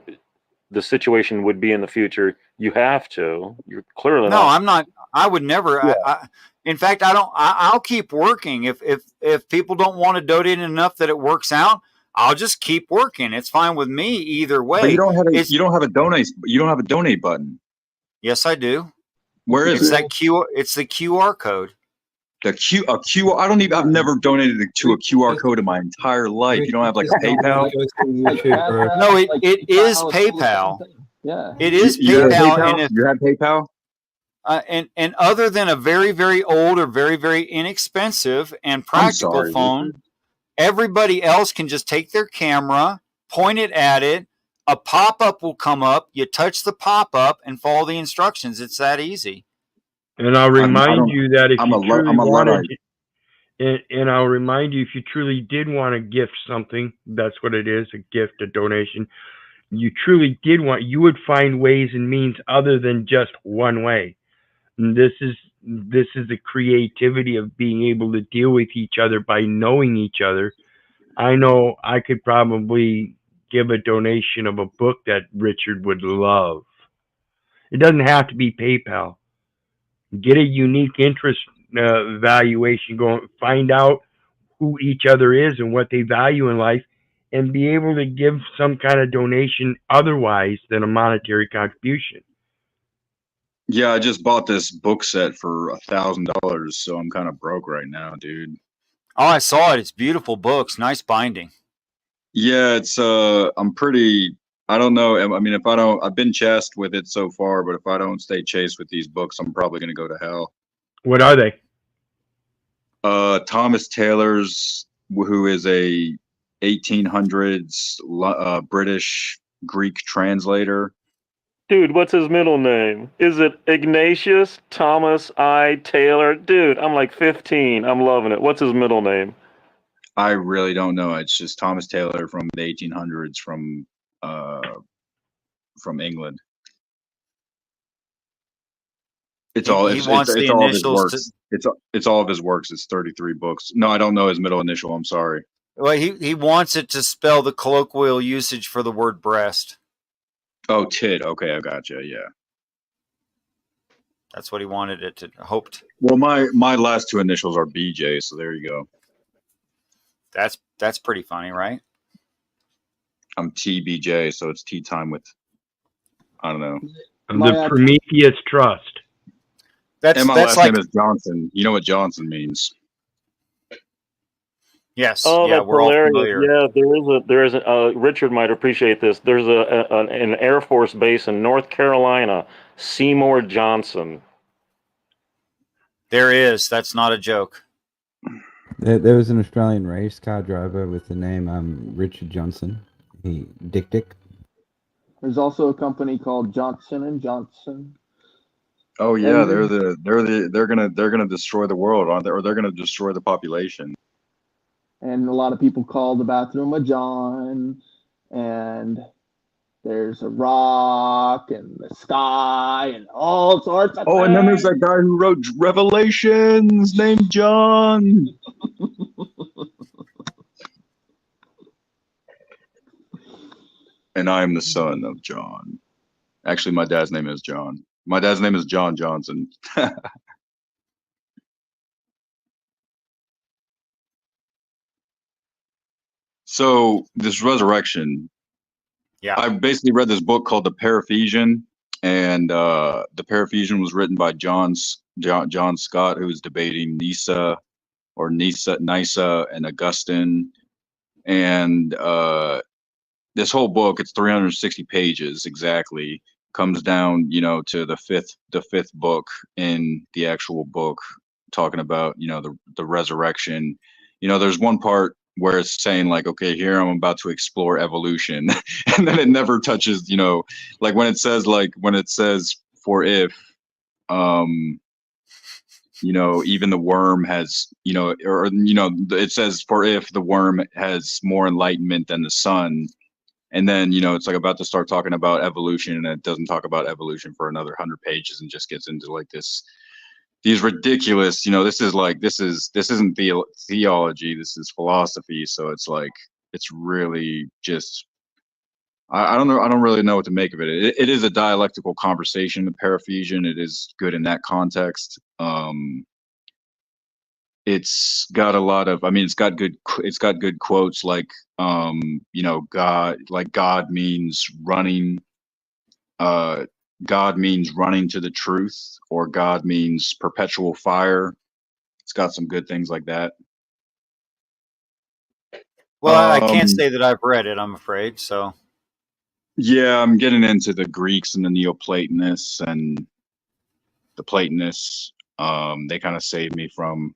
the situation would be in the future. You have to. You're clearly not.
No, I'm not. I would never. Yeah. In fact, I don't. I'll keep working. If people don't want to donate enough that it works out, I'll just keep working. It's fine with me either way.
But you don't have a donate button.
Yes, I do.
Where is
it? It's the QR code.
I've never donated to a QR code in my entire life. You don't have like a PayPal?
No, it is PayPal.
Yeah.
It is PayPal.
You have PayPal?
And other than a very, very old or very, very inexpensive and practical phone, everybody else can just take their camera, point it at it, a pop-up will come up, you touch the pop-up and follow the instructions. It's that easy.
And I'll remind you that if you truly wanted, and I'll remind you if you truly did want to gift something, that's what it is, a gift, a donation. You truly did you would find ways and means other than just one way. And this is the creativity of being able to deal with each other by knowing each other. I know I could probably give a donation of a book that Richard would love. It doesn't have to be PayPal. Get a unique interest valuation going. Find out who each other is and what they value in life, and be able to give some kind of donation otherwise than a monetary contribution.
Yeah, I just bought this book set for $1,000, so I'm kind of broke right now, dude.
Oh, I saw it. It's beautiful books, nice binding.
Yeah, it's I'm pretty. I don't know. I mean, I've been chased with it so far, but if I don't stay chased with these books, I'm probably gonna go to hell.
What are they?
Thomas Taylor's, who is a 1800s British Greek translator.
Dude, what's his middle name? Is it Ignatius Thomas I. Taylor? Dude, I'm like 15. I'm loving it. What's his middle name?
I really don't know. It's just Thomas Taylor from the 1800s from England. It's all of his works. It's all of his works. It's 33 books. No, I don't know his middle initial. I'm sorry.
Well, he wants it to spell the colloquial usage for the word breast.
Oh, tit. Okay, I gotcha. Yeah.
That's what he wanted it to hoped.
Well, my last two initials are BJ, so there you go.
That's pretty funny, right?
I'm TBJ, so it's tea time with, I don't know.
The Prometheus Trust.
And my last name is Johnson. You know what Johnson means?
Yes.
Oh,
yeah,
that's
we're
hilarious.
all familiar.
Yeah, there is a Richard might appreciate this. There's an Air Force base in North Carolina, Seymour Johnson.
There is. That's not a joke.
There was an Australian race car driver with the name Richard Johnson. Dick.
There's also a company called Johnson and Johnson.
Oh yeah, they're gonna destroy the world, aren't they? Or they're gonna destroy the population.
And a lot of people call the bathroom a John, and there's a rock and the sky and all sorts of things.
And then there's that guy who wrote Revelations named John. And I'm the son of John. Actually, my dad's name is John. My dad's name is John Johnson. So this resurrection,
yeah,
I basically read this book called The Paraphesion, and The Paraphesion was written by John Scott, who was debating Nyssa and Augustine, and this whole book, it's 360 pages exactly, comes down, to the fifth book in the actual book, talking about, the resurrection. There's one part where it's saying like, okay, here I'm about to explore evolution, and then it never touches, like when it says for if, even the worm has, it says for if the worm has more enlightenment than the sun. And then, it's like about to start talking about evolution, and it doesn't talk about evolution for another 100 pages and just gets into like these ridiculous, this isn't theology, this is philosophy. So it's like, it's really just, I don't know. I don't really know what to make of it. It is a dialectical conversation, the Paraphesion. It is good in that context. It's got a lot of, it's got good quotes like, God means running, God means running to the truth, or God means perpetual fire. It's got some good things like that.
Well, I can't say that I've read it, I'm afraid. So
yeah, I'm getting into the Greeks and the Neoplatonists and the Platonists. They kind of saved me from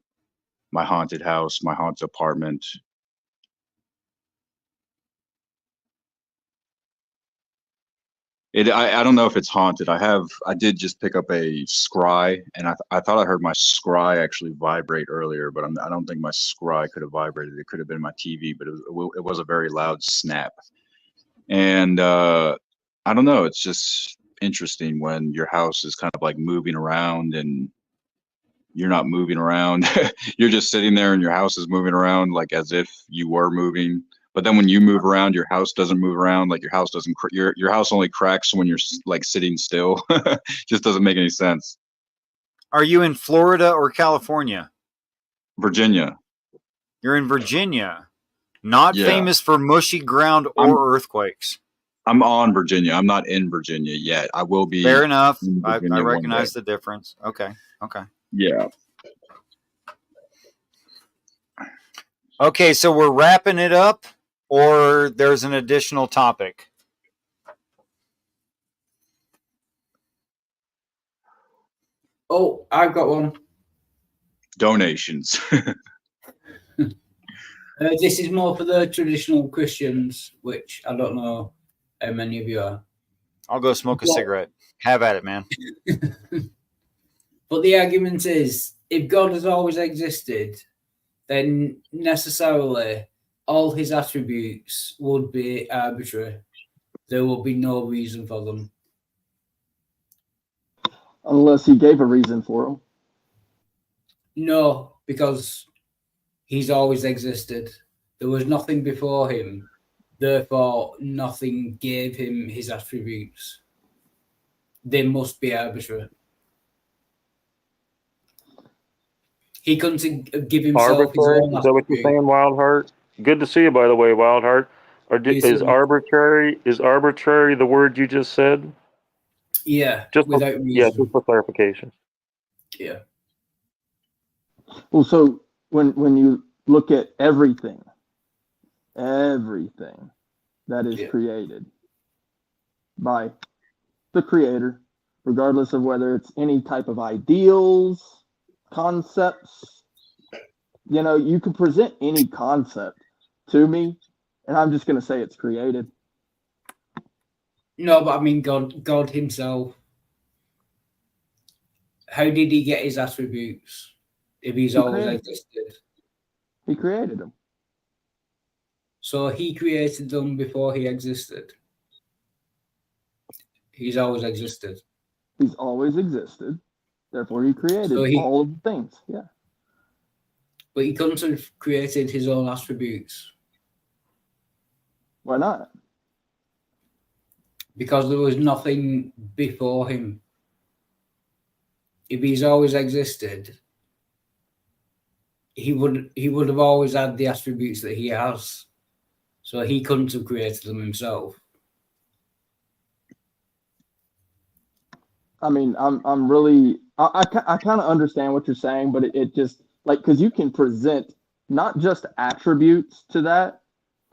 my haunted house, my haunted apartment. I don't know if it's haunted. I did just pick up a scry, and I thought I heard my scry actually vibrate earlier, but I don't think my scry could have vibrated. It could have been my TV, but it was a very loud snap. And I don't know. It's just interesting when your house is kind of like moving around and you're not moving around. You're just sitting there and your house is moving around like as if you were moving. But then when you move around, your house doesn't move around. Like your house doesn't, your house only cracks when you're like sitting still. Just doesn't make any sense.
Are you in Florida or California?
Virginia.
You're in Virginia. Not famous for mushy ground or earthquakes.
I'm on Virginia. I'm not in Virginia yet. I will be.
Fair enough. I recognize the difference. Okay.
Yeah.
Okay, so we're wrapping it up, or there's an additional topic?
Oh, I've got one.
Donations.
This is more for the traditional Christians, which I don't know how many of you are.
I'll go smoke a cigarette. Have at it, man.
But the argument is, if God has always existed, then necessarily all his attributes would be arbitrary. There will be no reason for them.
Unless he gave a reason for them.
No, because he's always existed. There was nothing before him. Therefore, nothing gave him his attributes. They must be arbitrary. He couldn't give himself
Arbitrary?
his own
Is that what you're
attributes.
saying, Wildheart? Good to see you, by the way, Wildheart. Is arbitrary the word you just said?
Yeah,
Just
without reason.
Yeah, just for clarification.
Yeah.
Well, so when you look at everything that is created by the Creator, regardless of whether it's any type of ideals, concepts, you can present any concept to me, and I'm just going to say it's created.
No, but I mean God himself. How did he get his attributes if he's always existed?
He created them.
So he created them before he existed. He's always existed.
He's always existed. Therefore, he created all of the things. Yeah.
But he couldn't have created his own attributes.
Why not?
Because there was nothing before him. If he's always existed, he would have always had the attributes that he has. So he couldn't have created them himself.
I mean, I'm really, I kind of understand what you're saying, but it just, because you can present not just attributes to that.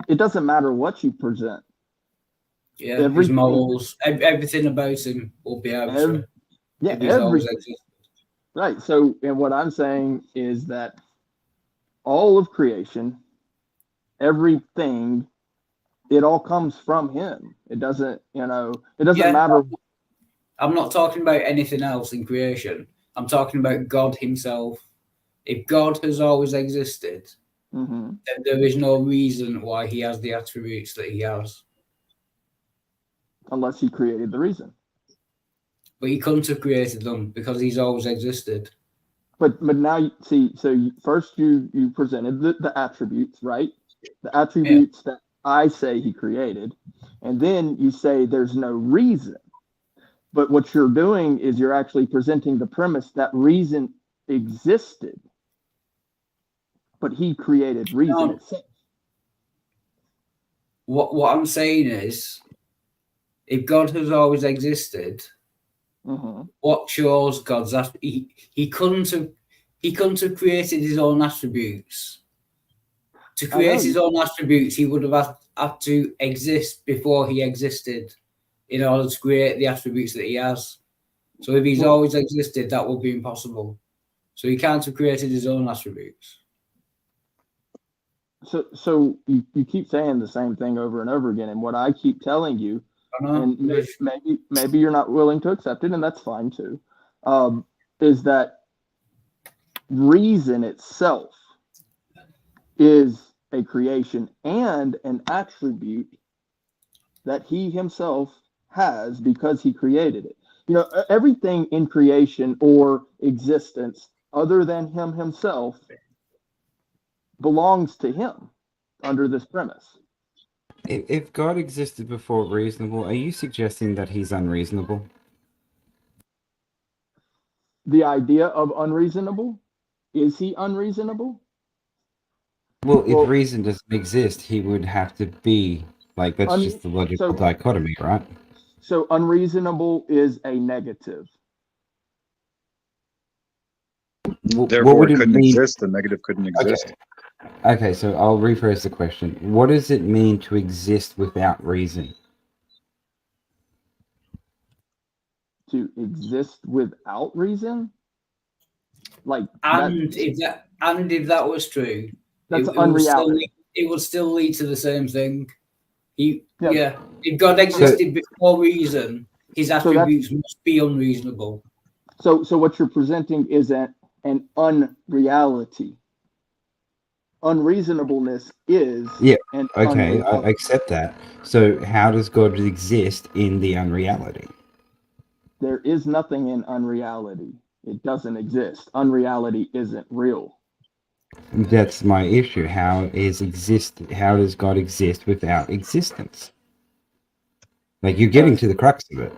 It doesn't matter what you present.
Yeah, his morals, everything about him will be arbitrary.
Everything. Right. So, and what I'm saying is that all of creation, everything, it all comes from him. It doesn't, it doesn't matter.
I'm not talking about anything else in creation. I'm talking about God himself. If God has always existed, then there is no reason why he has the attributes that he has.
Unless he created the reason.
But he couldn't have created them because he's always existed.
But now, see, so first you presented the attributes, right? The attributes that I say he created. And then you say there's no reason. But what you're doing is you're actually presenting the premise that reason existed. But he created reason itself.
What I'm saying is, if God has always existed, what shows God's he couldn't have created his own attributes. To create his own attributes, he would have had to exist before he existed in order to create the attributes that he has. So if he's always existed, that would be impossible. So he can't have created his own attributes.
So you keep saying the same thing over and over again, and what I keep telling you, and maybe you're not willing to accept it, and that's fine too, is that reason itself is a creation and an attribute that he himself has because he created it. Everything in creation or existence other than him himself belongs to him under this premise.
If God existed before reasonable, are you suggesting that he's unreasonable?
The idea of unreasonable? Is he unreasonable?
Well, if reason doesn't exist, he would have to be, that's just the logical dichotomy, right?
So unreasonable is a negative.
Therefore, it couldn't exist. The negative couldn't exist.
Okay, so I'll rephrase the question. What does it mean to exist without reason?
To exist without reason?
If that was true,
that's unreality.
it would still lead to the same thing. If God existed before reason, his attributes must be unreasonable.
So what you're presenting is an unreality. Unreasonableness is an
okay, I accept that. So how does God exist in the unreality?
There is nothing in unreality. It doesn't exist. Unreality isn't real.
That's my issue. How does God exist without existence? Like, you're getting to the crux of it.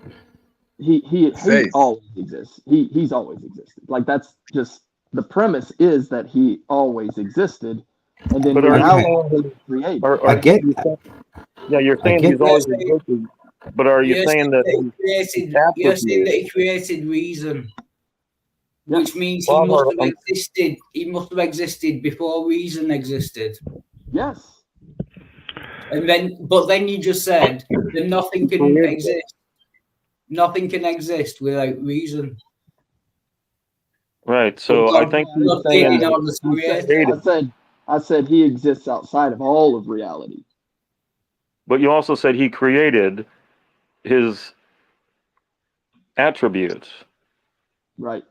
He always exists. He's always existed. Like, that's just the premise is that he always existed, and then reality created.
I get that.
Yeah, you're saying he's always existed, but are you saying that
you're saying that he created reason, which means he must have existed. He must have existed before reason existed.
Yes.
But then you just said that nothing can exist. Nothing can exist without reason.
Right. So I think
I said he exists outside of all of reality.
But you also said he created his attributes.
Right.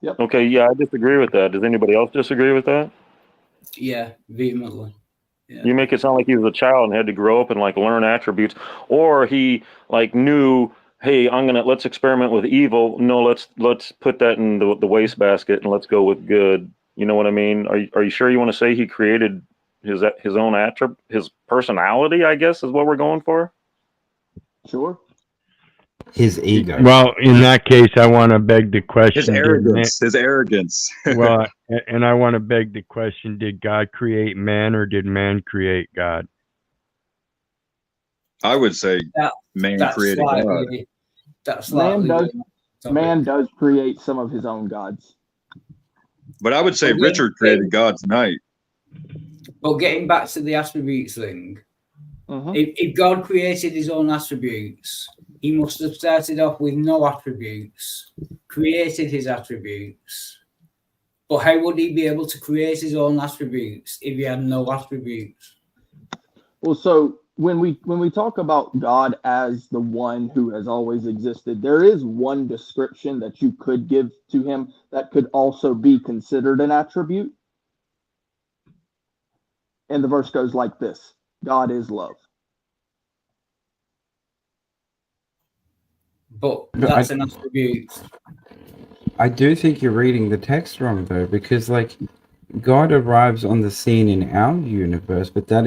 Yep.
Okay, yeah, I disagree with that. Does anybody else disagree with that?
Yeah, vehemently. Yeah.
You make it sound like he was a child and had to grow up and like learn attributes, or he like knew, hey, let's experiment with evil. No, let's put that in the wastebasket and let's go with good. You know what I mean? Are you sure you want to say he created his own attribute, his personality? I guess is what we're going for.
Sure.
His ego.
Well, in that case, I want to beg the question.
His arrogance.
Well, and I want to beg the question: did God create man, or did man create God?
I would say man created God.
Man does create some of his own gods.
But I would say Richard created God tonight.
But getting back to the attributes thing, if God created his own attributes, he must have started off with no attributes, created his attributes. But how would he be able to create his own attributes if he had no attributes?
Well, so when we talk about God as the one who has always existed, there is one description that you could give to him that could also be considered an attribute. And the verse goes like this: God is love.
But that's an attribute.
I do think you're reading the text wrong, though, because like God arrives on the scene in our universe, but that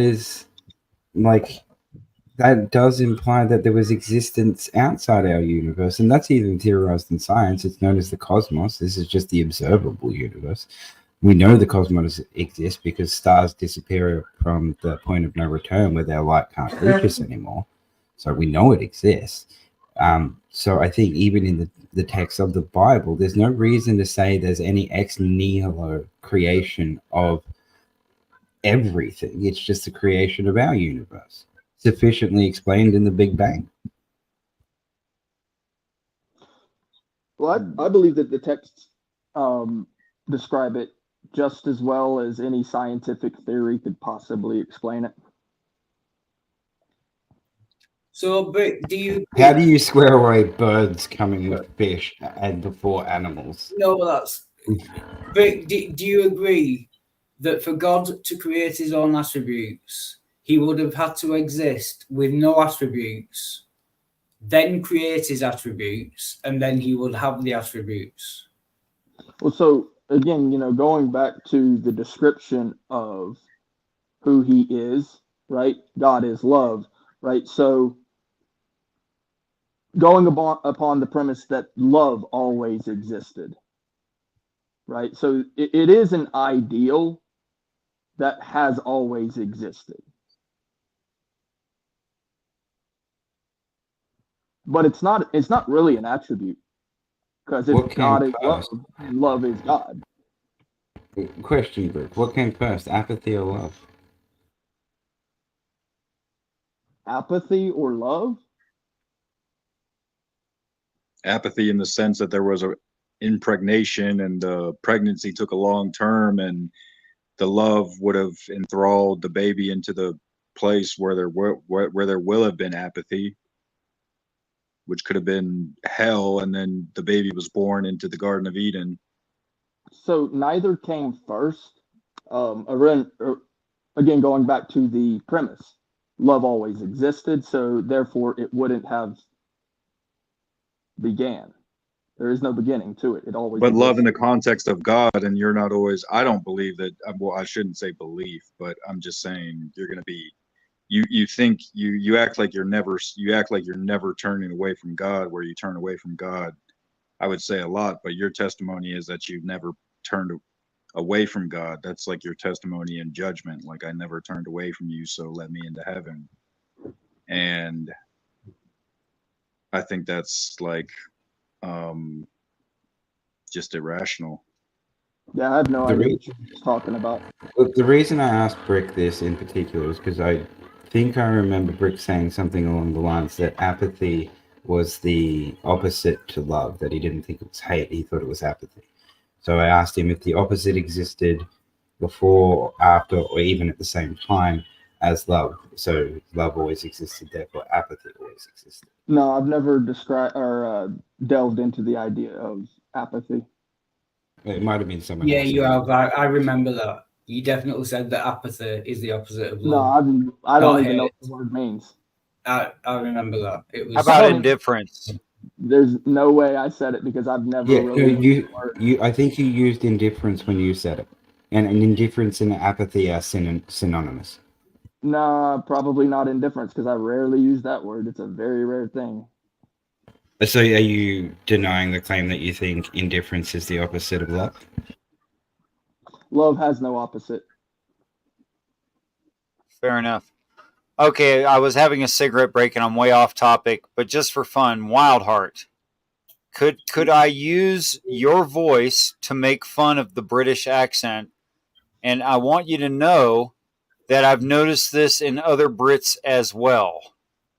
does imply that there was existence outside our universe, and that's even theorized in science. It's known as the cosmos. This is just the observable universe. We know the cosmos exists because stars disappear from the point of no return where their light can't reach us anymore. So we know it exists. So I think even in the text of the Bible, there's no reason to say there's any ex nihilo creation of everything. It's just the creation of our universe, sufficiently explained in the Big Bang.
Well, I believe that the texts describe it just as well as any scientific theory could possibly explain it.
So, but
how do you square away birds coming with fish and before animals?
No, that's. But do you agree that for God to create his own attributes, he would have had to exist with no attributes, then create his attributes, and then he would have the attributes?
Well, so again, going back to the description of who he is, right? God is love, right? So going upon the premise that love always existed, right? So it is an ideal that has always existed. But it's not really an attribute, because if God is love, love is God.
Question, Rick. What came first, apathy or love?
Apathy or love?
Apathy in the sense that there was a impregnation and the pregnancy took a long term, and the love would have enthralled the baby into the place where there will have been apathy, which could have been hell, and then the baby was born into the Garden of Eden.
So neither came first. Again, going back to the premise, love always existed, so therefore it wouldn't have began. There is no beginning to it. It always.
But
exists.
love in the context of God, and you're not always. I don't believe that. Well, I shouldn't say belief, but I'm just saying you're going to be. You think you act like you're never. You act like you're never turning away from God, where you turn away from God. I would say a lot, but your testimony is that you've never turned away from God. That's like your testimony in judgment. Like, I never turned away from you, so let me into heaven. And I think that's like just irrational.
Yeah, I have no idea what you're talking about.
The reason I asked Brick this in particular is because I think I remember Brick saying something along the lines that apathy was the opposite to love, that he didn't think it was hate, he thought it was apathy. So I asked him if the opposite existed before, after, or even at the same time as love. So love always existed, therefore apathy always existed.
No, I've never described or delved into the idea of apathy.
It might have been someone
Yeah,
else.
you have. I remember that. You definitely said that apathy is the opposite of love.
No, I don't even know what the word means.
I remember that. It was.
How about indifference?
There's no way I said it because I've never really.
I think you used indifference when you said it, and indifference and apathy are synonymous.
No, probably not indifference because I rarely use that word. It's a very rare thing.
So are you denying the claim that you think indifference is the opposite of love?
Love has no opposite.
Fair enough. Okay, I was having a cigarette break and I'm way off topic, but just for fun, Wildheart, could I use your voice to make fun of the British accent? And I want you to know that I've noticed this in other Brits as well.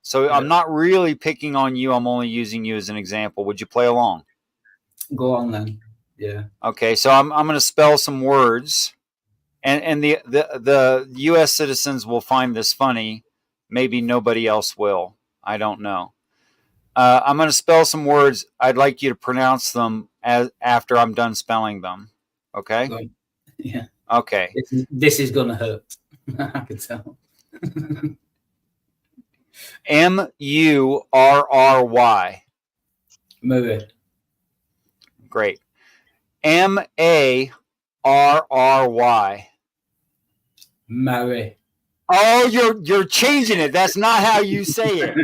So I'm not really picking on you. I'm only using you as an example. Would you play along?
Go on then. Yeah.
Okay, so I'm going to spell some words. And the U.S. citizens will find this funny. Maybe nobody else will. I don't know. I'm going to spell some words. I'd like you to pronounce them after I'm done spelling them. Okay?
Yeah.
Okay.
This is going to hurt. I can tell.
M-U-R-R-Y.
Murray.
Great. M-A-R-R-Y.
Murray.
Oh, you're changing it. That's not how you say it.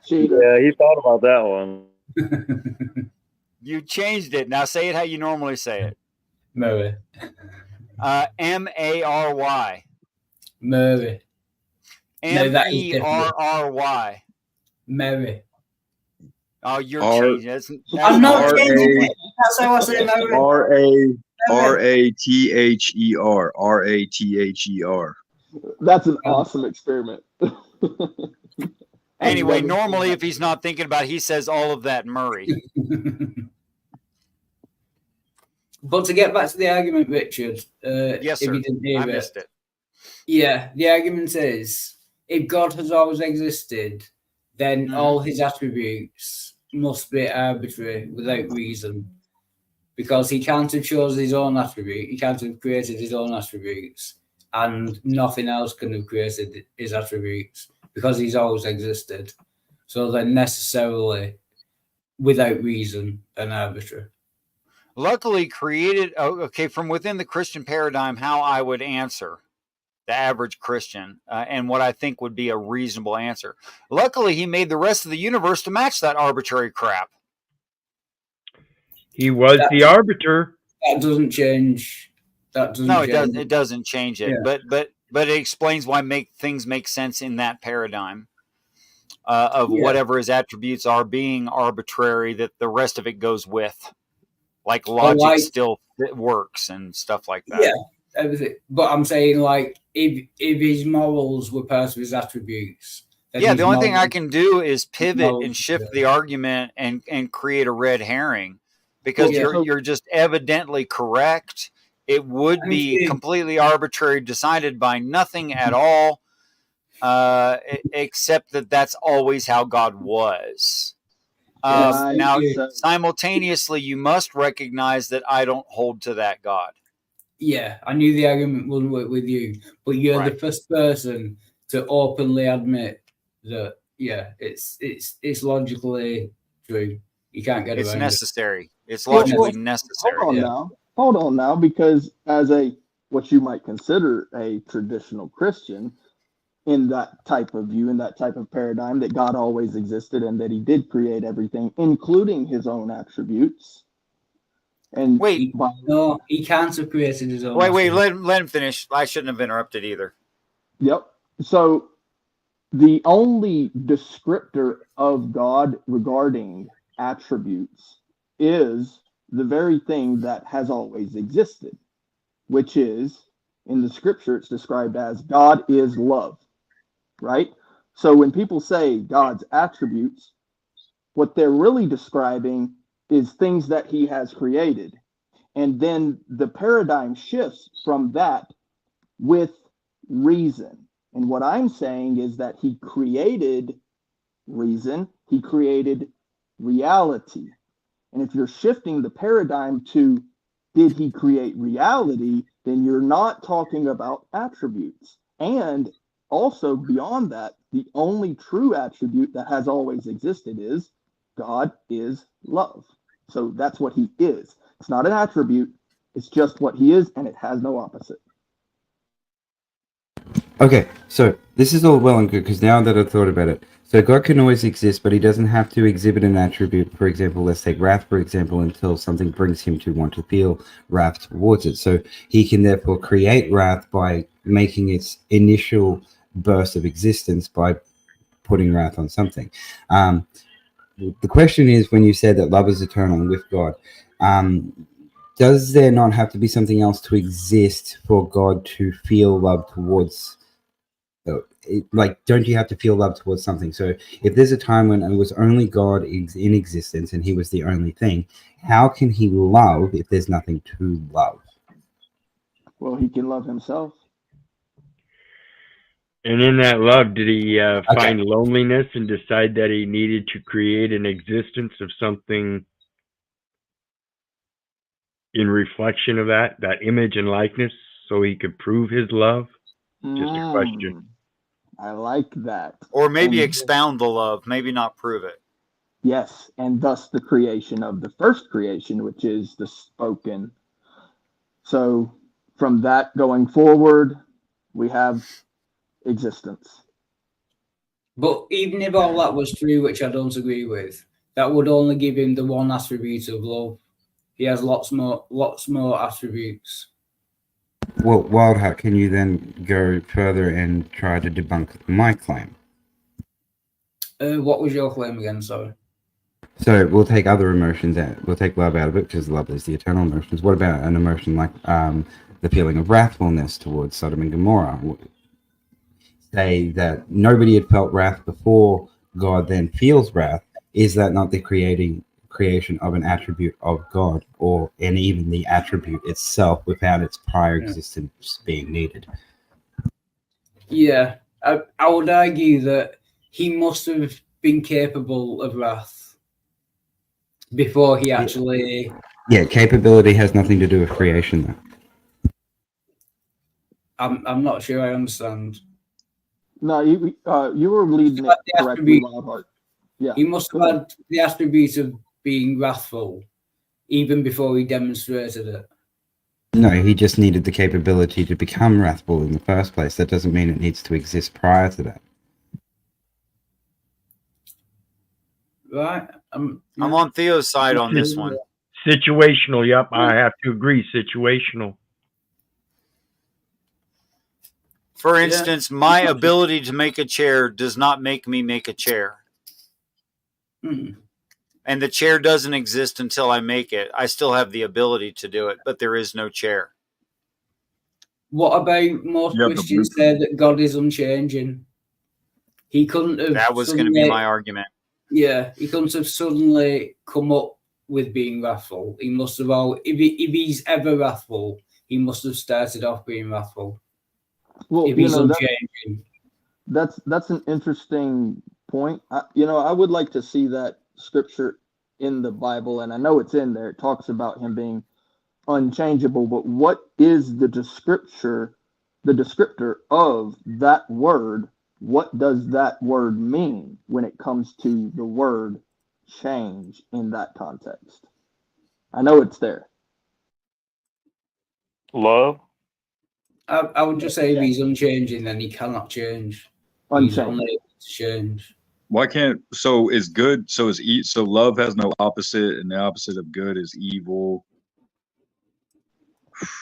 Yeah, he thought about that one.
You changed it. Now say it how you normally say it.
Murray.
M-A-R-Y.
Murray.
M-E-R-R-Y.
Murray.
Oh, you're changing it.
I'm not changing it. That's how I say Murray.
R-A-T-H-E-R. R-A-T-H-E-R.
That's an awesome experiment.
Anyway, normally if he's not thinking about it, he says all of that Murray.
But to get back to the argument, Richard,
yes, sir.
if you didn't hear
I missed it.
Yeah, the argument is if God has always existed, then all his attributes must be arbitrary without reason. Because he can't have chosen his own attribute, he can't have created his own attributes, and nothing else can have created his attributes because he's always existed. So they're necessarily without reason and arbitrary.
Luckily created, from within the Christian paradigm, how I would answer the average Christian and what I think would be a reasonable answer. Luckily, he made the rest of the universe to match that arbitrary crap.
He was the arbiter.
That doesn't change.
It doesn't change it.
Yeah.
But it explains why things make sense in that paradigm of whatever his attributes are being arbitrary, that the rest of it goes with. Like logic still works and stuff like that.
Yeah, everything. But I'm saying, like, if his morals were part of his attributes.
Yeah, the only thing I can do is pivot and shift the argument and create a red herring. Because you're just evidently correct, It would be completely arbitrary, decided by nothing at all, except that that's always how God was. Now, simultaneously, you must recognize that I don't hold to that God.
Yeah, I knew the argument wouldn't work with you, but you're the first person to openly admit that. Yeah, it's logically true. You can't get around it.
It's necessary. It's logically necessary.
Hold on now, because as what you might consider a traditional Christian, in that type of view, in that type of paradigm, that God always existed and that he did create everything, including his own attributes. And
no, he can't have created his own.
Wait, let him finish. I shouldn't have interrupted either.
Yep. So the only descriptor of God regarding attributes is the very thing that has always existed, which is, in the scripture, it's described as God is love, right? So when people say God's attributes, what they're really describing is things that he has created. And then the paradigm shifts from that with reason. And what I'm saying is that he created reason, he created reality. And if you're shifting the paradigm to did he create reality, then you're not talking about attributes. And also beyond that, the only true attribute that has always existed is God is love. So that's what he is. It's not an attribute. It's just what he is, and it has no opposite.
Okay, so this is all well and good, because now that I've thought about it, so God can always exist, but he doesn't have to exhibit an attribute. For example, let's take wrath, for example, until something brings him to want to feel wrath towards it. So he can therefore create wrath by making its initial burst of existence by putting wrath on something. The question is, when you said that love is eternal with God, does there not have to be something else to exist for God to feel love towards? Don't you have to feel love towards something? So if there's a time when it was only God in existence and he was the only thing, how can he love if there's nothing to love?
Well, he can love himself.
And in that love, did he find loneliness and decide that he needed to create an existence of something in reflection of that image and likeness, so he could prove his love? Just a question.
I like that.
Or maybe expound the love, maybe not prove it.
Yes, and thus the creation of the first creation, which is the spoken. So from that going forward, we have existence.
But even if all that was true, which I don't agree with, that would only give him the one attribute of love. He has lots more attributes.
Well, Wildheart, can you then go further and try to debunk my claim?
What was your claim again? Sorry.
So we'll take other emotions out. We'll take love out of it, because love is the eternal emotions. What about an emotion like the feeling of wrathfulness towards Sodom and Gomorrah? Say that nobody had felt wrath before God then feels wrath. Is that not the creation of an attribute of God, and even the attribute itself without its prior existence being needed?
Yeah, I would argue that he must have been capable of wrath before he actually...
Yeah, capability has nothing to do with creation, though.
I'm not sure I understand.
No, you were leading it correctly, Wildheart. Yeah,
he must have had the attribute of being wrathful even before he demonstrated it.
No, he just needed the capability to become wrathful in the first place. That doesn't mean it needs to exist prior to that.
Right.
I'm on Theo's side on this one.
Situational, yep, I have to agree, situational.
For instance, my ability to make a chair does not make me make a chair. And the chair doesn't exist until I make it. I still have the ability to do it, but there is no chair.
What about most Christians say that God is unchanging? He couldn't have...
That was going to be my argument.
Yeah, he couldn't have suddenly come up with being wrathful. He must have if he's ever wrathful, he must have started off being wrathful.
Well,
if he's unchanging.
That's an interesting point. I would like to see that scripture in the Bible, and I know it's in there. It talks about him being unchangeable, but what is the descriptor of that word? What does that word mean when it comes to the word change in that context? I know it's there.
Love.
I would just say if he's unchanging, then he cannot change. He's unable to change.
Why can't so is love has no opposite, and the opposite of good is evil.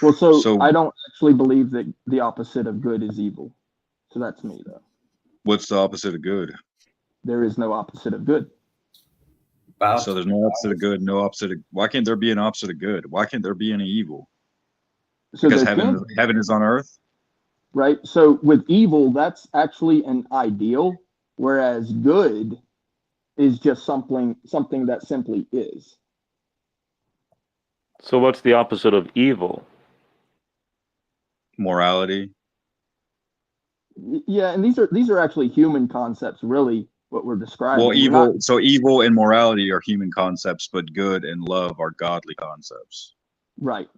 Well, so I don't actually believe that the opposite of good is evil. So that's me, though.
What's the opposite of good?
There is no opposite of good.
So there's no opposite of good, no opposite of. Why can't there be an opposite of good? Why can't there be any evil?
So
because heaven is on earth.
Right. So with evil, that's actually an ideal, whereas good is just something that simply is.
So what's the opposite of evil?
Morality.
Yeah, and these are actually human concepts, really, what we're describing.
Well, evil and morality are human concepts, but good and love are godly concepts.
Right.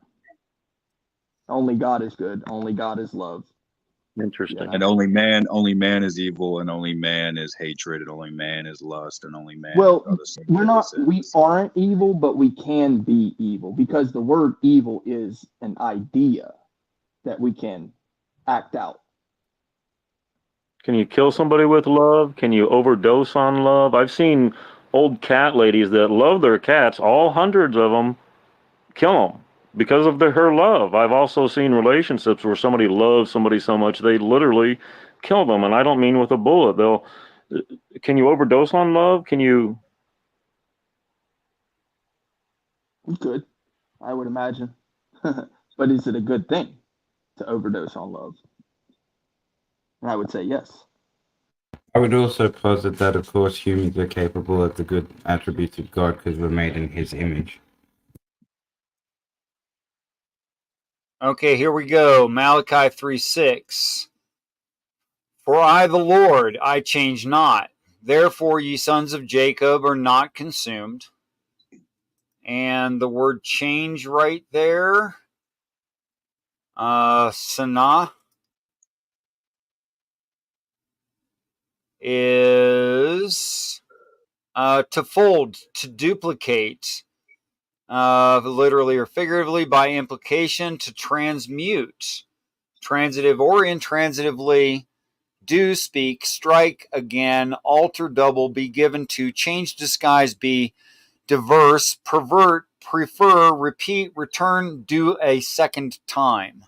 Only God is good. Only God is love.
Interesting.
And only man is evil, and only man is hatred, and only man is lust, and only man.
We aren't evil, but we can be evil, because the word evil is an idea that we can act out.
Can you kill somebody with love? Can you overdose on love? I've seen old cat ladies that love their cats, all hundreds of them, kill them because of her love. I've also seen relationships where somebody loves somebody so much they literally kill them, and I don't mean with a bullet. Can you overdose on love? Can you?
You could, I would imagine. But is it a good thing to overdose on love? And I would say yes.
I would also posit that, of course, humans are capable of the good attributes of God because we're made in his image.
Okay, here we go. Malachi 3:6. For I, the Lord, I change not. Therefore, ye sons of Jacob are not consumed. And the word change right there, sana, is to fold, to duplicate, literally or figuratively, by implication, to transmute, transitive or intransitively, do, speak, strike again, alter, double, be given to, change, disguise, be, diverse, pervert, prefer, repeat, return, do a second time.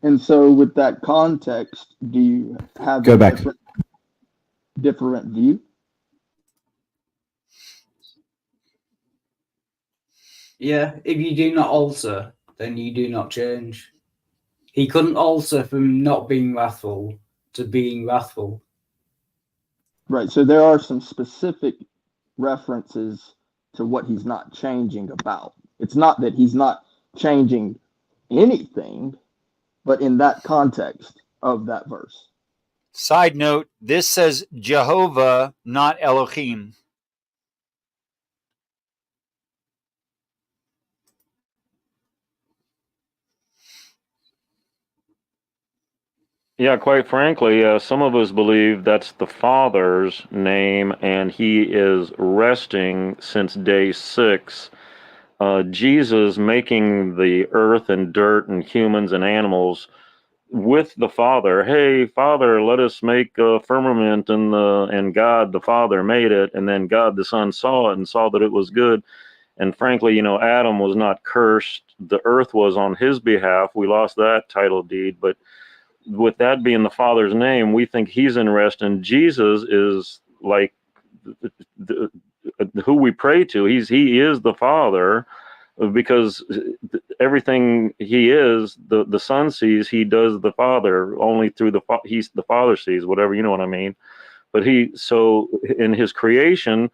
And so with that context, do you have
Go back.
different view?
Yeah, if you do not alter, then you do not change. He couldn't alter from not being wrathful to being wrathful.
Right. So there are some specific references to what he's not changing about. It's not that he's not changing anything, but in that context of that verse.
Side note, this says Jehovah, not Elohim.
Yeah, quite frankly, some of us believe that's the Father's name, and he is resting since day 6. Jesus making the earth and dirt and humans and animals with the Father. Hey, Father, let us make a firmament, and God the Father made it, and then God the Son saw it and saw that it was good. And frankly, Adam was not cursed. The earth was on his behalf. We lost that title deed, but with that being the Father's name, we think he's in rest, and Jesus is like who we pray to. He is the Father, because everything he is, the Son sees, he does the Father only through the Father sees, whatever, you know what I mean. But so in his creation,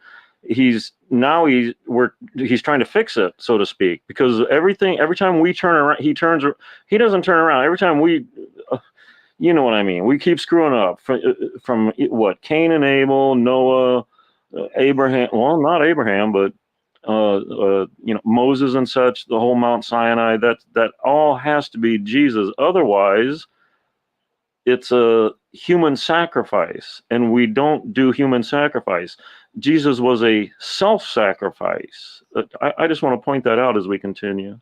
he's trying to fix it, so to speak, because every time we turn around, he doesn't turn around. Every time we, you know what I mean? We keep screwing up from what, Cain and Abel, Noah, Abraham. Well, not Abraham, but Moses and such. The whole Mount Sinai. That all has to be Jesus. Otherwise, it's a human sacrifice, and we don't do human sacrifice. Jesus was a self-sacrifice. I just want to point that out as we continue.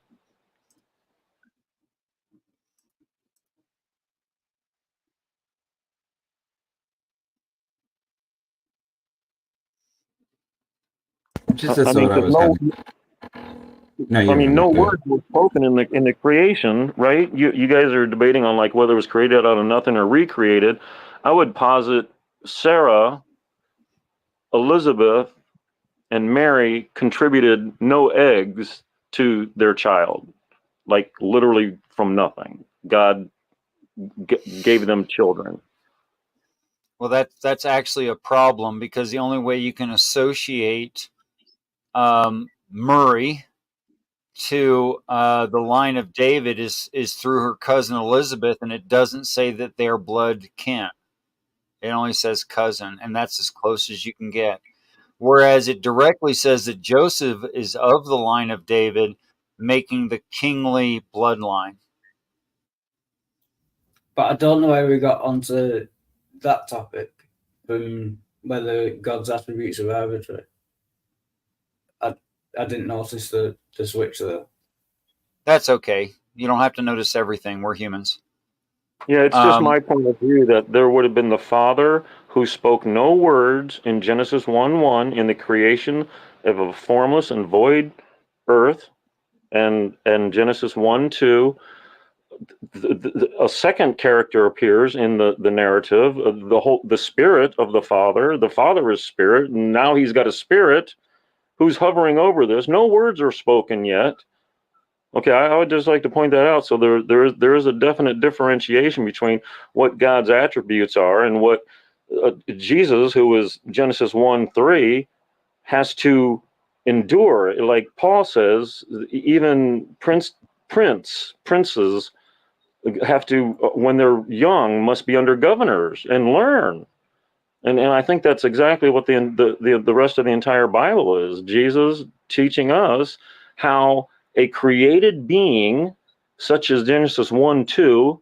No words were spoken in the creation, right? You guys are debating on like whether it was created out of nothing or recreated. I would posit Sarah, Elizabeth, and Mary contributed no eggs to their child, like literally from nothing. God gave them children.
Well, that's actually a problem, because the only way you can associate Mary to the line of David is through her cousin Elizabeth, and it doesn't say that their blood kin. It only says cousin, and that's as close as you can get. Whereas it directly says that Joseph is of the line of David, making the kingly bloodline.
But I don't know why we got onto that topic, from whether God's attributes are arbitrary. I didn't notice the switch there.
That's okay. You don't have to notice everything. We're humans.
Yeah, it's just my point of view that there would have been the Father who spoke no words in Genesis 1:1 in the creation of a formless and void earth, and Genesis 1:2. A second character appears in the narrative. The spirit of the Father. The Father is spirit, and now he's got a spirit who's hovering over this. No words are spoken yet. Okay, I would just like to point that out. So there is a definite differentiation between what God's attributes are and what Jesus, who is Genesis 1:3, has to endure. Like Paul says, even princes have to, when they're young, must be under governors and learn. And I think that's exactly what the rest of the entire Bible is. Jesus teaching us how a created being, such as Genesis 1:2,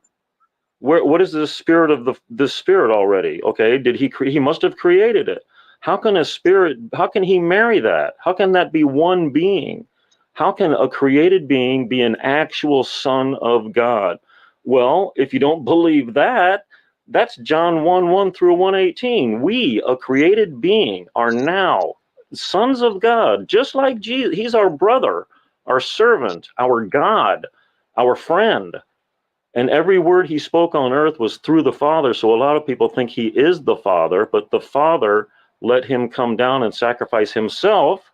what is the spirit of the spirit already? Okay, he must have created it. How can he marry that? How can that be one being? How can a created being be an actual son of God? Well, if you don't believe that, that's John 1:1 through 1:18. We, a created being, are now sons of God, just like Jesus. He's our brother, our servant, our God, our friend. And every word he spoke on earth was through the Father. So a lot of people think he is the Father, but the Father let him come down and sacrifice himself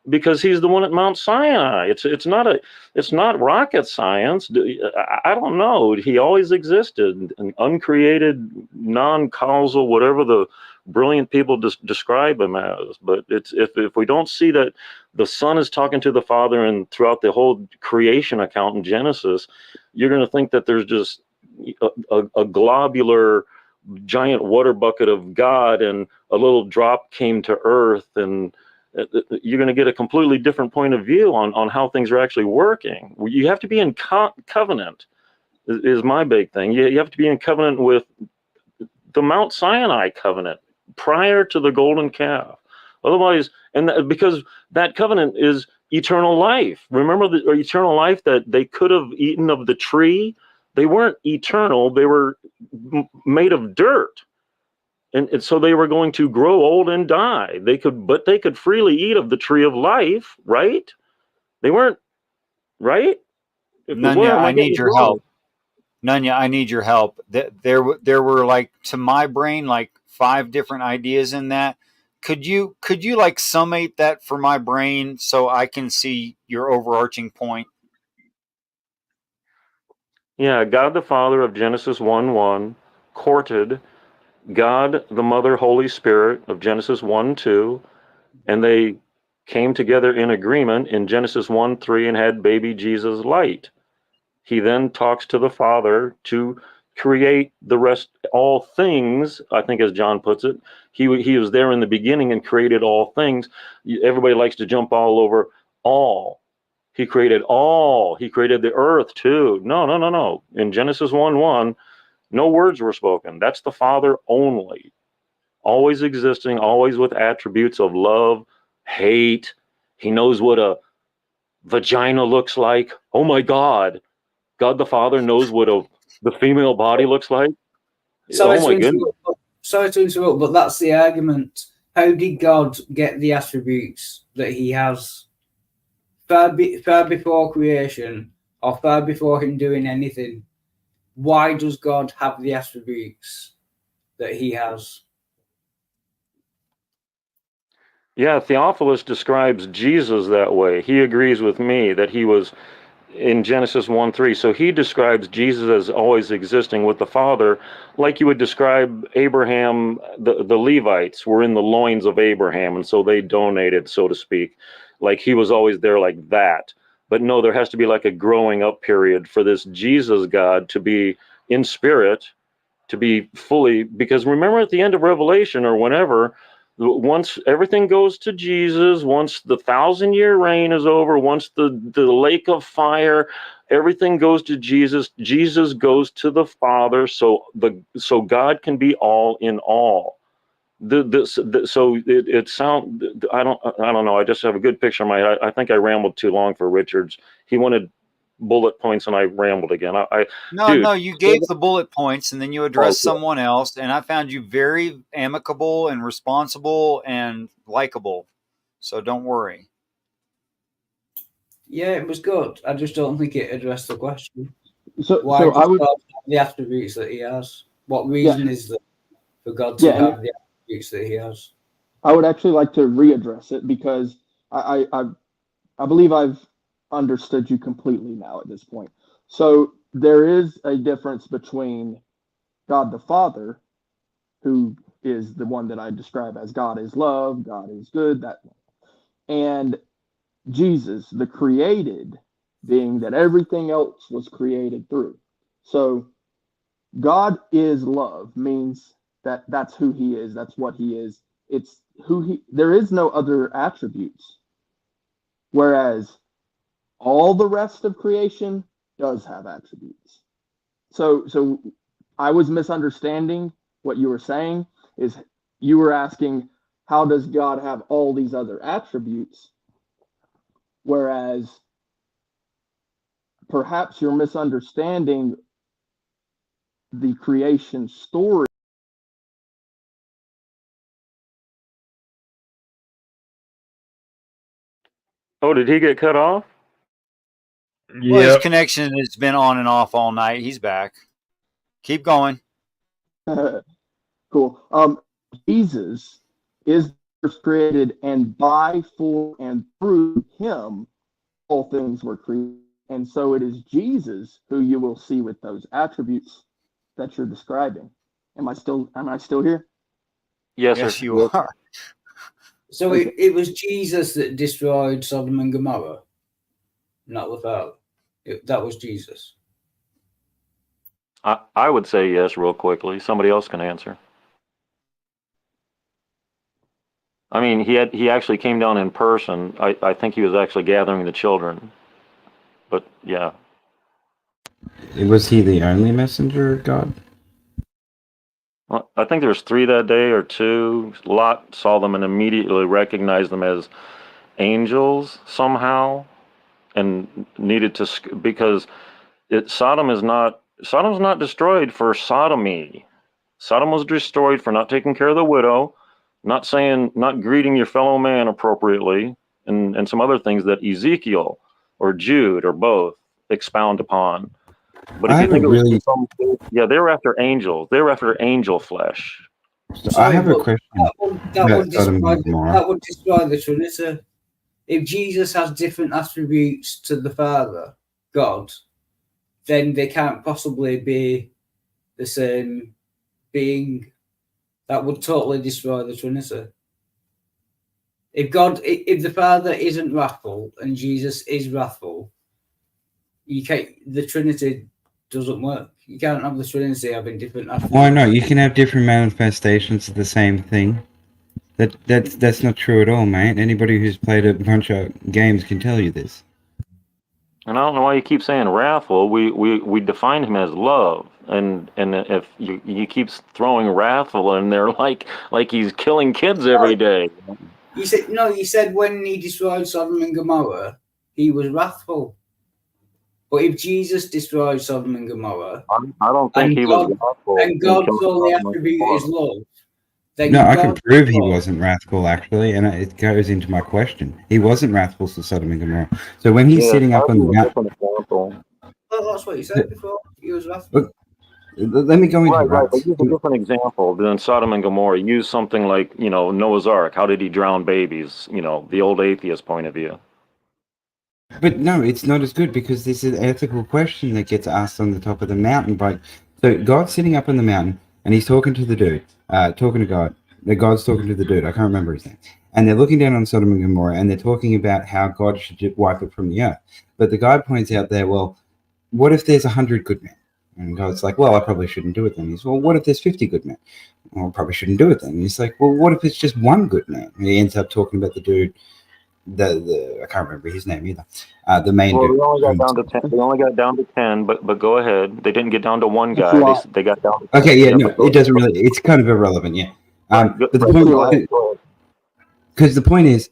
because he's the one at Mount Sinai. It's not rocket science. I don't know. He always existed, an uncreated, non-causal, whatever the brilliant people describe him as. But if we don't see that the Son is talking to the Father, and throughout the whole creation account in Genesis, you're going to think that there's just a globular giant water bucket of God, and a little drop came to earth, and you're going to get a completely different point of view on how things are actually working. You have to be in covenant, is my big thing. You have to be in covenant with the Mount Sinai covenant prior to the golden calf. Otherwise, because that covenant is eternal life. Remember the eternal life that they could have eaten of the tree? They weren't eternal. They were made of dirt. And so they were going to grow old and die. But they could freely eat of the tree of life, right? They weren't, right?
Nunya, I need your help. Nunya, I need your help. There were, like, to my brain, like 5 different ideas in that. Could you like summate that for my brain so I can see your overarching point?
Yeah, God the Father of Genesis 1:1 courted God the Mother Holy Spirit of Genesis 1:2, and they came together in agreement in Genesis 1:3 and had baby Jesus light. He then talks to the Father to create the rest, all things, I think as John puts it. He was there in the beginning and created all things. Everybody likes to jump all over all. He created all. He created the earth too. No. In Genesis 1:1, no words were spoken. That's the Father only. Always existing, always with attributes of love, hate. He knows what a vagina looks like. Oh my God. God the Father knows what the female body looks like.
Sorry
Oh my goodness.
Sorry to interrupt, but that's the argument. How did God get the attributes that he has far before creation or far before him doing anything? Why does God have the attributes that he has?
Yeah, Theophilus describes Jesus that way. He agrees with me that he was in Genesis 1:3. So he describes Jesus as always existing with the Father, like you would describe Abraham. The Levites were in the loins of Abraham, and so they donated, so to speak. Like he was always there like that. But no, there has to be like a growing up period for this Jesus God to be in spirit, to be fully, because remember at the end of Revelation or whenever, once everything goes to Jesus, once the 1,000-year reign is over, once the lake of fire, everything goes to Jesus. Jesus goes to the Father, so God can be all in all. So it sound, I don't know. I just have a good picture in my head. I think I rambled too long for Richards. He wanted bullet points and I rambled again.
No, you gave the bullet points and then you addressed someone else, and I found you very amicable and responsible and likable. So don't worry.
Yeah, it was good. I just don't think it addressed the question.
So
why does
I would,
God have the attributes that he has? What reason is there for God to have the attributes that he has?
I would actually like to readdress it because I believe I've understood you completely now at this point. So there is a difference between God the Father, who is the one that I describe as God is love, God is good, that one, and Jesus, the created being that everything else was created through. So God is love means that that's who he is, that's what he is. It's who he, there is no other attributes. Whereas all the rest of creation does have attributes. So I was misunderstanding what you were saying. Is you were asking, how does God have all these other attributes? Whereas perhaps you're misunderstanding the creation story.
Oh, did he get cut off?
Well, his connection has been on and off all night. He's back. Keep going.
Cool. Jesus is created, and by, for, and through him, all things were created. And so it is Jesus who you will see with those attributes that you're describing. Am I still here?
Yes,
you are.
So it was Jesus that destroyed Sodom and Gomorrah, not the Father. That was Jesus.
I would say yes real quickly. Somebody else can answer. I mean, he actually came down in person. I think he was actually gathering the children. But yeah.
Was he the only messenger of God?
Well, I think there's 3 that day or 2. Lot saw them and immediately recognized them as angels somehow, and needed to, because Sodom's not destroyed for sodomy. Sodom was destroyed for not taking care of the widow, not greeting your fellow man appropriately, and some other things that Ezekiel or Jude or both expound upon. But if you think it was they were after angels. They were after angel flesh.
So I have a question.
That would destroy the Trinity. If Jesus has different attributes to the Father, God, then they can't possibly be the same being. That would totally destroy the Trinity. If the Father isn't wrathful and Jesus is wrathful, the Trinity doesn't work. You can't have the Trinity having different attributes.
Why not? You can have different manifestations of the same thing. That's not true at all, mate. Anybody who's played a bunch of games can tell you this.
And I don't know why you keep saying wrathful. We define him as love, and if you keep throwing wrathful in there like he's killing kids every day.
You said when he destroyed Sodom and Gomorrah, he was wrathful. But if Jesus destroyed Sodom and Gomorrah,
I don't think he was wrathful.
And God's only attribute is love.
No, I can prove he wasn't wrathful, actually, and it goes into my question. He wasn't wrathful to Sodom and Gomorrah. So when he's sitting up on the mountain...
Well, that's what you said before. He was wrathful.
Let me go into
right. But use a different example than Sodom and Gomorrah. Use something like, Noah's Ark. How did he drown babies? The old atheist point of view.
But no, it's not as good because this is an ethical question that gets asked on the top of the mountain. So God's sitting up on the mountain and he's talking to the dude, talking to God. God's talking to the dude. I can't remember his name. And they're looking down on Sodom and Gomorrah and they're talking about how God should wipe it from the earth. But the guy points out there, well, what if there's 100 good men? And God's like, well, I probably shouldn't do it then. He's, well, what if there's 50 good men? Well, I probably shouldn't do it then. And he's like, well, what if it's just one good man? And he ends up talking about the dude. I can't remember his name either. The main dude.
They only got down to 10. They only got down to 10, but go ahead. They didn't get down to one guy. They got down to 10.
Okay, yeah, no, it doesn't really. It's kind of irrelevant, yeah. But the point, because the point is,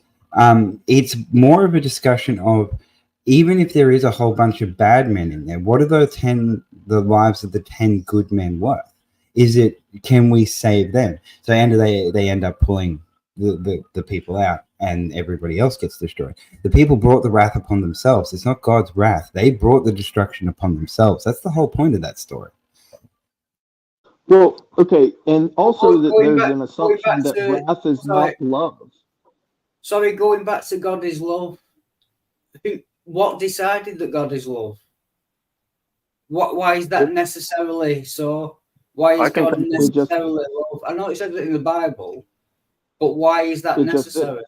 it's more of a discussion of even if there is a whole bunch of bad men in there, what are the lives of the 10 good men worth? Can we save them? So they end up pulling the people out and everybody else gets destroyed. The people brought the wrath upon themselves. It's not God's wrath. They brought the destruction upon themselves. That's the whole point of that story.
Well, okay, and also that there's an assumption that wrath is not love.
Sorry, going back to God is love. What decided that God is love? Why is that necessarily so? Why is God necessarily love? I know it says it in the Bible, but why is that necessary?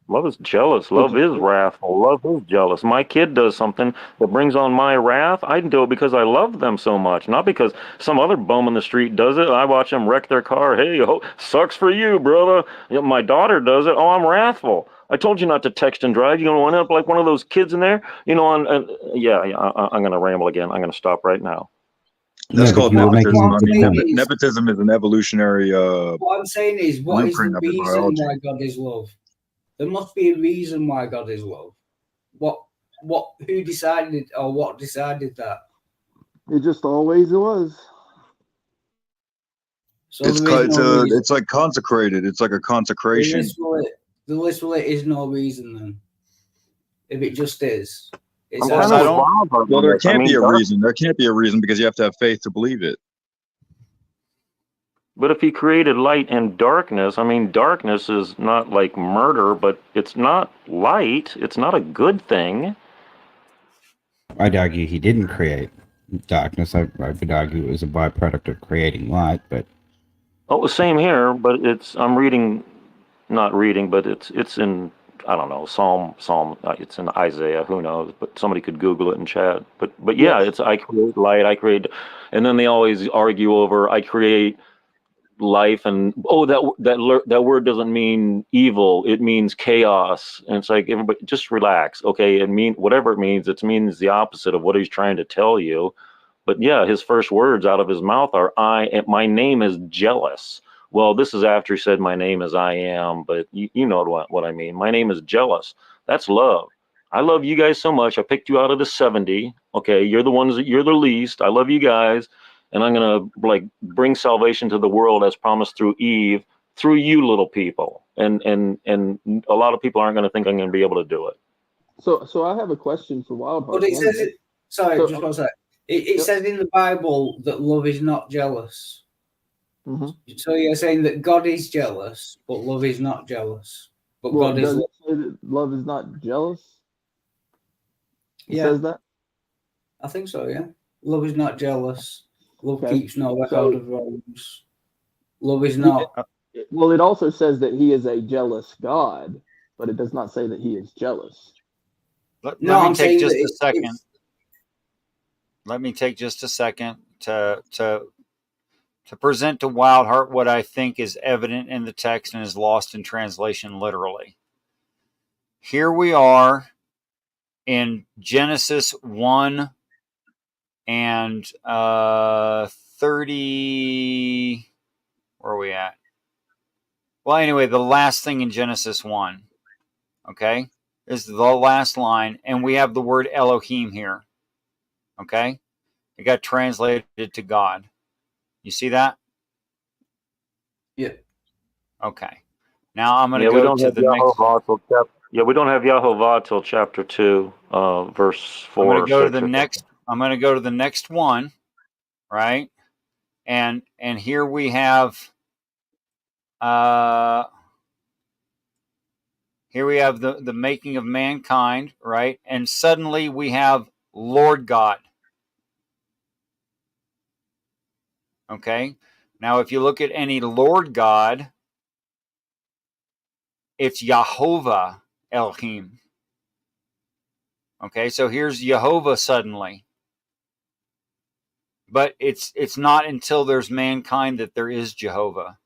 Love is jealous. Love is wrathful. Love is jealous. My kid does something that brings on my wrath. I do it because I love them so much, not because some other bum in the street does it. I watch them wreck their car. Hey, sucks for you, brother. My daughter does it. Oh, I'm wrathful. I told you not to text and drive. You're going to end up like one of those kids in there. I'm going to ramble again. I'm going to stop right now.
That's called nepotism. Nepotism is an evolutionary.
What I'm saying is, what is the reason why God is love? There must be a reason why God is love. Who decided, or what decided that?
It just always was.
So it's like consecrated. It's like a consecration.
There literally is no reason then. If it just is.
Well, there can't be a reason. There can't be a reason because you have to have faith to believe it.
But if he created light and darkness, darkness is not like murder, but it's not light. It's not a good thing.
I'd argue he didn't create darkness. I would argue it was a byproduct of creating light, but...
Oh, same here, but I'm reading, not reading, but it's in, I don't know, Psalm, it's in Isaiah, who knows, but somebody could Google it in chat. But yeah, it's I create light, and then they always argue over, I create life, and that word doesn't mean evil, it means chaos. And it's like, everybody just relax, okay? Whatever it means the opposite of what he's trying to tell you. But yeah, his first words out of his mouth are, my name is jealous. Well, this is after he said my name is I am, but you know what I mean. My name is jealous. That's love. I love you guys so much. I picked you out of the 70. Okay, you're the least. I love you guys. And I'm going to bring salvation to the world as promised through Eve, through you little people. And a lot of people aren't going to think I'm going to be able to do it.
So I have a question for Wildheart.
But it says it. Sorry, just one sec. It says in the Bible that love is not jealous.
Mm-hmm.
So you're saying that God is jealous, but love is not jealous. But
well,
God
does it say that love is not jealous? It says that?
I think so, yeah. Love is not jealous. Love keeps no record of wrongs. Love is not.
Well, it also says that he is a jealous God. but it does not say that he is jealous.
Let me take just a second. Let me take just a second to present to Wildheart what I think is evident in the text and is lost in translation literally. Here we are in Genesis 1 and 30. Where are we at? Well, anyway, the last thing in Genesis 1. Okay? This is the last line, and we have the word Elohim here. Okay? It got translated to God. You see that?
Yeah.
Okay. Now I'm going to go to the next.
We don't have Yahovah till chapter 2, verse 4.
I'm going to go to
6,
the next. I'm going to go to the next one, right? And here we have. Here we have the making of mankind, right? And suddenly we have Lord God. Okay? Now, if you look at any Lord God, it's Yahovah Elohim. Okay, so here's Jehovah suddenly. But it's not until there's mankind that there is Jehovah.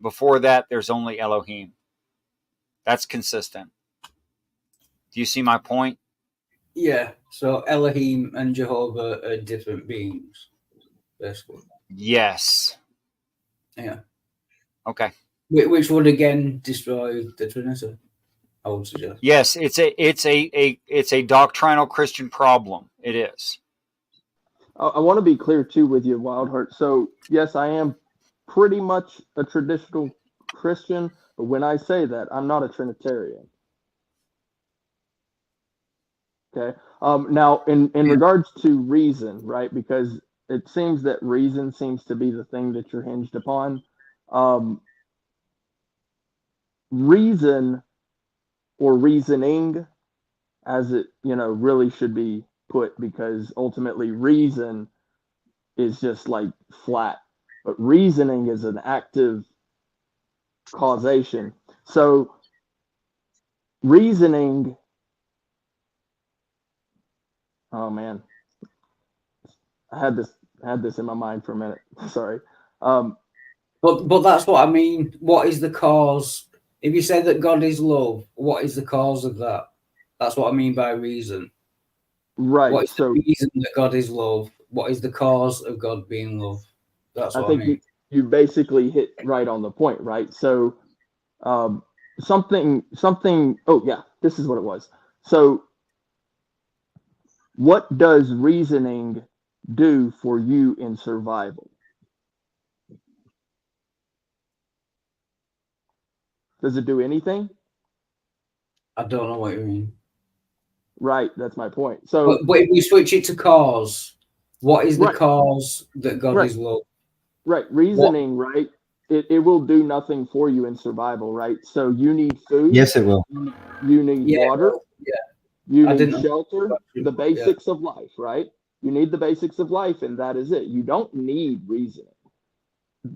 Before that, there's only Elohim. That's consistent. Do you see my point?
Yeah. So Elohim and Jehovah are different beings, basically.
Yes.
Yeah.
Okay.
Which would again destroy the Trinity, I would suggest.
Yes, it's a doctrinal Christian problem. It is.
I want to be clear too with you, Wildheart. So yes, I am pretty much a traditional Christian, but when I say that, I'm not a Trinitarian. Okay. Now, in regards to reason, right? Because it seems that reason seems to be the thing that you're hinged upon. Reason or reasoning, as it really should be put, because ultimately reason is just like flat, but reasoning is an active causation. So reasoning, oh man, I had this in my mind for a minute. Sorry.
But that's what I mean. What is the cause? If you say that God is love, what is the cause of that? That's what I mean by reason.
Right.
What is the reason that God is love? What is the cause of God being love? That's what I mean.
You basically hit right on the point, right? So something. Oh yeah, this is what it was. So what does reasoning do for you in survival? Does it do anything?
I don't know what you mean.
Right, that's my point. So,
but if we switch it to cause, what is the cause that God is love?
Right, reasoning, right? It will do nothing for you in survival, right? So you need food.
Yes, it will.
You need water. You need shelter. The basics of life, right? You need the basics of life, and that is it. You don't need reasoning.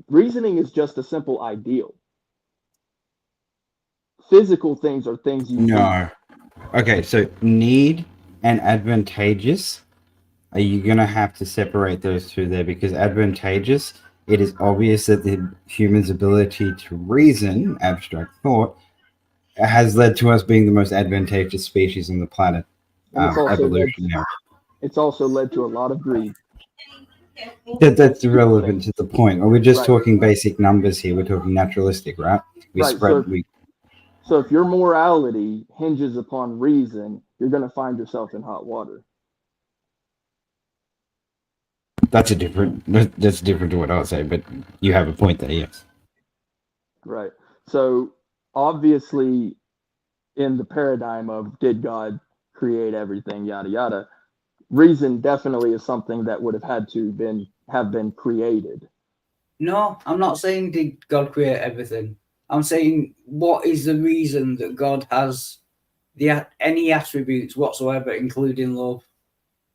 Reasoning is just a simple ideal. Physical things are things you need.
Okay, so need and advantageous, are you going to have to separate those two there? Because advantageous, it is obvious that the human's ability to reason, abstract thought, has led to us being the most advantageous species on the planet. Evolutionary.
It's also led to a lot of greed.
That's irrelevant to the point. Are we just talking basic numbers here? We're talking naturalistic, right?
So if your morality hinges upon reason, you're going to find yourself in hot water.
That's different to what I was saying, but you have a point there, yes.
Right. So obviously, in the paradigm of did God create everything, yada yada, reason definitely is something that would have had to have been created.
No, I'm not saying did God create everything. I'm saying, what is the reason that God has any attributes whatsoever, including love?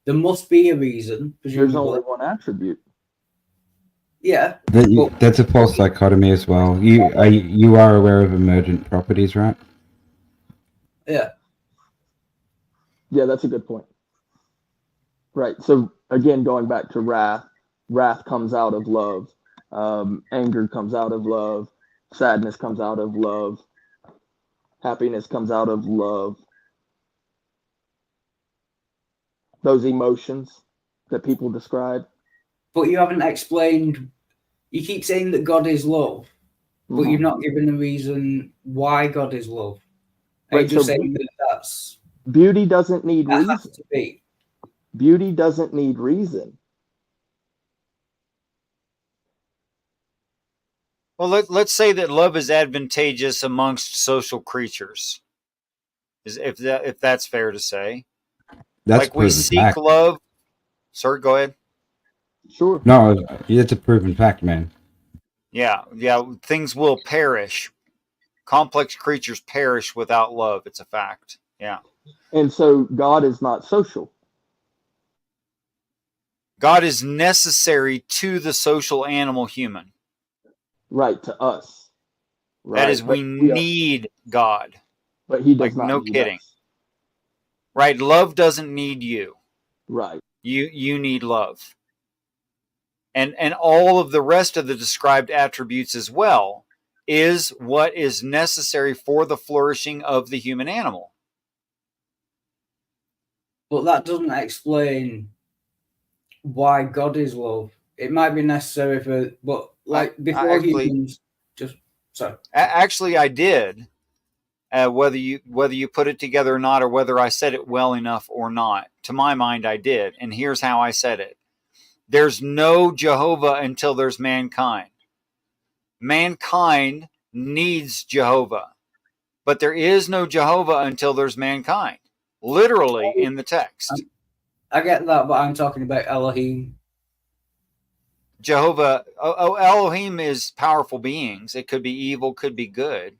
There must be a reason.
There's only one attribute.
Yeah.
That's a false dichotomy as well. You are aware of emergent properties, right?
Yeah.
Yeah, that's a good point. Right. So again, going back to wrath, wrath comes out of love. Anger comes out of love. Sadness comes out of love. Happiness comes out of love. Those emotions that people describe.
But you haven't explained. You keep saying that God is love, but you've not given the reason why God is love.
Right,
You're just
so
saying that that's
beauty doesn't need
that
reason.
has to be.
Beauty doesn't need reason.
Well, let's say that love is advantageous amongst social creatures. If that's fair to say.
That's
like we
proven
seek
fact.
love. Sorry, go ahead.
Sure.
No, it's a proven fact, man.
Yeah, things will perish. Complex creatures perish without love. It's a fact. Yeah.
And so God is not social.
God is necessary to the social animal human.
Right, to us. Right.
That is, we need God.
But he does
like,
not
no
need
kidding.
us.
Right? Love doesn't need you.
Right.
You need love. And all of the rest of the described attributes as well is what is necessary for the flourishing of the human animal.
But that doesn't explain why God is love. It might be necessary for, but like before humans, just sorry.
Actually, I did. Whether you put it together or not, or whether I said it well enough or not, to my mind, I did. And here's how I said it: there's no Jehovah until there's mankind. Mankind needs Jehovah, but there is no Jehovah until there's mankind. Literally in the text.
I get that, but I'm talking about Elohim.
Jehovah, Elohim is powerful beings. It could be evil, could be good.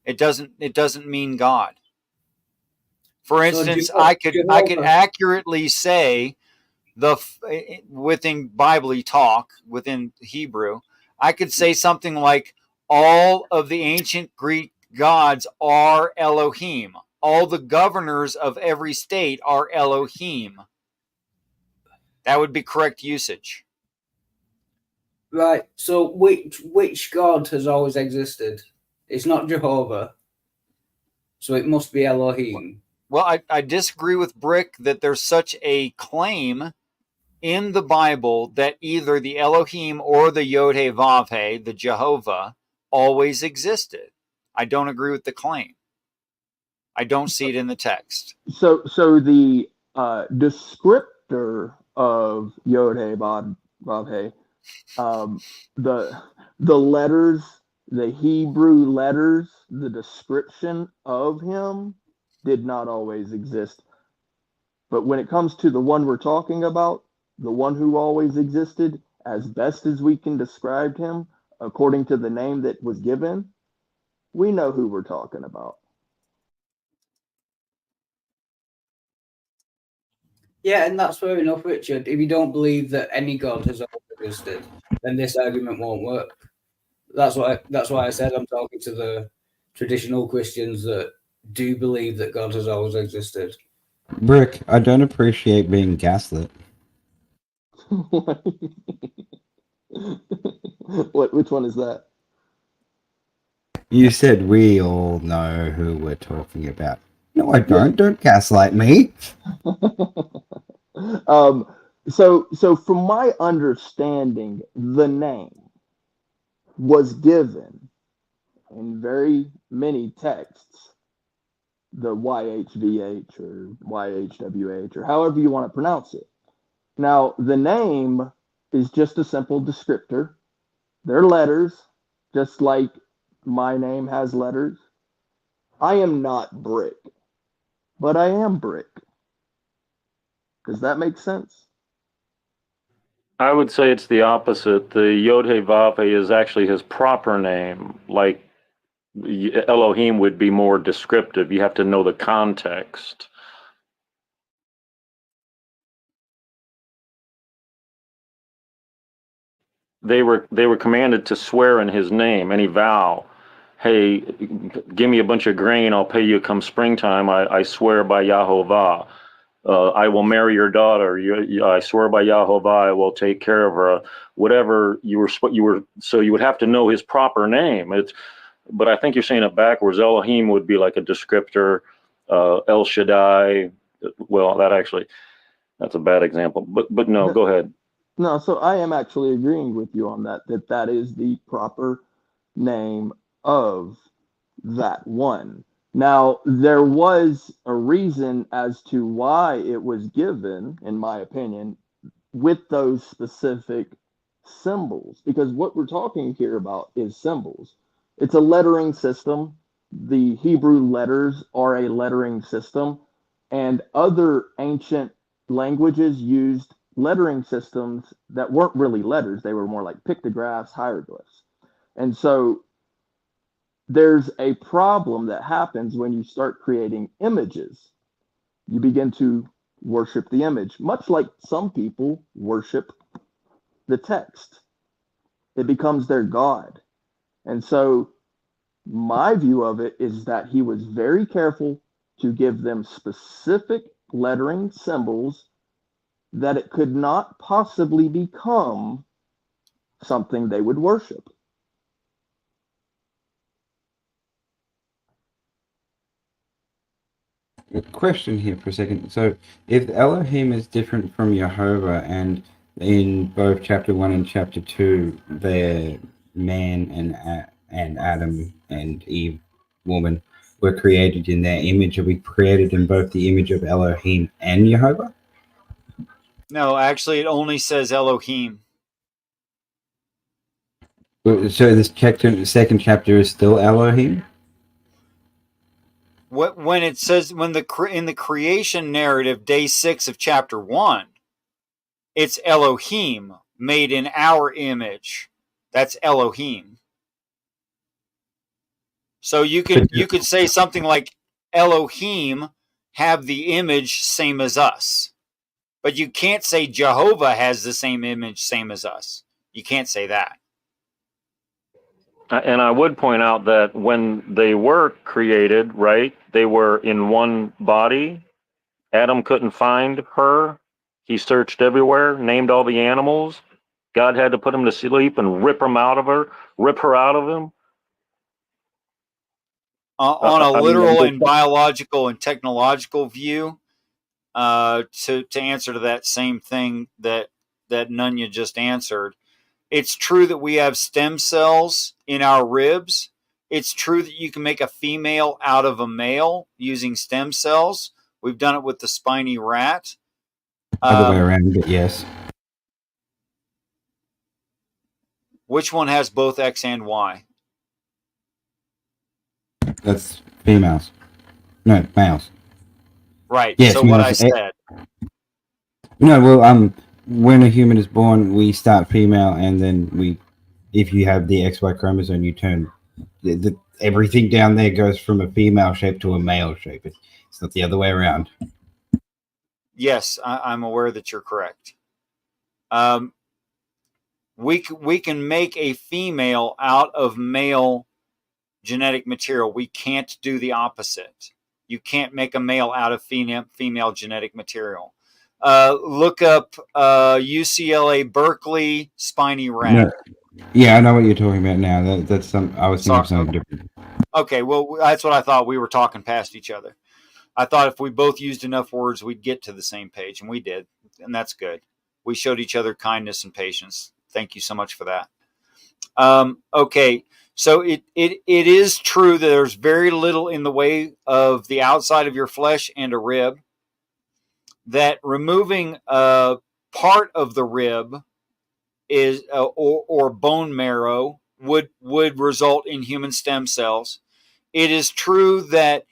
It doesn't mean God. For instance,
So
I could accurately say within Bible talk, within Hebrew, I could say something like, all of the ancient Greek gods are Elohim. All the governors of every state are Elohim. That would be correct usage.
Right. So which God has always existed? It's not Jehovah. So it must be Elohim.
Well, I disagree with Brick that there's such a claim in the Bible that either the Elohim or the Yod-Heh-Vav-Heh, the Jehovah, always existed. I don't agree with the claim. I don't see it in the text.
So the descriptor of Yod-Heh-Vav-Heh, the letters, the Hebrew letters, the description of him did not always exist. But when it comes to the one we're talking about, the one who always existed, as best as we can describe him, according to the name that was given, we know who we're talking about.
Yeah, and that's fair enough, Richard. If you don't believe that any God has always existed, then this argument won't work. That's why I said I'm talking to the traditional Christians that do believe that God has always existed.
Brick, I don't appreciate being gaslit.
Which one is that?
You said we all know who we're talking about. No, I don't. Yeah. Don't gaslight me.
So from my understanding, the name was given in very many texts, the YHVH or YHWH or however you want to pronounce it. Now, the name is just a simple descriptor. They're letters, just like my name has letters. I am not Brick, but I am Brick. Does that make sense?
I would say it's the opposite. The Yod-Heh-Vav-Heh is actually his proper name. Like Elohim would be more descriptive. You have to know the context. They were commanded to swear in his name, any vow hey, give me a bunch of grain, I'll pay you come springtime. I swear by Yahovah. I will marry your daughter. I swear by Yahovah, I will take care of her. Whatever you were, so you would have to know his proper name. But I think you're saying it backwards. Elohim would be like a descriptor. El Shaddai. Well, that's a bad example. But no, go ahead.
No, so I am actually agreeing with you on that. That is the proper name of that one. Now, there was a reason as to why it was given, in my opinion, with those specific symbols, because what we're talking here about is symbols. It's a lettering system. The Hebrew letters are a lettering system, and other ancient languages used lettering systems that weren't really letters. They were more like pictographs, hieroglyphs. And so there's a problem that happens when you start creating images. You begin to worship the image, much like some people worship the text. It becomes their God. And so my view of it is that he was very careful to give them specific lettering symbols that it could not possibly become something they would worship.
A question here for a second. So, if Elohim is different from Jehovah, and in both chapter 1 and chapter 2, they're man and Adam and Eve, woman, were created in their image. Are we created in both the image of Elohim and Jehovah?
No, actually, it only says Elohim.
So this second chapter is still Elohim?
When it says in the creation narrative, day 6 of chapter 1, it's Elohim, made in our image. That's Elohim. So you could say something like Elohim have the image same as us, but you can't say Jehovah has the same image same as us. You can't say that.
And I would point out that when they were created, right, they were in one body. Adam couldn't find her. He searched everywhere, named all the animals. God had to put him to sleep and rip her out of him.
On a literal and biological and technological view, to answer to that same thing that Nunya just answered, it's true that we have stem cells in our ribs. It's true that you can make a female out of a male using stem cells. We've done it with the spiny rat.
Other way around, but yes.
Which one has both X and Y?
That's females. No, males.
Right.
Yes,
so
males.
What I said.
No, well, when a human is born, we start female, and then if you have the XY chromosome, you turn everything down there goes from a female shape to a male shape. It's not the other way around.
Yes, I'm aware that you're correct. We can make a female out of male genetic material. We can't do the opposite. You can't make a male out of female genetic material. Look up UCLA Berkeley spiny rat.
No. Yeah, I know what you're talking about now. That's some. I was thinking of something different.
Okay, well, that's what I thought. We were talking past each other. I thought if we both used enough words, we'd get to the same page, and we did, and that's good. We showed each other kindness and patience. Thank you so much for that. Okay, so it is true that there's very little in the way of the outside of your flesh and a rib. That removing a part of the rib is or bone marrow would result in human stem cells. It is true that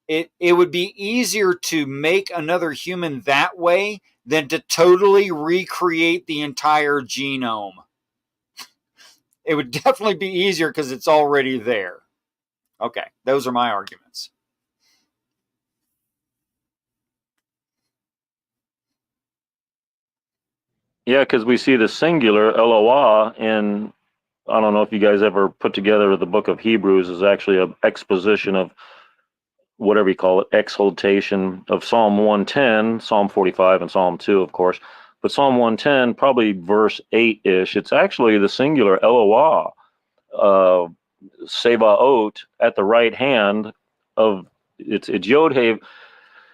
it would be easier to make another human that way than to totally recreate the entire genome. It would definitely be easier because it's already there. Okay, those are my arguments.
Yeah, because we see the singular Eloah in I don't know if you guys ever put together the book of Hebrews is actually an exposition of whatever you call it, exaltation of Psalm 110, Psalm 45, and Psalm 2, of course. But Psalm 110, probably verse 8-ish, it's actually the singular Eloah, Sebaot, at the right hand of, it's Yod-He,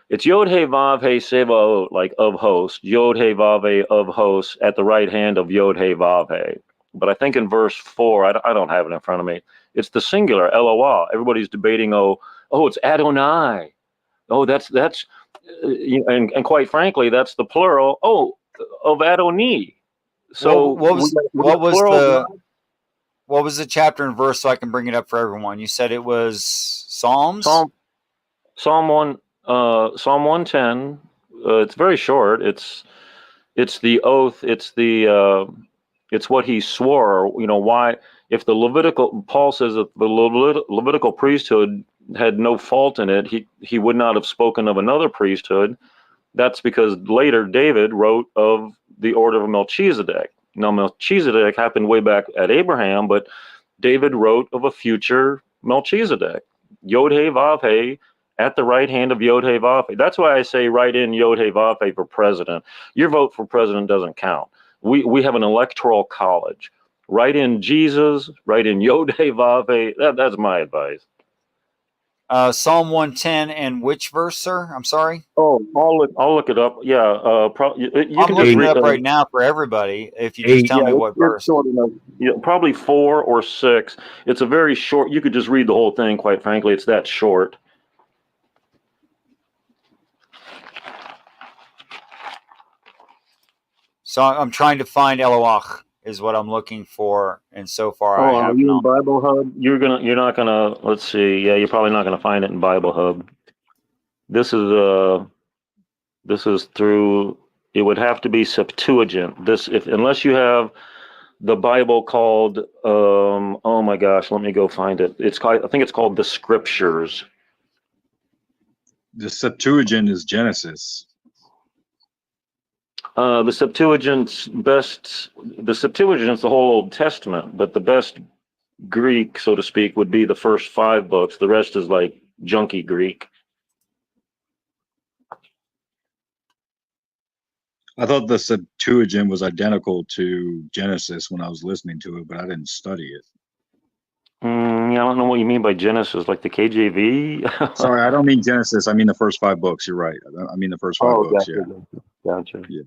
it's Yod-He Vav He Sebaot, like of hosts, Yod-He Vav He of hosts at the right hand of Yod-He Vav He. But I think in verse 4, I don't have it in front of me, it's the singular Eloah. Everybody's debating, oh, it's Adonai. Oh, that's and quite frankly, that's the plural. Oh, of Adoni. So
what was the chapter and verse so I can bring it up for everyone? You said it was Psalms.
Psalm 110. It's very short. It's the oath. It's what he swore. You know why? If the Paul says that the Levitical priesthood had no fault in it, he would not have spoken of another priesthood. That's because later David wrote of the order of Melchizedek. Now Melchizedek happened way back at Abraham, but David wrote of a future Melchizedek, Yod-He Vav He, at the right hand of Yod-He Vav He. That's why I say write in Yod-He Vav He for president. Your vote for president doesn't count. We have an electoral college. Write in Jesus, write in Yod-He Vav He. That's my advice.
Psalm 110 and which verse, sir? I'm sorry.
Oh, I'll look it up. Yeah,
I'm looking it up right now for everybody. If you just tell me what verse.
Probably 4 or 6. It's a very short. You could just read the whole thing. Quite frankly, it's that short.
So I'm trying to find Eloah is what I'm looking for, and so far I have
you
not.
In Bible Hub? You're not gonna. Let's see. Yeah, you're probably not gonna find it in Bible Hub. This is through. It would have to be Septuagint. Unless you have the Bible called. Oh my gosh, let me go find it. I think it's called the Scriptures.
The Septuagint is Genesis.
The Septuagint's the whole Old Testament, but the best Greek, so to speak, would be the first 5 books. The rest is like junky Greek.
I thought the Septuagint was identical to Genesis when I was listening to it, but I didn't study it.
Yeah, I don't know what you mean by Genesis, like the KJV.
Sorry, I don't mean Genesis. I mean the first 5 books. You're right. I mean the first 5 books.
Gotcha.
Yeah.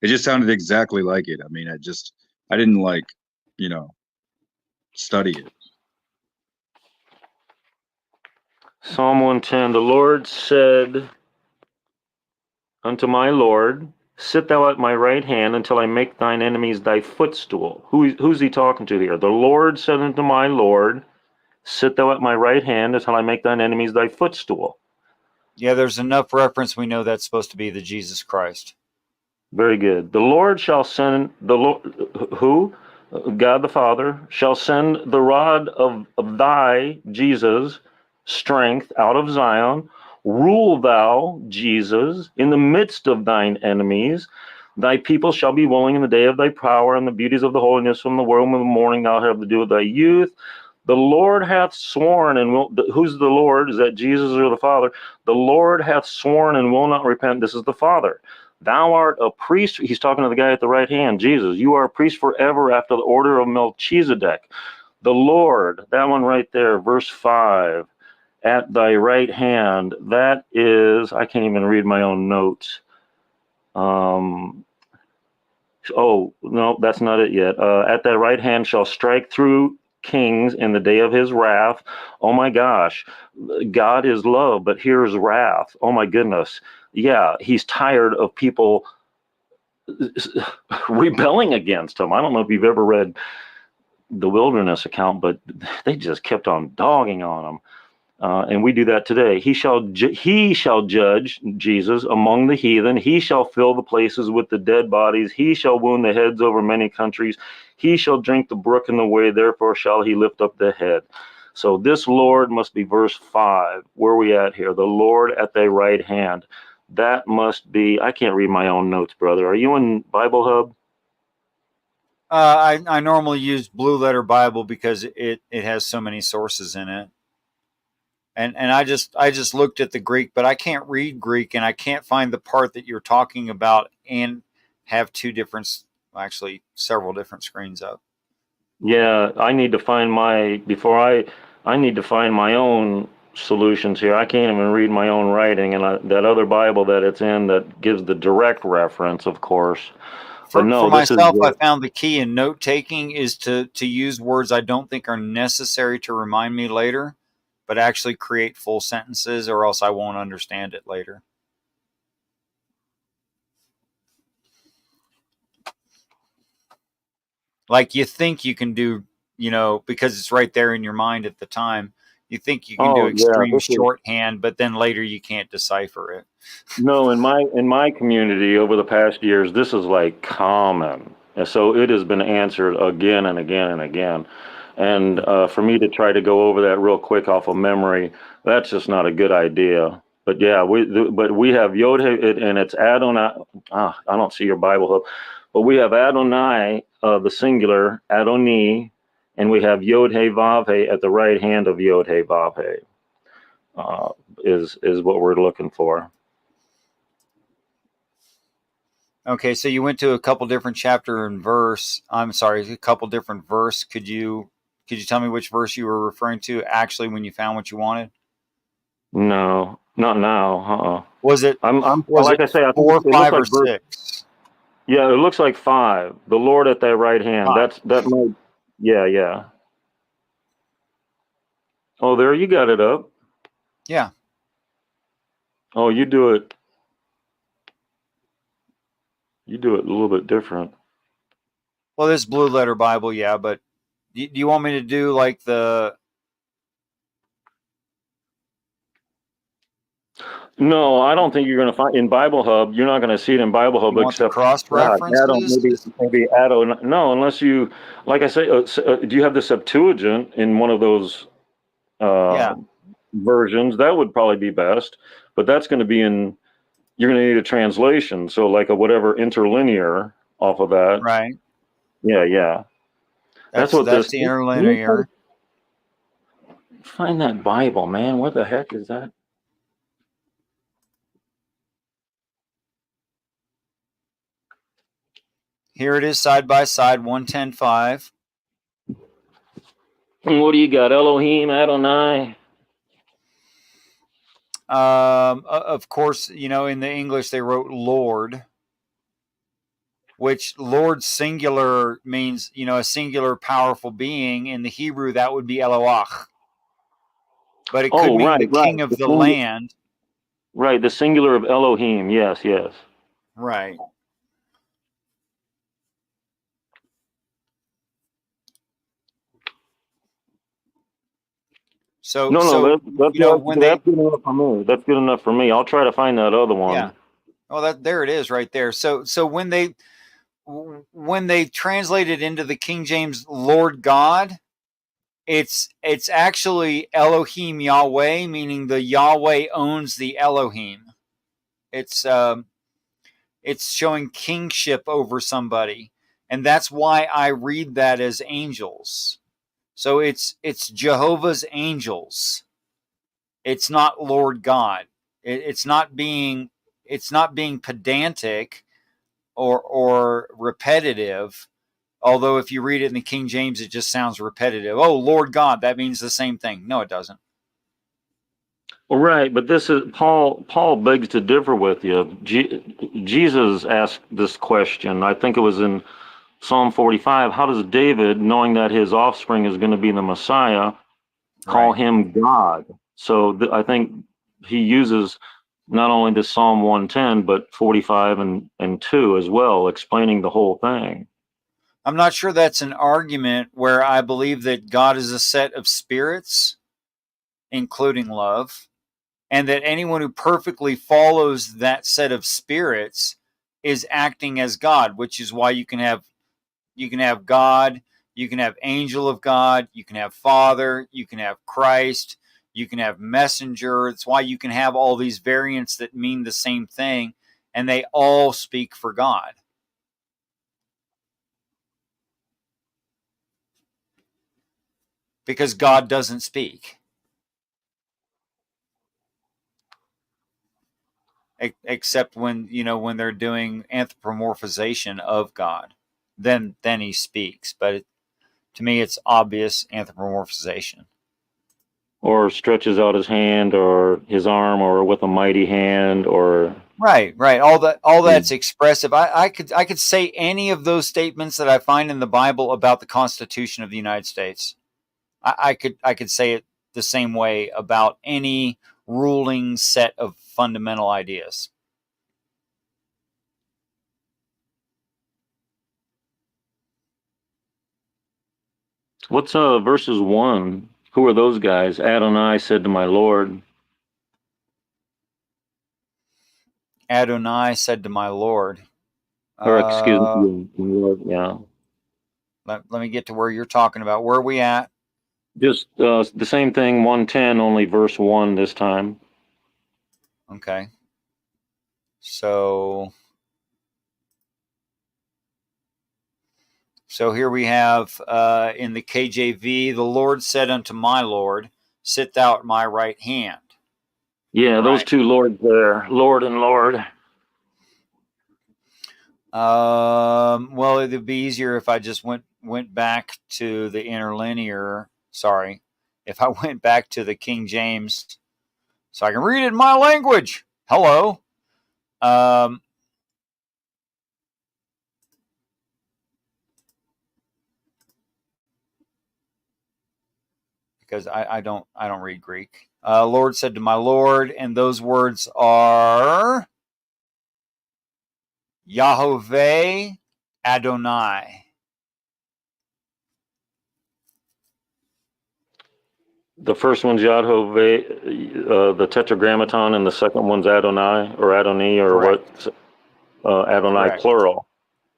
It just sounded exactly like it. I mean, I didn't study it.
Psalm 110, the Lord said unto my Lord, sit thou at my right hand until I make thine enemies thy footstool. Who's he talking to here? The Lord said unto my Lord, sit thou at my right hand until I make thine enemies thy footstool.
Yeah, there's enough reference. We know that's supposed to be the Jesus Christ.
Very good. The Lord shall send who? God the Father shall send the rod of thy, Jesus, strength out of Zion. Rule thou, Jesus, in the midst of thine enemies. Thy people shall be willing in the day of thy power, and the beauties of the holiness from the womb of the morning thou have to do with thy youth. The Lord hath sworn and will. Who's the Lord? Is that Jesus or the Father? The Lord hath sworn and will not repent. This is the Father. Thou art a priest. He's talking to the guy at the right hand, Jesus. You are a priest forever after the order of Melchizedek. The Lord, that one right there, verse 5, at thy right hand. That is, I can't even read my own notes. Oh, no, that's not it yet. At thy right hand shall strike through kings in the day of his wrath. Oh my gosh. God is love, but here's wrath. Oh my goodness. Yeah, he's tired of people rebelling against him. I don't know if you've ever read the Wilderness account, but they just kept on dogging on him. And we do that today. He shall judge, Jesus, among the heathen. He shall fill the places with the dead bodies. He shall wound the heads over many countries. He shall drink the brook in the way, therefore shall he lift up the head. So this Lord must be verse 5. Where are we at here? The Lord at thy right hand. That must be, I can't read my own notes, brother. Are you in Bible Hub?
I normally use Blue Letter Bible because it has so many sources in it. And I just looked at the Greek, but I can't read Greek, and I can't find the part that you're talking about and have several different screens up.
Yeah, I need to find I need to find my own solutions here. I can't even read my own writing, and that other Bible that it's in that gives the direct reference, of course. But no,
For
this is
myself, I found the key in note taking is to use words I don't think are necessary to remind me later, but actually create full sentences, or else I won't understand it later. Like you think you can do, because it's right there in your mind at the time. You think you can do extreme shorthand, but then later you can't decipher it.
No, in my community over the past years, this is like common, and so it has been answered again and again and again. And for me to try to go over that real quick off of memory, that's just not a good idea. But yeah, we have Yod and it's Adonai. I don't see your Bible Hub, but we have Adonai, the singular Adoni, and we have Yod He Vav He at the right hand of Yod He Vav He. Is what we're looking for.
Okay, so you went to a couple different chapter and verse. I'm sorry, a couple different verse. Could you tell me which verse you were referring to actually when you found what you wanted?
No, not now.
Was it?
I'm
was
like
it
I say, I
4,
think
5,
it
or
looks like
6?
Yeah, it looks like 5. The Lord at thy right hand.
5.
That might. Yeah. Oh, there you got it up.
Yeah.
Oh, you do it. You do it a little bit different.
Well, this Blue Letter Bible, yeah, but do you want me to do like the?
No, I don't think you're going to find in Bible Hub. You're not going to see it in Bible Hub
You want the
except
cross references?
maybe Addo. No, unless you, like I say, do you have the Septuagint in one of those versions? That would probably be best. But that's going to be in. You're going to need a translation, so like a whatever interlinear off of that.
Right.
Yeah. That's what
the interlinear.
Find that Bible, man. What the heck is that?
Here it is, side by side, 110.5.
And what do you got? Elohim, Adonai.
Of course, in the English they wrote Lord, which Lord singular means, a singular powerful being. In the Hebrew, that would be Eloach. But it could mean the king of the land.
Right, the singular of Elohim. Yes.
Right. So
that's good enough for me. That's good enough for me. I'll try to find that other one.
Yeah. Oh, there it is, right there. So when they translated into the King James Lord God, it's actually Elohim Yahweh, meaning the Yahweh owns the Elohim. It's showing kingship over somebody, and that's why I read that as angels. So it's Jehovah's angels. It's not Lord God. It's not being pedantic or repetitive. Although if you read it in the King James, it just sounds repetitive. Oh, Lord God, that means the same thing. No, it doesn't.
Well, right, but this is Paul begs to differ with you. Jesus asked this question. I think it was in Psalm 45. How does David, knowing that his offspring is going to be the Messiah, call him God? So I think he uses not only the Psalm 110, but 45 and 2 as well, explaining the whole thing.
I'm not sure that's an argument where I believe that God is a set of spirits, including love, and that anyone who perfectly follows that set of spirits is acting as God, which is why you can have God, you can have angel of God, you can have Father, you can have Christ, you can have messenger. It's why you can have all these variants that mean the same thing, and they all speak for God. because God doesn't speak. Except when, when they're doing anthropomorphization of God, then he speaks. But to me, it's obvious anthropomorphization.
Or stretches out his hand or his arm, or with a mighty hand, or
right. All that's expressive. I could say any of those statements that I find in the Bible about the Constitution of the United States. I could say it the same way about any ruling set of fundamental ideas.
What's verses 1? Who are those guys? Adonai said to my Lord.
Adonai said to my Lord.
Or excuse me, Lord, yeah.
Let me get to where you're talking about. Where are we at?
Just the same thing, 110, only verse 1 this time.
Okay. So here we have in the KJV, the Lord said unto my Lord, sit thou at my right hand.
Yeah, right. Those two lords there, Lord and Lord.
Well, it'd be easier if I just went back to the interlinear. Sorry, if I went back to the King James, so I can read it in my language. Hello. Because I don't read Greek. Lord said to my Lord, and those words are Yahovah Adonai.
The first one's Yahovah, the Tetragrammaton, and the second one's Adonai or Adoni or Correct. What? Adonai Correct. Plural.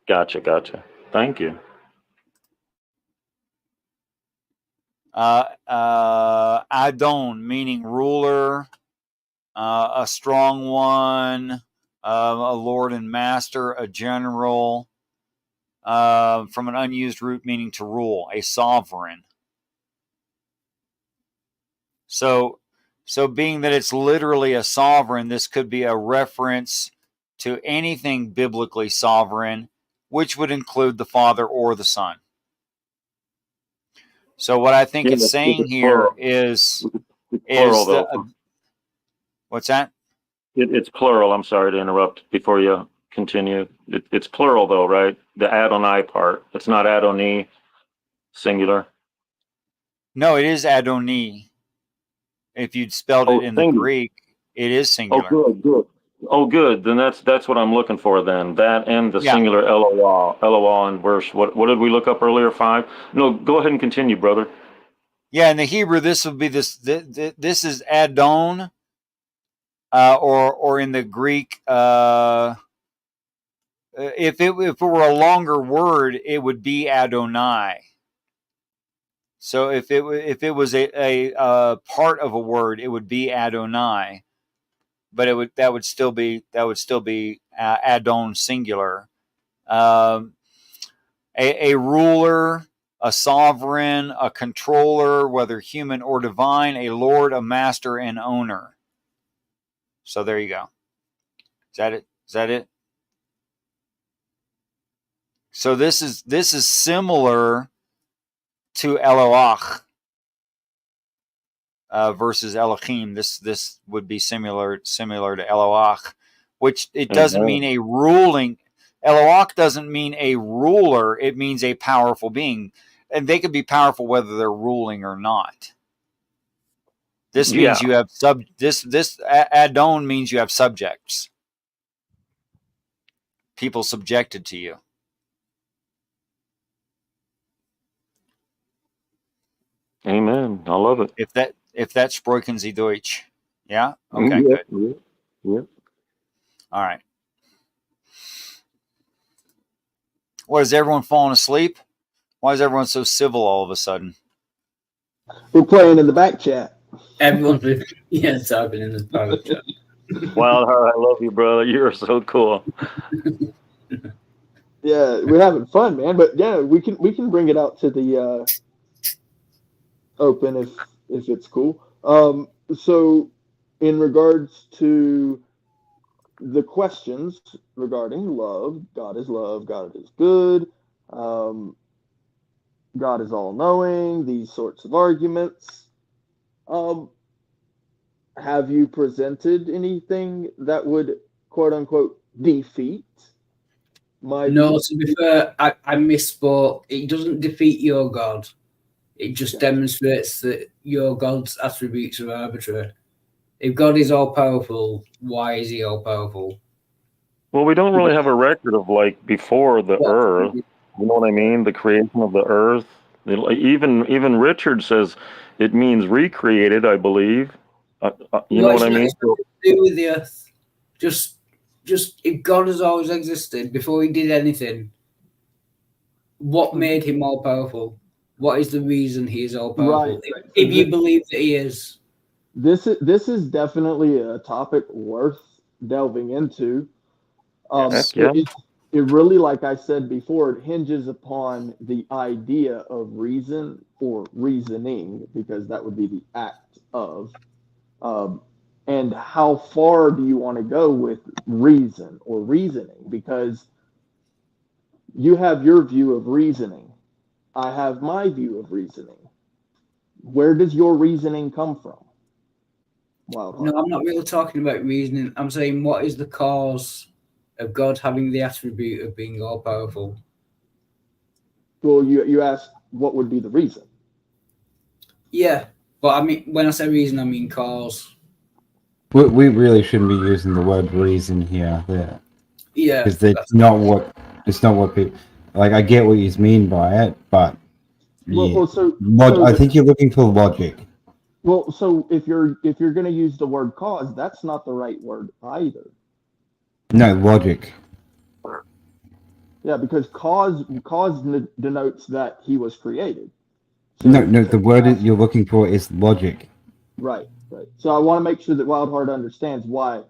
Gotcha. Thank you.
Adon meaning ruler, a strong one, a lord and master, a general, from an unused root meaning to rule, a sovereign. So being that it's literally a sovereign, this could be a reference to anything biblically sovereign, which would include the Father or the Son. So what I think it's saying here is
plural.
What's that?
It's plural. I'm sorry to interrupt before you continue. It's plural though, right? The Adonai part. It's not Adoni, singular.
No, it is Adoni. If you'd spelled it in the Greek, it is singular.
Oh, good. Then that's what I'm looking for then. That and the singular Eloah in verse, what did we look up earlier, 5? No, go ahead and continue, brother.
Yeah, in the Hebrew, this would be this is Adon, or in the Greek, if it were a longer word, it would be Adonai. So if it was a part of a word, it would be Adonai, but that would still be Adon singular. A ruler, a sovereign, a controller, whether human or divine, a lord, a master, and owner. So there you go. Is that it? So this is similar to Eloach versus Elohim. This would be similar to Eloach, which it doesn't mean a ruling. Eloach doesn't mean a ruler. It means a powerful being, and they could be powerful whether they're ruling or not. This means you have this Adon means you have subjects. People subjected to you.
Amen. I love it.
If that sprechen Sie Deutsch. Yeah? Okay, good.
Yeah.
All right. What, is everyone falling asleep? Why is everyone so civil all of a sudden?
We're playing in the back chat.
Everyone's talking in the private chat.
Wow, I love you, brother. You're so cool.
Yeah, we're having fun, man. But yeah, we can bring it out to the open if it's cool. So in regards to the questions regarding love, God is good, God is all-knowing, these sorts of arguments, have you presented anything that would, quote-unquote, defeat my
No,
view?
to be fair, I misspoke. It doesn't defeat your God. It just demonstrates that your God's attributes are arbitrary. If God is all-powerful, why is he all-powerful?
Well, we don't really have a record of like before the earth. You know what I mean? The creation of the earth. Even Richard says it means recreated, I believe. You know what I mean?
It's nothing to do with the earth. Just if God has always existed before he did anything, what made him all powerful? What is the reason he is all powerful?
Right.
If you believe that he is.
This is definitely a topic worth delving into. It really, like I said before, it hinges upon the idea of reason or reasoning, because that would be the act of. And how far do you want to go with reason or reasoning? Because you have your view of reasoning. I have my view of reasoning. Where does your reasoning come from?
No, I'm not really talking about reasoning. I'm saying, what is the cause of God having the attribute of being all powerful?
Well, you asked what would be the reason.
Yeah, but I mean, when I say reason, I mean cause.
We really shouldn't be using the word reason here.
Yeah,
because it's not what people like. I get what you mean by it, but I think you're looking for logic.
Well, so if you're going to use the word cause, that's not the right word either.
No, logic.
Yeah, because cause denotes that he was created.
So, no, the word you're looking for is logic.
Right. So I want to make sure that Wildheart understands why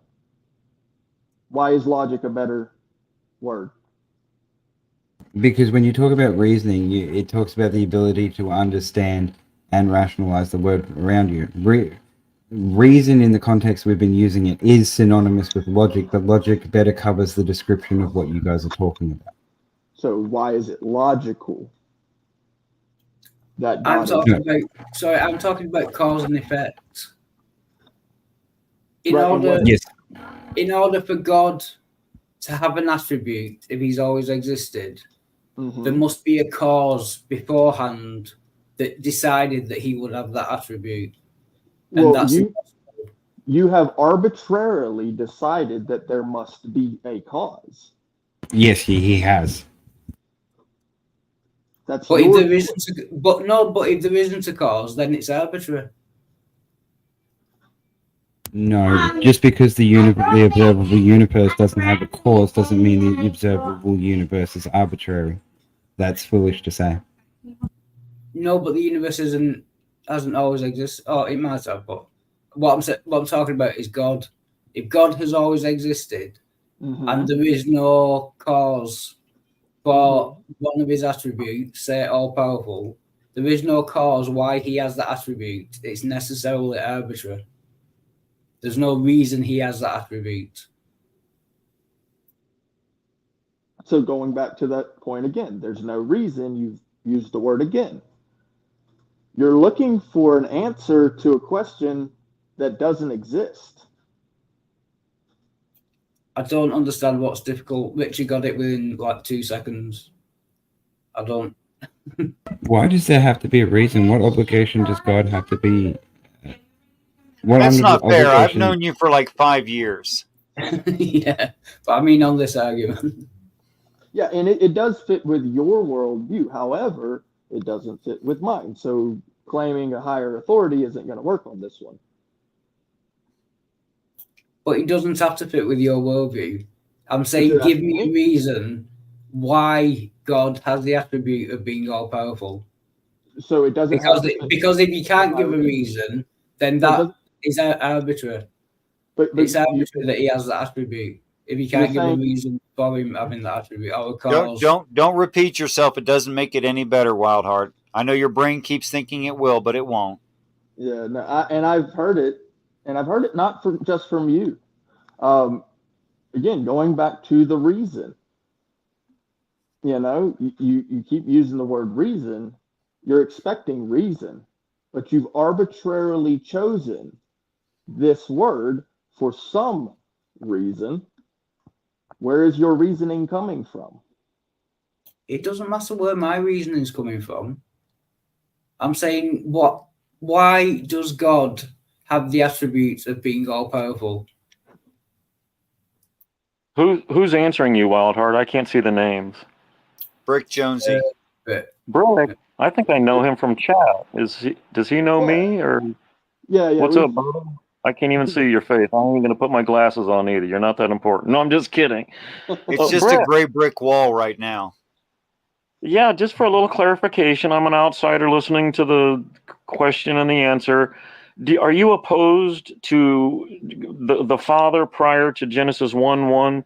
is logic a better word?
Because when you talk about reasoning, it talks about the ability to understand and rationalize the world around you. Reason, in the context we've been using it, is synonymous with logic, but logic better covers the description of what you guys are talking about.
So why is it logical?
I'm talking about cause and effect. In order for God to have an attribute, if he's always existed, there must be a cause beforehand that decided that he would have that attribute. And
well, you have arbitrarily decided that there must be a cause.
Yes, he has.
That's
but if there isn't a cause, then it's arbitrary.
No, just because the observable universe doesn't have a cause doesn't mean the observable universe is arbitrary. That's foolish to say.
No, but the universe hasn't always existed. Oh, it might have, but what I'm talking about is God. If God has always existed, and there is no cause for one of his attributes, say all powerful, there is no cause why he has that attribute. It's necessarily arbitrary. There's no reason he has that attribute.
So going back to that point again, there's no reason. You've used the word again. You're looking for an answer to a question that doesn't exist.
I don't understand what's difficult. Richie got it within like 2 seconds. I don't.
Why does there have to be a reason? What obligation does God have to be?
That's not fair. I've known you for like 5 years.
Yeah, but I mean on this argument.
Yeah, and it does fit with your worldview. However, it doesn't fit with mine. So claiming a higher authority isn't going to work on this one.
But it doesn't have to fit with your worldview. I'm saying give me a reason why God has the attribute of being all-powerful.
So it doesn't
because if you can't give a reason, then that is arbitrary. But it's arbitrary that he has that attribute. If you can't give a reason for him having that attribute or a cause.
Don't repeat yourself. It doesn't make it any better, Wildheart. I know your brain keeps thinking it will, but it won't.
Yeah, no, I've heard it, and I've heard it not just from you. Again, going back to the reason, you keep using the word reason. You're expecting reason, but you've arbitrarily chosen this word for some reason. Where is your reasoning coming from?
It doesn't matter where my reasoning is coming from. I'm saying why does God have the attributes of being all-powerful?
Who's answering you, Wildheart? I can't see the names.
Brick Jonesy.
Brick, I think I know him from chat. Does he know me or?
Yeah.
What's up, brother? I can't even see your face. I'm not even gonna put my glasses on either. You're not that important. No, I'm just kidding.
It's just
Brick,
a gray brick wall right now.
Yeah, just for a little clarification, I'm an outsider listening to the question and the answer. Are you opposed to the Father prior to Genesis 1:1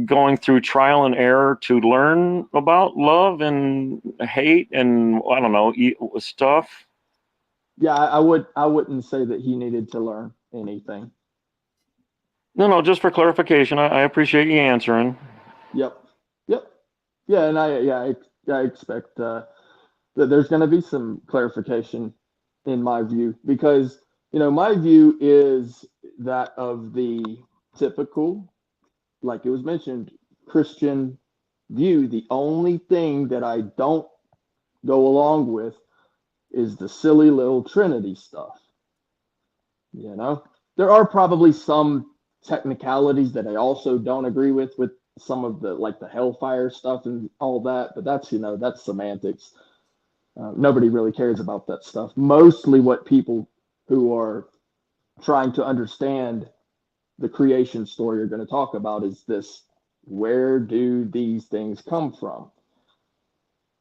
going through trial and error to learn about love and hate and I don't know stuff?
Yeah, I wouldn't say that he needed to learn anything.
No, just for clarification. I appreciate you answering.
Yep. Yeah, and I expect that there's going to be some clarification in my view, because my view is that of the typical, like it was mentioned, Christian view. The only thing that I don't go along with is the silly little Trinity stuff. There are probably some technicalities that I also don't agree with some of the hellfire stuff and all that, but that's semantics. Nobody really cares about that stuff. Mostly what people who are trying to understand the creation story are going to talk about is this: where do these things come from?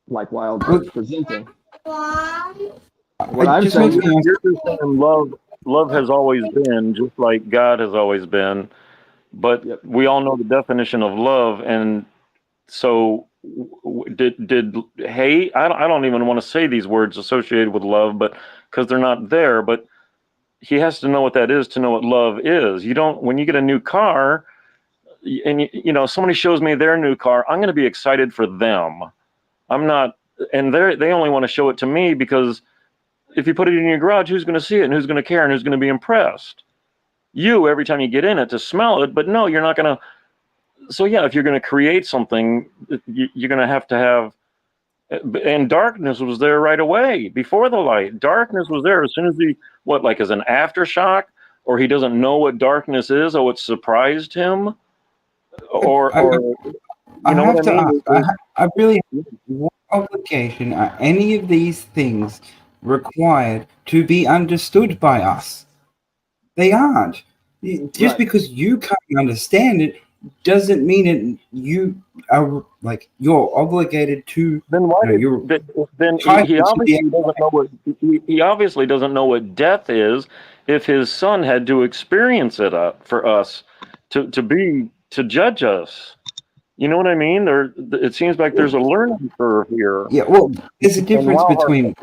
Like Wildheart's presenting. What I'm saying is,
you're saying love has always been, just like God has always been, but we all know the definition of love, and so did hate? I don't even want to say these words associated with love, but because they're not there. But he has to know what that is to know what love is. You don't, when you get a new car, and somebody shows me their new car, I'm going to be excited for them. I'm not, and they only want to show it to me because if you put it in your garage, who's going to see it and who's going to care and who's going to be impressed? You, every time you get in it to smell it, but no, you're not going to. So yeah, if you're going to create something, you're going to have, and darkness was there right away before the light. Darkness was there as soon as as an aftershock, or he doesn't know what darkness is, or it surprised him, or
I have to ask, I really, what obligation are any of these things required to be understood by us? They aren't. Just because you can't understand it doesn't mean it. You are you're obligated to.
Then why? Then he obviously doesn't know what he obviously doesn't know what death is. If his son had to experience it for us to judge us. You know what I mean? It seems like there's a learning curve here.
Yeah, well, there's a difference between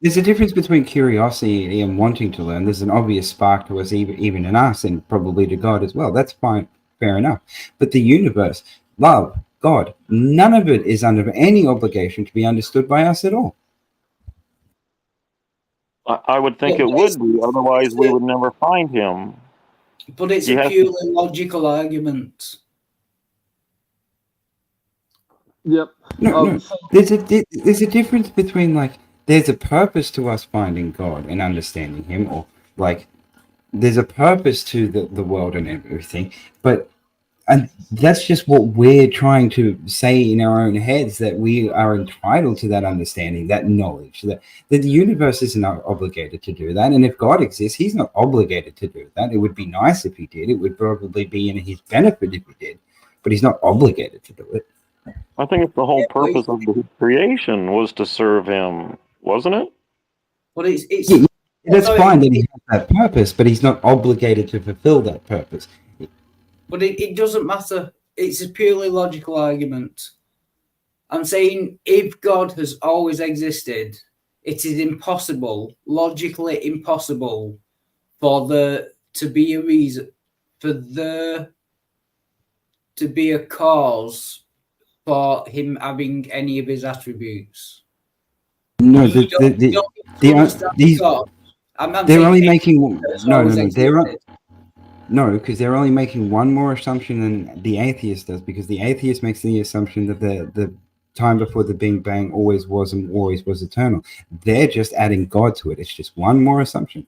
There's a difference between curiosity and wanting to learn. There's an obvious spark to us, even in us, and probably to God as well. That's fine, fair enough. But the universe, love, God, none of it is under any obligation to be understood by us at all.
I would think it would be, otherwise we would never find him.
But it's a purely logical argument.
Yep.
No. There's a difference between there's a purpose to us finding God and understanding Him, or there's a purpose to the world and everything, and that's just what we're trying to say in our own heads, that we are entitled to that understanding, that knowledge, that the universe isn't obligated to do that, and if God exists, He's not obligated to do that. It would be nice if He did. It would probably be in His benefit if He did, but He's not obligated to do it.
I think it's the whole purpose of the creation was to serve Him, wasn't it?
But it's
that's fine that He has that purpose, but He's not obligated to fulfill that purpose.
But it doesn't matter. It's a purely logical argument. I'm saying if God has always existed, it is impossible, logically impossible, for there to be a reason, for there to be a cause for him having any of his attributes.
No,
You don't understand
these
God. I'm
they're
saying
only
anything
making
that's
no,
always
no,
existed.
no, because they're only making one more assumption than the atheist does, because the atheist makes the assumption that the time before the Big Bang always was and always was eternal. They're just adding God to it. It's just one more assumption.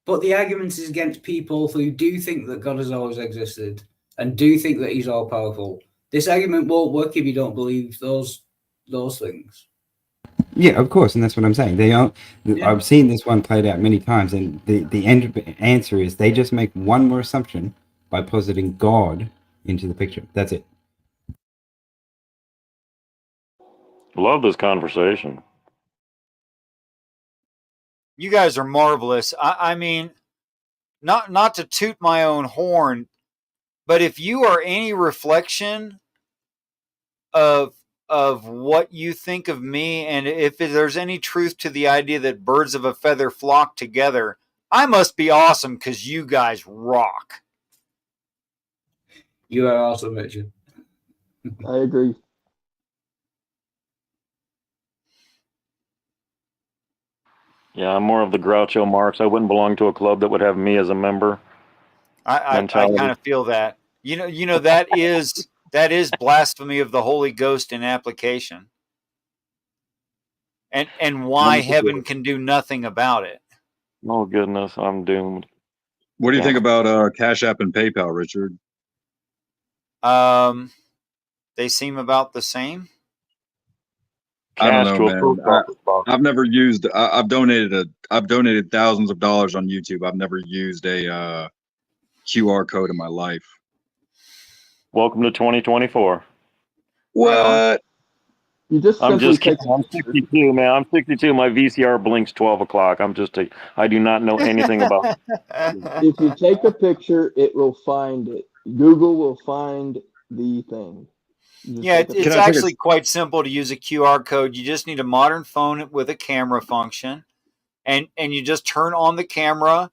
But the argument is against people who do think that God has always existed and do think that he's all powerful. This argument won't work if you don't believe those things.
Yeah, of course, and that's what I'm saying. They are. Yeah. I've seen this one played out many times, and the answer is they just make one more assumption by positing God into the picture. That's it.
Love this conversation.
You guys are marvelous. I mean, not to toot my own horn, but if you are any reflection of what you think of me, and if there's any truth to the idea that birds of a feather flock together, I must be awesome because you guys rock.
You are awesome, Richard.
I agree.
Yeah, I'm more of the Groucho Marx. I wouldn't belong to a club that would have me as a member.
I kind of feel that. You know that is blasphemy of the Holy Ghost in application. And why heaven can do nothing about it.
Oh goodness, I'm doomed.
What do you think about Cash App and PayPal, Richard?
They seem about the same.
I don't know, man. I've never used. I've donated thousands of dollars on YouTube. I've never used a QR code in my life.
Welcome to 2024.
What?
You just
I'm just kidding. I'm 62, man. I'm 62. My VCR blinks 12 o'clock. I do not know anything about
If you take a picture, it will find it. Google will find the thing.
Yeah, it's actually quite simple to use a QR code. You just need a modern phone with a camera function, and you just turn on the camera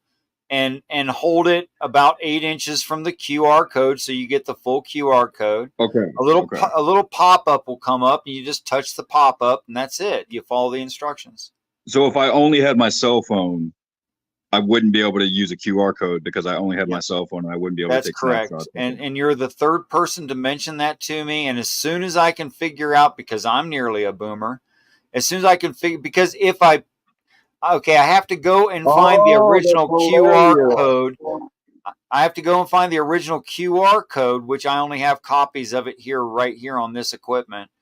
and hold it about 8 inches from the QR code, so you get the full QR code.
Okay.
A little pop up will come up, and you just touch the pop up, and that's it. You follow the instructions.
So if I only had my cell phone, I wouldn't be able to use a QR code because I only had my cell phone, and I wouldn't be able to take
correct.
snapshots.
And you're the third person to mention that to me. And as soon as I can figure out, because I'm nearly a boomer, as soon as I can figure, because if I have to go and find the original QR code. I have to go and find the original QR code, which I only have copies of it right here on this equipment.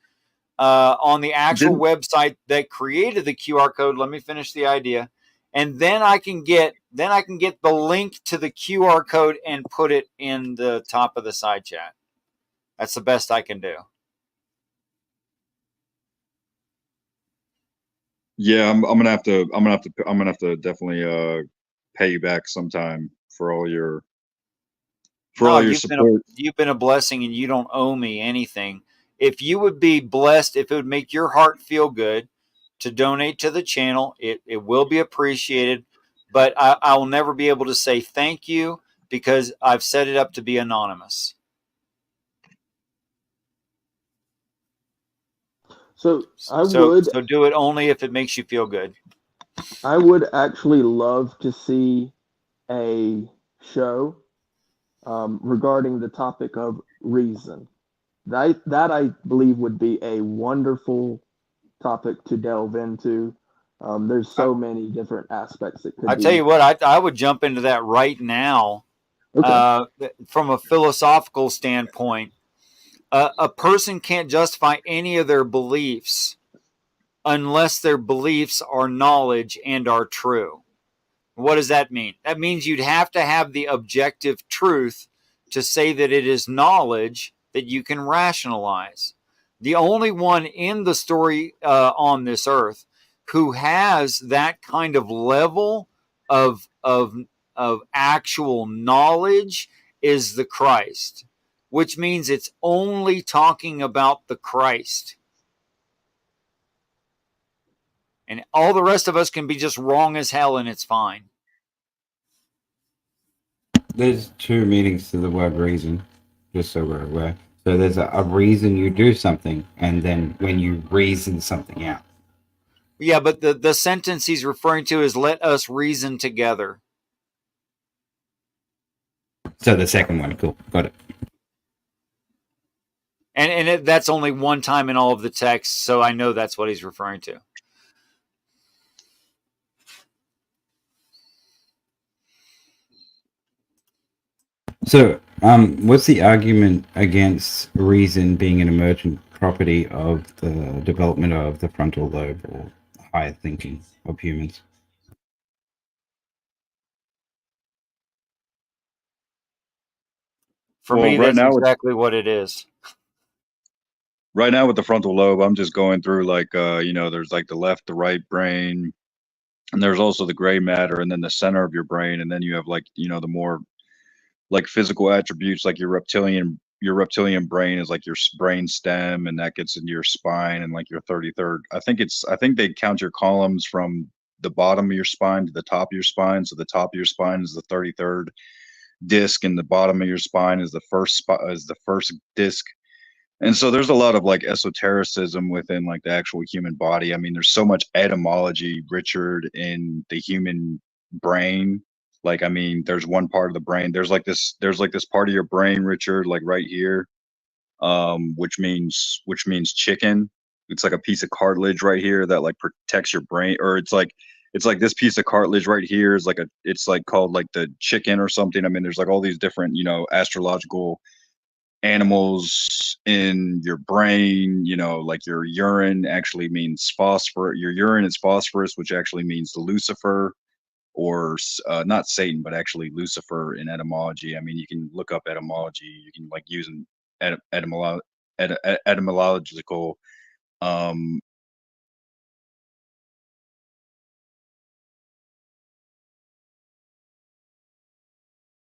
On the actual website that created the QR code, let me finish the idea. And then I can get the link to the QR code and put it in the top of the side chat. That's the best I can do.
Yeah, I'm gonna have to definitely pay you back sometime for all your support.
You've been a blessing, and you don't owe me anything. If you would be blessed, if it would make your heart feel good to donate to the channel, it will be appreciated. But I will never be able to say thank you because I've set it up to be anonymous.
So
do it only if it makes you feel good.
I would actually love to see a show regarding the topic of reason. That I believe would be a wonderful topic to delve into. There's so many different aspects it could be.
I tell you what, I would jump into that right now. Okay. From a philosophical standpoint, a person can't justify any of their beliefs unless their beliefs are knowledge and are true. What does that mean? That means you'd have to have the objective truth to say that it is knowledge that you can rationalize. The only one in the story on this earth who has that kind of level of actual knowledge is the Christ. which means it's only talking about the Christ. And all the rest of us can be just wrong as hell, and it's fine.
There's two meanings to the word reason, just so we're aware. So there's a reason you do something, and then when you reason something out.
Yeah, but the sentence he's referring to is let us reason together.
So the second one, cool, got it.
And that's only one time in all of the text, so I know that's what he's referring to.
So, what's the argument against reason being an emergent property of the development of the frontal lobe or higher thinking of humans?
For me, that's exactly what it is.
Right now with the frontal lobe, I'm just going through like, there's like the left, the right brain, and there's also the gray matter, and then the center of your brain, and then you have like, the more like physical attributes, like your reptilian brain is like your brain stem, and that gets into your spine, and like your 33rd. I think they count your columns from the bottom of your spine to the top of your spine. So the top of your spine is the 33rd disc, and the bottom of your spine is the first disc. And so there's a lot of like esotericism within like the actual human body. I mean, there's so much etymology, Richard, in the human brain. Like, I mean, there's one part of the brain. There's like this part of your brain, Richard, like right here, which means chicken. It's like a piece of cartilage right here that like protects your brain, or it's like this piece of cartilage right here is like it's like called like the chicken or something. I mean, there's like all these different, astrological animals in your brain. Like your urine actually means phosphorus. Your urine is phosphorus, which actually means Lucifer, or not Satan, but actually Lucifer in etymology. I mean, you can look up etymology. You can like use an etymological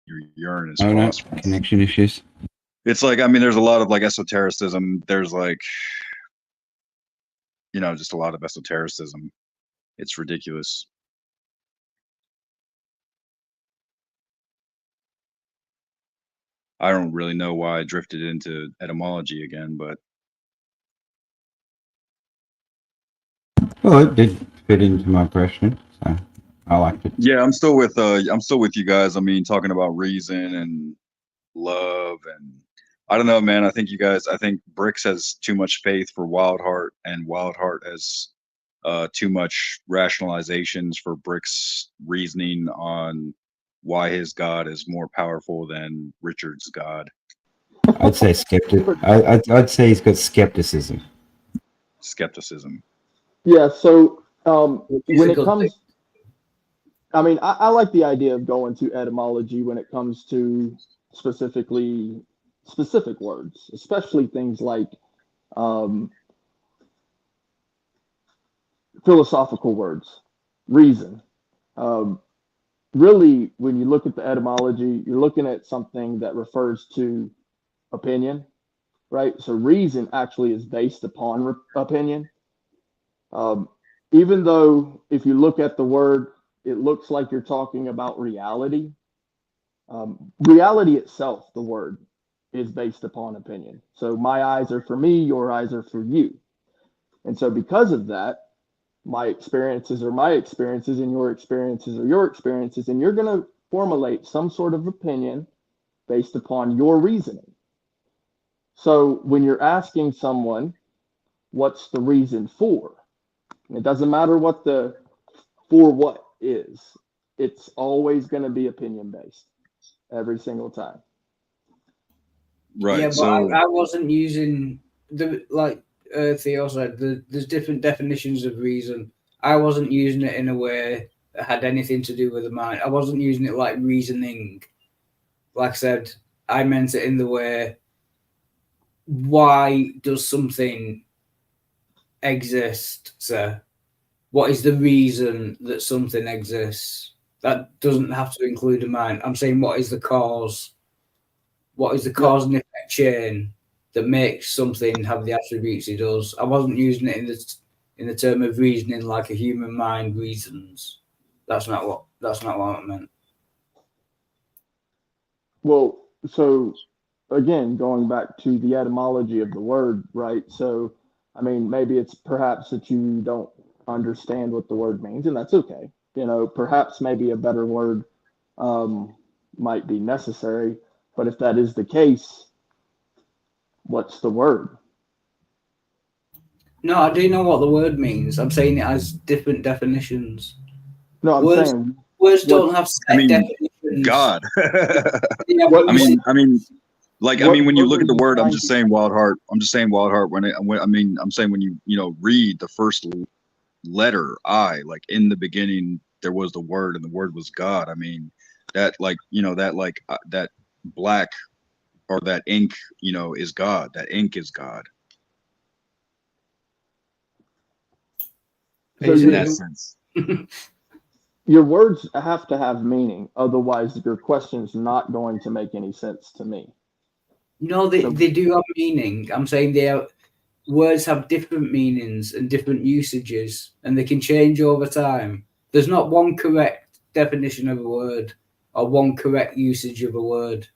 your urine is phosphorus.
Connection issues.
It's like, I mean, there's a lot of like esotericism. There's like, just a lot of esotericism. It's ridiculous. I don't really know why I drifted into etymology again, but
well, it did fit into my question, so I liked it.
Yeah, I'm still with you guys. I mean, talking about reason and love, and I don't know, man. I think Bricks has too much faith for Wildheart, and Wildheart has too much rationalizations for Bricks' reasoning on why his God is more powerful than Richard's God.
I'd say I'd say he's got skepticism.
Yeah. So when it comes, I mean, I like the idea of going to etymology when it comes to specific words, especially things like philosophical words, reason. Really, when you look at the etymology, you're looking at something that refers to opinion, right? So reason actually is based upon opinion. Even though if you look at the word, it looks like you're talking about reality. Reality itself, the word, is based upon opinion. So my eyes are for me, your eyes are for you. And so because of that, my experiences are my experiences, and your experiences are your experiences, and you're going to formulate some sort of opinion based upon your reasoning. So when you're asking someone, what's the reason for? It doesn't matter what the for what is. It's always going to be opinion based every single time.
Right.
Yeah, but I wasn't using Theo said, there's different definitions of reason. I wasn't using it in a way that had anything to do with the mind. I wasn't using it like reasoning. Like I said, I meant it in the way, why does something exist, sir? What is the reason that something exists? That doesn't have to include a mind. I'm saying, what is the cause what is the cause and effect chain that makes something have the attributes it does. I wasn't using it in the term of reasoning like a human mind reasons. That's not what I meant.
Well, so again, going back to the etymology of the word, right? So, I mean, maybe it's perhaps that you don't understand what the word means, and that's okay. You know, perhaps maybe a better word might be necessary. But if that is the case, what's the word?
No, I do know what the word means. I'm saying it has different definitions.
No, I'm saying
words don't have set definitions.
God.
Yeah,
I mean, when you look at the word, I'm just saying wild heart. I'm saying when you read the first letter I, like in the beginning there was the word and the word was God. I mean, that that black or that ink, is God. That ink is God. In that sense.
Your words have to have meaning, otherwise your question's not going to make any sense to me.
No, they do have meaning. I'm saying words have different meanings and different usages, and they can change over time. There's not one correct definition of a word or one correct usage of a word.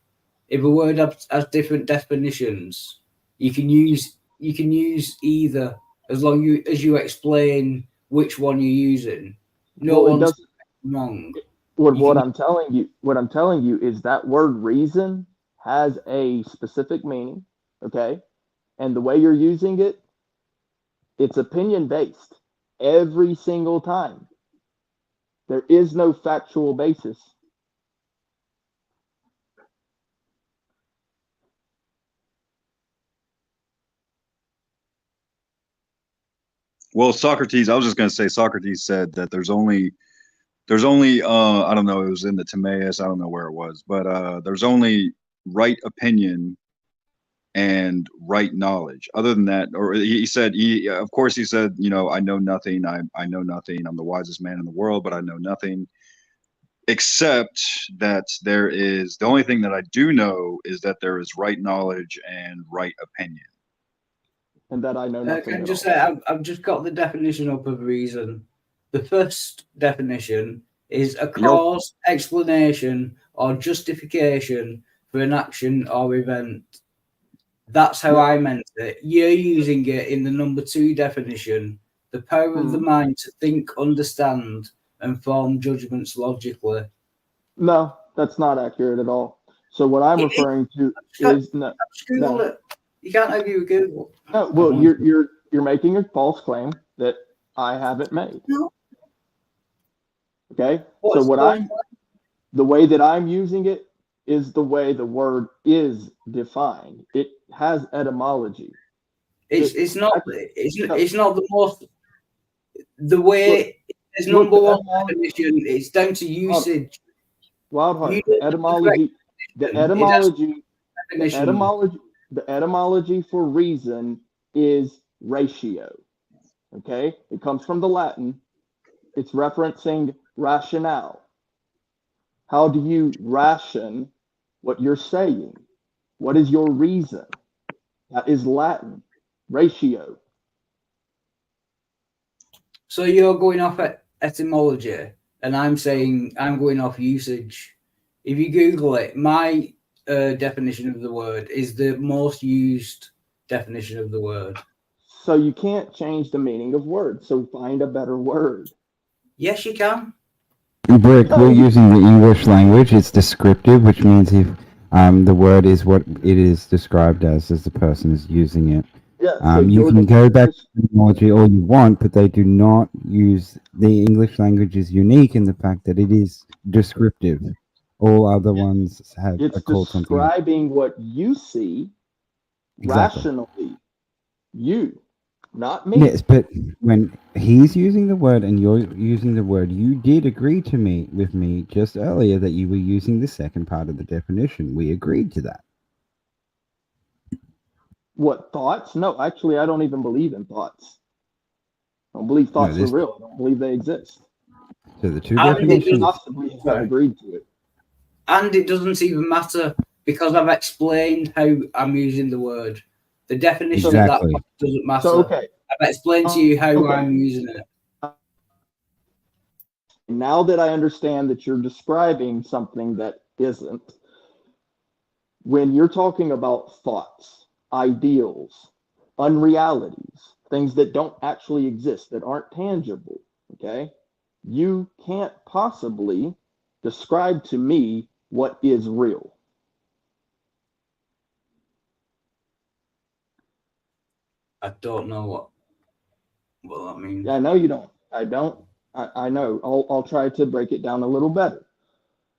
If a word has different definitions, you can use either as long as you explain which one you're using. No one's wrong.
What I'm telling you is that word reason has a specific meaning, okay? And the way you're using it, it's opinion based every single time. There is no factual basis.
Well, Socrates, I was just going to say, Socrates said that there's only I don't know, it was in the Timaeus, I don't know where it was, but there's only right opinion and right knowledge. Other than that, or he said, I know nothing, I know nothing, I'm the wisest man in the world, but I know nothing, except that the only thing that I do know is that there is right knowledge and right opinion.
And that I know nothing.
I can just say I've just got the definition up of reason. The first definition is a cause, explanation, or justification for an action or event. That's how I meant it. You're using it in the number 2 definition, the power of the mind to think, understand, and form judgments logically.
No, that's not accurate at all. So what I'm referring to is
Google it. You can't argue with Google.
No, well, you're making a false claim that I haven't made.
No.
Okay? The way that I'm using it is the way the word is defined. It has etymology.
It's not the most the way it's number 1 definition. It's down to usage.
Wildheart. The etymology for reason is ratio. Okay? It comes from the Latin. It's referencing rationale. How do you ration what you're saying? What is your reason? That is Latin. Ratio.
So you're going off etymology, and I'm saying I'm going off usage. If you Google it, my definition of the word is the most used definition of the word.
So you can't change the meaning of words. So find a better word.
Yes, you can.
Brick, we're using the English language. It's descriptive, which means if the word is what it is described as the person is using it.
Yeah,
you can go back to etymology all you want, but they do not use the English language is unique in the fact that it is descriptive. All other ones have
it's
called something.
Describing what you see rationally. You, not me.
Yes, but when he's using the word and you're using the word, you did agree with me just earlier that you were using the second part of the definition. We agreed to that.
What, thoughts? No, actually, I don't even believe in thoughts. I don't believe thoughts are real. I don't believe they exist.
So the two definitions
possibly have agreed to it.
And it doesn't even matter Because I've explained how I'm using the word. The definition
Exactly.
of that doesn't matter.
So, okay.
I've explained to you how I'm using it.
Now that I understand that you're describing something that isn't, when you're talking about thoughts, ideals, unrealities, things that don't actually exist, that aren't tangible, okay, you can't possibly describe to me what is real.
I don't know what that means.
Yeah, I know you don't. I don't. I know. I'll try to break it down a little better.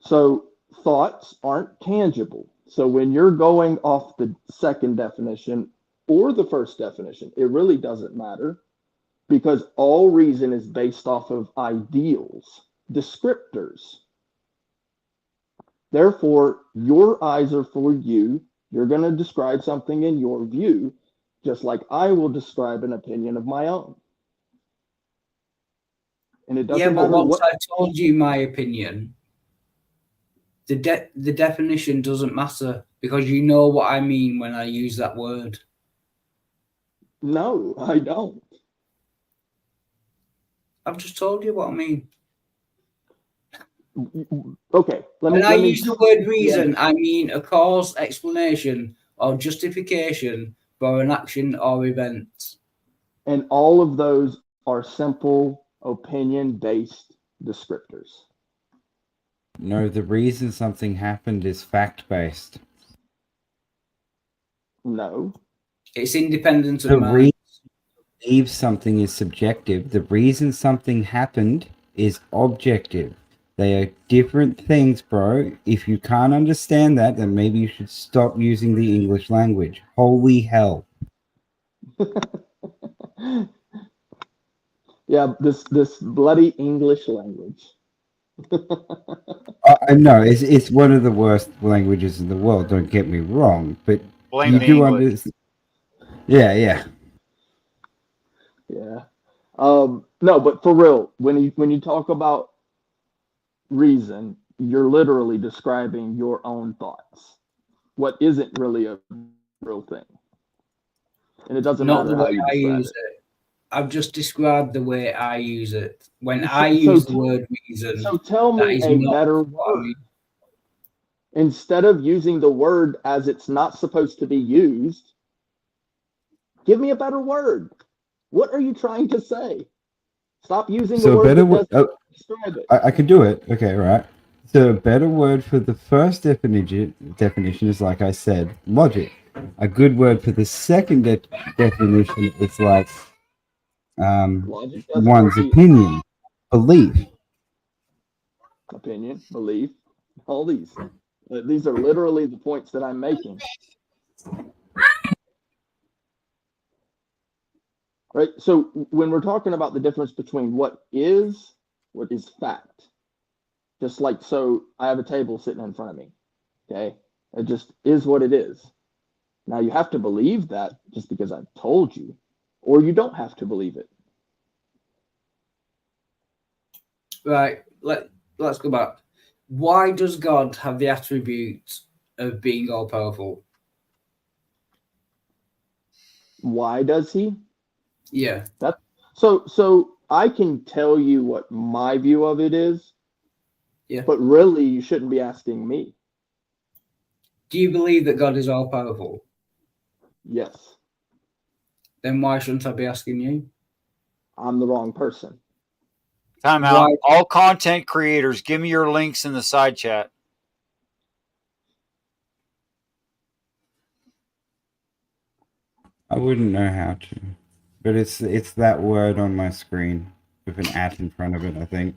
So thoughts aren't tangible. So when you're going off the second definition or the first definition, it really doesn't matter, because all reason is based off of ideals, descriptors. Therefore, your eyes are for you. You're going to describe something in your view, just like I will describe an opinion of my own. And it doesn't matter
once
what.
I told you my opinion, the definition doesn't matter, because you know what I mean when I use that word.
No, I don't.
I've just told you what I mean.
Okay,
when I use the word reason, I mean a cause, explanation, or justification for an action or event.
And all of those are simple opinion-based descriptors.
No, the reason something happened is fact-based.
No.
It's independent of
The
mind.
reason you believe something is subjective. The reason something happened is objective. They are different things, bro. If you can't understand that, then maybe you should stop using the English language. Holy hell.
Yeah, this bloody English language.
No, it's one of the worst languages in the world, don't get me wrong, but
Blame
you
the
do
English.
understand. Yeah.
Yeah. No, but for real, when you talk about reason, you're literally describing your own thoughts. What isn't really a real thing. And it doesn't
Not
matter
the
how
way
you
I
describe
use it. I've just described the way I use it. When
So-
I
so
use the
tell-
word reason,
So tell
that
me
is
a
not
better
what I
word.
mean.
Instead of using the word as it's not supposed to be used, give me a better word. What are you trying to say? Stop using the
So a
word
better
that
word.
doesn't describe it.
I can do it. Okay, right. So a better word for the first definition is, like I said, logic. A good word for the second definition is like
Logic doesn't
one's
really
opinion, belief.
opinion, belief, all these. These are literally the points that I'm making. Right? So when we're talking about the difference between what is fact, just like, so I have a table sitting in front of me. Okay? It just is what it is. Now you have to believe that just because I've told you, or you don't have to believe it.
Right. Let's go back. Why does God have the attribute of being all powerful?
Why does he?
Yeah.
So I can tell you what my view of it is.
Yeah.
But really you shouldn't be asking me.
Do you believe that God is all powerful?
Yes.
Then why shouldn't I be asking you?
I'm the wrong person.
Time out. All content creators, give me your links in the side chat.
I wouldn't know how to, but it's that word on my screen with an at in front of it, I think.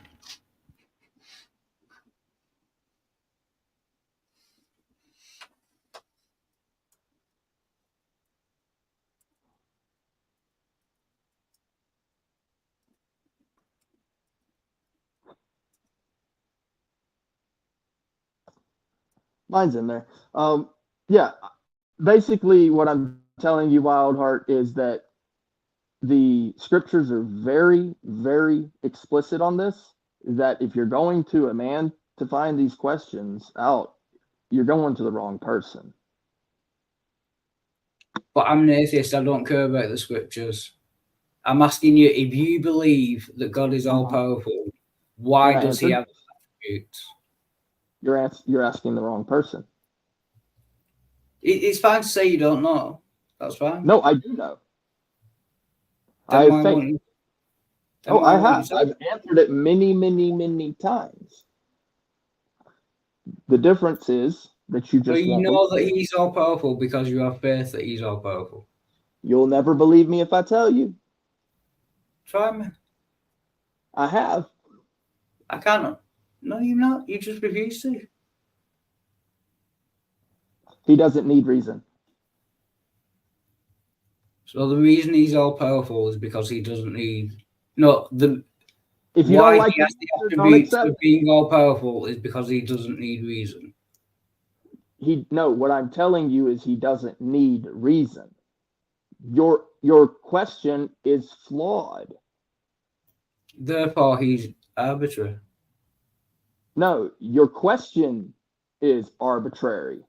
Mine's in there. Yeah. Basically, what I'm telling you, Wildheart, is that the scriptures are very, very explicit on this. That if you're going to a man to find these questions out, you're going to the wrong person.
But I'm an atheist. I don't care about the scriptures. I'm asking you, if you believe that God is all powerful, why does he have attributes?
You're asking the wrong person.
It's fine to say you don't know. That's fine.
No, I do know.
I have faith.
I have. I've answered it many, many, many times. The difference is that you just.
So you know that he's all powerful because you have faith that he's all powerful.
You'll never believe me if I tell you.
Try me.
I have.
I can't. No, you're not. You just refuse to.
He doesn't need reason.
So the reason he's all powerful is because he doesn't need. No,
if you don't like
he has the attributes of being all powerful is because he doesn't need reason.
What I'm telling you is he doesn't need reason. Your question is flawed.
Therefore, he's arbitrary.
No, your question is arbitrary.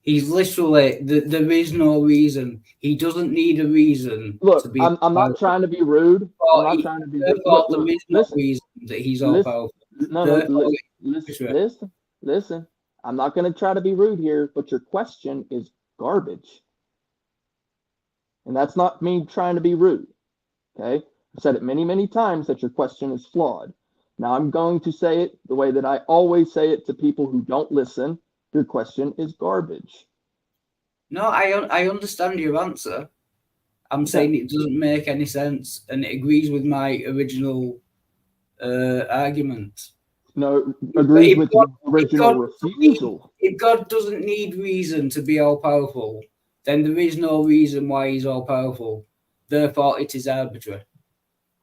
He's literally there is no reason. He doesn't need a reason.
Look,
to be
I'm not trying to be rude. I'm not trying to be rude.
There is no reason that he's all powerful.
No, listen. I'm not going to try to be rude here, but your question is garbage. And that's not me trying to be rude. Okay? I've said it many, many times that your question is flawed. Now I'm going to say it the way that I always say it to people who don't listen. Your question is garbage.
No, I understand your answer. I'm saying it doesn't make any sense, and it agrees with my original argument.
No, agrees with the original refusal.
If God doesn't need reason to be all powerful, then there is no reason why he's all powerful. Therefore, it is arbitrary.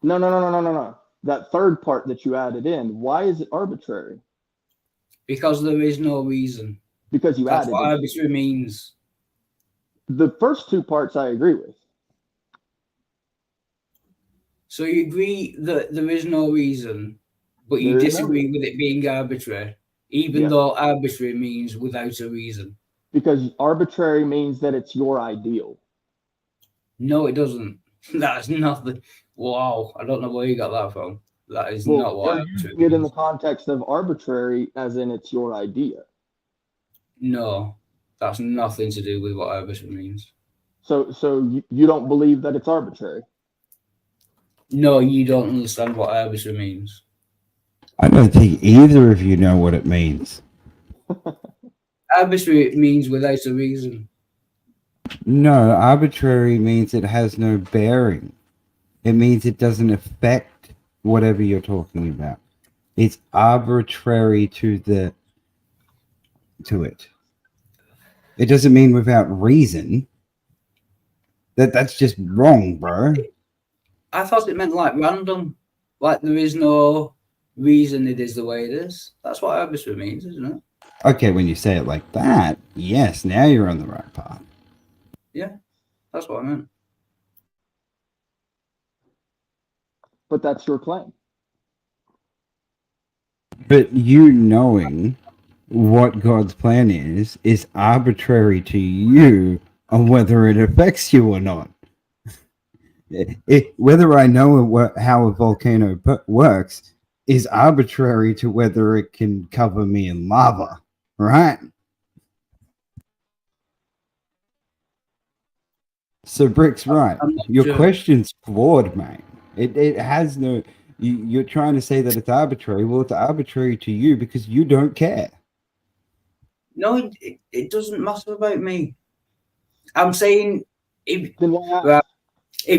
No. That third part that you added in, why is it arbitrary?
Because there is no reason.
Because you
That's
added
what
it.
arbitrary means.
The first two parts I agree with.
So you agree that there is no reason, but you disagree with it being arbitrary, even though arbitrary means without a reason.
Because arbitrary means that it's your ideal.
No, it doesn't. That's nothing. Wow, I don't know where you got that from. That is not what arbitrary
means. In the context of arbitrary, as in it's your idea.
No, that's nothing to do with what arbitrary means.
So you don't believe that it's arbitrary?
No, you don't understand what arbitrary means.
I don't think either of you know what it means.
Arbitrary means without a reason.
No, arbitrary means it has no bearing. It means it doesn't affect whatever you're talking about. It's arbitrary to it. It doesn't mean without reason. That's just wrong, bro.
I thought it meant like random. Like there is no reason it is the way it is. That's what arbitrary means, isn't it?
Okay, when you say it like that, yes, now you're on the right path.
Yeah, that's what I meant.
But that's your claim.
But you knowing what God's plan is arbitrary to you on whether it affects you or not. Whether I know how a volcano works is arbitrary to whether it can cover me in lava, right? So Brick's right. Your question's flawed, mate. It has no... You're trying to say that it's arbitrary. Well, it's arbitrary to you because you don't care.
No, it doesn't matter about me. I'm saying if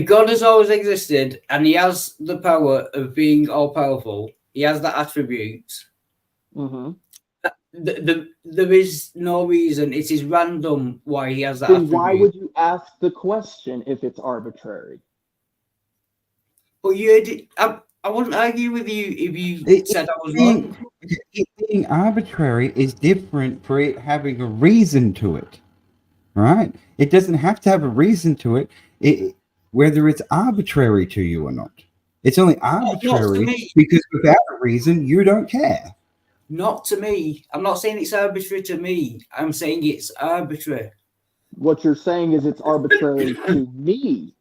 God has always existed and he has the power of being all-powerful, he has that attribute.
Mm-hmm.
There is no reason. It is random why he has that
attribute.
Then
why would you ask the question if it's arbitrary?
Well, I wouldn't argue with you if you said I was wrong.
It being arbitrary is different for it having a reason to it, right? It doesn't have to have a reason to it, whether it's arbitrary to you or not. It's only arbitrary because without a reason, you don't care.
Not to me. I'm not saying it's arbitrary to me. I'm saying it's arbitrary.
What you're saying is it's arbitrary to me.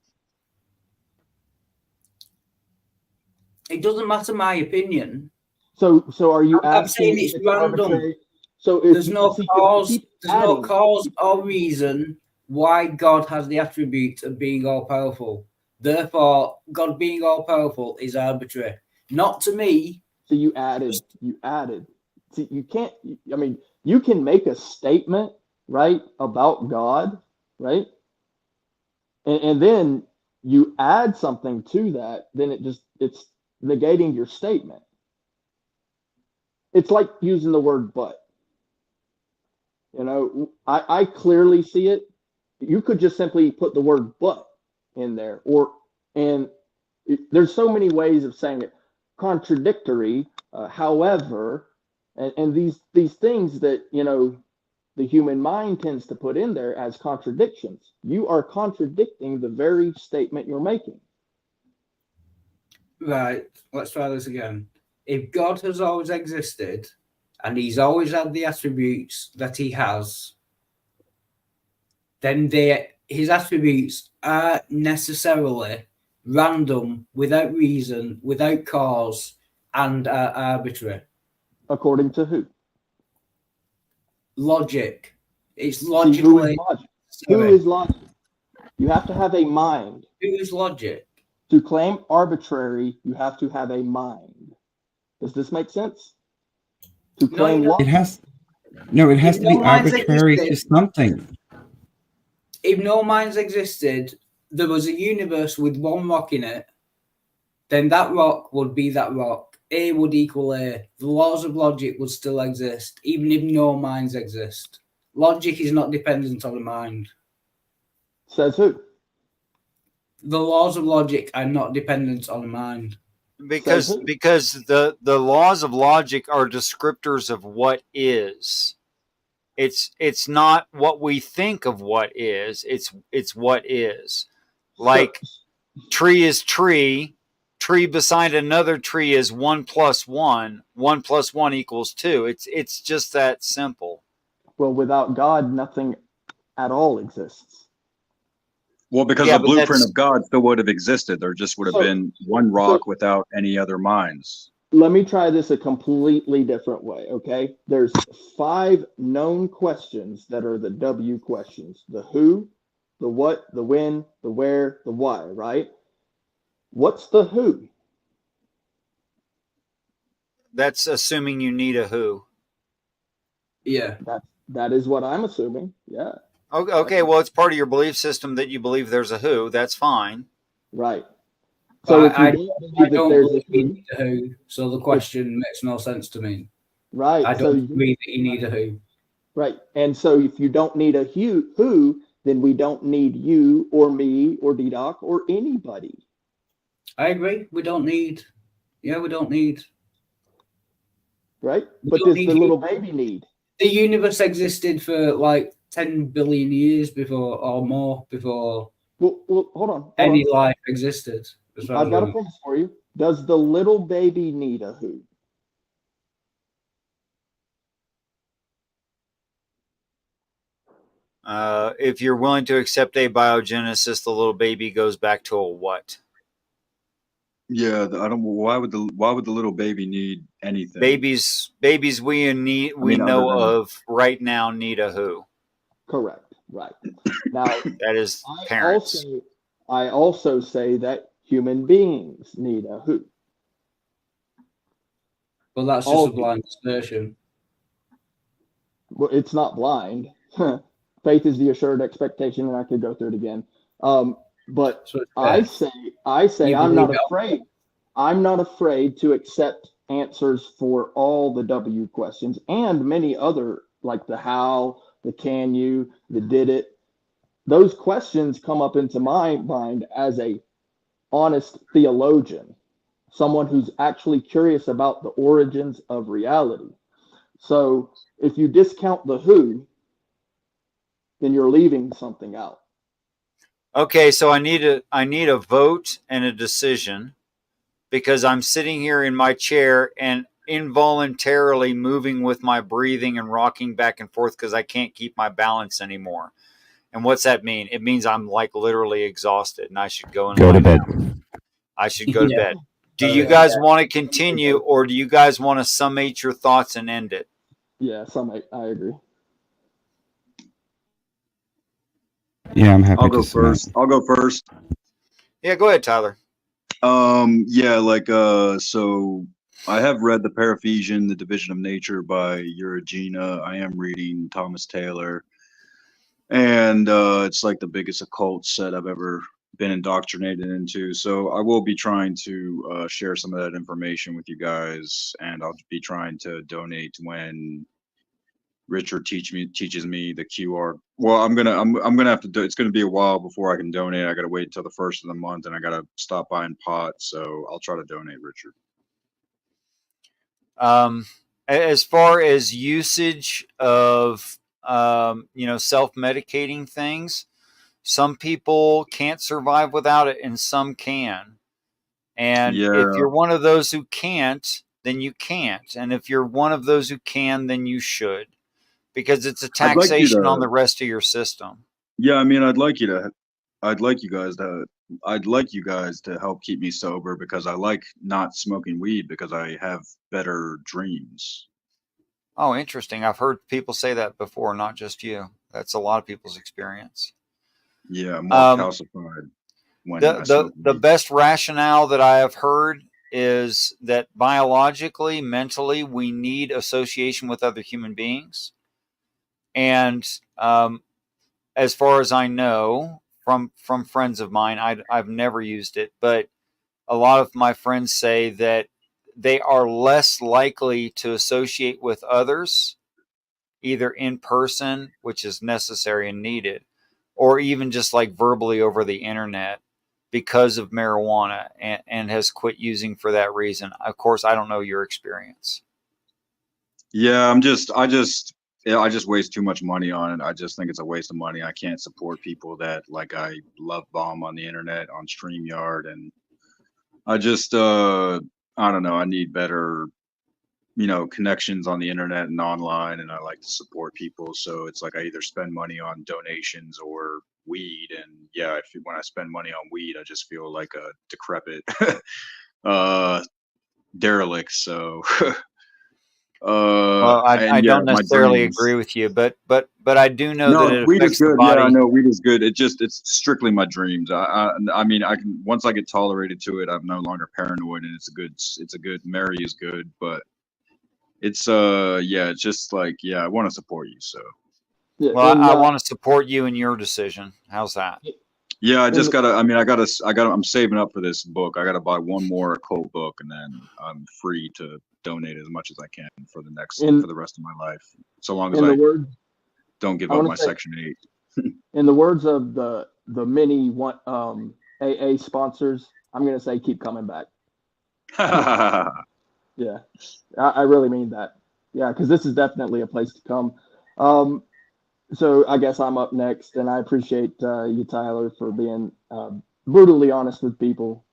It doesn't matter my opinion.
So are you
I'm saying it's random.
Arbitrary? So
there's no cause or reason why God has the attribute of being all powerful. Therefore, God being all powerful is arbitrary. Not to me.
So you added. See, you can't. I mean, you can make a statement, right, about God, right, and then you add something to that. Then it's negating your statement. It's like using the word "but." You know, I clearly see it. You could just simply put the word "but" in there, there's so many ways of saying it. Contradictory, however, and these things that, you know, the human mind tends to put in there as contradictions. You are contradicting the very statement you're making.
Right, let's try this again. If God has always existed and he's always had the attributes that he has, then his attributes are necessarily random, without reason, without cause, and are arbitrary.
According to who?
Logic. It's logically.
Who is logic? You have to have a mind.
Who is logic?
To claim arbitrary, you have to have a mind. Does this make sense? To claim
it has to be arbitrary to something.
If no minds existed, there was a universe with one rock in it, then that rock would be that rock. A would equal A. The laws of logic would still exist, even if no minds exist. Logic is not dependent on the mind.
Says who?
The laws of logic are not dependent on the mind.
Because the laws of logic are descriptors of what is. It's not what we think of what is. It's what is. Like tree is tree. Tree beside another tree is 1 + 1. 1 + 1 = 2. It's just that simple.
Well, without God, nothing at all exists.
Well, because the blueprint of God still would have existed. There just would have been one rock without any other minds.
Let me try this a completely different way, okay? There's 5 known questions that are the W questions. The who, the what, the when, the where, the why, right? What's the who?
That's assuming you need a who.
Yeah.
That is what I'm assuming, yeah.
Okay, well, it's part of your belief system that you believe there's a who. That's fine.
Right. So if you
I don't believe you need a who, so the question makes no sense to me.
Right.
I don't agree that you need a who.
Right. And so if you don't need a who, then we don't need you or me or D-Doc or anybody.
I agree. We don't need. Yeah, we don't need.
Right? But does the little baby need?
The universe existed for like 10 billion years before, or more, before
well hold on.
Any life existed.
I've got a question for you. Does the little baby need a who?
If you're willing to accept abiogenesis, the little baby goes back to a what?
Yeah, I don't. Why would the little baby need anything?
Babies we know of right now need a who.
Correct. Right. Now
that is parents.
I also say that human beings need a who.
Well, that's just a blind assertion.
Well, it's not blind. Faith is the assured expectation, and I could go through it again. But I say I'm not afraid. I'm not afraid to accept answers for all the W questions and many other, like the how, the can you, the did it. Those questions come up into my mind as a honest theologian, someone who's actually curious about the origins of reality. So if you discount the who, then you're leaving something out.
Okay, so I need a vote and a decision, because I'm sitting here in my chair and involuntarily moving with my breathing and rocking back and forth because I can't keep my balance anymore. And what's that mean? It means I'm like literally exhausted and I should go and
Go to
lie
bed.
down. I should go to
Yeah.
bed. Do you guys want to continue, or do you guys want to summate your thoughts and end it?
Yeah, I agree.
Yeah, I'm happy
I'll
to
go
submit.
first. I'll go first.
Yeah, go ahead, Tyler.
Yeah, like so I have read the Paraphesian, The Division of Nature by Eurygena. I am reading Thomas Taylor. And it's like the biggest occult set I've ever been indoctrinated into. So I will be trying to share some of that information with you guys, and I'll be trying to donate when Richard teaches me the QR. Well, I'm gonna have to do. It's gonna be a while before I can donate. I gotta wait until the first of the month, and I gotta stop buying pot. So I'll try to donate, Richard.
As far as usage of self-medicating things, some people can't survive without it and some can. And if you're one of those who can't, then you can't. And if you're one of those who can, then you should, because it's a taxation on the rest of your system.
Yeah, I mean, I'd like you guys to help keep me sober, because I like not smoking weed because I have better dreams.
Oh, interesting. I've heard people say that before, not just you. That's a lot of people's experience.
Yeah, more calcified when I smoke weed.
The best rationale that I have heard is that biologically, mentally, we need association with other human beings. And as far as I know from friends of mine, I've never used it, but a lot of my friends say that they are less likely to associate with others, either in person, which is necessary and needed, or even just like verbally over the internet, because of marijuana, and has quit using for that reason. Of course, I don't know your experience.
Yeah, I just waste too much money on it. I just think it's a waste of money. I can't support people that like I love bomb on the internet on StreamYard, and I just I don't know. I need better, connections on the internet and online, and I like to support people. So it's like I either spend money on donations or weed. And yeah, when I spend money on weed, I just feel like a decrepit derelict. So
Well, I don't necessarily agree with you, but I do know that it
weed
affects
is good.
the body.
Yeah, I know weed is good. It's strictly my dreams. I mean, I can, once I get tolerated to it, I'm no longer paranoid, and it's a good. Mary is good, but it's it's just like, yeah, I want to support you. So
Yeah,
well, I want to support you in your decision. How's that?
yeah, I just gotta. I mean, I'm saving up for this book. I gotta buy one more occult book, and then I'm free to donate as much as I can for the rest of my life, so long as I don't give up my Section 8.
In the words of the many AA sponsors, I'm gonna say keep coming back. Yeah, I really mean that. Yeah, because this is definitely a place to come. So I guess I'm up next, and I appreciate you, Tyler, for being brutally honest with people,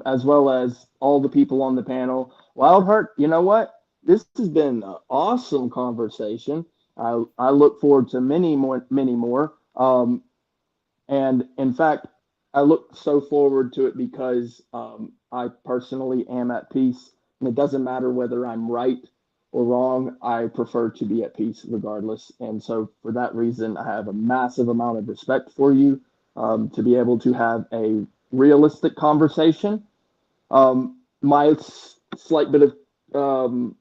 as well as all the people on the panel. Wildheart, you know what? This has been an awesome conversation. I look forward to many more. And in fact, I look so forward to it because I personally am at peace. And it doesn't matter whether I'm right or wrong. I prefer to be at peace regardless. And so for that reason, I have a massive amount of respect for you to be able to have a realistic conversation. My slight bit of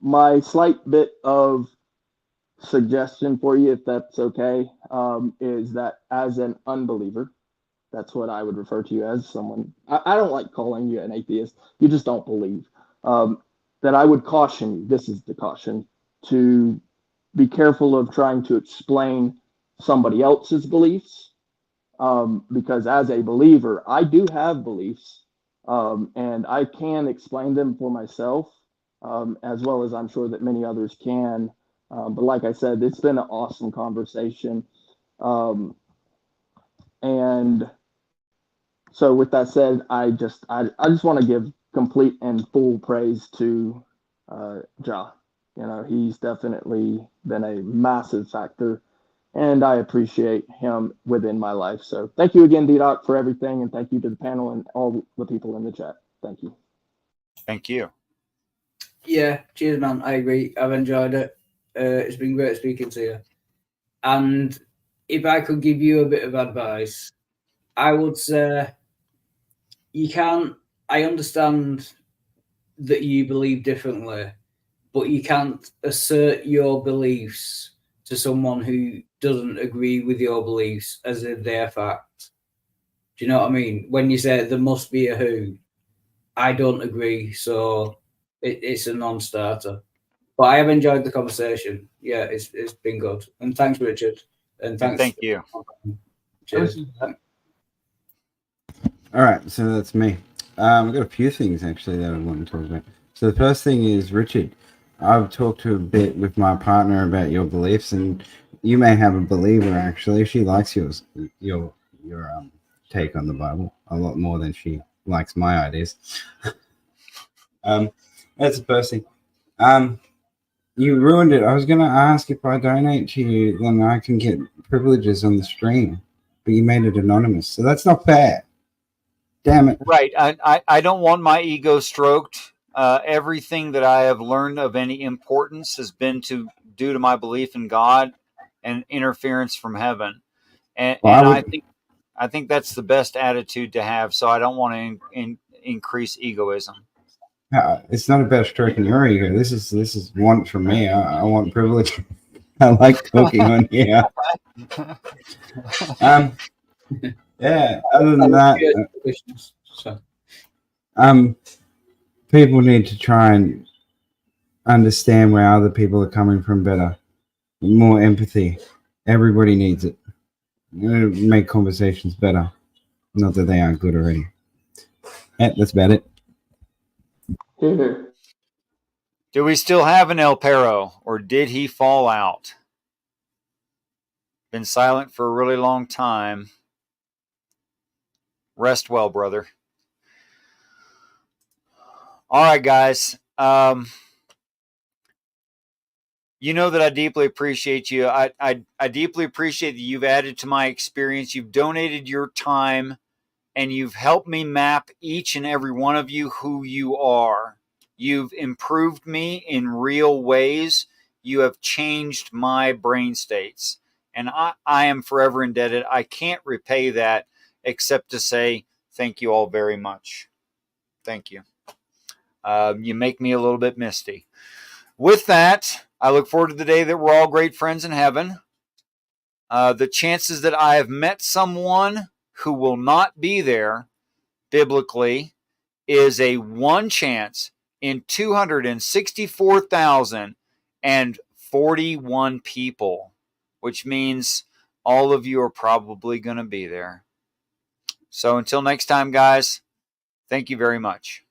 my slight bit of suggestion for you, if that's okay, is that as an unbeliever, that's what I would refer to you as, someone. I don't like calling you an atheist. You just don't believe. That I would caution you, this is the caution, to be careful of trying to explain somebody else's beliefs. Because as a believer, I do have beliefs, and I can explain them for myself, as well as I'm sure that many others can. But like I said, it's been an awesome conversation. And So with that said, I just want to give complete and full praise to Ja. He's definitely been a massive factor, and I appreciate him within my life. So thank you again, D-Doc, for everything, and thank you to the panel and all the people in the chat. Thank you.
Thank you.
Yeah, cheers, man. I agree. I've enjoyed it. It's been great speaking to you. And if I could give you a bit of advice, I would say you can't. I understand that you believe differently, but you can't assert your beliefs to someone who doesn't agree with your beliefs as if they're fact. Do you know what I mean? When you say there must be a who, I don't agree, so it's a non-starter. But I have enjoyed the conversation. Yeah, it's been good. And thanks, Richard. And thanks.
Thank you.
Cheers.
All right, so that's me. I've got a few things actually that I want to talk about. So the first thing is, Richard, I've talked to a bit with my partner about your beliefs, and you may have a believer actually. She likes your take on the Bible a lot more than she likes my ideas. That's the first thing. You ruined it. I was going to ask if I donate to you, then I can get privileges on the stream, but you made it anonymous, so that's not fair. Damn it.
Right. I don't want my ego stroked. Everything that I have learned of any importance has been due to my belief in God and interference from heaven. And I think that's the best attitude to have. So I don't want to increase egoism.
It's not about stroking your ego. This is want from me. I want privilege. I like talking on here. Yeah. Other than that, people need to try and understand where other people are coming from better. More empathy. Everybody needs it. It'll make conversations better. Not that they aren't good already. Yeah, that's about it.
Do we still have an El Perro, or did he fall out? Been silent for a really long time. Rest well, brother. All right, guys. You know that I deeply appreciate you. I deeply appreciate that you've added to my experience. You've donated your time, and you've helped me map each and every one of you who you are. You've improved me in real ways. You have changed my brain states. And I am forever indebted. I can't repay that except to say thank you all very much. Thank you. You make me a little bit misty. With that, I look forward to the day that we're all great friends in heaven. The chances that I have met someone who will not be there biblically is a 1 chance in 264,041 people, which means all of you are probably going to be there. So until next time, guys, thank you very much.